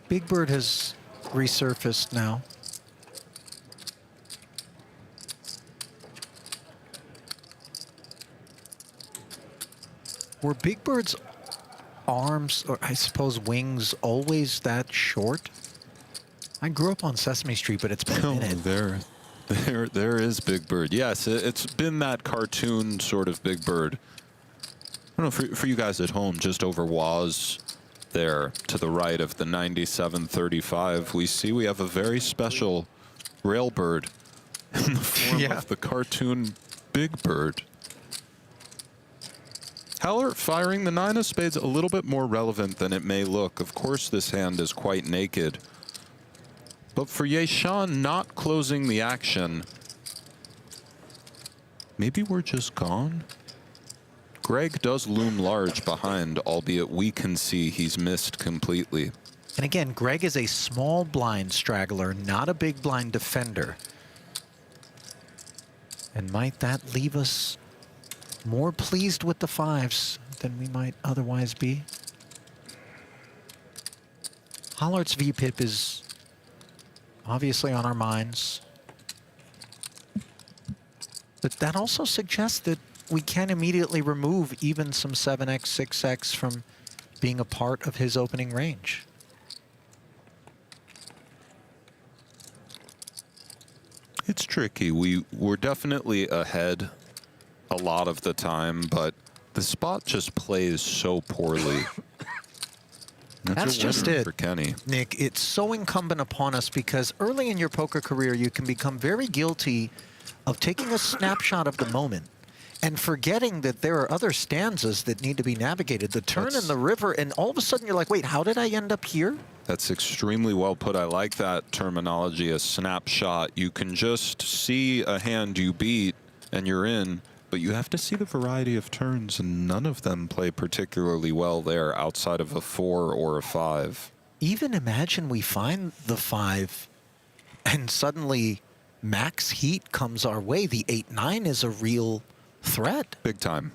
Big Bird has resurfaced now. Were Big Bird's arms, or I suppose wings, always that short? I grew up on Sesame Street, but it's been a minute. There is Big Bird. Yes, it's been that cartoon sort of Big Bird. I don't know, for you guys at home, just over Waz there to the right of the 9735, we have a very special railbird in the form of the cartoon Big Bird. Hallaert firing the 9 of spades a little bit more relevant than it may look. Of course, this hand is quite naked. But for Yeshan not closing the action, maybe we're just gone? Gregg does loom large behind, albeit we can see he's missed completely. And again, Gregg is a small blind straggler, not a big blind defender. And might that leave us more pleased with the 5s than we might otherwise be? Hallaert's VPIP is obviously on our minds. But that also suggests that we can immediately remove even some 7x, 6x from being a part of his opening range. It's tricky. We're definitely ahead a lot of the time, but the spot just plays so poorly. That's just it, for Kenny. Nick. It's so incumbent upon us because early in your poker career, you can become very guilty of taking a snapshot of the moment and forgetting that there are other stanzas that need to be navigated. The turn in the river, and all of a sudden you're like, wait, how did I end up here? That's extremely well put. I like that terminology, a snapshot. You can just see a hand you beat and you're in, but you have to see the variety of turns, and none of them play particularly well there outside of a 4 or a 5. Even imagine we find the 5 and suddenly max heat comes our way. The 8-9 is a real threat. Big time.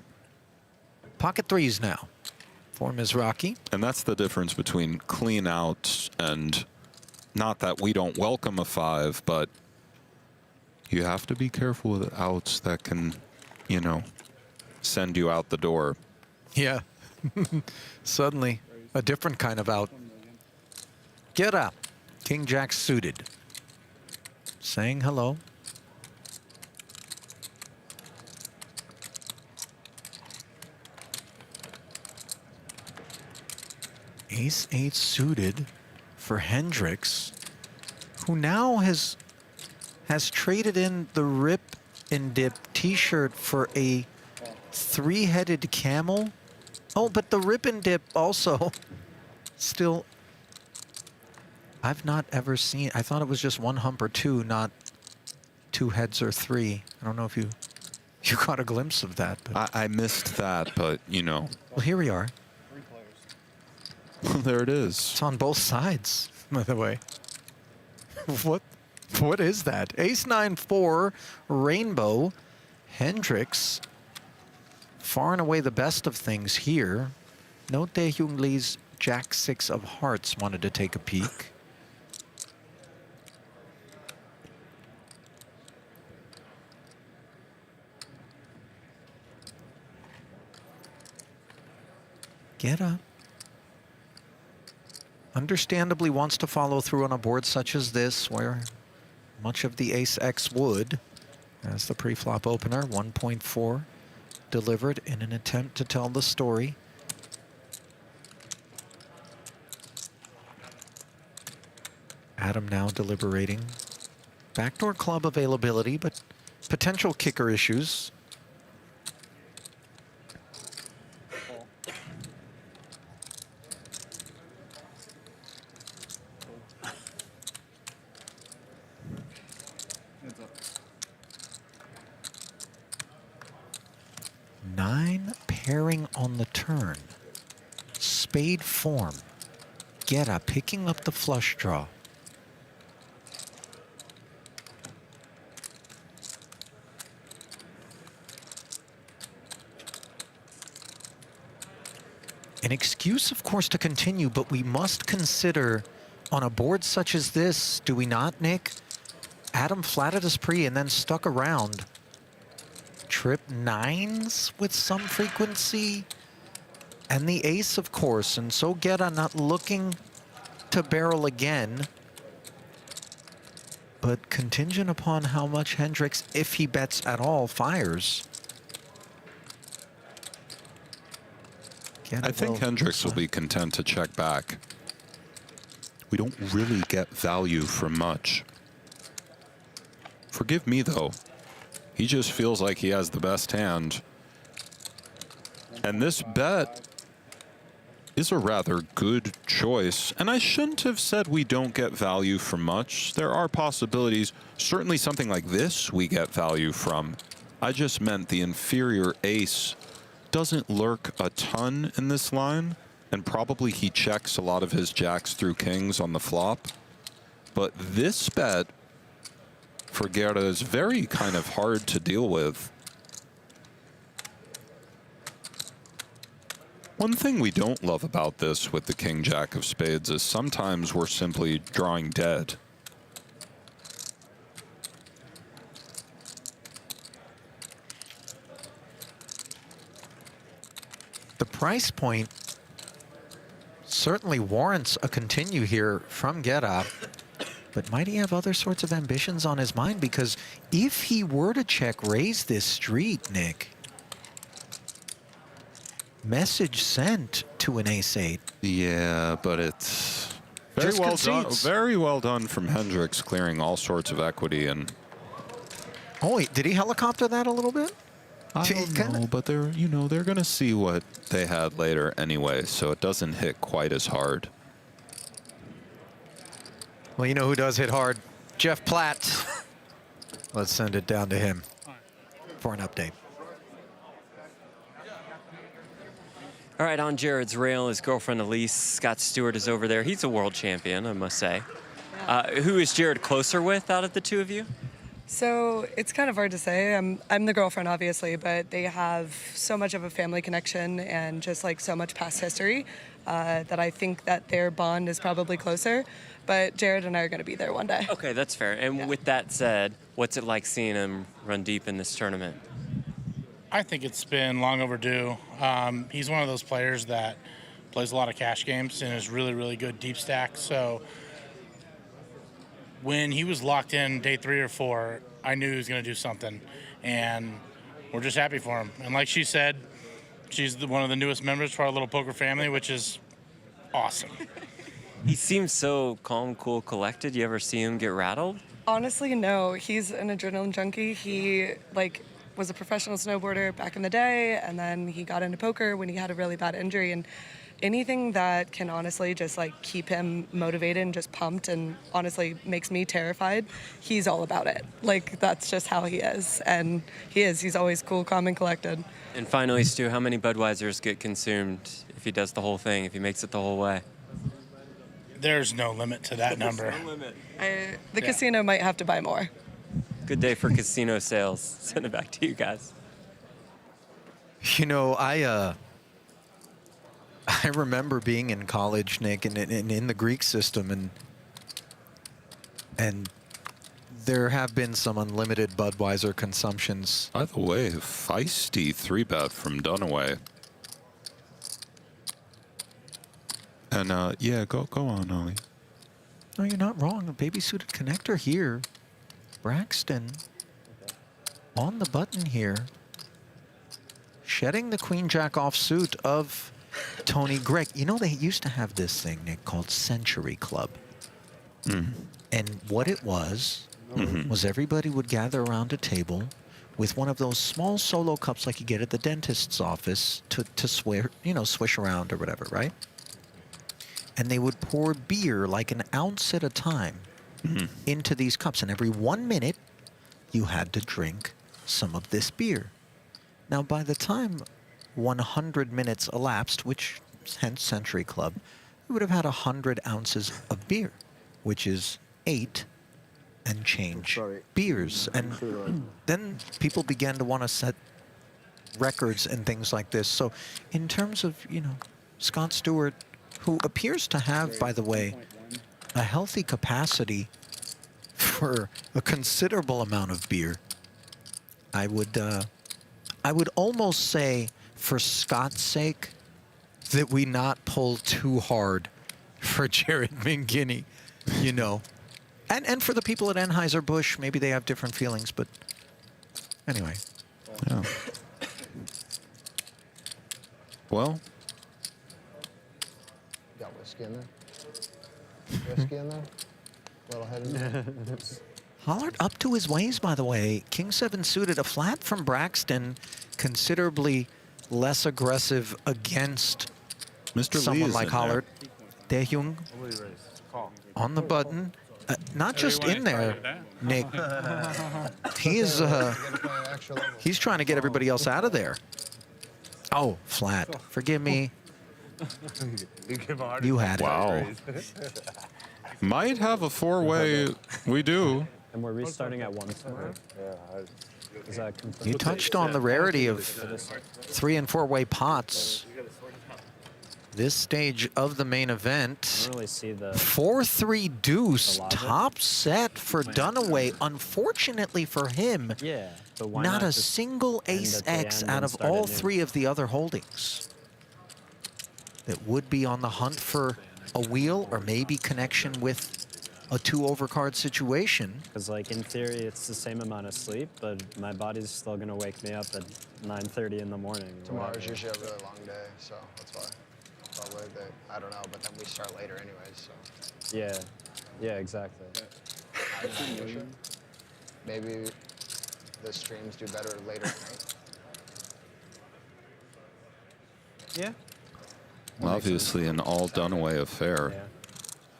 Pocket 3s now for Mizrachi. And that's the difference between clean out and, not that we don't welcome a 5, but you have to be careful with outs that can, you know, send you out the door. Yeah. Suddenly a different kind of out. Guerra, King Jack suited. Saying hello. Ace-8 suited for Hendrix, who now has traded in the rip and dip t-shirt for a 3-headed camel. Oh, but the rip and dip also still, I've not ever seen, I thought it was just 1 hump or 2, not 2 heads or 3. I don't know if you caught a glimpse of that. But I missed that, but you know. Well, here we are. There it is. It's on both sides, by the way. What is that? Ace-9-4, rainbow. Hendrix, far and away the best of things here. Note Tae Hyung Lee's Jack-6 of hearts wanted to take a peek. Guerra understandably wants to follow through on a board such as this, where much of the Ace-X would, as the pre-flop opener, 1.4 delivered in an attempt to tell the story. Adam now deliberating. Backdoor club availability, but potential kicker issues. Pairing on the turn. Spade form. Guerra picking up the flush draw. An excuse, of course, to continue, but we must consider on a board such as this, do we not, Nick? Adam flatted his pre and then stuck around. Trip 9s with some frequency. And the ace, of course. And so Guerra not looking to barrel again. But contingent upon how much Hendrix, if he bets at all, fires. I think Hendrix will be content to check back. We don't really get value for much. Forgive me, though. He just feels like he has the best hand. And this bet is a rather good choice. And I shouldn't have said we don't get value from much. There are possibilities. Certainly something like this we get value from. I just meant the inferior ace doesn't lurk a ton in this line, and probably he checks a lot of his jacks through kings on the flop. But this bet for Guerra is very kind of hard to deal with. One thing we don't love about this with the king jack of spades is sometimes we're simply drawing dead. The price point certainly warrants a continue here from Guerra, but might he have other sorts of ambitions on his mind? Because if he were to check raise this street, Nick, message sent to an ace-8. Yeah, but it's very well done. Very well done from Hendrix, clearing all sorts of equity. And oh wait, did he helicopter that a little bit? I don't know, but they're they're gonna see what they had later anyway, so it doesn't hit quite as hard. Well, you know who does hit hard? Jeff Platt. Let's send it down to him for an update. All right, on Jared's rail, his girlfriend Elise, Scott Stewart is over there. He's a world champion, I must say. Who is Jared closer with out of the two of you? So it's kind of hard to say. I'm the girlfriend, obviously, but they have so much of a family connection and just like so much past history that I think that their bond is probably closer. But Jared and I are going to be there one day. Okay, that's fair. And with that said, what's it like seeing him run deep in this tournament? I think it's been long overdue. He's one of those players that plays a lot of cash games and is really, really good deep stack. So when he was locked in day 3 or 4, I knew he was going to do something. And we're just happy for him. And like she said, she's one of the newest members to our little poker family, which is awesome. He seems so calm, cool, collected. You ever see him get rattled? Honestly, no. He's an adrenaline junkie. He was a professional snowboarder back in the day, and then he got into poker when he had a really bad injury. And anything that can honestly just keep him motivated and just pumped and honestly makes me terrified, he's all about it. That's just how he is. And he's always cool, calm, and collected. And finally, Stu, how many Budweisers get consumed if he does the whole thing, if he makes it the whole way? There's no limit to that number. No limit. The casino might have to buy more. Good day for casino sales. Send it back to you guys. You know, I remember being in college, Nick, and in the Greek system, and there have been some unlimited Budweiser consumptions. By the way, feisty 3-bet from Dunaway. And yeah, go on, Ollie. No, you're not wrong. A baby-suited connector here. Braxton on the button here, shedding the queen-jack offsuit of Tony Gregg. You know, they used to have this thing, Nick, called Century Club. And what it was everybody would gather around a table with one of those small solo cups like you get at the dentist's office to swish around or whatever, right? And they would pour beer like an ounce at a time into these cups. And every 1 minute, you had to drink some of this beer. Now, by the time 100 minutes elapsed, which hence Century Club, we would have had 100 ounces of beer, which is 8 and change beers. And then people began to want to set records and things like this. So in terms of, Scott Stewart, who appears to have, by the way, a healthy capacity for a considerable amount of beer, I would almost say, for Scott's sake, that we not pull too hard for Jared Mangini, And for the people at Anheuser-Busch, maybe they have different feelings, but anyway. Yeah. Well. Got whiskey in there? Whiskey in there? A little head in there? Hallaert up to his ways, by the way. King 7 suited, a flat from Braxton, considerably less aggressive against Mr. Lee someone is like in there. Hallaert. Dae-Hyung on the button. Not just in there, Nick. He is, he's trying to get everybody else out of there. Oh, flat. Forgive me. You had it. Wow. Might have a four-way. We do. And we're restarting at 1. Is that You touched on the rarity of 3- and 4-way pots. This stage of the main event, 4-3 deuce, top set for Dunaway. Unfortunately for him, but why not a just single end ace at the X end out and of start all at noon? 3 of the other holdings that would be on the hunt for a wheel or maybe connection with a 2-overcard situation. Because, like, in theory, it's the same amount of sleep, but my body's still going to wake me up at 9:30 in the morning. Tomorrow's usually a really long day, so that's why. Probably I don't know, but then we start later anyways, so. Yeah, exactly. Maybe the streams do better later at night. Yeah. Obviously an all Dunaway affair.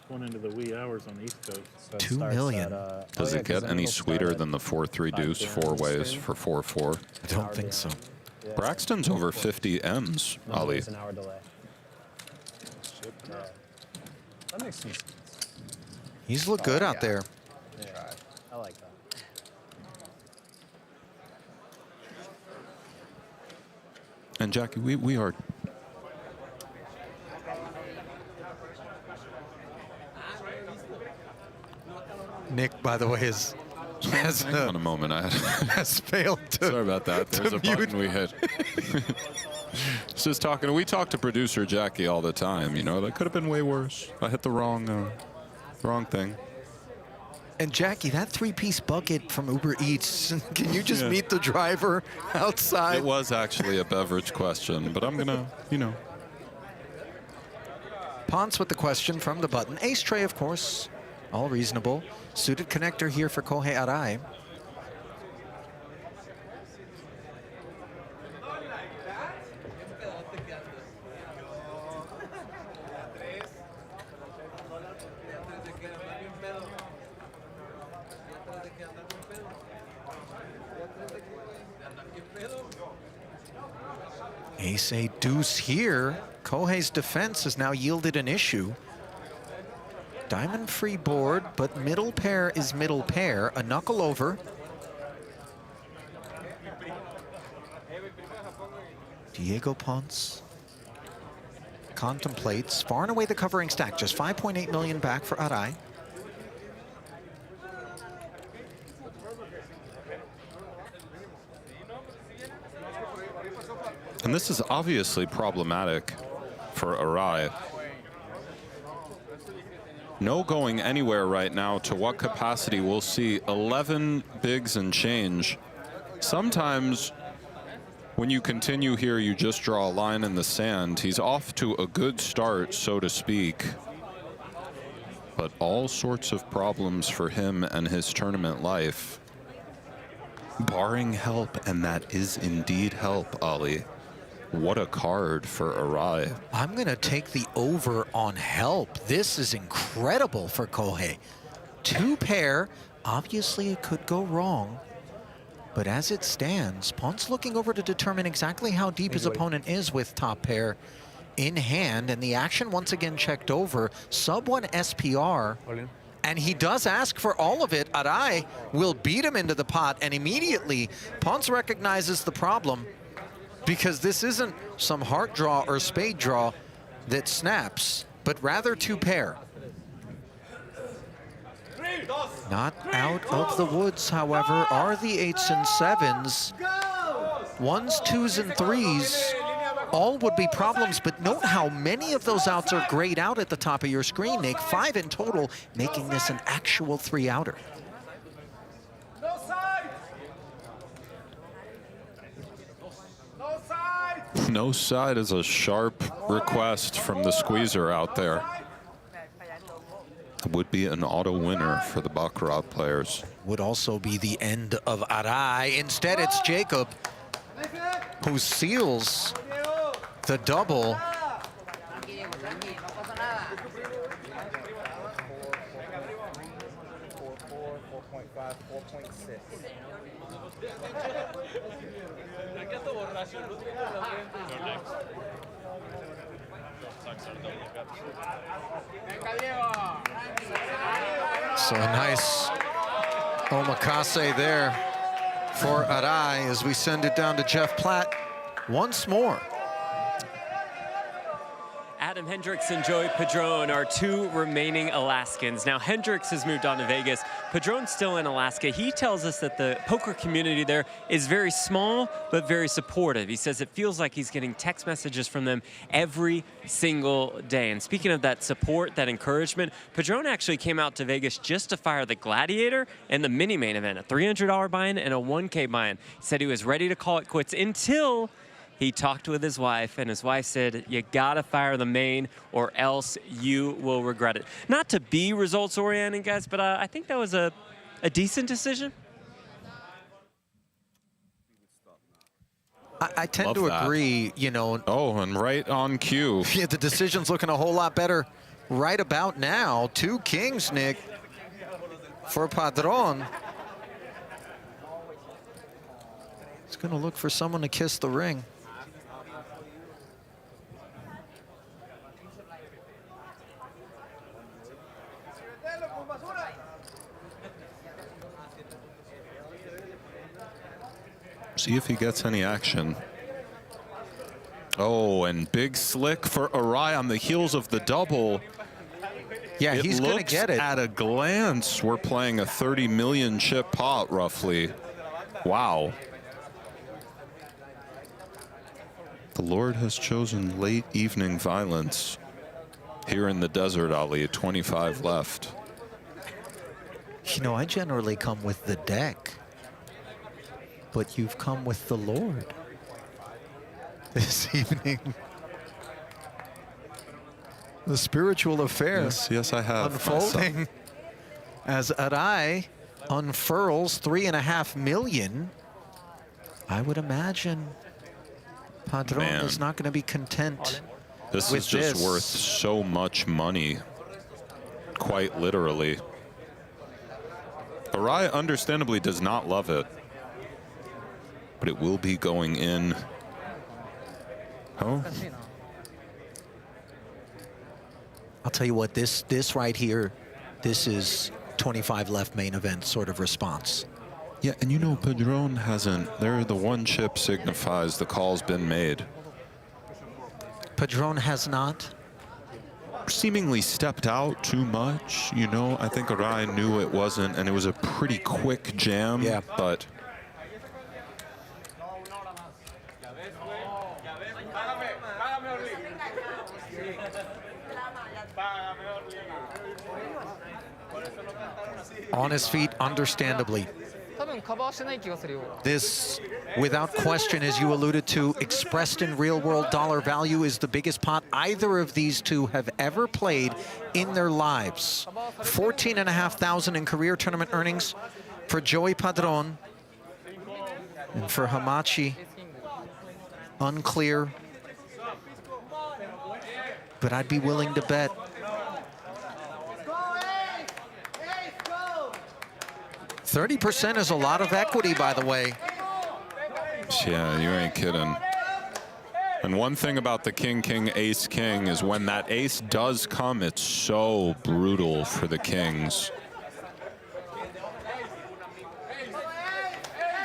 Going into the wee hours on the East Coast. So $2 million. Does it get any sweeter than the 4-3 deuce 4 ways for 4-4? I don't think so. Braxton's over 50 M's, Ali. There's an hour delay. That makes sense. He's looked good out there. Yeah, I like that. And Jackie, we are Nick, by the way, has hang on a moment. has failed to. Sorry about that. There's a button we hit. Just talking. We talk to producer Jackie all the time. You know, that could have been way worse. I hit the wrong thing. And Jackie, that 3-piece bucket from Uber Eats, can you just meet the driver outside? It was actually a beverage question, but I'm gonna, you know. Ponce with the question from the button. Ace tray, of course. All reasonable. Suited connector here for Kohei Arai. Ace a deuce here. Kohei's defense has now yielded an issue. Diamond free board, but middle pair is middle pair. A knuckle over. Diego Ponce contemplates. Far and away the covering stack. Just 5.8 million back for Arai. And this is obviously problematic for Arai. No going anywhere right now. To what capacity? We'll see 11 bigs and change. Sometimes when you continue here, you just draw a line in the sand. He's off to a good start, so to speak. But all sorts of problems for him and his tournament life. Barring help, and that is indeed help, Ali. What a card for Arai. I'm going to take the over on help. This is incredible for Kohei. 2 pair. Obviously, it could go wrong. But as it stands, Ponce looking over to determine exactly how deep his opponent is with top pair in hand. And the action once again checked over. Sub 1 SPR. And he does ask for all of it. Arai will beat him into the pot. And immediately, Ponce recognizes the problem. Because this isn't some heart draw or spade draw that snaps, but rather 2 pair. Not out of the woods, however, are the 8s and 7s. 1s, 2s, and 3s. All would be problems, but note how many of those outs are grayed out at the top of your screen, Nick. 5 in total, making this an actual 3-outer. No side is a sharp request from the squeezer out there. It would be an auto winner for the Baccarat players. Would also be the end of Arai. Instead, it's Jacob. who seals the double. So a nice omakase there for Arai as we send it down to Jeff Platt once more. Adam Hendrix and Joey Padron are two remaining Alaskans. Now, Hendrix has moved on to Vegas. Padron's still in Alaska. He tells us that the poker community there is very small, but very supportive. He says it feels like he's getting text messages from them every single day. And speaking of that support, that encouragement, Padron actually came out to Vegas just to fire the Gladiator and the mini main event, a $300 buy-in and a $1K buy-in. He said he was ready to call it quits until he talked with his wife, and his wife said, you gotta fire the main or else you will regret it. Not to be results-oriented, guys, but I think that was a decent decision. I tend to agree, you know. Oh, and right on cue. Yeah, the decision's looking a whole lot better right about now. 2 kings, Nick, for Padron. He's gonna look for someone to kiss the ring. See if he gets any action. Oh, and big slick for Arai on the heels of the double. Yeah, he's going to get it. At a glance, we're playing a 30 million chip pot, roughly. Wow. The Lord has chosen late evening violence here in the desert, Ali. 25 left. You know, I generally come with the deck, but you've come with the Lord this evening. The spiritual affair. Yes, I have. Unfolding as Arai unfurls 3.5 million. I would imagine Padron is not going to be content. This is just worth so much money, quite literally. Arai understandably does not love it, but it will be going in. Oh. I'll tell you what, this right here, this is 25 left main event sort of response. Yeah, and you know, Padron hasn't, there the one chip signifies the call's been made. Padron has not? Seemingly stepped out too much, you know. I think Arai knew it wasn't, and it was a pretty quick jam, yeah. But on his feet, understandably. This, without question, as you alluded to, expressed in real-world dollar value, is the biggest pot either of these two have ever played in their lives. 14,500 in career tournament earnings for Joey Padron. And for Hamachi, unclear. But I'd be willing to bet. 30% is a lot of equity, by the way. yeah, you ain't kidding. And one thing about the king, king, ace, king is when that ace does come, it's so brutal for the kings.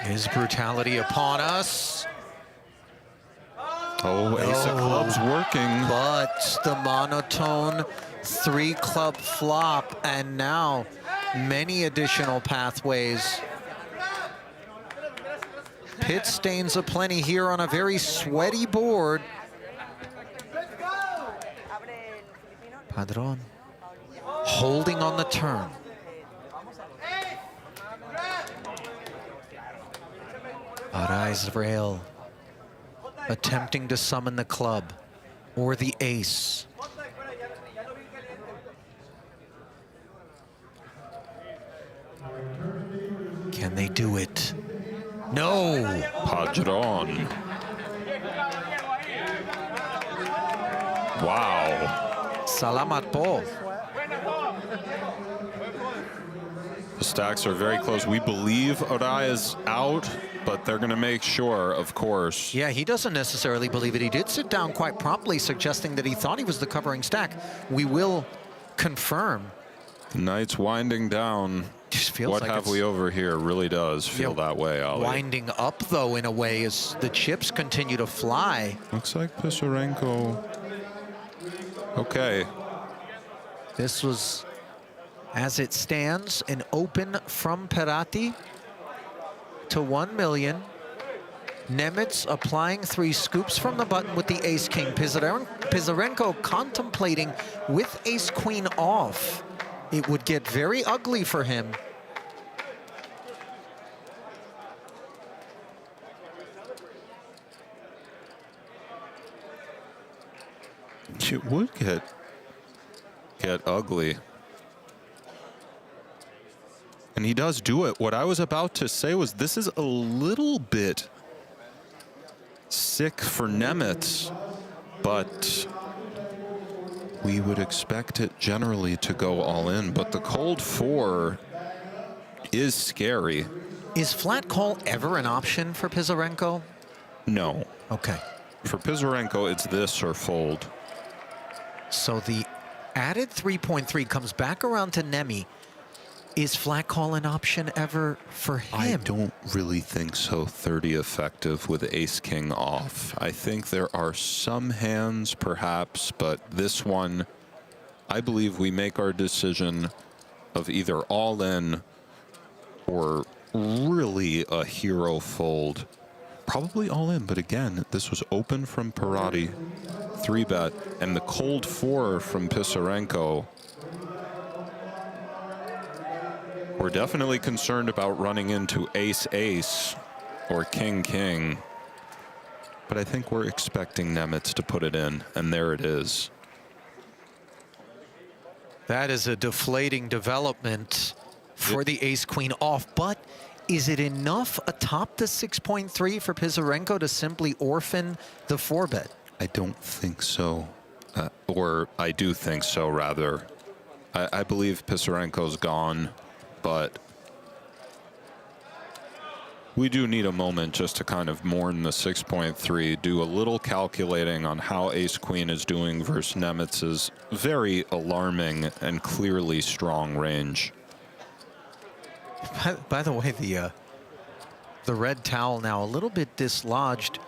Is brutality upon us? Oh, ace of clubs working. But the monotone 3-club flop, and now many additional pathways. Pit stains aplenty here on a very sweaty board. Padron holding on the turn. Arai's rail attempting to summon the club or the ace. Can they do it? No. Padron. Wow. Salamat po. The stacks are very close. We believe Orai is out, but they're going to make sure, of course. Yeah, he doesn't necessarily believe it. He did sit down quite promptly, suggesting that he thought he was the covering stack. We will confirm. The night's winding down. Just feels what like have we over here really does feel that way, Ali. Winding up, though, in a way, as the chips continue to fly. Looks like Pisarenko. Okay. This was, as it stands, an open from Perati to 1 million. Nemitz applying 3 scoops from the button with the ace-king. Pisarenko contemplating with ace-queen off. It would get very ugly for him. It would get ugly. And he does do it. What I was about to say was this is a little bit sick for Nemitz, but we would expect it generally to go all in. But the cold 4 is scary. Is flat call ever an option for Pisarenko? No. Okay. For Pisarenko, it's this or fold. So the added 3.3 comes back around to Nemi. Is flat call an option ever for him? I don't really think so. 30 effective with ace-king off. I think there are some hands, perhaps, but this one, I believe we make our decision of either all in or really a hero fold. Probably all in, but again, this was open from Perati, 3-bet, and the cold 4 from Pisarenko. We're definitely concerned about running into ace-ace or king-king, but I think we're expecting Nemitz to put it in, and there it is. That is a deflating development for the ace-queen off, but is it enough atop the 6.3 for Pisarenko to simply orphan the 4-bet? I don't think so, or I do think so, rather. I believe Pisarenko's gone. But we do need a moment just to kind of mourn the 6.3, do a little calculating on how ace-queen is doing versus Nemitz's very alarming and clearly strong range. By the way, the red towel now a little bit dislodged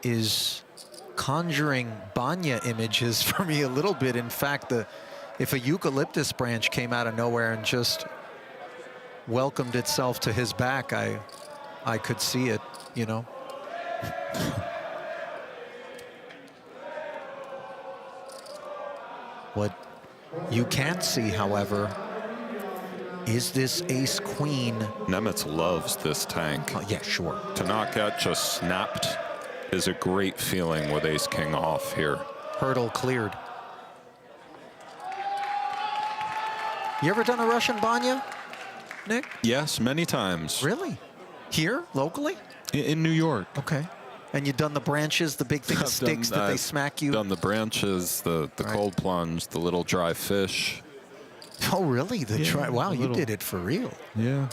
is conjuring Banya images for me a little bit. In fact, if a eucalyptus branch came out of nowhere and just welcomed itself to his back, I could see it, you know. What you can't see, however, is this ace-queen. Nemitz loves this tank. Yeah, sure. To not get just snapped is a great feeling with ace-king off here. Hurdle cleared. You ever done a Russian Banya, Nick? Yes, many times. Really? Here, locally? In New York. Okay. And you've done the branches, the big thing of sticks that they smack you? Done the branches, the cold plunge, the little dry fish. Oh, really? Wow, you did it for real. Yeah.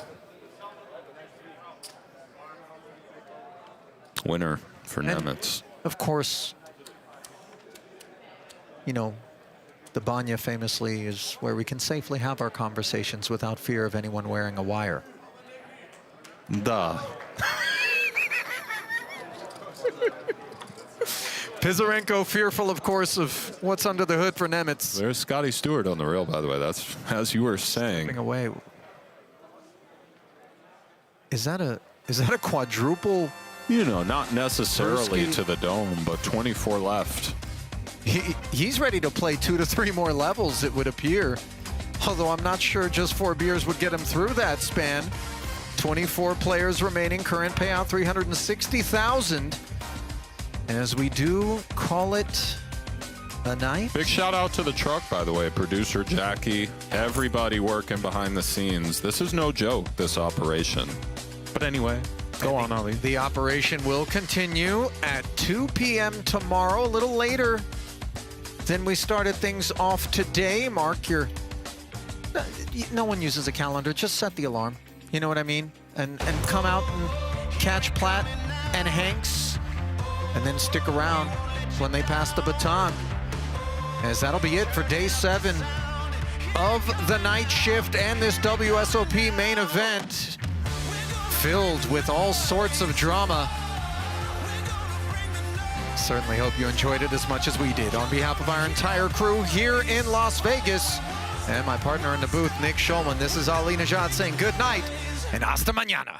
Winner for Nemitz. Of course, you know, the Banya famously is where we can safely have our conversations without fear of anyone wearing a wire. Duh. Pisarenko fearful, of course, of what's under the hood for Nemitz. There's Scotty Stewart on the rail, by the way. That's as you were saying. Stepping away. Is that a quadruple? You know, not necessarily to the dome, but 24 left. He's ready to play 2 to 3 more levels, it would appear. Although I'm not sure just 4 beers would get him through that span. 24 players remaining, current payout 360,000. As we do call it a night. Big shout out to the truck, by the way, producer Jackie, everybody working behind the scenes. This is no joke, this operation. But anyway, go on, Ali. The operation will continue at 2 p.m. tomorrow, a little later Then we started things off today. Mark your... No one uses a calendar. Just set the alarm. You know what I mean? And come out and catch Platt and Hanks. And then stick around when they pass the baton. As that'll be it for day 7 of the night shift and this WSOP main event. Filled with all sorts of drama. Certainly hope you enjoyed it as much as we did. On behalf of our entire crew here in Las Vegas and my partner in the booth, Nick Schulman, this is Ali Najad saying good night and hasta mañana.